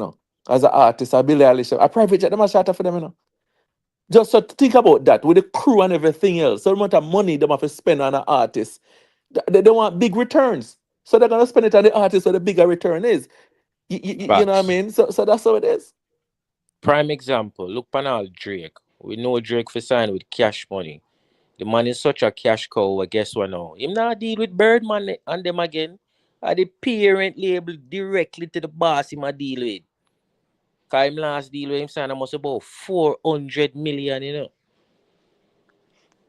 as an artist, a Billie Eilish, I private jet them a shout out for them, Just so think about that with the crew and everything else. So the amount of money they have to spend on an artist. They want big returns. So they're gonna spend it on the artist where the bigger return is. You know what I Facts. mean? So that's how it is. Prime example, look panel Drake. We know Drake for sign with cash money. The man is such a cash cow, but guess what now? Him not deal with Birdman and them again. Or the parent label directly to the boss him a deal with. Cause him last deal with him sign almost about 400 million,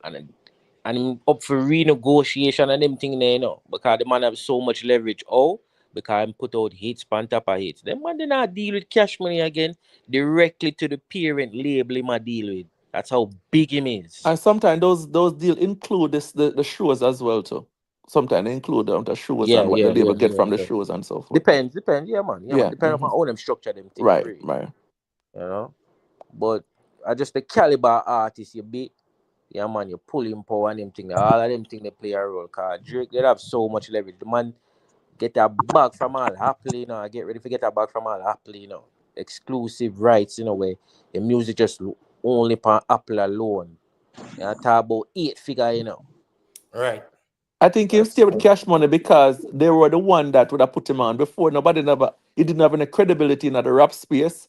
And him up for renegotiation and them thing there, Because the man have so much leverage. Oh, because him put out hits on top of hits. Them man they not deal with cash money again. Directly to the parent label him a deal with. That's how big him is. And sometimes those deals include the shows as well too. Sometimes they include the shows Yeah, and what yeah, the label yeah, get yeah, from the yeah. shows and so forth. Depends, yeah, man. Yeah. Depends on how them structure them thing Right, for it, right. But I just the caliber artist you be, yeah, man, you pulling power and them thing. All of them thing they play a role. Cause Drake, they have so much leverage. The man get a bag from all happily, Get ready to get a bag from all happily, Exclusive rights, where the music just only on Apple alone. You talk about 8-figure, Right. I think he stayed with Cash Money because they were the one that would have put him on before. He didn't have any credibility in the rap space.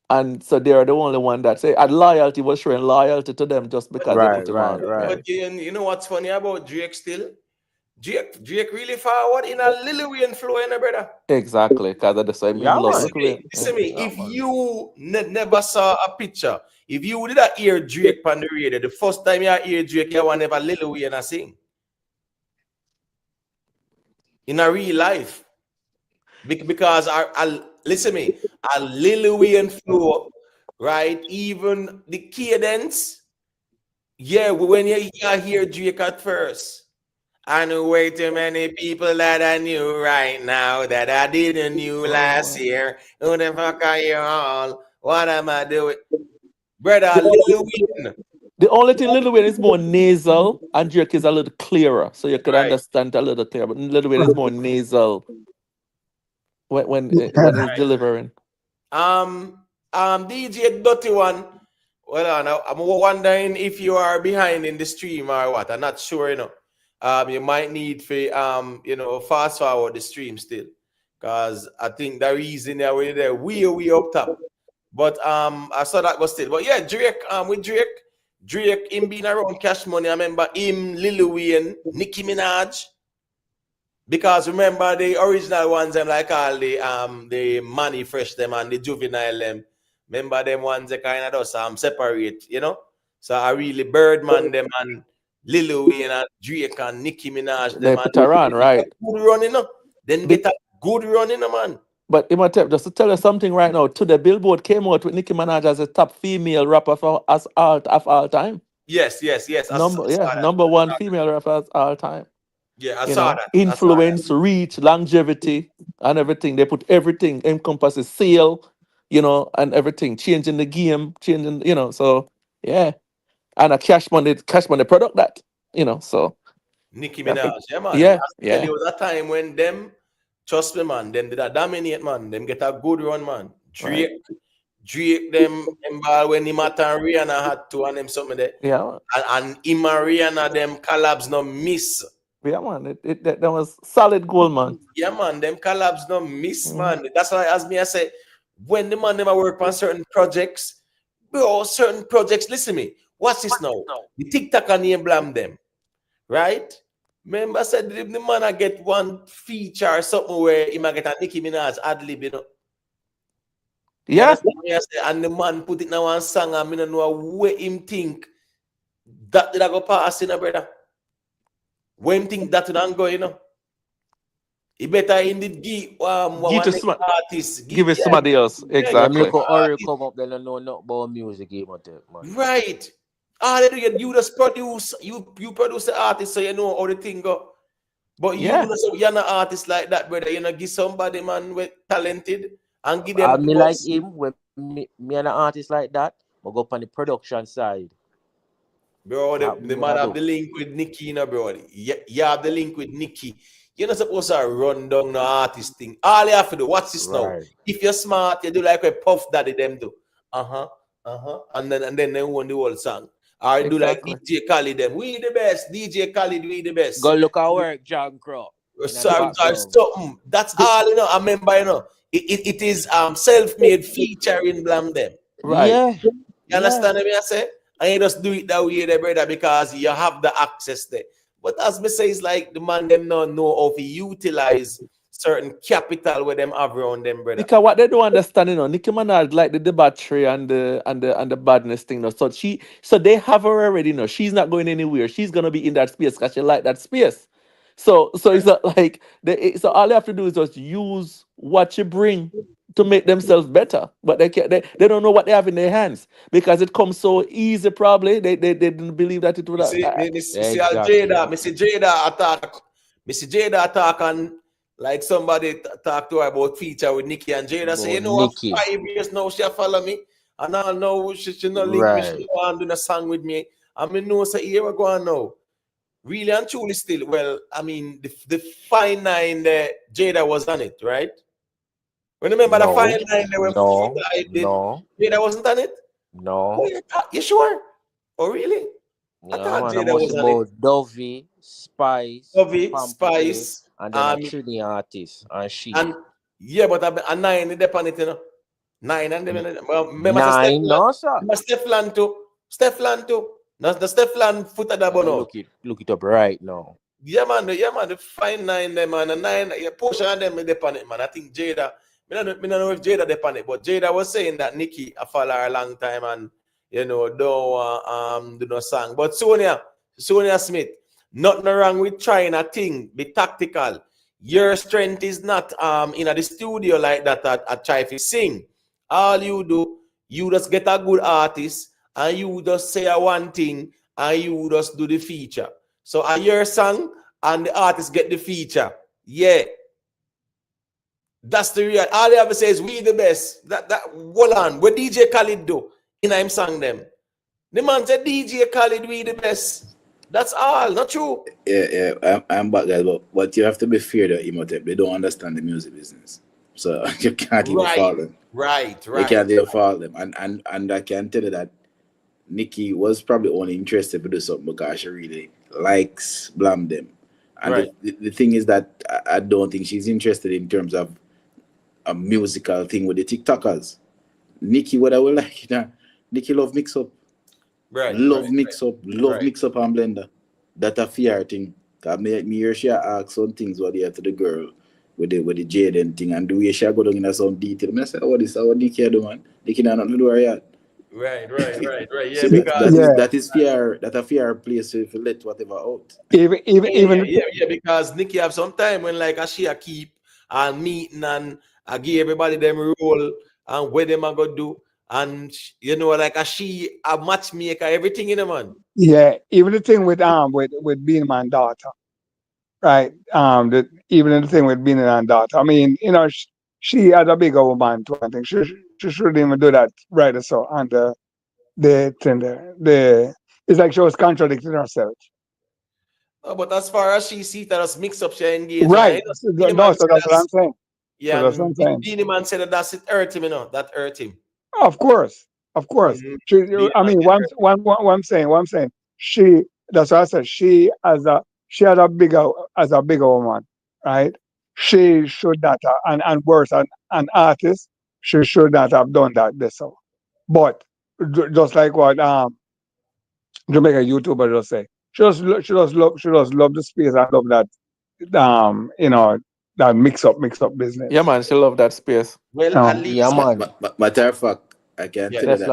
And so they are the only one that say and loyalty was showing loyalty to them just because they put him on. Right. But you know what's funny about Drake still? Drake really forward in a Lil Wayne flow, brother. Exactly, because of the same Yeah, love. man. Listen me. If you never saw a picture, if you did not hear Drake on the radio, the first time you hear Drake, you want never Lil Wayne sing. In a real life. Because listen me, a Lil Wayne flow, right? Even the cadence, when you hear Drake at first. I know way too many people that I knew right now that I didn't knew last year. Who the fuck are you all? What am I doing? Brother, Lil Wayne. The only thing Lil Wayne is more nasal and Drake is a little clearer. So you could Right. understand a little clearer. But Lil Wayne is more nasal when he's delivering. DJ Dirty One. Well, I'm wondering if you are behind in the stream or what. I'm not sure, you might need to fast forward the stream still. Because I think the reason we're there way up top. But I saw that go still. But yeah, Drake, with Drake, him being around Cash Money, I remember him, Lil Wayne, Nicki Minaj. Because remember the original ones, them like all the Money Fresh them and the Juvenile them. Remember them ones they kind of just separate, So I really Birdman them and Lil Wayne and Drake and Nicki Minaj They them put her on, right? Good running, Then get a good running, man. But just to tell you something right now, the Billboard came out with Nicki Minaj as a top female rapper of all time. Yes. Number one female rapper of all time. Yeah, I saw that. Influence, reach, longevity, and everything. They put everything encompasses sale, and everything, changing the game, so yeah. And a cash money product that, so Nicki Minaj, yeah, man. Yeah. Tell you was a time when them, trust me, man, them did a dominate, man. Them get a good run, man. Drake, them ball when him and Rihanna had to and them something there. Yeah. And him and Rihanna, them collabs no miss. Yeah, man. That was solid goal, man. Yeah, man. Them collabs no miss, man. That's why, as me, I say, when the man never work on certain projects, listen me. What's this now? The TikTok and name blam them. Right? Remember, I said the man I get one feature or something where he might get a Nicki Minaj ad-lib, Yeah. And the man put it in one song and I don't know where him think that did I go pass, brother. When him think that would go, He better indeed give give it somebody else. Exactly. Make a come up, they don't know nothing about music, man. Right. All they do, you just produce, you produce the artist, so you know how the thing go. But Yeah. you're not artist like that, brother. You know, give somebody man with talented and give I them me like plus. him when me and an artist like that, I go up on the production side. Bro, That the me I man have do. the link with Nicky, you know, bro. You have the link with Nicky. You're not supposed to run down the artist thing. All you have to do, what's this now? Right. If you're smart, you do like a Puff Daddy them do. And then they won the whole song. Or you do like Exactly. DJ Khalid them. We the best. DJ Khalid, we the best. Go look at work, John Crow. Sorry, something. That's all, you know. I remember, you know, it is self-made featuring Blam them. Right. Yeah. You understand what I say? And you just do it that way there, brother, because you have the access there. But as me say, it's like the man them not know how to utilize certain capital where them have around them, brother. Because what they don't understand, you know, Nicki Minaj like the debauchery and the badness thing, no. So they have her already, no. She's not going anywhere. She's gonna be in that space because she like that space. So it's not like so all they have to do is just use what you bring to make themselves better. But they can't, they don't know what they have in their hands because it comes so easy. Probably they didn't believe that it would. Missy Exactly. Jada attack. Missy Jada attack and like somebody talk to her about feature with Nicky and Jada say, you know what, Nicky. 5 years now she follow me. And I know she not link me, she want to do a song with me. I mean, no, say, here we go on now. Really and truly still, well, I mean, the fine nine there, Jada was on it, right? Remember the fine nine there No. Jada wasn't on it? No. Oh, you sure? Oh, really? I thought Man, I Jada must was on it. about Dovey, Spice, Dovey, Pamphlet, Spice, and then a Trini artist, and she. and yeah, but a 9 in the pan it, you know. 9 and them. Well, remember 9, no, sir. Remember Stefan too. Stefan too. No, the Stefan foot at the bono. Look it up right now. Yeah, man, the fine 9 them, man. The 9, yeah, portion of them in the pan it, man. I think Jada. I don't know if Jada the pan it, but Jada was saying that Nicky a follow her a long time and you know don't do no song. But Sonia Smith, nothing wrong with trying a thing, be tactical. Your strength is not in the studio like that at try to sing. All you do, you just get a good artist and you just say a one thing and you just do the feature. So I hear a song and the artist get the feature. Yeah. That's the real. All you have to say is we the best. That hold on. What DJ Khalid do? In him sang them. The man said DJ Khalid we the best. That's all. Not true. Yeah. I'm back, guys. But you have to be fair to Imhotep. They don't understand the music business, so you can't even fault them. Right. You can't even fault them. And I can tell you that Nicky was probably only interested to do something because she really likes Blam them. And the thing is that I don't think she's interested in terms of a musical thing with the TikTokers. Nicky, what I would like, you know, Nicky love mix up. Love mix up and blender. That a fear thing. Cause me hear she ask some things what they have to the girl with the Jaden thing and the way she go down in some detail. I say, what Nicky do, man? Nicky not nothing to do yet. Right. Yeah, so that is fear. That a fear place if you let whatever out. Even because Nicky have some time when like she a keep and meeting and I give everybody them role and where them are gonna do and you know like she a matchmaker everything in the man. Yeah, even the thing with being my daughter, right? Even the thing with being my daughter. I mean, you know, she had a bigger woman too. I think she shouldn't even do that right. So and the thing there, it's like she was contradicting herself. Oh, but as far as she sees that as mix up, she engaged. Right. So that's what I'm saying. Yeah, so that's what I'm saying. Beanie Man said that it hurt him, you know. That hurt him. Of course. Mm-hmm. I mean, what I'm saying. She. That's what I said. She had a bigger woman, right? She should not have, and worse, an artist. She should not have done that. This so, but just like what Jamaica YouTuber just say, she just love the space and love that you know that mix up business. Yeah, man, she love that space. Well, at least, yeah, man. But matter of fact, I can tell you that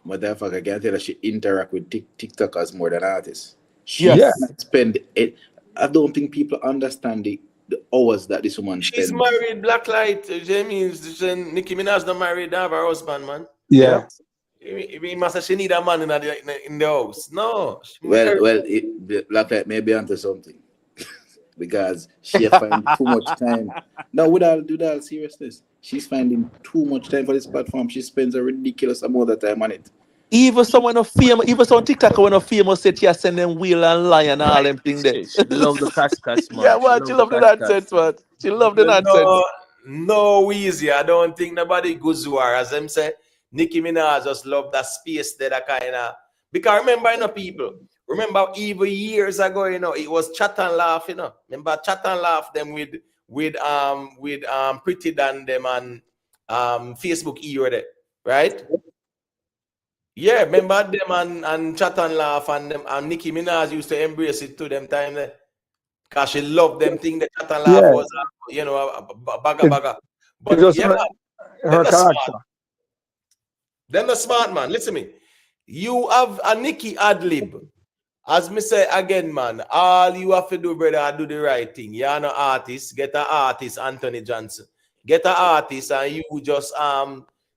matter of fact, I can tell that she interact with TikTokers more than artists. Spend it. I don't think people understand the hours that this woman spends. She's married, Blacklight. Means Nicki Minaj not married, have her husband, man. Yeah. It must have she need a man in the house. No. Well, Blacklight may be onto something. because she find too much time. No, with all seriousness, she's finding too much time for this platform. She spends a ridiculous amount of time on it. Even someone of famous, even some TikTok when of famous said yeah, send them wheel and lion and all them thing there. She love the cascas, Yeah, man. She man, she love the love the cascas. nonsense, man. She love the No, nonsense. no easy. I don't think nobody goes to her. As them say, Nicki Minaj just love that space there, that kind of. Because remember, people. Remember, even years ago, it was chat and laugh, Remember, chat and laugh them with Pretty Dan them and Facebook era there, right? Yeah, remember them and chat and laugh and them and Nicki Minaj used to embrace it to them time there. Because she loved them thing that chat and laugh Yeah. was baga. It But just yeah, man, her them the smart. character. Them the smart, man. Listen to me. You have a Nicki ad lib. As me say again, man, all you have to do, brother, do the right thing. You're an artist, get an artist, Anthony Johnson. Get an artist and you just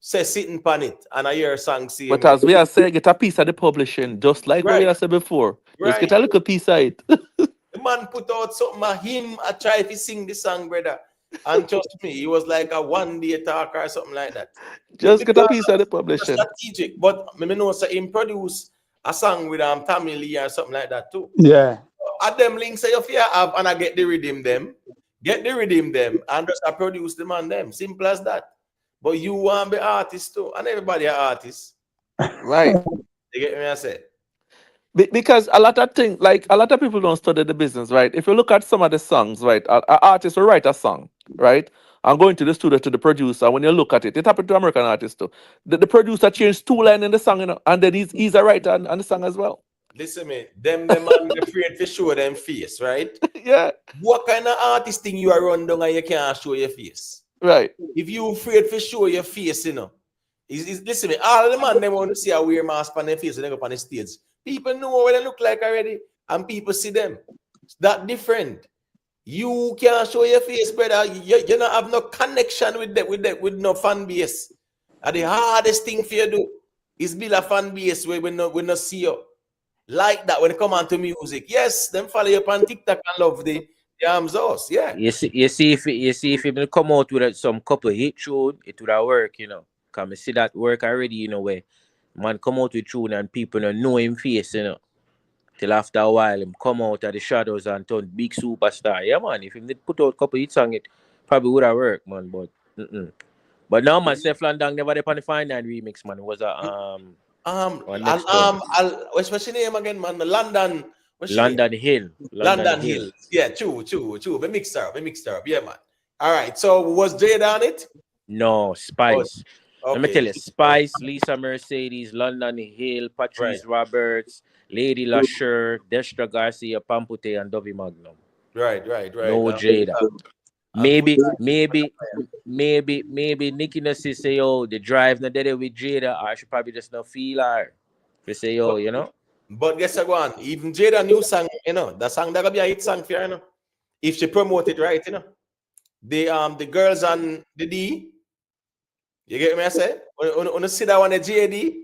say sitting pan it and I hear a song same But way. as we are saying, get a piece of the publishing, just like what we Right, have said before. Just right. get a little piece of it. The man put out something of him. I try to sing the song, brother. And trust me, he was like a one-day talker or something like that. Just get a Because piece of the it's publishing. strategic. But me know say him produce a song with Tammy Lee or something like that too. Yeah. Add them links say if you have and I get the redeem them, and just I produce them on them. Simple as that. But you want to be artist too, and everybody are artists. Right. You get me? I say. Because a lot of things, like a lot of people don't study the business, right? If you look at some of the songs, right, an artist will write a song, right? I'm going to the studio to the producer. When you look at it, it happened to American artists too. The producer changed two lines in the song, and then he's a writer on the song as well. Listen, me, them man afraid to show them face, right? Yeah. What kind of artist thing you are run down and you can't show your face? Right. If you afraid to show your face, listen, me, all the man they want to see a wear mask on their face when they go on the stage. People know what they look like already, and people see them. It's that different. You can't show your face, brother. You don't have no connection with no fan base. And the hardest thing for you to do is build a fan base where we not see you. Like that when it come on to music. Yes, them follow you up on TikTok and love the arms house. Yeah. You see if it come out with some couple hit tune, it would have work, Come see that work already, where man come out with tune and people don't know him face, Till after a while him come out of the shadows and turn big superstar. Yeah, man. If he did put out a couple hit song, it probably would have worked, man. But now man, Steph Landang never did on the Fine Nine remix, man. It was a what's your name again, man? London. London Hill. London Hill. Yeah, true. We mixed her up. Yeah, man. All right. So was Jada on it? No, Spice. Let me Okay. tell you, Spice, Lisa Mercedes, London Hill, Patrice Roberts, Lady Lasher, Destra Garcia, Pampute, and Dovey Magnum. Right. No Jada. Maybe Nicki Nassi say, oh, the drive not there with Jada, or I should probably just not feel her. To say, oh, But guess what? Even Jada new song, the song that gonna be a hit song for her, if she promote it right, the girls on the D. You get me? I say, when see that one the JD,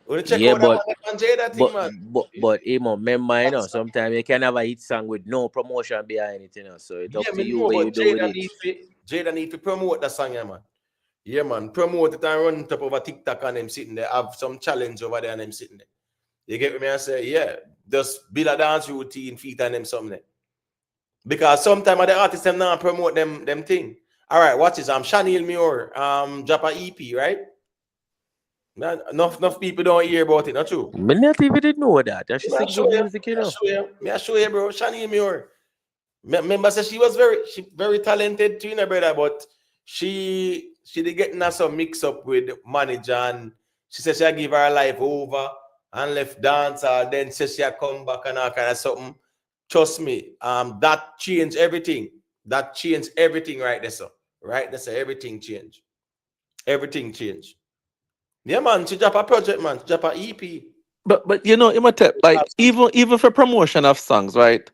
when check out that one on Jada thing, man. But remember, sometimes you can have a hit song with no promotion behind it, So it's up to you what you do with it. Jada need to promote that song, yeah, man. Yeah, man. Promote it and run it up over TikTok and them sitting there. Have some challenge over there and them sitting there. You get me? I say, yeah, just build a dance routine, feet and them something there. Because sometimes the artists them now promote them thing. All right, watch this. Chanel Muir, drop a EP, right? Enough people don't hear about it, not true? Me not even didn't know that. She sing good music, I show you, bro. Chanel Muir. Remember, say she was very talented too, brother, but she did getting some mix up with manager, and she said she give her life over and left dancehall. Then says she come back and all kind of something. Trust me, that changed everything. That changed everything right there, sir. Right there, sir. Everything changed. Everything changed. Yeah, man. She drop a project, man. She drop a EP. But Imhotep, like even for promotion of songs, right?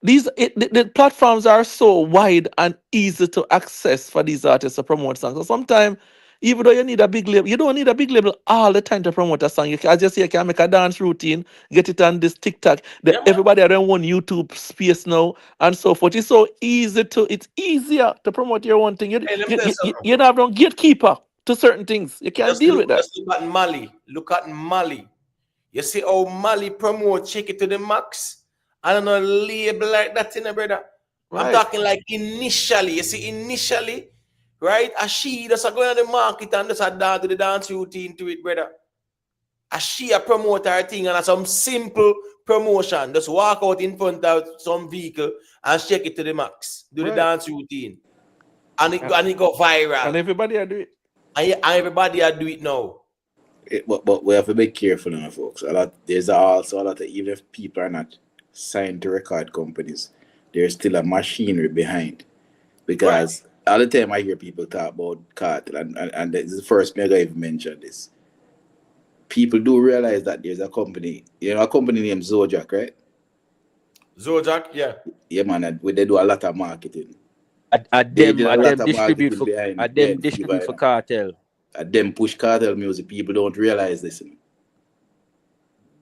The platforms are so wide and easy to access for these artists to promote songs. So sometimes Even though you need a big label, you don't need a big label all the time to promote a song. You can, as you say, you can make a dance routine, get it on this TikTok. Yeah, man. Everybody around one YouTube space now and so forth. It's so easy to, it's easier to promote your own thing. Hey, let me tell you something. You don't have no gatekeeper to certain things. You can't deal with that. Just look at Mali. Look at Mali. You see how Mali promote Check It to the Max? I don't know, label like that in a brother. Right. I'm talking like initially. You see, initially, right? As she just go on the market and just dance to the dance routine to it, brother. As she promote her thing and some simple promotion. Just walk out in front of some vehicle and shake it to the max. Do the dance routine. And it go viral. And everybody do it. And everybody do it now. But we have to be careful now, folks. There's also a lot of, even if people are not signed to record companies, there's still a machinery behind. Because all the time I hear people talk about KARTEL, and this is the first mega even mentioned this. People do realize that there's a company, a company named Zojak, right? Zojak, yeah. Yeah, man, they do a lot of marketing. Them distribute for KARTEL. Them push KARTEL music. People don't realize this.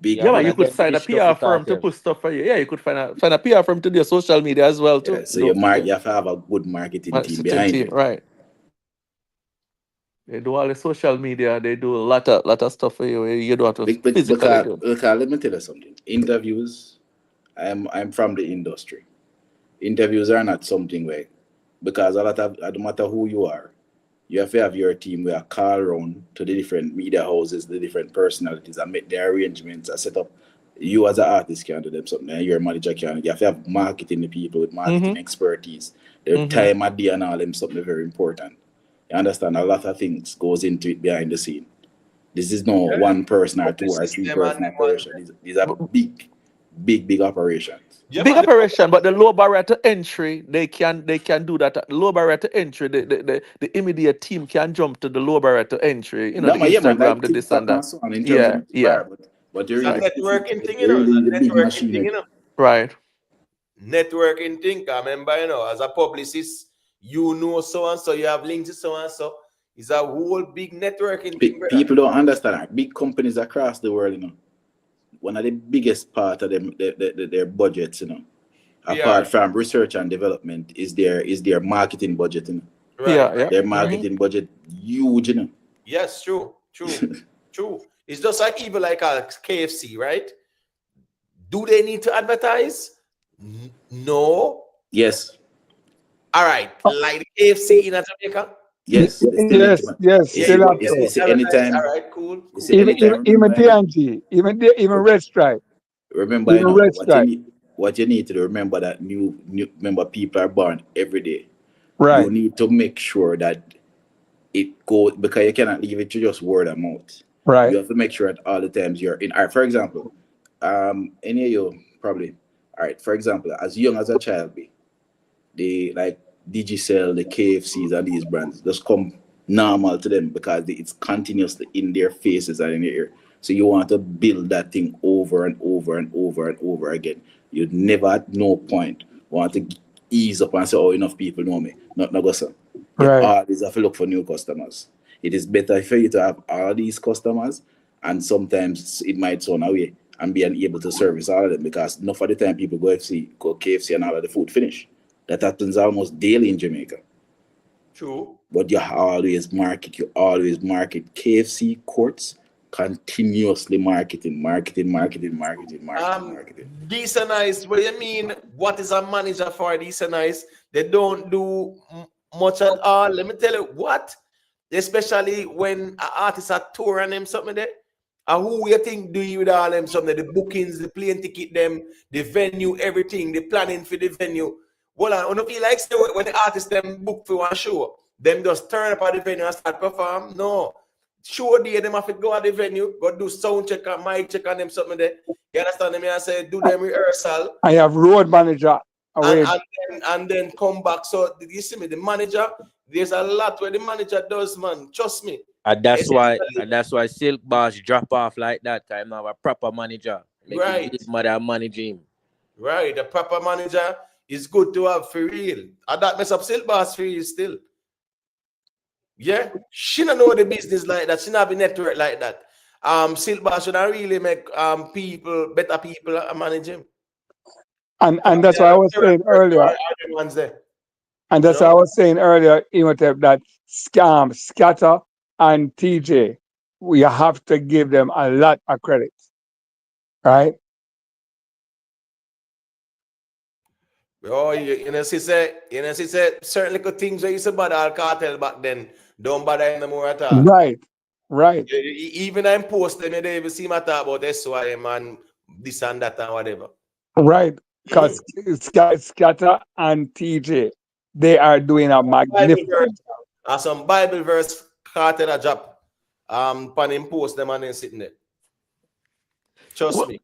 Man, you could find a PR firm to push stuff for you. Yeah, you could find a PR firm to do your social media as well too. Yeah, so you have to have a good marketing team behind it. Right. They do all the social media. They do a lot of stuff for you. You don't have to physically do. Let me tell you something. Interviews. I'm from the industry. Interviews are not something where, because no matter who you are, you have to have your team where call around to the different media houses, the different personalities, and make their arrangements and set up. You as an artist can do them something, and your manager can. You have to have marketing the people with marketing expertise. Their time at day and all them something very important. You understand? A lot of things goes into it behind the scene. This is no one person or two or three person operation. These are big operations. Yeah, big operation, but the low barrier to entry, they can do that. Low barrier to entry, the immediate team can jump to the low barrier to entry. The Instagram, the this and that. But it's a networking thing, Networking thing, Right. Networking thing. Remember, as a publicist, so and so, you have links to so and so. It's a whole big networking thing. People don't understand. Big companies across the world, one of the biggest part of them, their budgets, apart from research and development, is their marketing budget. Right. Their marketing budget huge. Yes, true. It's just like even like a KFC, right? Do they need to advertise? No. Yes. All right. Like the KFC in Jamaica. Yes. Yes. Anytime. All right, cool. Even TNT, even Red Stripe. Remember, what you need to remember that remember people are born every day. Right. You need to make sure that it goes, because you cannot leave it to just word of mouth. Right. You have to make sure at all the times you're in. For example, any of you probably. All right. For example, as young as a child, they like DISS, the KFCs, and these brands just come normal to them because it's continuously in their faces and in their ear. So you want to build that thing over and over and over and over again. You'd never at no point want to ease up and say, oh, enough people know me. Not go so. You always have to look for new customers. It is better for you to have all these customers, and sometimes it might sound away and be unable to service all of them, because enough of the time people go KFC and all of the food finish. That happens almost daily in Jamaica. True. But you always market KFC courts, continuously marketing. Decent nice. What do you mean? What is a manager for decent nice? They don't do much at all. Let me tell you what. Especially when an artist are touring them something there. And who you think do you with all them something? The bookings, the plane ticket, them, the venue, everything, the planning for the venue. Well, I don't feel like when the artists them book for one show, them just turn up at the venue and start perform. No. Show day, them have to go at the venue, go do sound check and mic check on them something there. You understand me? I say do them rehearsal. I have road manager and then come back. So did you see me? The manager, there's a lot where the manager does, man. Trust me. And that's why Silk Boss drop off like that. I'm have a proper manager. Right. His mother manage him. Right. The proper manager is good to have for real. And that mess up Silk Boss for you still. Yeah, she don't know the business like that. She not be network like that. Silver should not really make better people manage him. And that's what I was saying earlier. Ones there. And that's what I was saying earlier, Imhotep, that Scatter and TJ, we have to give them a lot of credit. Right? Oh, you know, she said, certain little things that used to bother our cartel back then don't bother him no more at all. Right. Even I post them, they even see my talk about SYM and this and that and whatever. Right. Because Scatter and TJ, they are doing a magnificent job. Some Bible verse cartel a drop. Pan him post them and then sitting there. Trust me.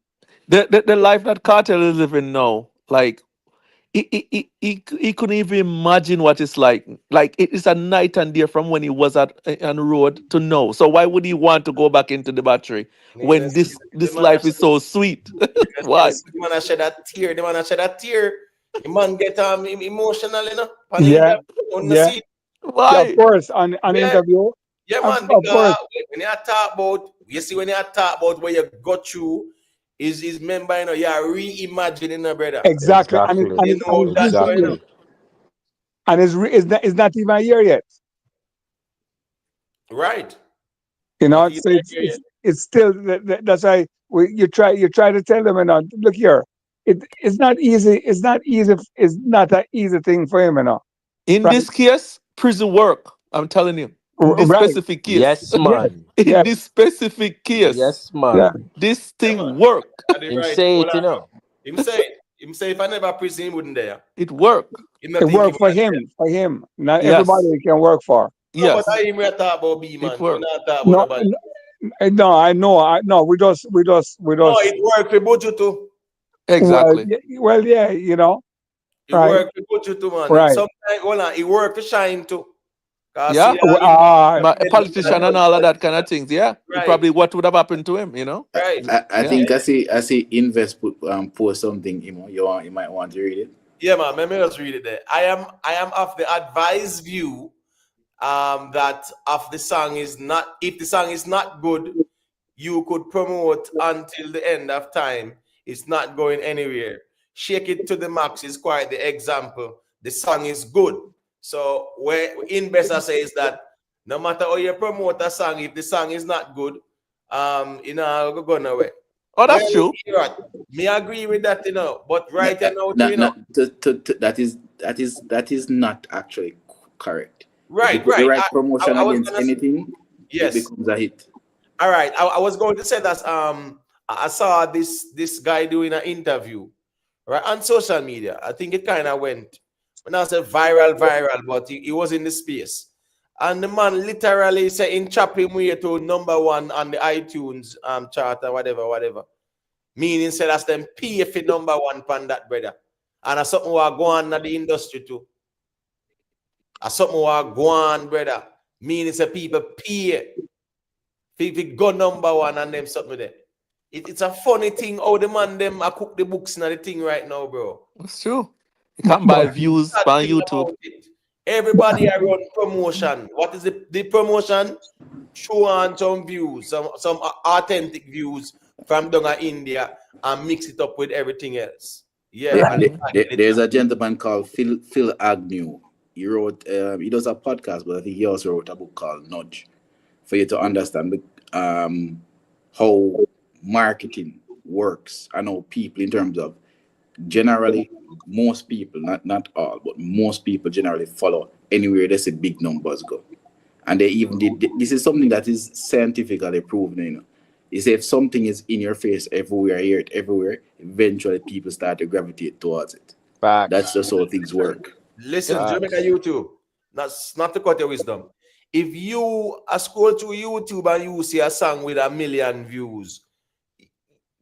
The life that Cartel is living now, like he couldn't even imagine what it's like. Like it is a night and day from when he was on the road to now. So why would he want to go back into the battery when this life is so sweet? Why? The man shed a tear. The man get emotional, you know. Yeah. Why? Of course, on interview. Yeah, man. Of course. When you talk about where you got through, is member, you know, you are reimagining, brother. Exactly. And it's not even a year yet. Right. You know, so it's still, that's why you try to tell them, you know, look here, it's not easy. It's not an easy thing for him, you know. In this case, prison work. I'm telling you. In this specific case. Yes, man. In this specific case. Yes, man. This thing work. Him say it, you know. Him say if I never prison, he wouldn't there. It work. It work for him. Not everybody can work for. No, but I ain't talk about B, man. It work. No, I know. We just. No, it work for Buju too. Exactly. Well, yeah, you know. It work for Buju too, man. Right. Sometimes, it work for Shine too. Yeah, politician and all of that kind of things. Yeah, probably what would have happened to him, you know. Right. I think I see Invest post something. You might want to read it. Yeah, man. Let me just read it there. I am of the advised view that if the song is not good, you could promote until the end of time. It's not going anywhere. Shake It to the Max is quite the example. The song is good. So where Investor says that no matter how you promote a song, if the song is not good, go nowhere. Oh, that's true. Me agree with that, you know. But now, that is not actually correct. Right. The right promotion against anything, yes, it becomes a hit. All right. I was going to say that I saw this guy doing an interview right on social media. I think it kind of went. When I say viral, but he was in the space. And the man literally said in chop him way to #1 on the iTunes chart or whatever. Meaning say that's them pay for #1 pan that, brother. And that's something will go on in the industry too. That's something will go on, brother. Meaning say people pay if it go #1 and them something there. It's a funny thing how the man them I cook the books and the thing right now, bro. That's true. You can't buy views on YouTube. Everybody around promotion. What is the promotion? Show on some views, some authentic views from down in India and mix it up with everything else. Yeah. There's a gentleman called Phil Agnew. He wrote he does a podcast, but I think he also wrote a book called Nudge for you to understand how marketing works. I know people in terms of generally most people, not all, but most people generally follow anywhere they see big numbers go. And they even did this is something that is scientifically proven, you know. Is if something is in your face everywhere, hear it everywhere, eventually people start to gravitate towards it. Facts. That's just how things work. Listen, Jamaica YouTube. That's not to cut your wisdom. If you scroll through YouTube and you see a song with 1 million views,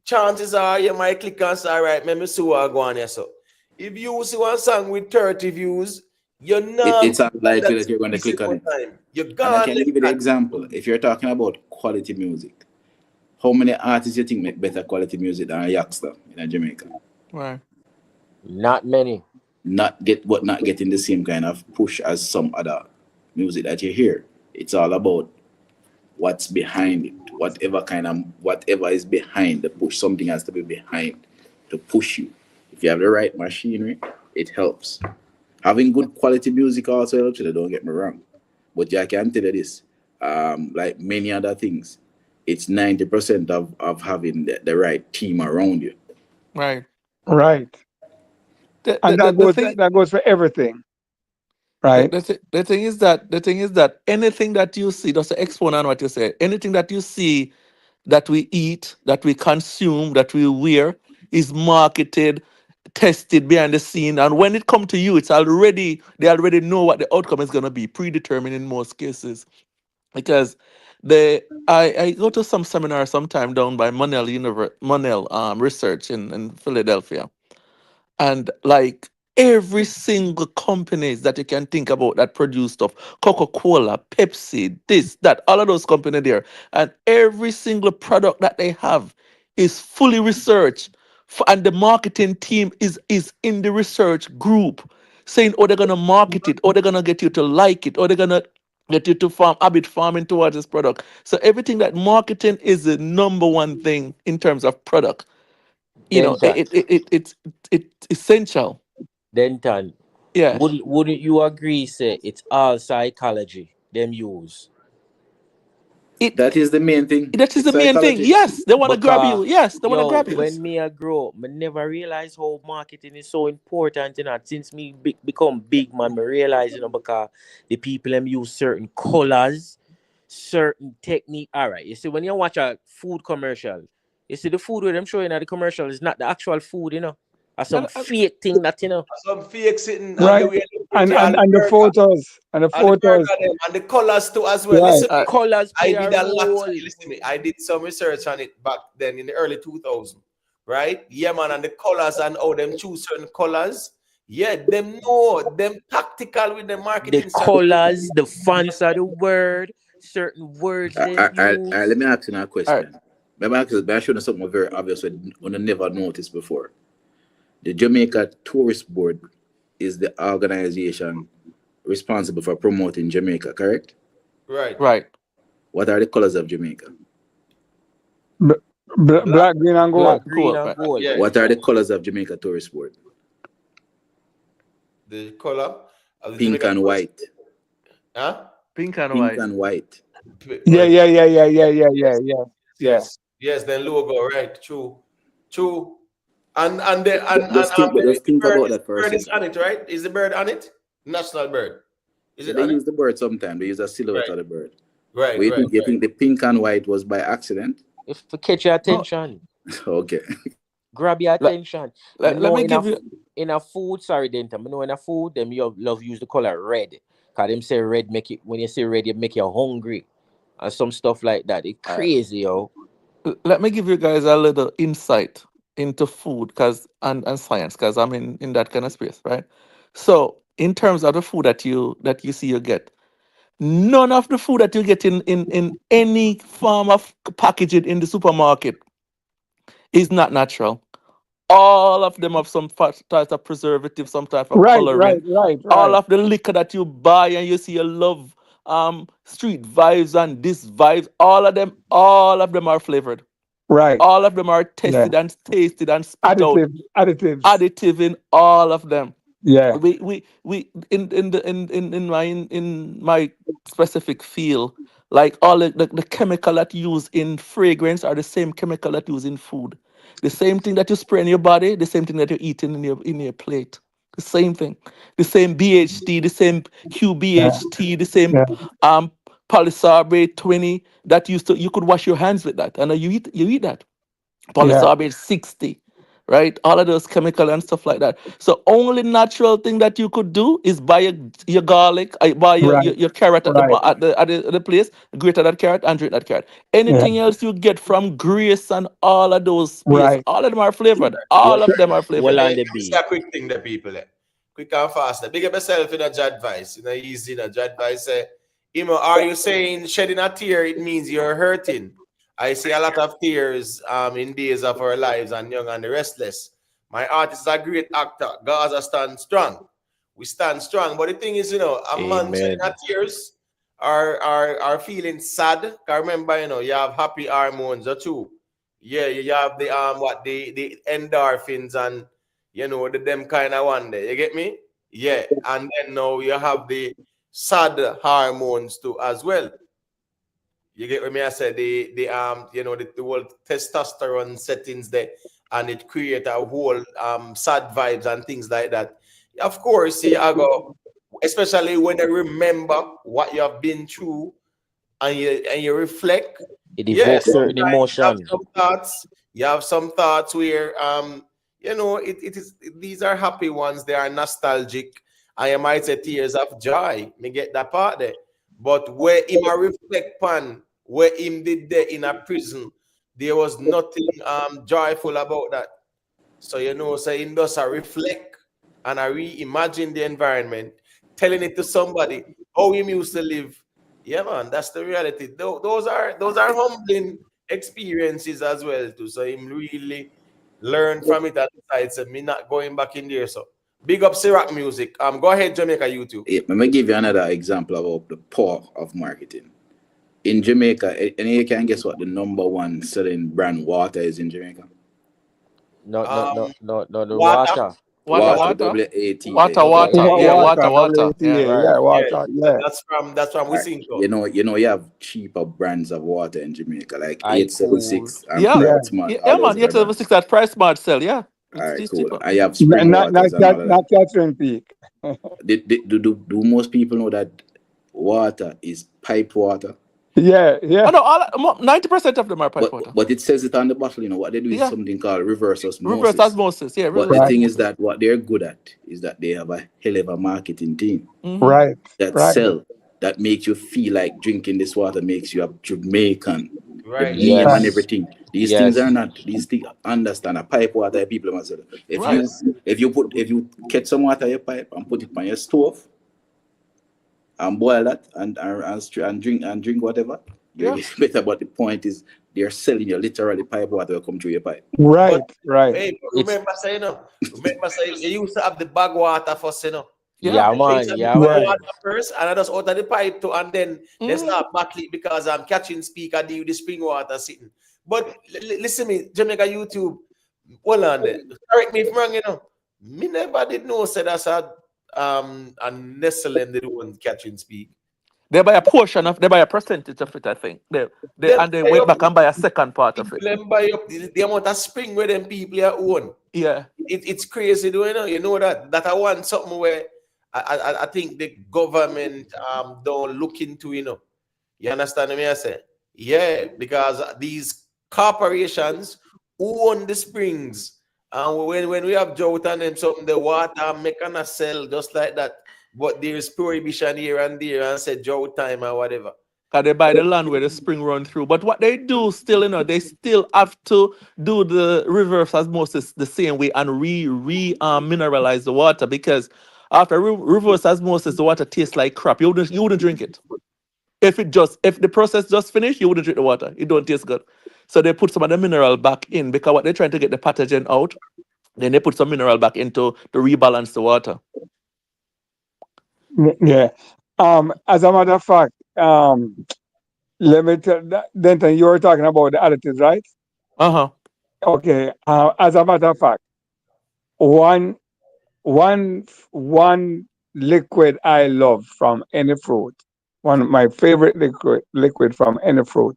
chances are you might click and say, all right, let me see what I go on here. So if you see one song with 30 views, you're not. It's unlikely that you're going to click on it. And I can give you the example. If you're talking about quality music, how many artists you think make better quality music than a Yaxter in Jamaica? Right. Not many. Not getting the same kind of push as some other music that you hear. It's all about what's behind it. Whatever is behind the push, something has to be behind to push you. If you have the right machinery, it helps. Having good quality music also helps you, don't get me wrong. But I can tell you this, like many other things, it's 90% of having the right team around you. Right. Right. And that goes for everything. Right. The thing is that anything that you see, just to expound on what you said, anything that you see that we eat, that we consume, that we wear, is marketed, tested behind the scene, and when it comes to you, they already know what the outcome is gonna be, predetermined in most cases. Because I go to some seminar sometime down by Monell Research in Philadelphia, and like every single companies that you can think about that produce stuff, Coca-Cola, Pepsi, this, that, all of those companies there, and every single product that they have is fully researched. And the marketing team is in the research group saying, oh, they're gonna market it, or they're gonna get you to like it, or they're gonna get you to habit farming towards this product. So everything that marketing is the number one thing in terms of product. Denton, It's essential. Denton, Yeah. wouldn't you agree? Say it's all psychology them use. That is the main thing. That is It's the main thing. psychology. Yes, they want to grab you. Because Yes, they want to grab you. when me a grow up, me never realize how marketing is so important. Since me become big man, me realize because the people them use certain colors, certain technique. All right, you see when you watch a food commercial, you see the food where them showing at the commercial is not the actual food, or some fake thing that Some fake sitting Right. and the way And the photos. And the photos. And the colors too as well. Right. Listen, colors I play did a a lot. role. Listen to me. I did some research on it back then in the early 2000s, right? Yeah, man, and the colors and how them choose certain colors. Yeah, them know them tactical with the marketing. The colors, the fonts of the word, certain words they use. Let me ask you a question. Let me show you something very obvious we never noticed before. The Jamaica Tourist Board is the organization responsible for promoting Jamaica, correct? Right. What are the colors of Jamaica? Black, green, and gold. Black, green, and gold. Yeah. What are the colors of Jamaica Tourist Board? The color of the Pink Jamaican and white. Huh? Pink and Pink white. and white. Yeah. Yes, then logo, right? True. And the think bird, about that for a bird is second. on it, right? Is the bird on it? National bird. Is it They on use it? the bird sometimes. They use a silhouette of the bird. Right. You think the pink and white was by accident? If to catch your attention. Okay. Grab your attention. Let me give you in a food, sorry, Denton. I know in a food, them you love use the color red. Cause them say red make it when you say red, it make you hungry. And some stuff like that. It's crazy, yo. let me give you guys a little insight into food and science, because I'm in that kind of space, right? So in terms of the food that you see you get, none of the food that you get in any form of packaging in the supermarket is not natural. All of them have some type of preservative, some type of coloring. Right. All of the liquor that you buy and you see you love street vibes and this vibes, all of them are flavored. Right. All of them are tested and tasted and spit out. Additives. Additive in all of them. Yeah. We in my specific field, like all the chemical that you use in fragrance are the same chemical that you use in food. The same thing that you spray in your body, the same thing that you're eating in your plate. The same thing. The same BHT, the same QBHT, the same polysorbate 20 that you could wash your hands with that. And you eat that. Polysorbate 60. Right, all of those chemical and stuff like that. So only natural thing that you could do is buy your garlic, buy your carrot at the place, grate that carrot and drink that carrot. Anything else you get from Grace and all of those space, all of them are flavored. All of them are flavored. Just a quick thing, the people. Quick and fast. Big up yourself in a judge advice. Easy. Judge advice say, are you saying shedding a tear? It means you're hurting. I see a lot of tears in days of our lives and Young and the Restless. My artist is a great actor. Gaza stand strong. We stand strong. But the thing is, a man shedding a tears are feeling sad, I remember, you have happy hormones too. Yeah, you have the the endorphins and them kind of one there. You get me? Yeah, and then now you have the sad hormones too as well. You get what me I said? The whole testosterone settings there, and it create a whole sad vibes and things like that. Of course, I go, especially when you remember what you have been through and you reflect. It Yeah, evokes certain sometimes you have emotion. some thoughts. You have some thoughts where it is, these are happy ones, they are nostalgic. I might say tears of joy. Me get that part there. But where him a reflect pan, where him did there in a prison, there was nothing joyful about that. So so him does a reflect and I reimagine the environment, telling it to somebody how him used to live. Yeah, man, that's the reality. Those are humbling experiences as well too. So him really learn from it and decide, so me not going back in there. So big up Syrup Music. Go ahead, Jamaica YouTube. Yeah, let me give you another example about the power of marketing. In Jamaica, and you can guess what the number one selling brand water is in Jamaica? No, the Water. water. Water, W-A-T-A. Water, Yeah, water. WATA, Yeah. yeah, water, yeah. That's from Right. Wisconsin. You have cheaper brands of water in Jamaica, like I 876 and Yeah. Yeah. Private Smart. Yeah, All man. those Yeah, other brands. 6 at price smart sell. Yeah. All right, It's cool. cheaper. I have spring waters and all of that. Not Catherine Peak. Do most people know that water is pipe water? Yeah, Oh, yeah. no, 90% of them are pipe water. But it says it on the bottle. What they do is Yeah. something called reverse Reverse osmosis. osmosis. Yeah, But reverse the thing is osmosis. that what they're good at is that they have a hell of a marketing team Right, that right. sell, that makes you feel like drinking this water makes you a Jamaican. The Right. name and Yes. everything. These Yes. things are not. These things, understand, a pipe water people must say. Right. If you catch some water in your pipe and put it on your stove and boil that and drink whatever, you're Yeah. better. But the point is they're selling you literally pipe water will come through your pipe. Right, right. Hey, remember saying you used to have the bag water first, Yeah, They man. used to Yeah, have the Right. water first, and I just out of the pipe too, and then they start battling because I'm catching speaker deal with the spring water sitting. But listen me, Jamaica YouTube, hold on there. Correct me if I'm wrong, me never did know say that's a Nestle and the one catching speak. They buy a portion of, they buy a percentage of it, I think. And they went back and buy a second part of it. Them buy up the amount of spring where them people are own. Yeah. It's crazy, though, you know that I want something where I think the government don't look into, You understand me? I say, yeah, because these corporations own the springs, and when we have drought and them something, the water make and sell just like that. But there's prohibition here and there, and say drought time or whatever. Because they buy the land where the spring run through. But what they do still, they still have to do the reverse osmosis the same way and mineralize the water, because after reverse osmosis, the water tastes like crap. You wouldn't drink it. If the process just finished, you wouldn't drink the water. It don't taste good. So they put some of the mineral back in, because what they're trying to get the pathogen out, then they put some mineral back into to rebalance the water. Yeah. As a matter of fact, let me tell that, Denton, you were talking about the additives, right? Uh-huh. Okay. As a matter of fact, one liquid I love from any fruit, one of my favorite liquid from any fruit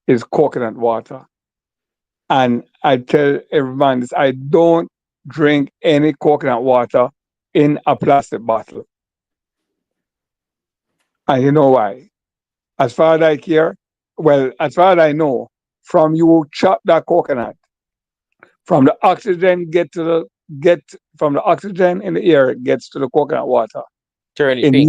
is coconut water. And I tell everyone this, I don't drink any coconut water in a plastic bottle. And you know why? As far as I care, well, as far as I know, from you chop that coconut, from the oxygen from the oxygen in the air gets to the coconut water. Turn it In pink.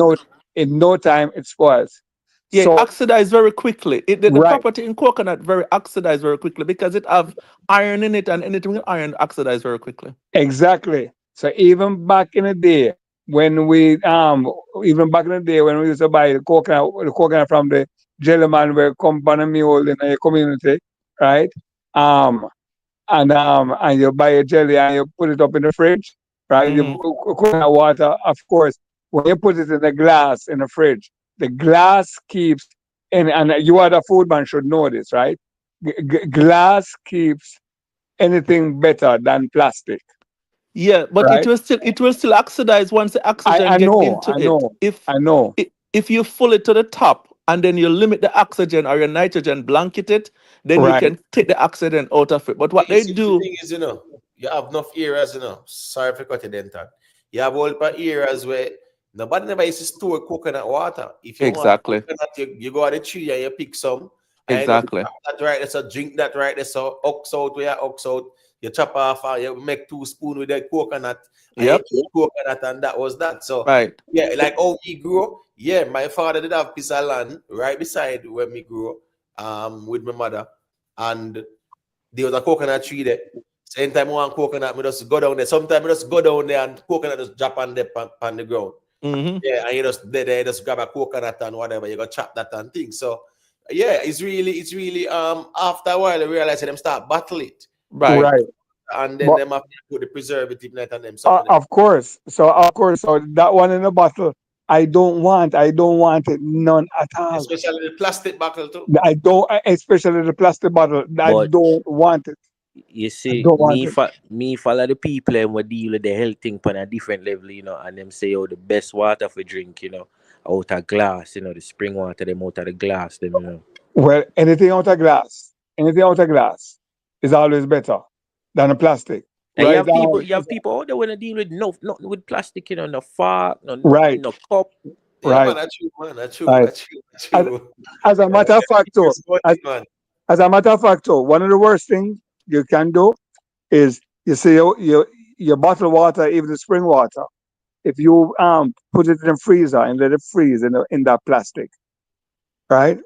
no time it spoils. Yeah, So it oxidizes very quickly. The right, property in coconut very oxidized very quickly because it have iron in it, and anything with iron oxidize very quickly. exactly. So even back in the day when we used to buy the coconut from the gentleman where come on a mule in a community, right? And you buy a jelly and you put it up in the fridge, right? You Mhm. coconut water, of course. When you put it in a glass in the fridge, the glass keeps, and you are the food man should know this, right? Glass keeps anything better than plastic, Yeah, but right? it will still oxidize once the oxygen I get know, into I it. know, I know. If you fill it to the top and then you limit the oxygen or your nitrogen blanket it, then you Right. can take the oxygen out of it. But what You they see, the do thing is, you have enough areas, Sorry for cutting them that. You have all the areas where nobody never used to store coconut water. If you want exactly, coconut, you go on the tree and you pick some, and you just exactly. chop that right there, so drink that right there, so ox out where you ox out, you chop off and you make 2 spoons with the coconut, and you Yep. eat coconut, and that was that. So Right. yeah, like how we grew, yeah, my father did have piece of land right beside where me grew, with my mother, and there was a coconut tree there. So anytime I want coconut, me just go down there. Sometimes I just go down there and coconut just drop on the ground. Mm-hmm. Yeah, and you just there, just grab a coconut and whatever, you go chop that and things. So yeah, it's really after a while I realize them start bottle it. Right. Right. And then But them have to put the preservative net and them something. of course. So that one in the bottle, I don't want it none at all. Especially the plastic bottle too. I don't, especially the plastic bottle. I But don't want it. you I see, don't want it. me follow the people and we deal with the health thing on a different level, and them say, the best water for drink, out of glass, the spring water, them out of the glass, them. Well, anything out of glass is always better than a plastic, And right? you have people out there when they deal with nothing with plastic, no fork, no Right, nothing, no cup. Yeah, right, man, that's true, man. That's true. right. That's true. That's true. As a matter of fact, though, Man. as a matter of fact, though, one of the worst things you can do is you see your bottled water, even the spring water. If you put it in the freezer and let it freeze in that plastic, right?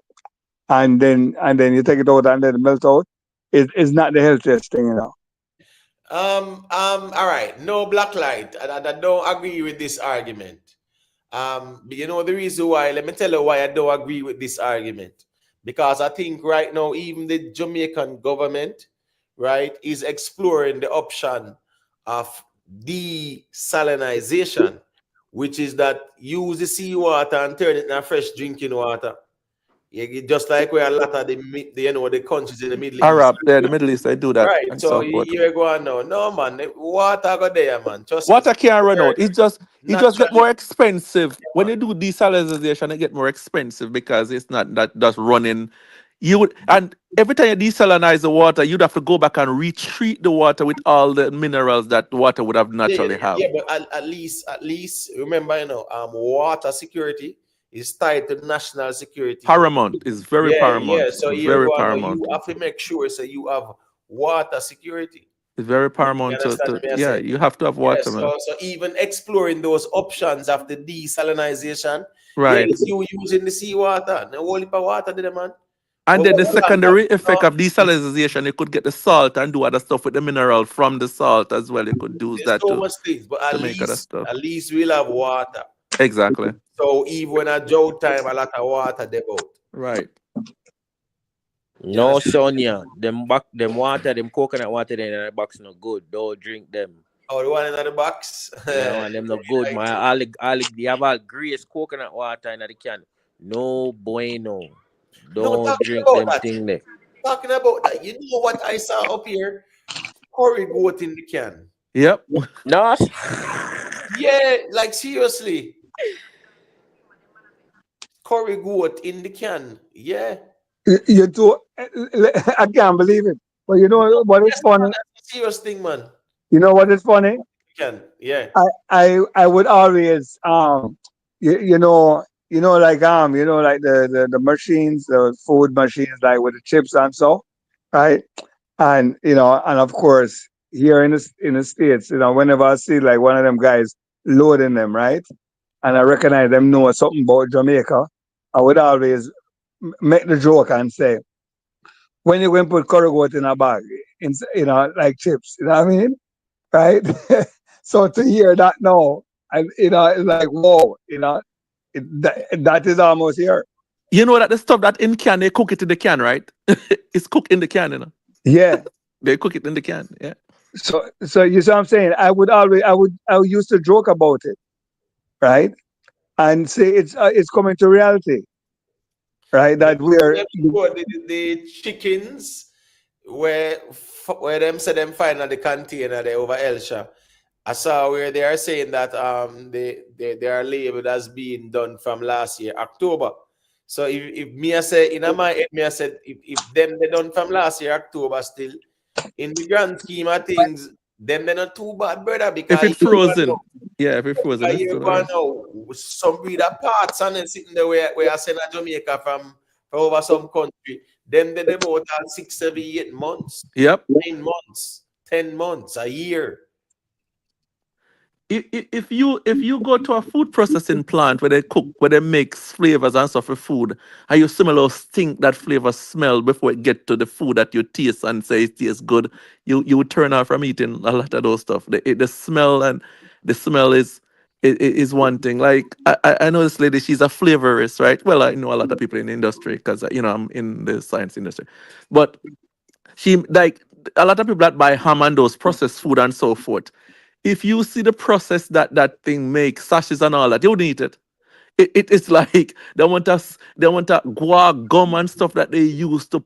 And then you take it out and let it melt out. It's not the healthiest thing, All right. No black light. I don't agree with this argument. But you know the reason why? Let me tell you why I don't agree with this argument. Because I think right now, even the Jamaican government, right, is exploring the option of desalinization, which is that use the seawater and turn it into fresh drinking water. Just like where a lot of the countries in the Middle East. Arab, the Middle East, they do that Right. and So so forth. you're going now. No, man. The water go there, man. Trust Water me. can't run out. It just get Naturally. more expensive. Yeah, When man. you do desalinization, it get more expensive because it's not that just running. You would, and every time you desalinize the water, you'd have to go back and retreat the water with all the minerals that water would have naturally have. Yeah, but at least remember, water security is tied to national security. Paramount is very Yeah. paramount. So here Very go on. paramount. You have to make sure so you have water security. It's very You paramount understand me? I yeah, say? you have to have Yeah, water, man. so even exploring those options after desalinization, Right. it's you using the seawater, the whole heap of water there, man. And But then the what you secondary have, effect of desalinization, you could get the salt and do other stuff with the mineral from the salt as well. You could use there's that so much things, but to make other stuff. at least we'll have water. Exactly. So even when a drought time, a lot of water they out. Right. No, Sonia, them water, them coconut water in the box no good. Don't drink them. Oh, the one in the box. Yeah, man, them no good, man. They have all grease coconut water in the can. No bueno. No, Don't drink them thing there. Talking about that, you know what I saw up here? Curry goat in the can. Yep. No. Yeah, like seriously. Curry goat in the can. Yeah. You do. I can't believe it. But you know what is funny? That's a serious thing, man. You know what is funny? Yeah. I would always you know like the machines, the food machines, like with the chips and so, right? And and of course here in the States, whenever I see like one of them guys loading them, right, and I recognize them know something about Jamaica, I would always make the joke and say, when you going to put curry goat in a bag, like chips, you know what I mean, right? So to hear that now, and it's like whoa, that is almost here. You know that the stuff that in can, they cook it in the can, right? It's cooked in the can, Yeah. They cook it in the can, yeah. So you see what I'm saying? I would used to joke about it, right? and say it's coming to reality, right? That we are the chickens where them say them find at the container there over Elsha. I saw where they are saying that they are labeled as being done from last year, October. So if me I say in my head, me I said if them they done from last year, October still, in the grand scheme of things, them they're not too bad, brother, If because it's frozen, yeah, if it's frozen, it's you're still going alright. now some breeder parts and then sitting there where I send a Jamaica from over some country. Them they about 6, 7, 8 months, Yep. 9 months, 10 months, a year. If you go to a food processing plant where they cook, where they mix flavors and stuff for food, and you smell or stink that flavor smell before it get to the food that you taste and say it tastes good, you would turn off from eating a lot of those stuff. The smell and the smell is one thing. Like I know this lady, she's a flavorist, right? Well, I know a lot of people in the industry because I'm in the science industry, but she like a lot of people that buy ham and those processed food and so forth. If you see the process that thing makes, sashes and all that, you wouldn't eat it. It's like they want a guar gum and stuff that they use to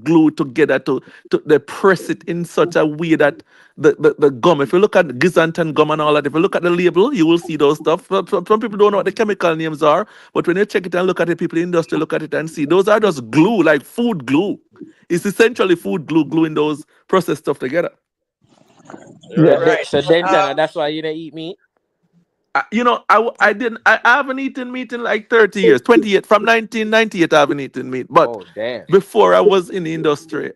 glue together to they press it in such a way that the gum, if you look at Gizantan gum and all that, if you look at the label, you will see those stuff. Some people don't know what the chemical names are, but when you check it and look at it, people in the industry look at it and see those are just glue, like food glue. It's essentially food glue gluing those processed stuff together. yeah. Right. So then, that's why you don't eat meat. I didn't. I haven't eaten meat in like 30 years, 28 from 1998. I haven't eaten meat, but Oh damn. before I was in the industry,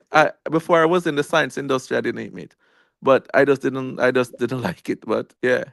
before I was in the science industry, I didn't eat meat, but I just didn't like it. But yeah,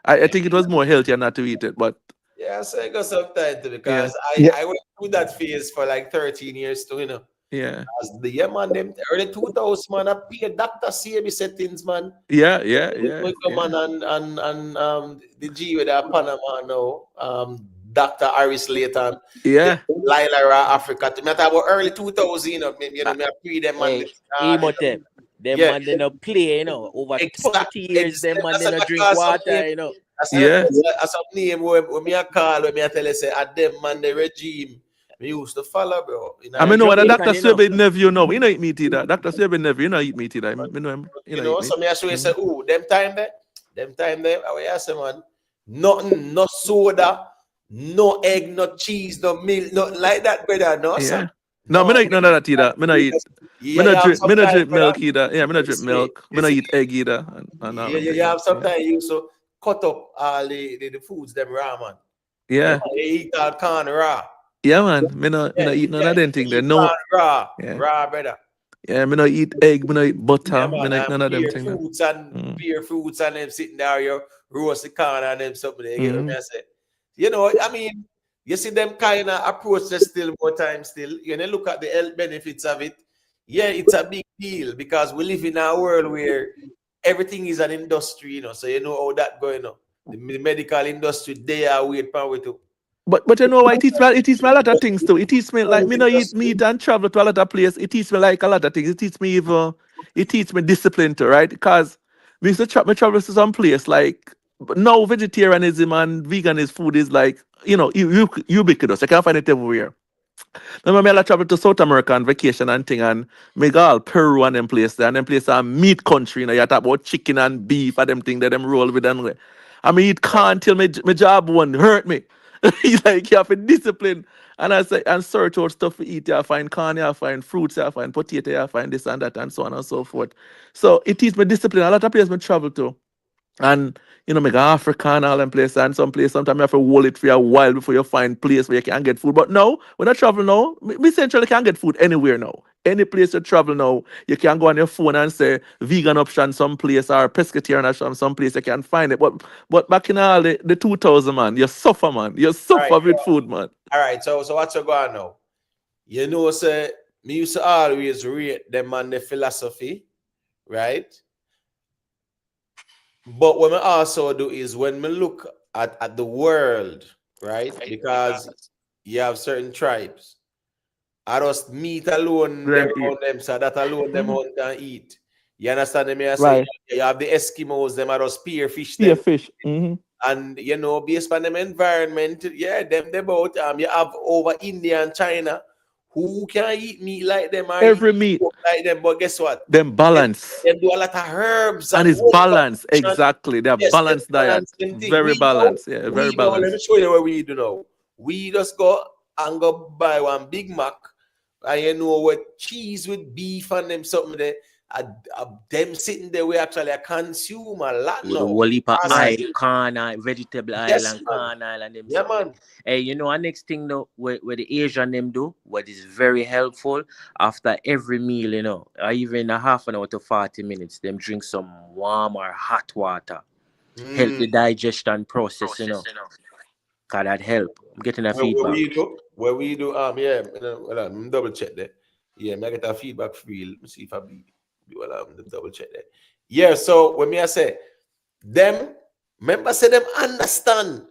I think it was more healthier not to eat it. But Yeah, so I got some time to yeah, because Yeah. I went through that phase for like 13 years too, yeah, As the man, them early 2000s, man, I paid Dr. CB settings, man. yeah, yeah, yeah, We come yeah, on and the G with our Panama now, Dr. Harris later, the yeah. Lila Africa. To me, I talk about early 2000, me I pre them man. Hey, Emotep. Them Yeah, man they no play, over exact, 20 years, them man that's they a no drink cause of name. water. Yeah. That's a name where me a call when me I tell you say at them man the regime me used to follow, bro. I You're mean, know what a Dr. Jamaican, Swebe nephew know. You know eat meat either. Dr. Swebe nephew, you know eat meat either. You know him. You know eat meat. So me I show you say, oh, them time there, I say, man, nothing, no soda, no egg, no cheese, no milk, nothing like that, brother. No, Yeah. sir. No, me not eat none of that either. Me not eat. Yeah, you have Me not sometimes, drink brother. milk either. Yeah, me not drink milk. Me not eat egg either. And all Yeah, them you things. have sometimes you so cut up all the foods them raw, man. Yeah. They eat all corn raw. Yeah, man. Me not eat none of them things. There Eat no. corn raw, Yeah. raw, brother. Yeah, me not eat egg. Me not eat Yeah, butter. Me man, not eat none of them beer things. fruits and beer fruits and them sitting there, you roast the corn and them something. You get what me I say? I mean, you see them kind of approach just still more time still. You know, look at the health benefits of it. Yeah, it's a big deal because we live in a world where everything is an industry, so you know how that going on. The medical industry, they are wait power too. But you know what? It teach me a lot of things too. It teach me like me not eat meat and travel to a lot of places. It teach me like a lot of things. It teach me discipline too, right? Because me used to travel to some place like but now vegetarianism and veganism food is like ubiquitous. You can't find it everywhere. Remember me I travel to South America on vacation and thing and me go all Peru and them place there and them place are meat country. You talk about chicken and beef and them thing that them roll with and I mean it can't till my job one hurt me. He's like you have to discipline and I say and search out stuff to eat. You find corn, you find fruits, you find potato, you find this and that and so on and so forth. So it is my discipline. A lot of places me travel to. And make Africa and all them places and some place sometimes you have to hold it for a while before you find place where you can get food. But now, when I travel now, we essentially can get food anywhere now. Any place you travel now, you can go on your phone and say vegan option someplace or pescatarian option someplace you can find it. But back in all the 2000 man, you suffer man. You suffer with food, man. All right, so what's going on now? Say me used to always rate them on the philosophy, right? But what I also do is when we look at the world, right? Because you have certain tribes. I just meat alone them on them, so that alone them want to eat. You understand me? I say Right. you have the Eskimos, them are those spearfish Spear them. fish. Mm-hmm. And you know, based on them environment, yeah, them they both you have over India and China who can eat meat like them or Every eat meat, pork like them, but guess what? them balance. Them do a lot of herbs And and it's whole balanced. nutrition. Exactly. They're Yes, them balanced diet. balancing thing. Very balanced. Yeah, very We know, let me balanced. show you what we do now. We just go and go buy one Big Mac and you know what, cheese with beef and them something there. Them sitting there, we actually consume a lot With the now. whole heap of Right. corn oil, vegetable oil Yes, and man. corn oil and them Yeah, something. man. Hey, you know, our next thing though, where the Asian them do, what is very helpful after every meal, you know, or even a half an hour to 40 minutes, them drink some warm or hot water. Help the digestion process, you know. Cause that help. I'm getting a Where feedback. we do? Where we do? Yeah, well, double check there. Yeah, I get a feedback for you. Let me see if I be well, double check there. Yeah, so when me I say them, remember say them understand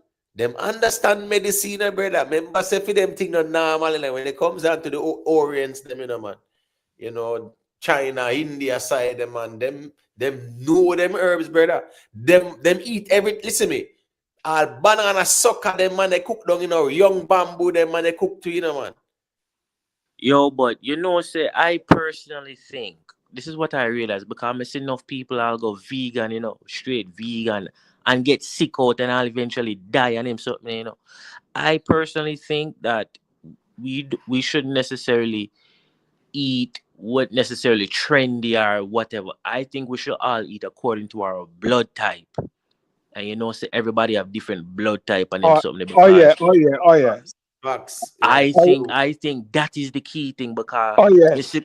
medicine, brother. Remember say for them thing not normal, like when it comes down to the Orients, them, you know, man. You know, China, India side, them, man, them know them herbs, brother. Them eat every, listen me. All banana sucker, them, man, they cook down, you know, young bamboo, them, man, they cook too, you know, man. Yo, but you know, say I personally think this is what I realize because I'm seeing enough people I'll go vegan, you know, straight vegan and get sick out and I'll eventually die and him something, you know. I personally think that we shouldn't necessarily eat what necessarily trendy or whatever. I think we should all eat according to our blood type. And you know, say everybody have different blood type and them something because Facts. I think that is the key thing because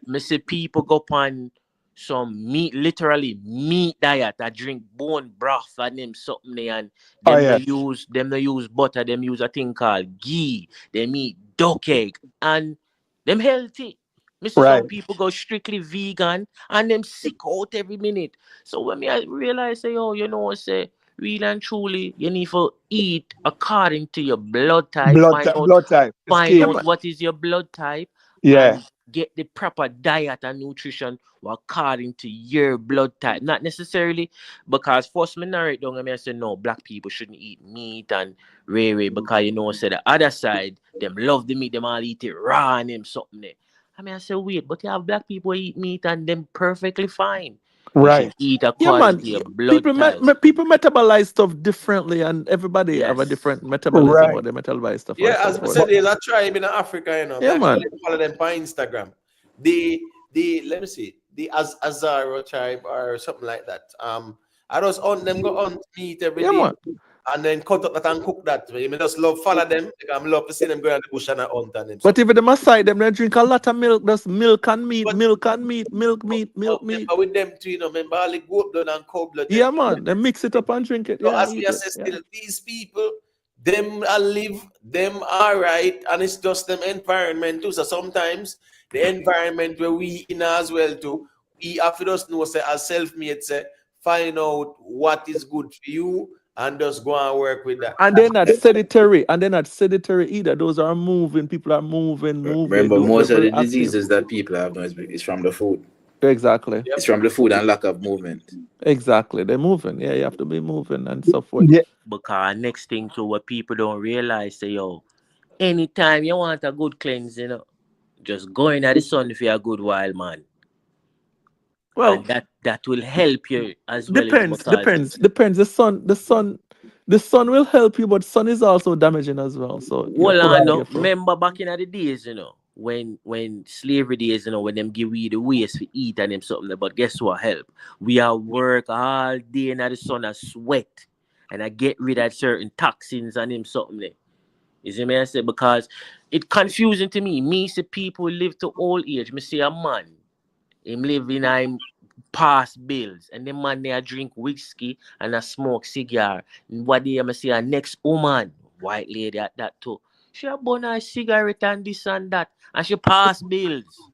me see people go on some meat, literally meat diet. I drink bone broth and them something there, and them they use butter, them use a thing called ghee, them eat duck egg and them healthy. Me see some people go strictly vegan and them sick out every minute. So when me I realize say, oh, you know, say really and truly, you need to eat according to your blood type. Find out what is your blood type and get the proper diet and nutrition according to your blood type. Not necessarily because first me narrate down and I say no, black people shouldn't eat meat and rare because you know say the other side them love the meat, them all eat it raw and them something there. I say wait, but you have black people eat meat and them perfectly fine. You should eat according to your blood type. People metabolize stuff differently, and everybody have a different metabolism or they metabolize stuff. Yeah, as I said, there's a tribe in Africa, you know. Yeah, man. Follow them on Instagram. The let me see, the Azaro tribe or something like that. I just on them go on meat every day. Man. And then cut up that and cook that. I just love follow them. I love to see them go in the bush and hunt and them. But if them aside them, they drink a lot of milk. That's milk and meat. But with them too, you know, remember all the goat blood and cow blood. Yeah, man. They mix it up and drink it. So yeah, as we say, still these people, them live, them are right, and it's just them environment too. So sometimes the environment where we in as well too, we have to just know, say, as self-made, say, find out what is good for you and just go and work with that. And they're not sedentary. Either. Those are moving. People are moving. Remember, most of the diseases that people have now is from the food. Exactly. Yep. It's from the food and lack of movement. Exactly. They're moving. Yeah, you have to be moving and so forth. Yeah. Because next thing to what people don't realize, say, yo, anytime you want a good cleanse, you know, just go in at the sun for a good while, man. Well, and that will help you as well. Depends. The sun will help you, but sun is also damaging as well. So remember back in the days, you know, when slavery days, you know, when them give we the waste to eat and them something. But guess what help? We are work all day in the sun and sweat, and I get rid of certain toxins and them something there. You see me I say, because it confusing to me. Me see people live to old age. Me see a man, him live in I'm past bills, and the man there drink whiskey and a smoke cigar. And what day I see a next woman, white lady at that too. She a burn a cigarette and this and that, and she pass bills.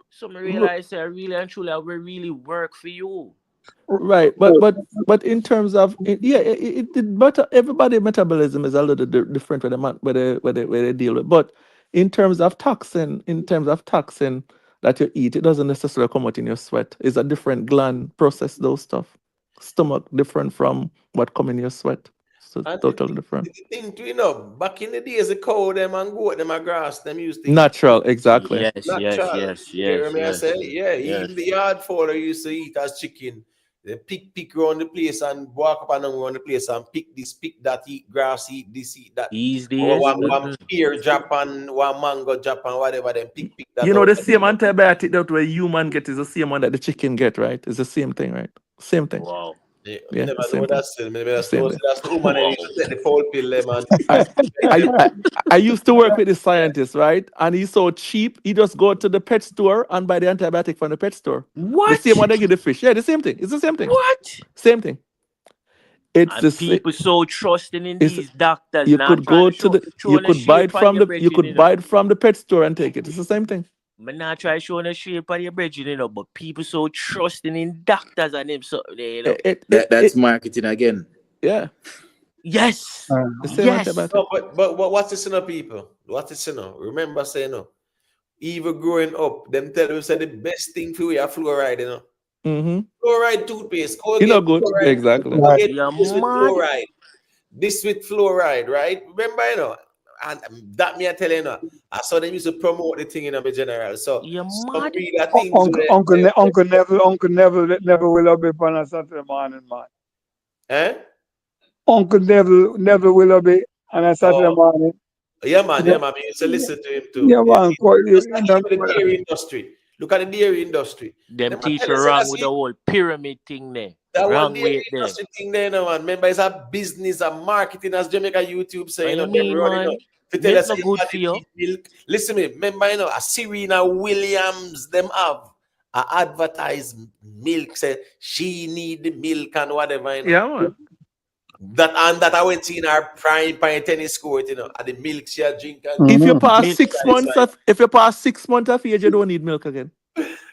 So me realize that really and truly I will really work for you. Right, but in terms of but everybody metabolism is a little different where they deal with. But in terms of toxin, that you eat, it doesn't necessarily come out in your sweat. It's a different gland process those stuff. Stomach different from what come in your sweat. So And totally different. the thing too, back in the days, the cow them and goat them and grass them used to eat. Natural, exactly. Yes, Natural. You hear me? I say, yeah, yes. even the yard fowler used to eat as chicken. They pick around the place and walk up and down around the place and pick this, pick that, eat grass, eat this, eat that. These days, One pear Japan, one mango Japan, whatever, then pick that. You know, out. the same antibiotic that where human get is the same one that the chicken get, right? It's the same thing, right? Same thing. wow. Yeah, Yeah, never the same know thing. that's it. Maybe that's Same the thing. woman that used to take the foul pill, them and I used to work with the scientist, right? And he's so cheap, he just go to the pet store and buy the antibiotic from the pet store. What? The same one they give the fish. Yeah, the same thing. It's the same thing. What? Same thing. It's And the same. people so trusting in It's- these doctors. You now could trying go to to the. show You a could buy it shape on from your the. You brethren, could buy it from the pet store and take it. It's the same thing. I'm not trying to show a shape on your brethren, but people so trusting in doctors and them so That's marketing again. Yeah. Yes. The same Yes. antibiotic. no, but what's this, people? What is Remember saying even growing up, them tell us say the best thing for you are fluoride, Mm-hmm. Fluoride toothpaste. You know, good. Exactly. Colgate You're this with mad. fluoride. This with fluoride, right? Remember, and that me I tell you, I saw them used to promote the thing in a general. So You're some mad. read that things Uncle Neville never will up on a Saturday morning, man. eh? Uncle Neville will be on a Saturday morning. Yeah, man. You used to listen to him too. Yeah, man. Just like even the dairy industry. Look at the dairy industry. Them Them teacher tell us wrong that with see, the whole pyramid thing there. that Wrong one dairy way there. industry thing there, man. Remember, it's a business, a marketing, as Jamaica YouTube saying, What you them mean, running man? up. To tell Milk us no you good got for to you. eat milk. Listen to me. Remember, a Serena Williams, them have advertise milk, say she need the milk and whatever, Yeah, man. That I went in our prime tennis court, and the milk she a drink and If you Mhm. pass Milk. 6 months of age, you don't need milk again.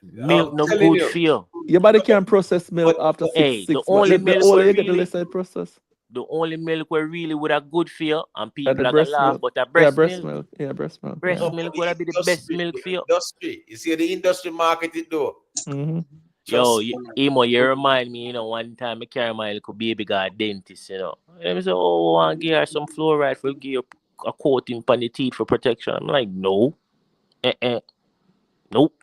Milk I'm no telling good you. for you. Your body can process milk But- after Hey, six the months. only The milk older we you get, the really- less it process. The only milk where really would have good for you, and people The are gonna breast laugh, milk. but a Yeah, breast breast milk. milk. Yeah, breast milk. Breast Yeah. milk would have be the best milk for you. Industry. You see the industry market it though. Mm-hmm. Yo, Trust Emo, you remind me, one time I carry my little baby got a dentist, And I say, oh, I want to give her some fluoride for give her a coating on the teeth for protection. I'm like, no. Nope.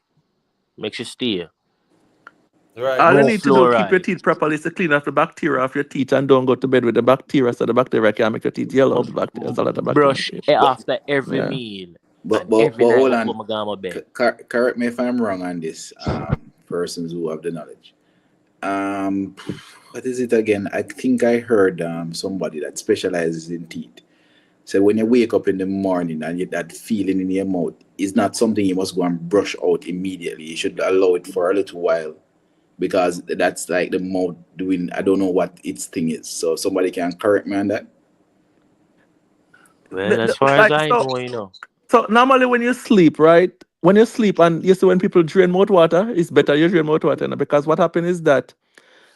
Makes you stay. Right. All No you need to do to keep your fluoride. teeth properly is to clean off the bacteria off your teeth and don't go to bed with the bacteria, so the bacteria can make your teeth yellow. The bacteria, there's a lot of bacteria. Brush after every Yeah. meal. But And every night hold before on. I go to bed. Correct me if I'm wrong on this. Persons who have the knowledge. What is it again? I think I heard somebody that specializes in teeth. So when you wake up in the morning and you get that feeling in your mouth, it's not something you must go and brush out immediately. You should allow it for a little while, because that's like the mouth doing, I don't know what its thing is. So somebody can correct me on that. Well, as far as I know, So normally when you sleep, right? When you sleep and you see when people drain mouth water, it's better you drain mouth water because what happens is that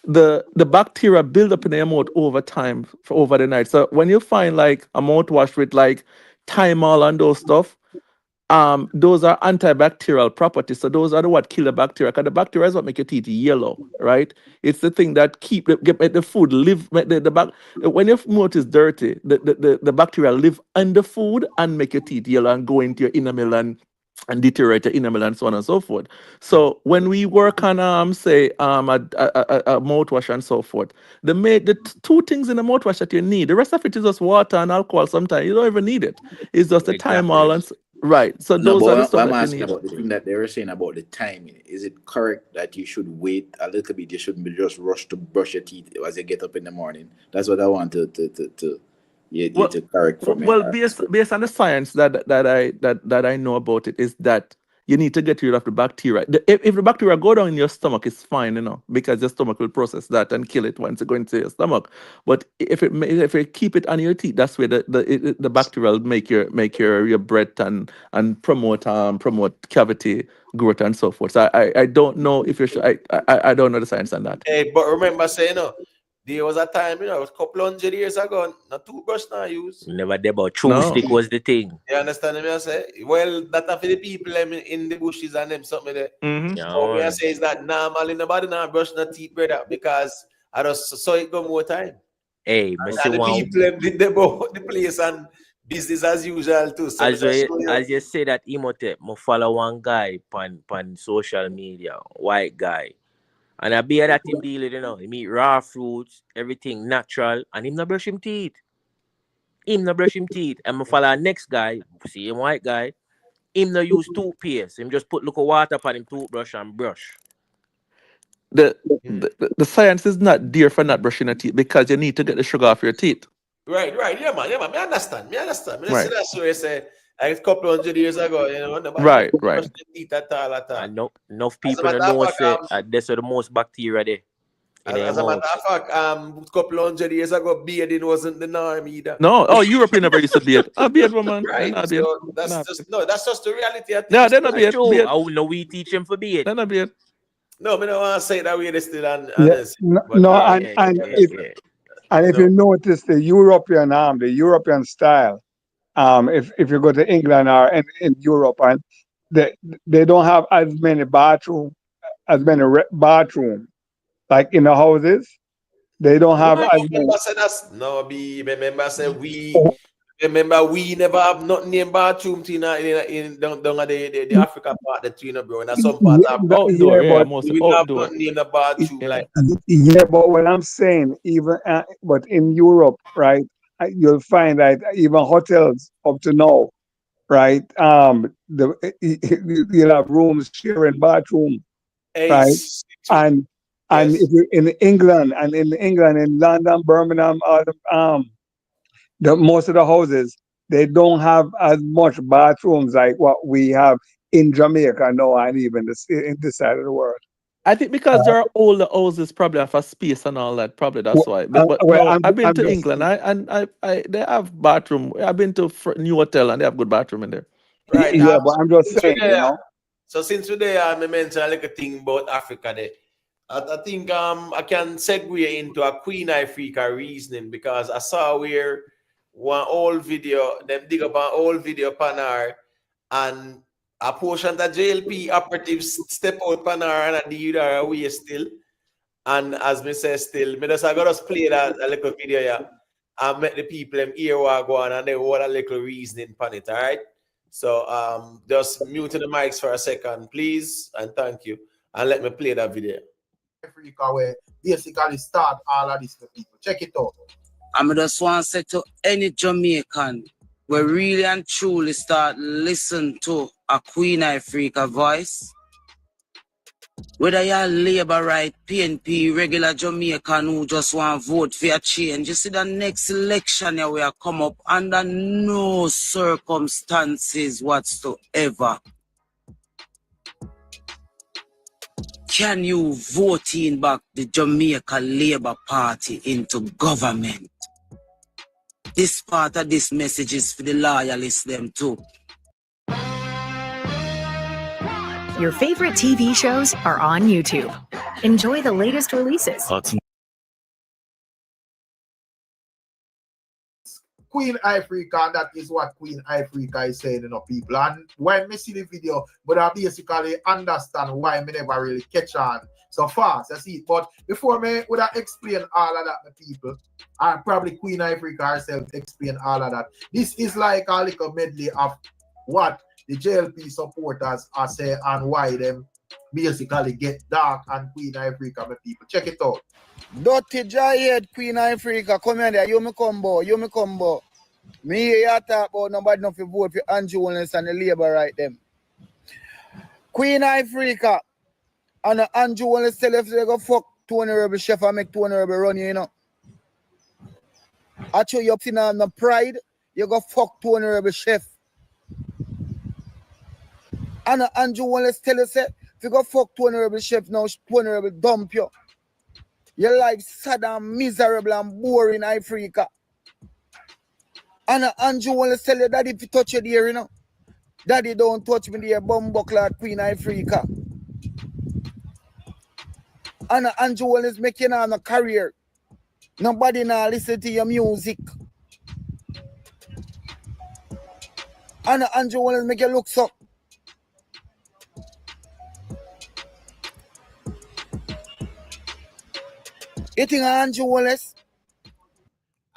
the bacteria build up in your mouth over time over the night. So when you find like a mouthwash with like Thymol and those stuff, those are antibacterial properties. So those are the what kill the bacteria. Because the bacteria is what make your teeth yellow, right? It's the thing that make the food live. Make the back when your mouth is dirty, the bacteria live on the food and make your teeth yellow and go into your enamel and deteriorate your enamel and so on and so forth. So when we work on say a mouthwash and so forth, the two things in the mouthwash that you need. The rest of it is just water and alcohol. Sometimes you don't even need it. It's just the Thymol and right. So No, those but are the what stuff I'm that you asking need. about the thing that they were saying about the timing. Is it correct that you should wait a little bit? You shouldn't be just rushed to brush your teeth as you get up in the morning. That's what I want you to correct for me. Well, based on the science that I know about it, is that you need to get rid of the bacteria. If the bacteria go down in your stomach, it's fine, because your stomach will process that and kill it once it go into your stomach. But if you keep it on your teeth, that's where the bacteria will make your breath and promote cavity growth and so forth. So I don't know if you should. I don't know the science on that. Hey, but remember saying There was a time, a couple 100 years ago, not toothbrush now use. Never did, but chopstick was the thing. You understand me? I say, well, that for the people in the bushes and them something there. So me I say is that normally nobody now brush no teeth, brother, because I just saw it go more time. Hey, and the people did the place and business as usual too. So as you say that Imhotep, I follow one guy on social media, white guy. And I bear that him deal, He eat raw fruits, everything natural, and him not brush him teeth. And I follow next guy, see him white guy, him no use toothpaste. Him just put look of water upon him toothbrush and brush. The science is not there for not brushing your teeth because you need to get the sugar off your teeth. Right. Yeah, man. Me understand. Right. That's what I say. Like a couple 100 years ago, nobody Right. brush their teeth at all. And enough people don't know say that's the most bacteria there. As a matter of fact, a couple 100 years ago, bearding wasn't the norm either. No, Europe never used to beard. A beard woman. Right. So that's just the reality. No, they're not beard. I will know we teach him for beard. They're not beard. No, I don't want to say that way. They still if you notice the European style, if you go to England or in Europe, and they don't have as many bathrooms like in the houses. They don't have as many. Remember we never have nothing in bathroom in down the Africa part that bro. And some part of outdoor, we have nothing in the bathroom like. Yeah, but what I'm saying, even but in Europe, right, you'll find that even hotels up to now, right, you'll have rooms sharing bathroom, right, and if you're in England, in London, Birmingham, most of the houses, they don't have as much bathrooms like what we have in Jamaica now and even in this side of the world. I think because there are older houses probably have a space and all that. Probably that's why. But I've been to England. They have bathroom. I've been to new hotel and they have good bathroom in there. Right. Yeah, but I'm just saying, So since today I mentioned a little thing about Africa there. I think I can segue into a Queen IFRICA reasoning because I saw where one old video, them dig up an old video panar and a portion of the JLP operatives step out panar and a deal are away still. And as me say still, me just I got us play that a little video yeah. And met the people them ear go on and they want a little reasoning pan it, all right? So just mute the mics for a second, please, and thank you. And let me play that video. Africa where basically start all of this for people. Check it out. I just want to say to any Jamaican we really and truly start listen to a Queen IFRICA voice, whether you're Labour right, PNP, regular Jamaican who just want to vote for a change, you see the next election here will come up under no circumstances whatsoever can you vote in back the Jamaica Labour Party into government. This part of this message is for the loyalists them too. Your favorite TV shows are on YouTube. Enjoy the latest releases. Queen IFRICA, that is what Queen IFRICA is saying, people. And when me see the video, but I basically understand why me never really catch on so fast. I see. But before me would I explain all of that to people, and probably Queen IFRICA herself explain all of that. This is like a little medley of what the JLP supporters are saying and why them basically get dark and Queen IFRICA, my people. Check it out. Dirty Jayhead Queen IFRICA, come here there, you me combo. Me hear you talk about nobody not to vote for Andrew Williams and the Labour right them. Queen IFRICA and Andrew Williams tell if they go fuck 2 honorable chef and make 2 honorable run you, Actually, you're in the pride, you go fuck 2 honorable chef. And Andrew Williams tell us if you go fuck 2 honorable chef now, 2 honorable dump you. Your life sad and miserable and boring, IFRICA. And Andrew will tell you, Daddy, if you touch you there, Daddy, don't touch me there, bumbuckler Queen IFRICA. And Andrew will is making on a career. Nobody now listen to your music. And Andrew Wallace make you look so. You think Andrew Wallace?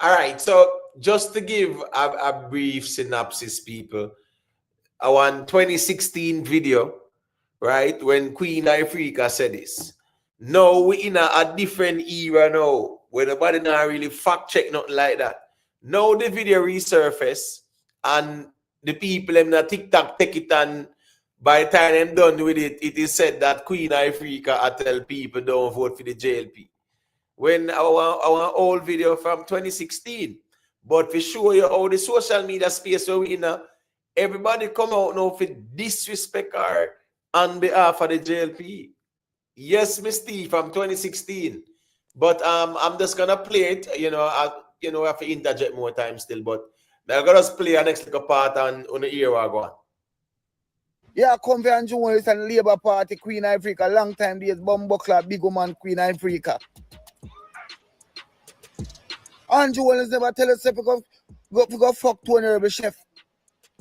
All right, so just to give a brief synopsis, people, our 2016 video, right, when Queen IFRICA said this. Now we in a different era now, where nobody not really fact check nothing like that. Now the video resurface, and the people in the TikTok take it, and by the time I'm done with it, it is said that Queen IFRICA I tell people don't vote for the JLP. When our old video from 2016, but we show you how the social media space where we in everybody come out now for disrespect her on behalf of the JLP. Yes, Miss Steve from 2016. But I'm just gonna play it. I have to interject more time still, but I'm gonna just play a next little part on the era go on. Yeah, come for Andrew Wallace and Labour Party, Queen IFRICA, long time days, Bumbo Club, big woman, Queen IFRICA. Andrew Wallace never tell us if we go fuck to honorable chef.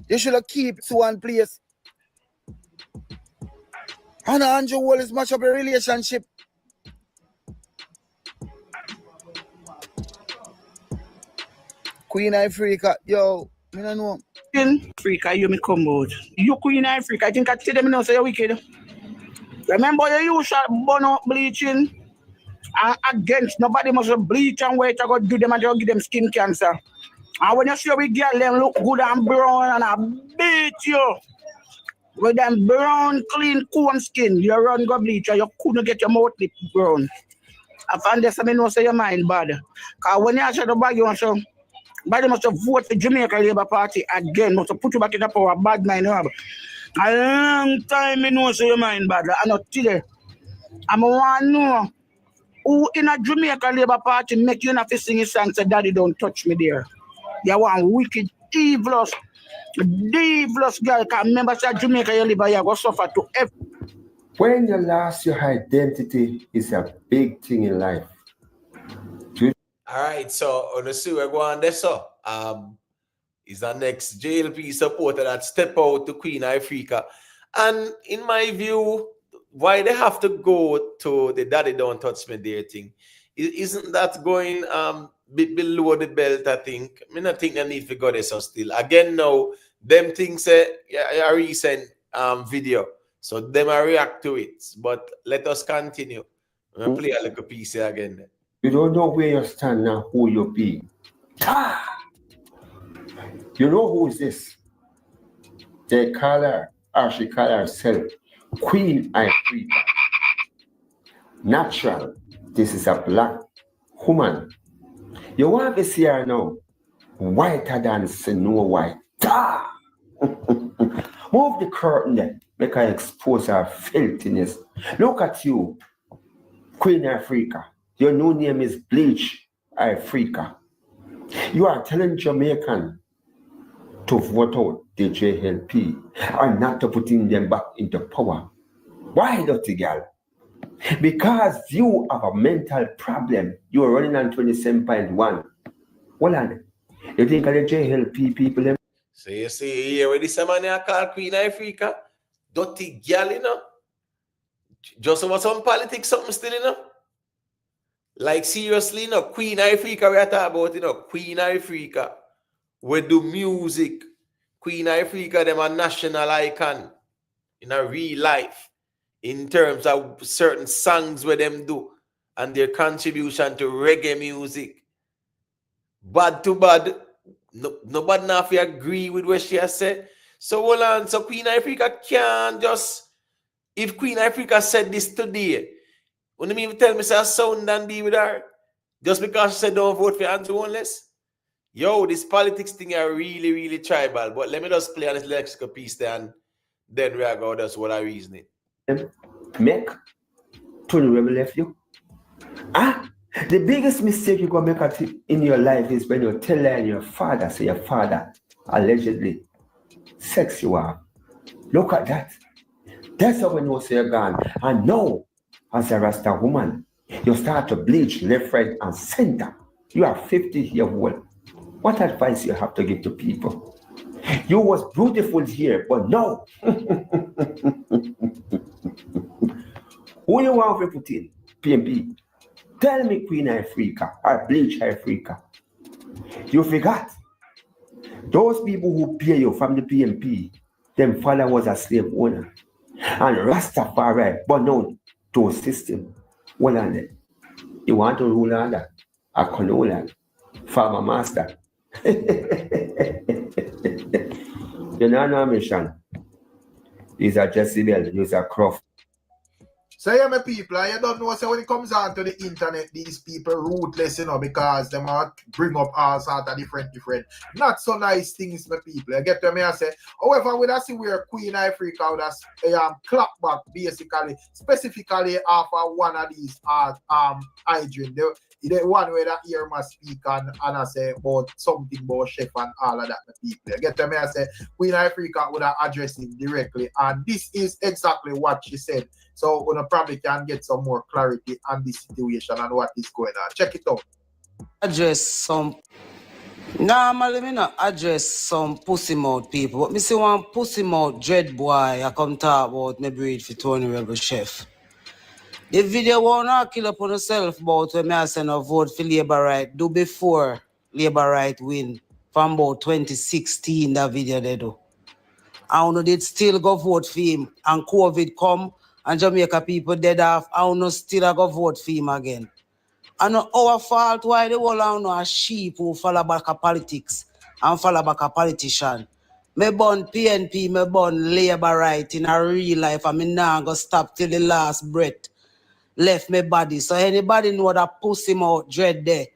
You should have keep it to one place. And Andrew Wallace match up a relationship. Queen IFRICA, yo, I don't know. In Africa, you me come out. You Queen IFRICA, I think I see them now say you're wicked. Remember you used to burn out bleaching? And against nobody must bleach and wait to go do them and just give them skin cancer. And when you see we get them look good and brown and I beat you with them brown, clean, cool skin, you run go bleach and you couldn't get your mouth lip brown. I find this, I know say your mind bad. Because when you answer the bag, you want to, body must vote for Jamaica Labour Party again, must put you back in the power, bad mind you have. A long time I know say your mind bad. I know today. I'm want to know who in a Jamaica Labour Party make you not sing his song say daddy don't touch me there. You want wicked, devilish girl. Because remember say Jamaica you live you go suffer to every. When you lost your identity is a big thing in life. All right, so on the see we're going there, so is the next JLP supporter that step out to Queen IFRICA. And in my view, why they have to go to the daddy don't touch me there thing? Isn't that going bit below the belt, I think? I mean, I think they need to go there so still. Again, now, them things a recent video. So them I react to it. But let us continue. I'm going to play a little piece here again. You don't know where you stand now, who you be. You know who is this? They call her, or she call herself, Queen IFRICA. Natural. This is a black woman. You want to see her now? Whiter than Snow White. Move the curtain there. Make her expose her filthiness. Look at you, Queen IFRICA. Your new name is Bleach IFRICA. You are telling Jamaican to vote out the JLP and not to putting them back into power. Why, dirty girl? Because you have a mental problem. You are running on 27.1. Hold on. You think of the JLP people? So you see here where this man I call Queen IFRICA? Dirty girl, you know? Just about some politics, something still, you know? Like seriously, you know, Queen IFRICA we are talking about, you know, Queen IFRICA. We do music. Queen IFRICA, them a national icon in a real life in terms of certain songs where them do and their contribution to reggae music. Bad to bad. Nobody now agree with what she has said. So hold on. So Queen IFRICA can't just, if Queen IFRICA said this today, wouldn't even tell me say a sound and be with her just because she said don't vote for Andrew Wallace. Yo, this politics thing are really, really tribal. But let me just play on this lexical piece there and then we are going to that's what I reason it. Make Tony Rebel left you. The biggest mistake you can make in your life is when you tell your father, say your father allegedly sex you up. Look at that. That's how we know say you're gone. And no. As a Rasta woman, You start to bleach left, right, and center. You are 50 years old. What advice you have to give to people? You was beautiful here, but no. Who you want to put in? PMP. Tell me Queen Africa or Bleach Africa. You forgot. Those people who pay you from the PMP, them father was a slave owner. And Rastafari, but no, to system. Well, on it. You want to rule on that? A colonial, farmer master. You know, no mission. These are Jezebel, these are Croft. So yeah, my people, and you don't know, so when it comes on to the internet, these people ruthless, because they might bring up all sorts of different, not so nice things, my people. You get to me, I say, however, we see where Queen Africa would have clap back, basically, specifically after one of these hydrant. The one where that ear must speak and I say about something about chef and all of that, my people. You get to me, I say, Queen Africa would have addressed him directly, and this is exactly what she said. So we probably can get some more clarity on this situation and what is going on. Check it out. Normally, me not address some pussy mouth people, but me see one pussy mouth dread boy I come talk about me breed for Tony Rebel Chef. The video wanna kill up on yourself about when I say no vote for Labour Right do before Labour Right win from about 2016 that video they do. I don't know they still go vote for him and COVID come and Jamaica people dead off. I don't know still go vote for him again. And not our fault why they all are a sheep who follow back a politics and follow back a politician. Me born PNP, me born Labour Right in a real life, and me now go stop till the last breath left my body. So anybody know that pussy mouth dread there,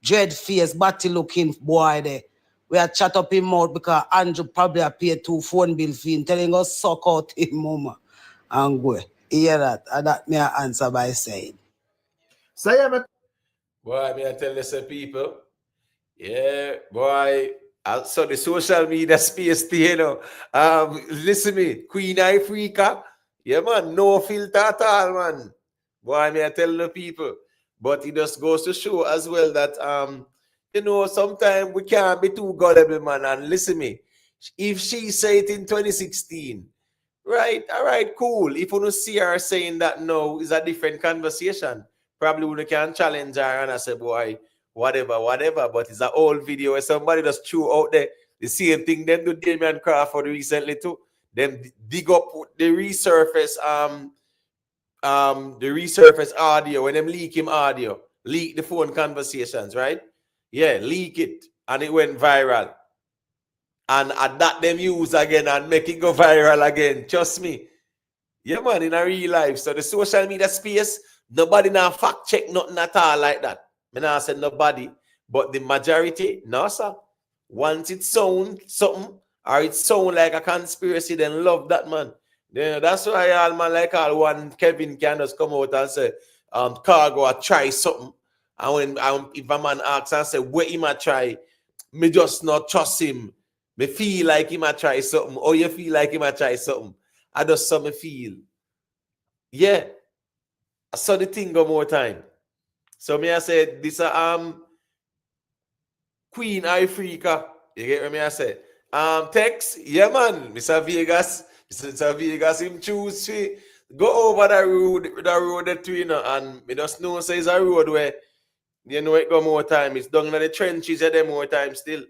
dread face, batty looking boy there. We are chat up him mouth because Andrew probably paid 2 phone bill for him, telling us suck out him mama and go. Hear that? And that me answer by saying. Say so, boy, me I tell you people. Yeah, boy. So the social media space, listen me, Queen Africa. Yeah, man, no filter at all, man. Boy, me I tell the people. But it just goes to show as well that sometimes we can't be too gullible, man. And listen me, if she say it in 2016, right, all right, cool. If you don't see her saying that now, it's a different conversation. Probably we can challenge her and I say, boy, whatever. But it's an old video where somebody just threw out there the same thing. Them do Damian Crawford recently too. Them dig up the resurface audio when them leak him audio, leak the phone conversations, right? Yeah, leak it and it went viral. And at that them use again and make it go viral again. Trust me. Yeah, man, in a real life. So the social media space, nobody now fact check nothing at all like that. I not say nobody, but the majority, no, sir. Once it sound something or it sound like a conspiracy, then love that, man. Yeah, that's why all man like all one Kevin can just come out and say, Cargo I try something. And when if a man asks and say, what he might try, me just not trust him. Me feel like he might try something, or you feel like he might try something. I just saw me feel. Yeah. I saw the thing go more time. So me I said this Queen Africa. You get what me I said? Text, yeah man, Mr. Vegas him choose to go over the road that and me just know say it's a road where it go more time. It's down in the trenches there more time still.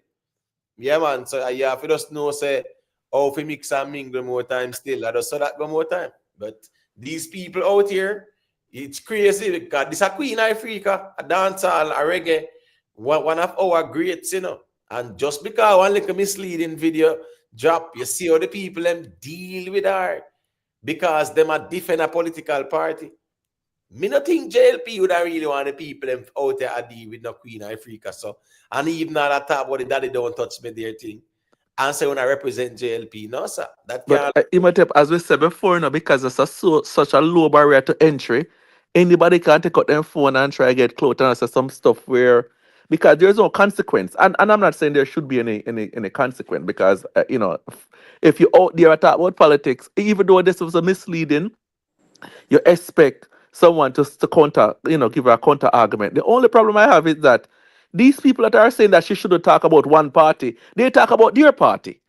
Yeah man, so you have to just know say how to mix and mingle more time still. I just saw that go more time. But these people out here, it's crazy because this is a Queen Africa, a dancehall, a reggae, one of our greats, And just because one little misleading video drop, you see how the people them deal with her because them are defend a political party. Me not think JLP would really want the people them out there to deal with no Queen Africa. So, and even now that talk about the daddy don't touch me their thing. And say when I represent JLP, no sir. That But Imhotep, as we said before, because it's such a low barrier to entry, anybody can take out their phone and try to get close and say some stuff where because there's no consequence. And I'm not saying there should be any consequence because if you're out there talk about politics, even though this was a misleading, you expect someone to counter, give her a counter argument. The only problem I have is that these people that are saying that she shouldn't talk about one party, they talk about their party.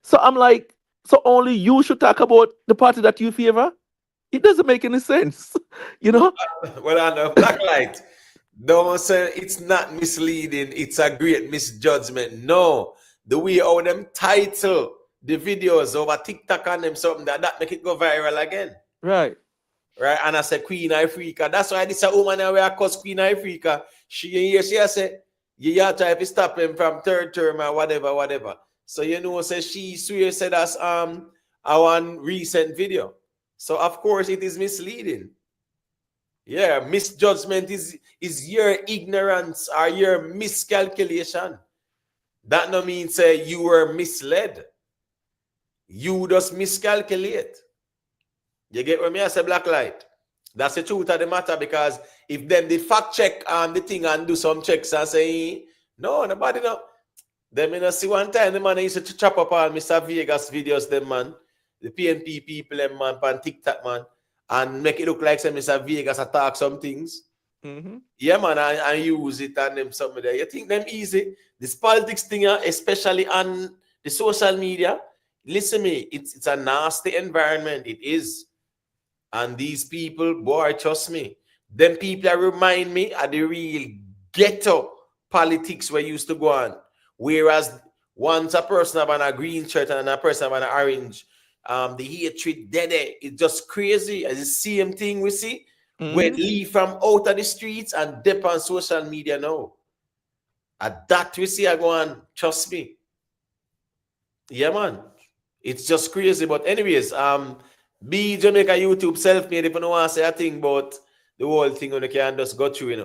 So I'm like, so only you should talk about the party that you favor? It doesn't make any sense, Well, I know black light. Don't say it's not misleading. It's a great misjudgment. No, the way how them title the videos over TikTok and them something that make it go viral again. Right. Right. And I said Queen Ifrica. That's why this a woman where I cause Queen Ifrica. She said, you try to stop him from third term or whatever. So say she swear said that's our recent video. So of course it is misleading. Yeah, misjudgment is your ignorance or your miscalculation. That no means say you were misled. You just miscalculate. You get what me I say, black light? That's the truth of the matter, because if them did fact check the thing and do some checks and say, no, nobody know. Them in see one time the man used to chop up all Mr. Vegas videos, them man, the PNP people, them man, pan TikTok man, and make it look like some Mr. Vegas attack some things. Mm-hmm. Yeah, man, and use it and them something there. You think them easy? This politics thing, especially on the social media, listen me, it's a nasty environment. It is. And these people, boy, trust me, them people that remind me of the real ghetto politics we used to go on. Whereas once a person have on a green shirt and a person have on an orange, the hatred dead. It's just crazy. It's the same thing we see. Mm-hmm. When leave from out of the streets and dip on social media now. And that we see I go on, trust me. Yeah, man. It's just crazy. But anyways, be Jamaica YouTube self-made if you don't want to say a thing about the whole thing when you can just go through,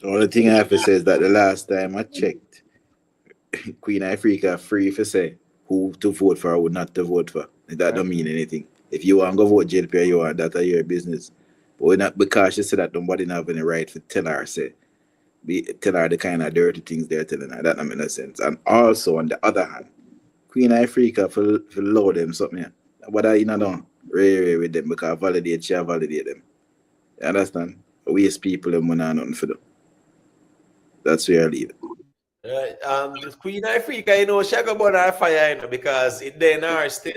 The only thing I have to say is that the last time I checked, Queen Ifrica free for say who to vote for or who not to vote for. That don't mean anything. If you want to go vote JLP, you want that your business. But we're not, because she said that nobody have any right to tell her tell her the kind of dirty things they're telling her. That don't make no sense. And also on the other hand, Queen Ifrica for low them something. But I don't really with them because she validate them. You understand? Waste people and money and nothing for them. That's where I leave it. Right. Queen Ifrica, she go burn her fire, because it then are still.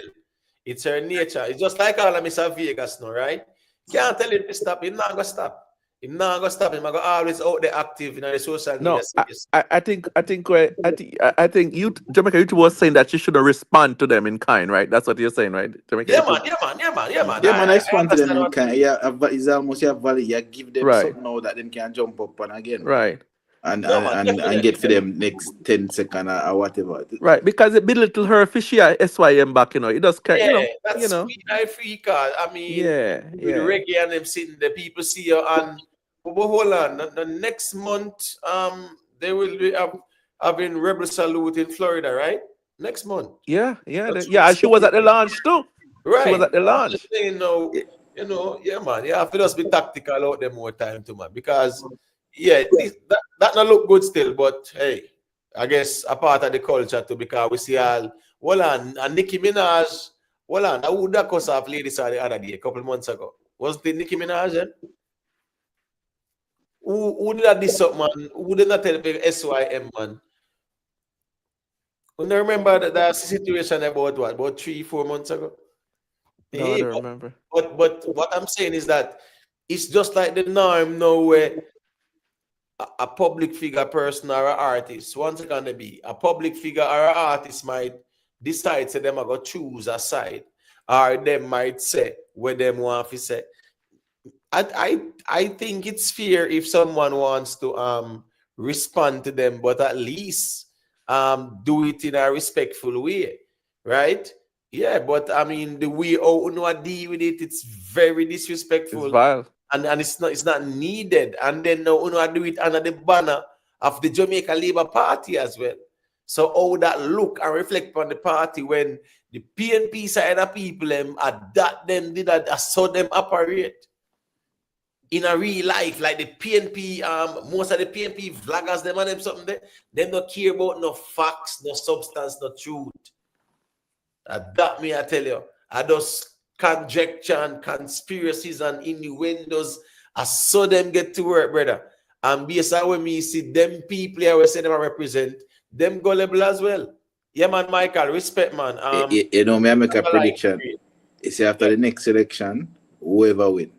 It's her nature. It's just like all of Mr. Vegas now, right? Can't tell him to stop. He's not gonna stop. He's not gonna stop. He's gonna always out there active in the social media. No, I think you Jamaica YouTube was saying that you shouldn't respond to them in kind, right? That's what you're saying, right? Jamaica Yeah, YouTube. man. I respond to them in kind. Yeah, it's almost valid. You give them Right. something now that them can jump up on again. Right. And definitely. get for them next 10 seconds or whatever. Right, because it belittle her fishy SYM back, It just can't, That's Queen Ifrica. I mean, with the yeah. reggae and them sitting, the people see you on. But hold on, the next month, they will be having Rebel Salute in Florida, right? Next month. Yeah. She was at the launch too. Right. She was at the I'm launch. just saying, yeah, man. You have to just be tactical out there more time too, man. Because that not look good still, but hey, I guess a part of the culture too, because we see all and Nicki Minaj, I would that cause off ladies the other day, a couple months ago. Wasn't it Nicki Minaj then? Who did that this up, man? Who did not tell me SYM, man? You remember that situation about 3-4 months ago? No, I don't remember. But what I'm saying is that it's just like the norm now where a public figure person or an artist, what's it gonna be? A public figure or an artist might decide to them go choose a side, or them might say what them want to say. I think it's fair if someone wants to respond to them, but at least do it in a respectful way, right? Yeah, but I mean the way I deal with it, it's very disrespectful. It's vile. And it's not needed. And then now I do it under the banner of the Jamaica Labour Party as well. So how that look and reflect on the party when the PNP side of people them saw them operate in a real life, like the PNP, most of the PNP vloggers, them and them something there, them don't care about no facts, no substance, no truth. That me I tell you, I just conjecture and conspiracies and innuendos. I saw them get to work, brother. And based on when me see them people here, we say them represent, them gullible as well. Yeah, man, Michael, respect, man. You know, me I make a prediction. You see, after the next election, whoever win,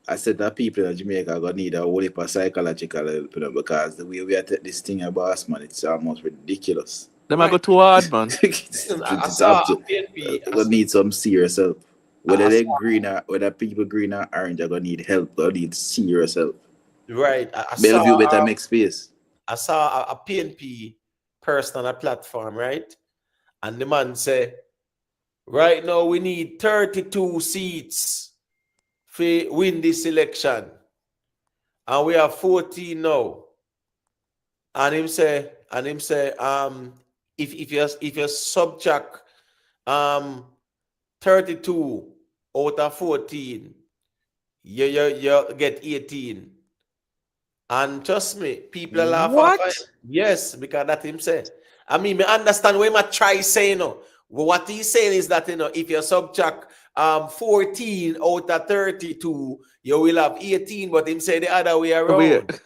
I said that people in Jamaica are going to need a whole heap of psychological help, you know, because the way we are taking this thing about, man, it's almost ridiculous. Them I go too hard, man. It's gonna need some serious help. Whether they green or whether people green or orange are gonna need help, gonna need serious help. Right. Bellevue better make space. I saw a PNP person on a platform, right? And the man said, right now we need 32 seats to win this election. And we have 14 now. And him say, if you subtract 32 out of 14, you get 18. And trust me, people are laughing. What? Yes, because that him say. I mean, me understand what I try saying. What he's saying is that if you subtract 14 out of 32, you will have 18. But him say the other way around.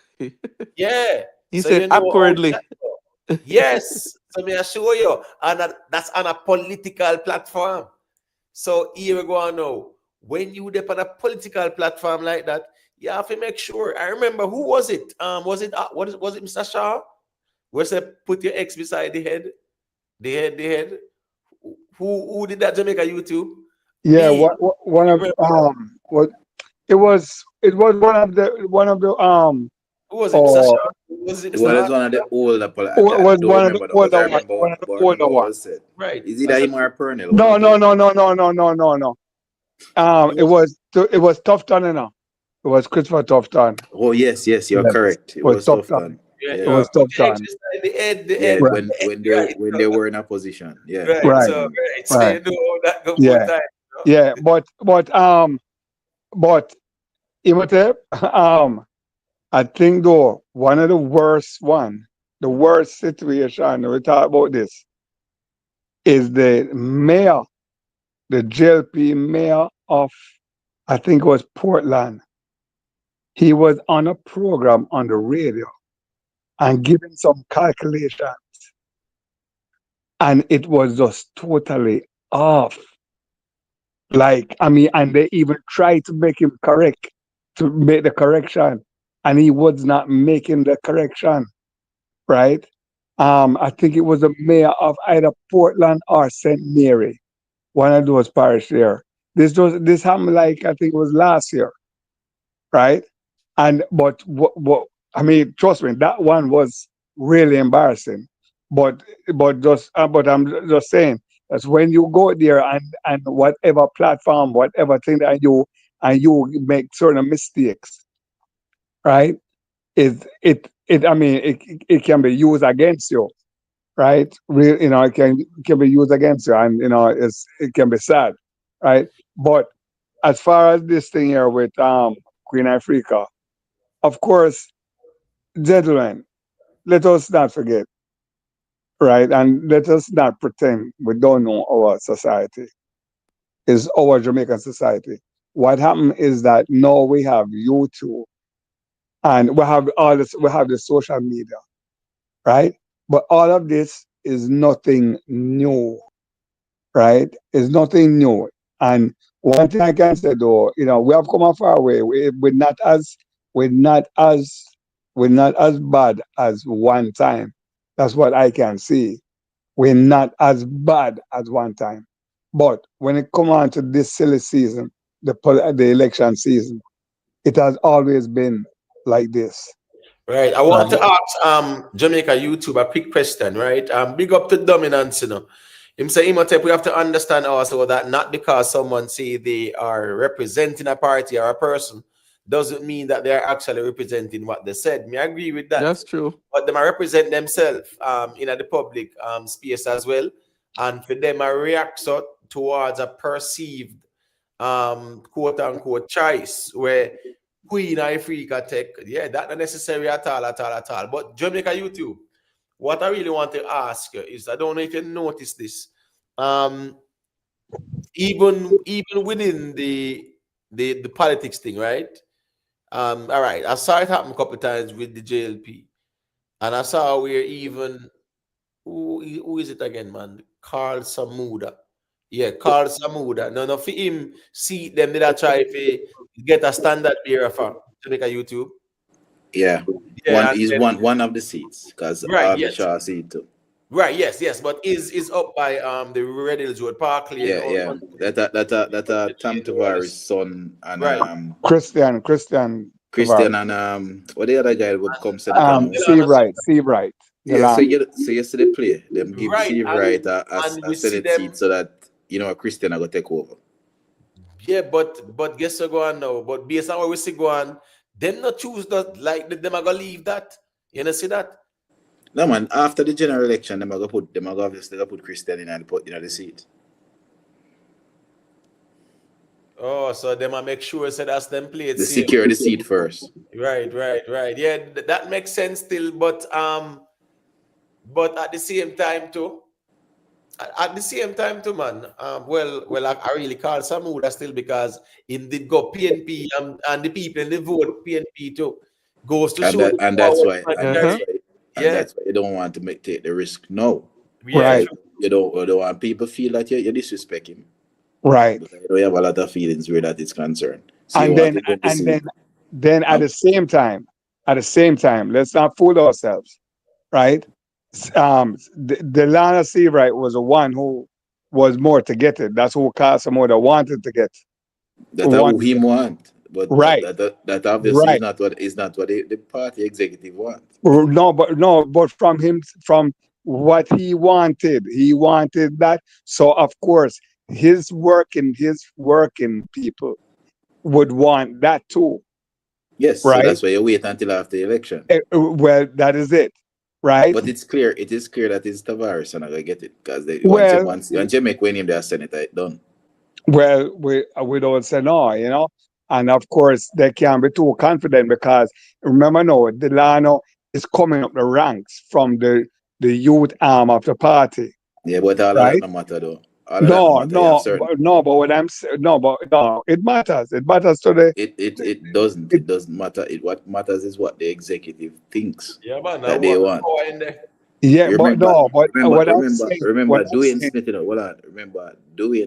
Yeah. He said awkwardly. Yes. So me I show you, and that's on a political platform. So here we go now. When you dip on a political platform like that, you have to make sure. I remember who was it? Was it Mr. Shaw? Where said put your X beside the head? The head. Who did that Jamaica YouTube? Yeah, Me. one of what it was one of the who was it, Mr. Shaw? Was it Mr. Well, it's one of the older was one of the older ones. Right. Is it that him or Pernell? No. It was Tufton, you know. It was Christopher Tufton. Oh yes, you're correct. It was Tufton. It was Tufton. The head. When they were in a position. Yeah. Right. So you know that go Yeah. Yeah, but Imhotep, I think though one of the worst situation we talk about this is the mayor, the JLP mayor of, I think it was Portland. He was on a program on the radio and giving some calculations, and it was just totally off. Like, I mean, and they even tried to make him correct, to make the correction, and he was not making the correction, right? I think it was the mayor of either Portland or St. Mary, one of those parish there. This happened like, I think it was last year, right? But I mean, trust me, that one was really embarrassing. But I'm just saying, that's when you go there and whatever platform, whatever thing that you make certain mistakes, right? It can be used against you, right? It can be used against you, and it can be sad, right? But as far as this thing here with Queen IFRICA, of course, gentlemen, let us not forget, right? And let us not pretend we don't know our society. It's our Jamaican society. What happened is that now we have YouTube and we have the social media, right? But all of this is nothing new, right? It's nothing new. And one thing I can say though, we have come a far way. We're not as bad as one time. That's what I can see. We're not as bad as one time. But when it comes on to this silly season, the election season, it has always been like this. Right. I want to ask Jamaica YouTube a quick question, right? Big up to Dominance, Him say, Imhotep, we have to understand also that not because someone say they are representing a party or a person doesn't mean that they're actually representing what they said. Me agree with that. That's true. But them represent themselves in the public space as well. And for them to react towards a perceived quote unquote choice where Queen IFRICA take, that's not necessary at all. But Jamaica YouTube, what I really want to ask you is, I don't know if you noticed this. even within the politics thing, right? All right, I saw it happen a couple of times with the JLP, and I saw where even who is it again, man? Carl Samuda. Yeah, Carl Samuda. No, for him, see them did I try to get a standard bearer for to make a YouTube. Yeah, Yeah, he's and one of the seats because right, Harvey yes. Shaw seat too. Right, yes, but is up by the Red Hills Road, Park Lane. Yeah. That Tom Tavares' son and right. Christian Christian Tavares. and what the other guy would come senator now? Steve Wright. Yeah, so you see the play. Them give Right, Steve and- Wright and a we see Senate them- seat so that Christian are gonna take over. Yeah, but guess what go on now? But based on what we see go on, them not choose that like them are gonna leave that. You know see that? No man, after the general election, them are obviously gonna put Christian in and put the seat. Oh, so them make sure so that's them play it They safe. secure the seat first. Right. Yeah, that makes sense still, but at the same time too. At the same time too, man. Well, I really call Samuda still because in did go PNP and the people in the vote PNP too goes to show. That's why Yeah. you don't want to take the risk. No, Yeah. Right. You don't want people feel that you disrespect him. Right. You have a lot of feelings where that is concerned. So And then at the same time, let's not fool ourselves, right? The Lana Seawright was the one who was more to get it. That's who Casamoda wanted to get. That's who him want. But right. That obviously Right. is not what the party executive want. But from what he wanted that. So of course his working people would want that too. Yes, right. So that's why you wait until after the election. Well, that is it, right? But it is clear that it's Tavares and I get it because once you make when him their senator, it's done. Well, we don't say no, and of course they can't be too confident because remember now, Delano is coming up the ranks from the youth arm of the party. Yeah, but all right? of that no matter though. No, but what I'm saying, it matters. It matters to the. It doesn't matter. What matters is what the executive thinks that they want. Yeah, remember, remember Dwayne Smith. Remember Dwayne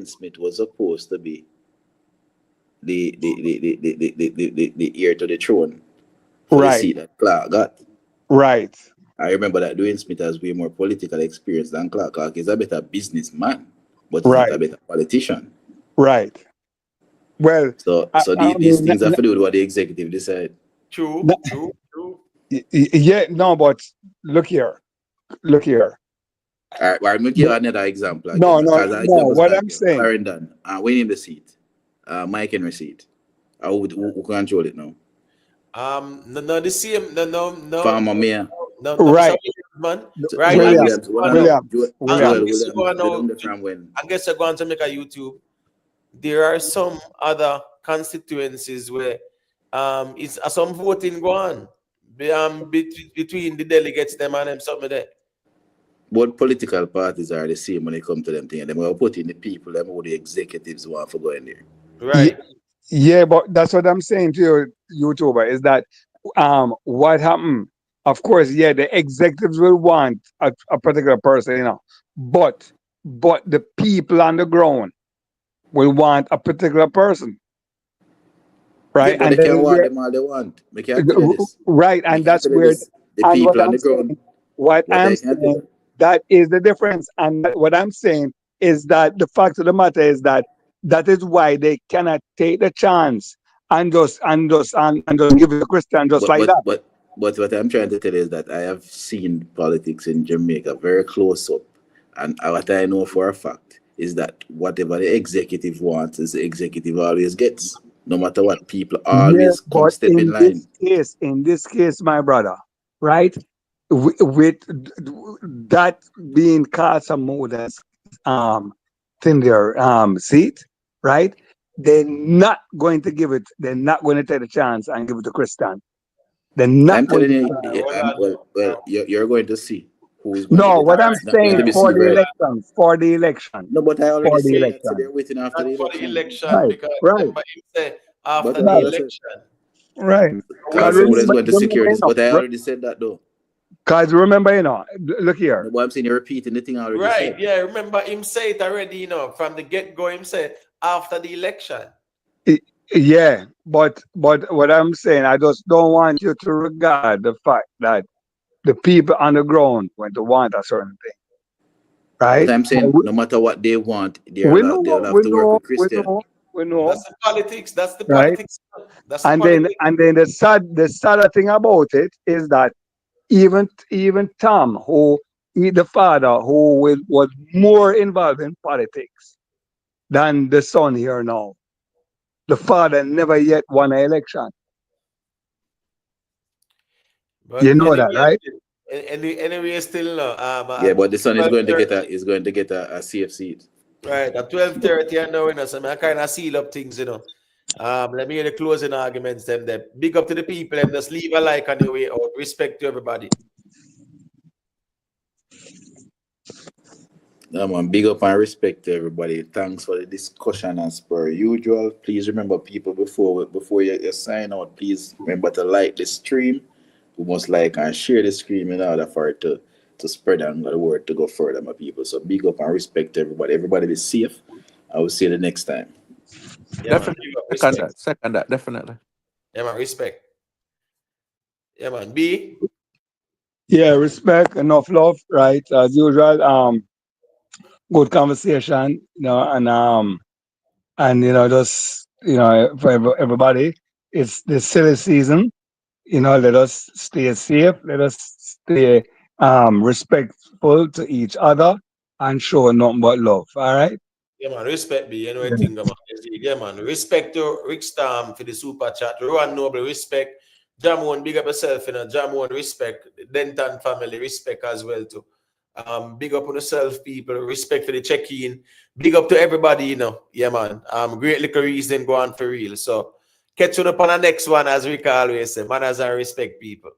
Smith was supposed to be the heir to the throne. Right. See that Clark got. Right. I remember that Dwayne Smith has way more political experience than Clark. Clark is a better businessman, but he's not a better politician. Right. Well, so these things have to do with what the executive decide. True. Yeah, no, but look here. All right, well, I'm going to give another example. No. What I'm saying. Clarendon, winning the seat. Mike Henry seat. Who control it now? No, the same. No. Farmer Mayor. No, right. Man. Right. William. I guess you're going to make a YouTube. There are some other constituencies where it's some voting going on between the delegates them and them something there. Both political parties are the same when it comes to them things. They will put in the people them who the executives want for going there. Right. Yeah, but that's what I'm saying to you, YouTuber, is that what happened? Of course, yeah, the executives will want a particular person, but the people on the ground will want a particular person. Right. Yeah, but and they can want them all they want. Right, and that's where the people on the ground. What I'm saying, that is the difference. And what I'm saying is that the fact of the matter is that is why they cannot take the chance and just give it to Christian like that. But what I'm trying to tell you is that I have seen politics in Jamaica very close up, and what I know for a fact is that whatever the executive wants, is the executive always gets, no matter what. People always come step in line. In this case, my brother, right? With that being Casamoda's thing there, seat, right? They're not going to give it. They're not going to take a chance and give it to Christian. They're not. I'm telling you, well, you're going to see who's going to No, get what it. I'm It's not going to saying be for Steve, the right? election, for the election, No, but I already for the said so election. they're waiting after the Not for the election. election, Right, because right, remember him say after But the I already said election. right. Wait Cause some of for them going to remember, securities, but I already said that though. cause remember, look here. No, but I'm saying you're repeating the thing I already right, said. yeah, remember him say it already, from the get-go, him say after the election. Yeah, but what I'm saying, I just don't want you to regard the fact that the people on the ground going to want a certain thing, right? But I'm But saying no matter what they want, we they'll know, have we to work know, with Christian. we know, That's the politics. That's the right? politics. That's the And politics. then the sadder thing about it is that even Tom, the father, was more involved in politics than the son here now. The father never yet won an election. But You know anyway, that, right? anyway, still no. Yeah, At but the son is going to 12:30, get a CF seat. right at 12:30, I know, so I kind of seal up things, Let me hear the closing arguments. Them big up to the people, and just leave a like on your way out. Respect to everybody. Man, big up and respect to everybody. Thanks for the discussion as per usual. Please remember, people, before you sign out, please remember to like the stream. We must like and share the stream in order for it to spread and the word to go further, my people. So big up and respect to everybody. Everybody be safe. I will see you the next time. Yeah, man. Definitely. Big up, Second that, definitely. Yeah, man. Respect. Yeah, man. B. Yeah, respect, enough love, right? As usual. Good conversation, and just for everybody, it's the silly season. Let us stay safe. Let us stay respectful to each other and show nothing but love. All right. Yeah, man. Respect B. You know Yeah. what thing, man. Yeah, man. Respect to Rick Storm for the super chat. Rowan Noble, respect. Jamon, big up yourself, Jamon, respect. Denton family, respect as well too. Big up on yourself, people. Respect for the check-in. Big up to everybody, Yeah, man. Great little reason go on for real. So catch you up on the next one, as we always say. Manners and respect, people.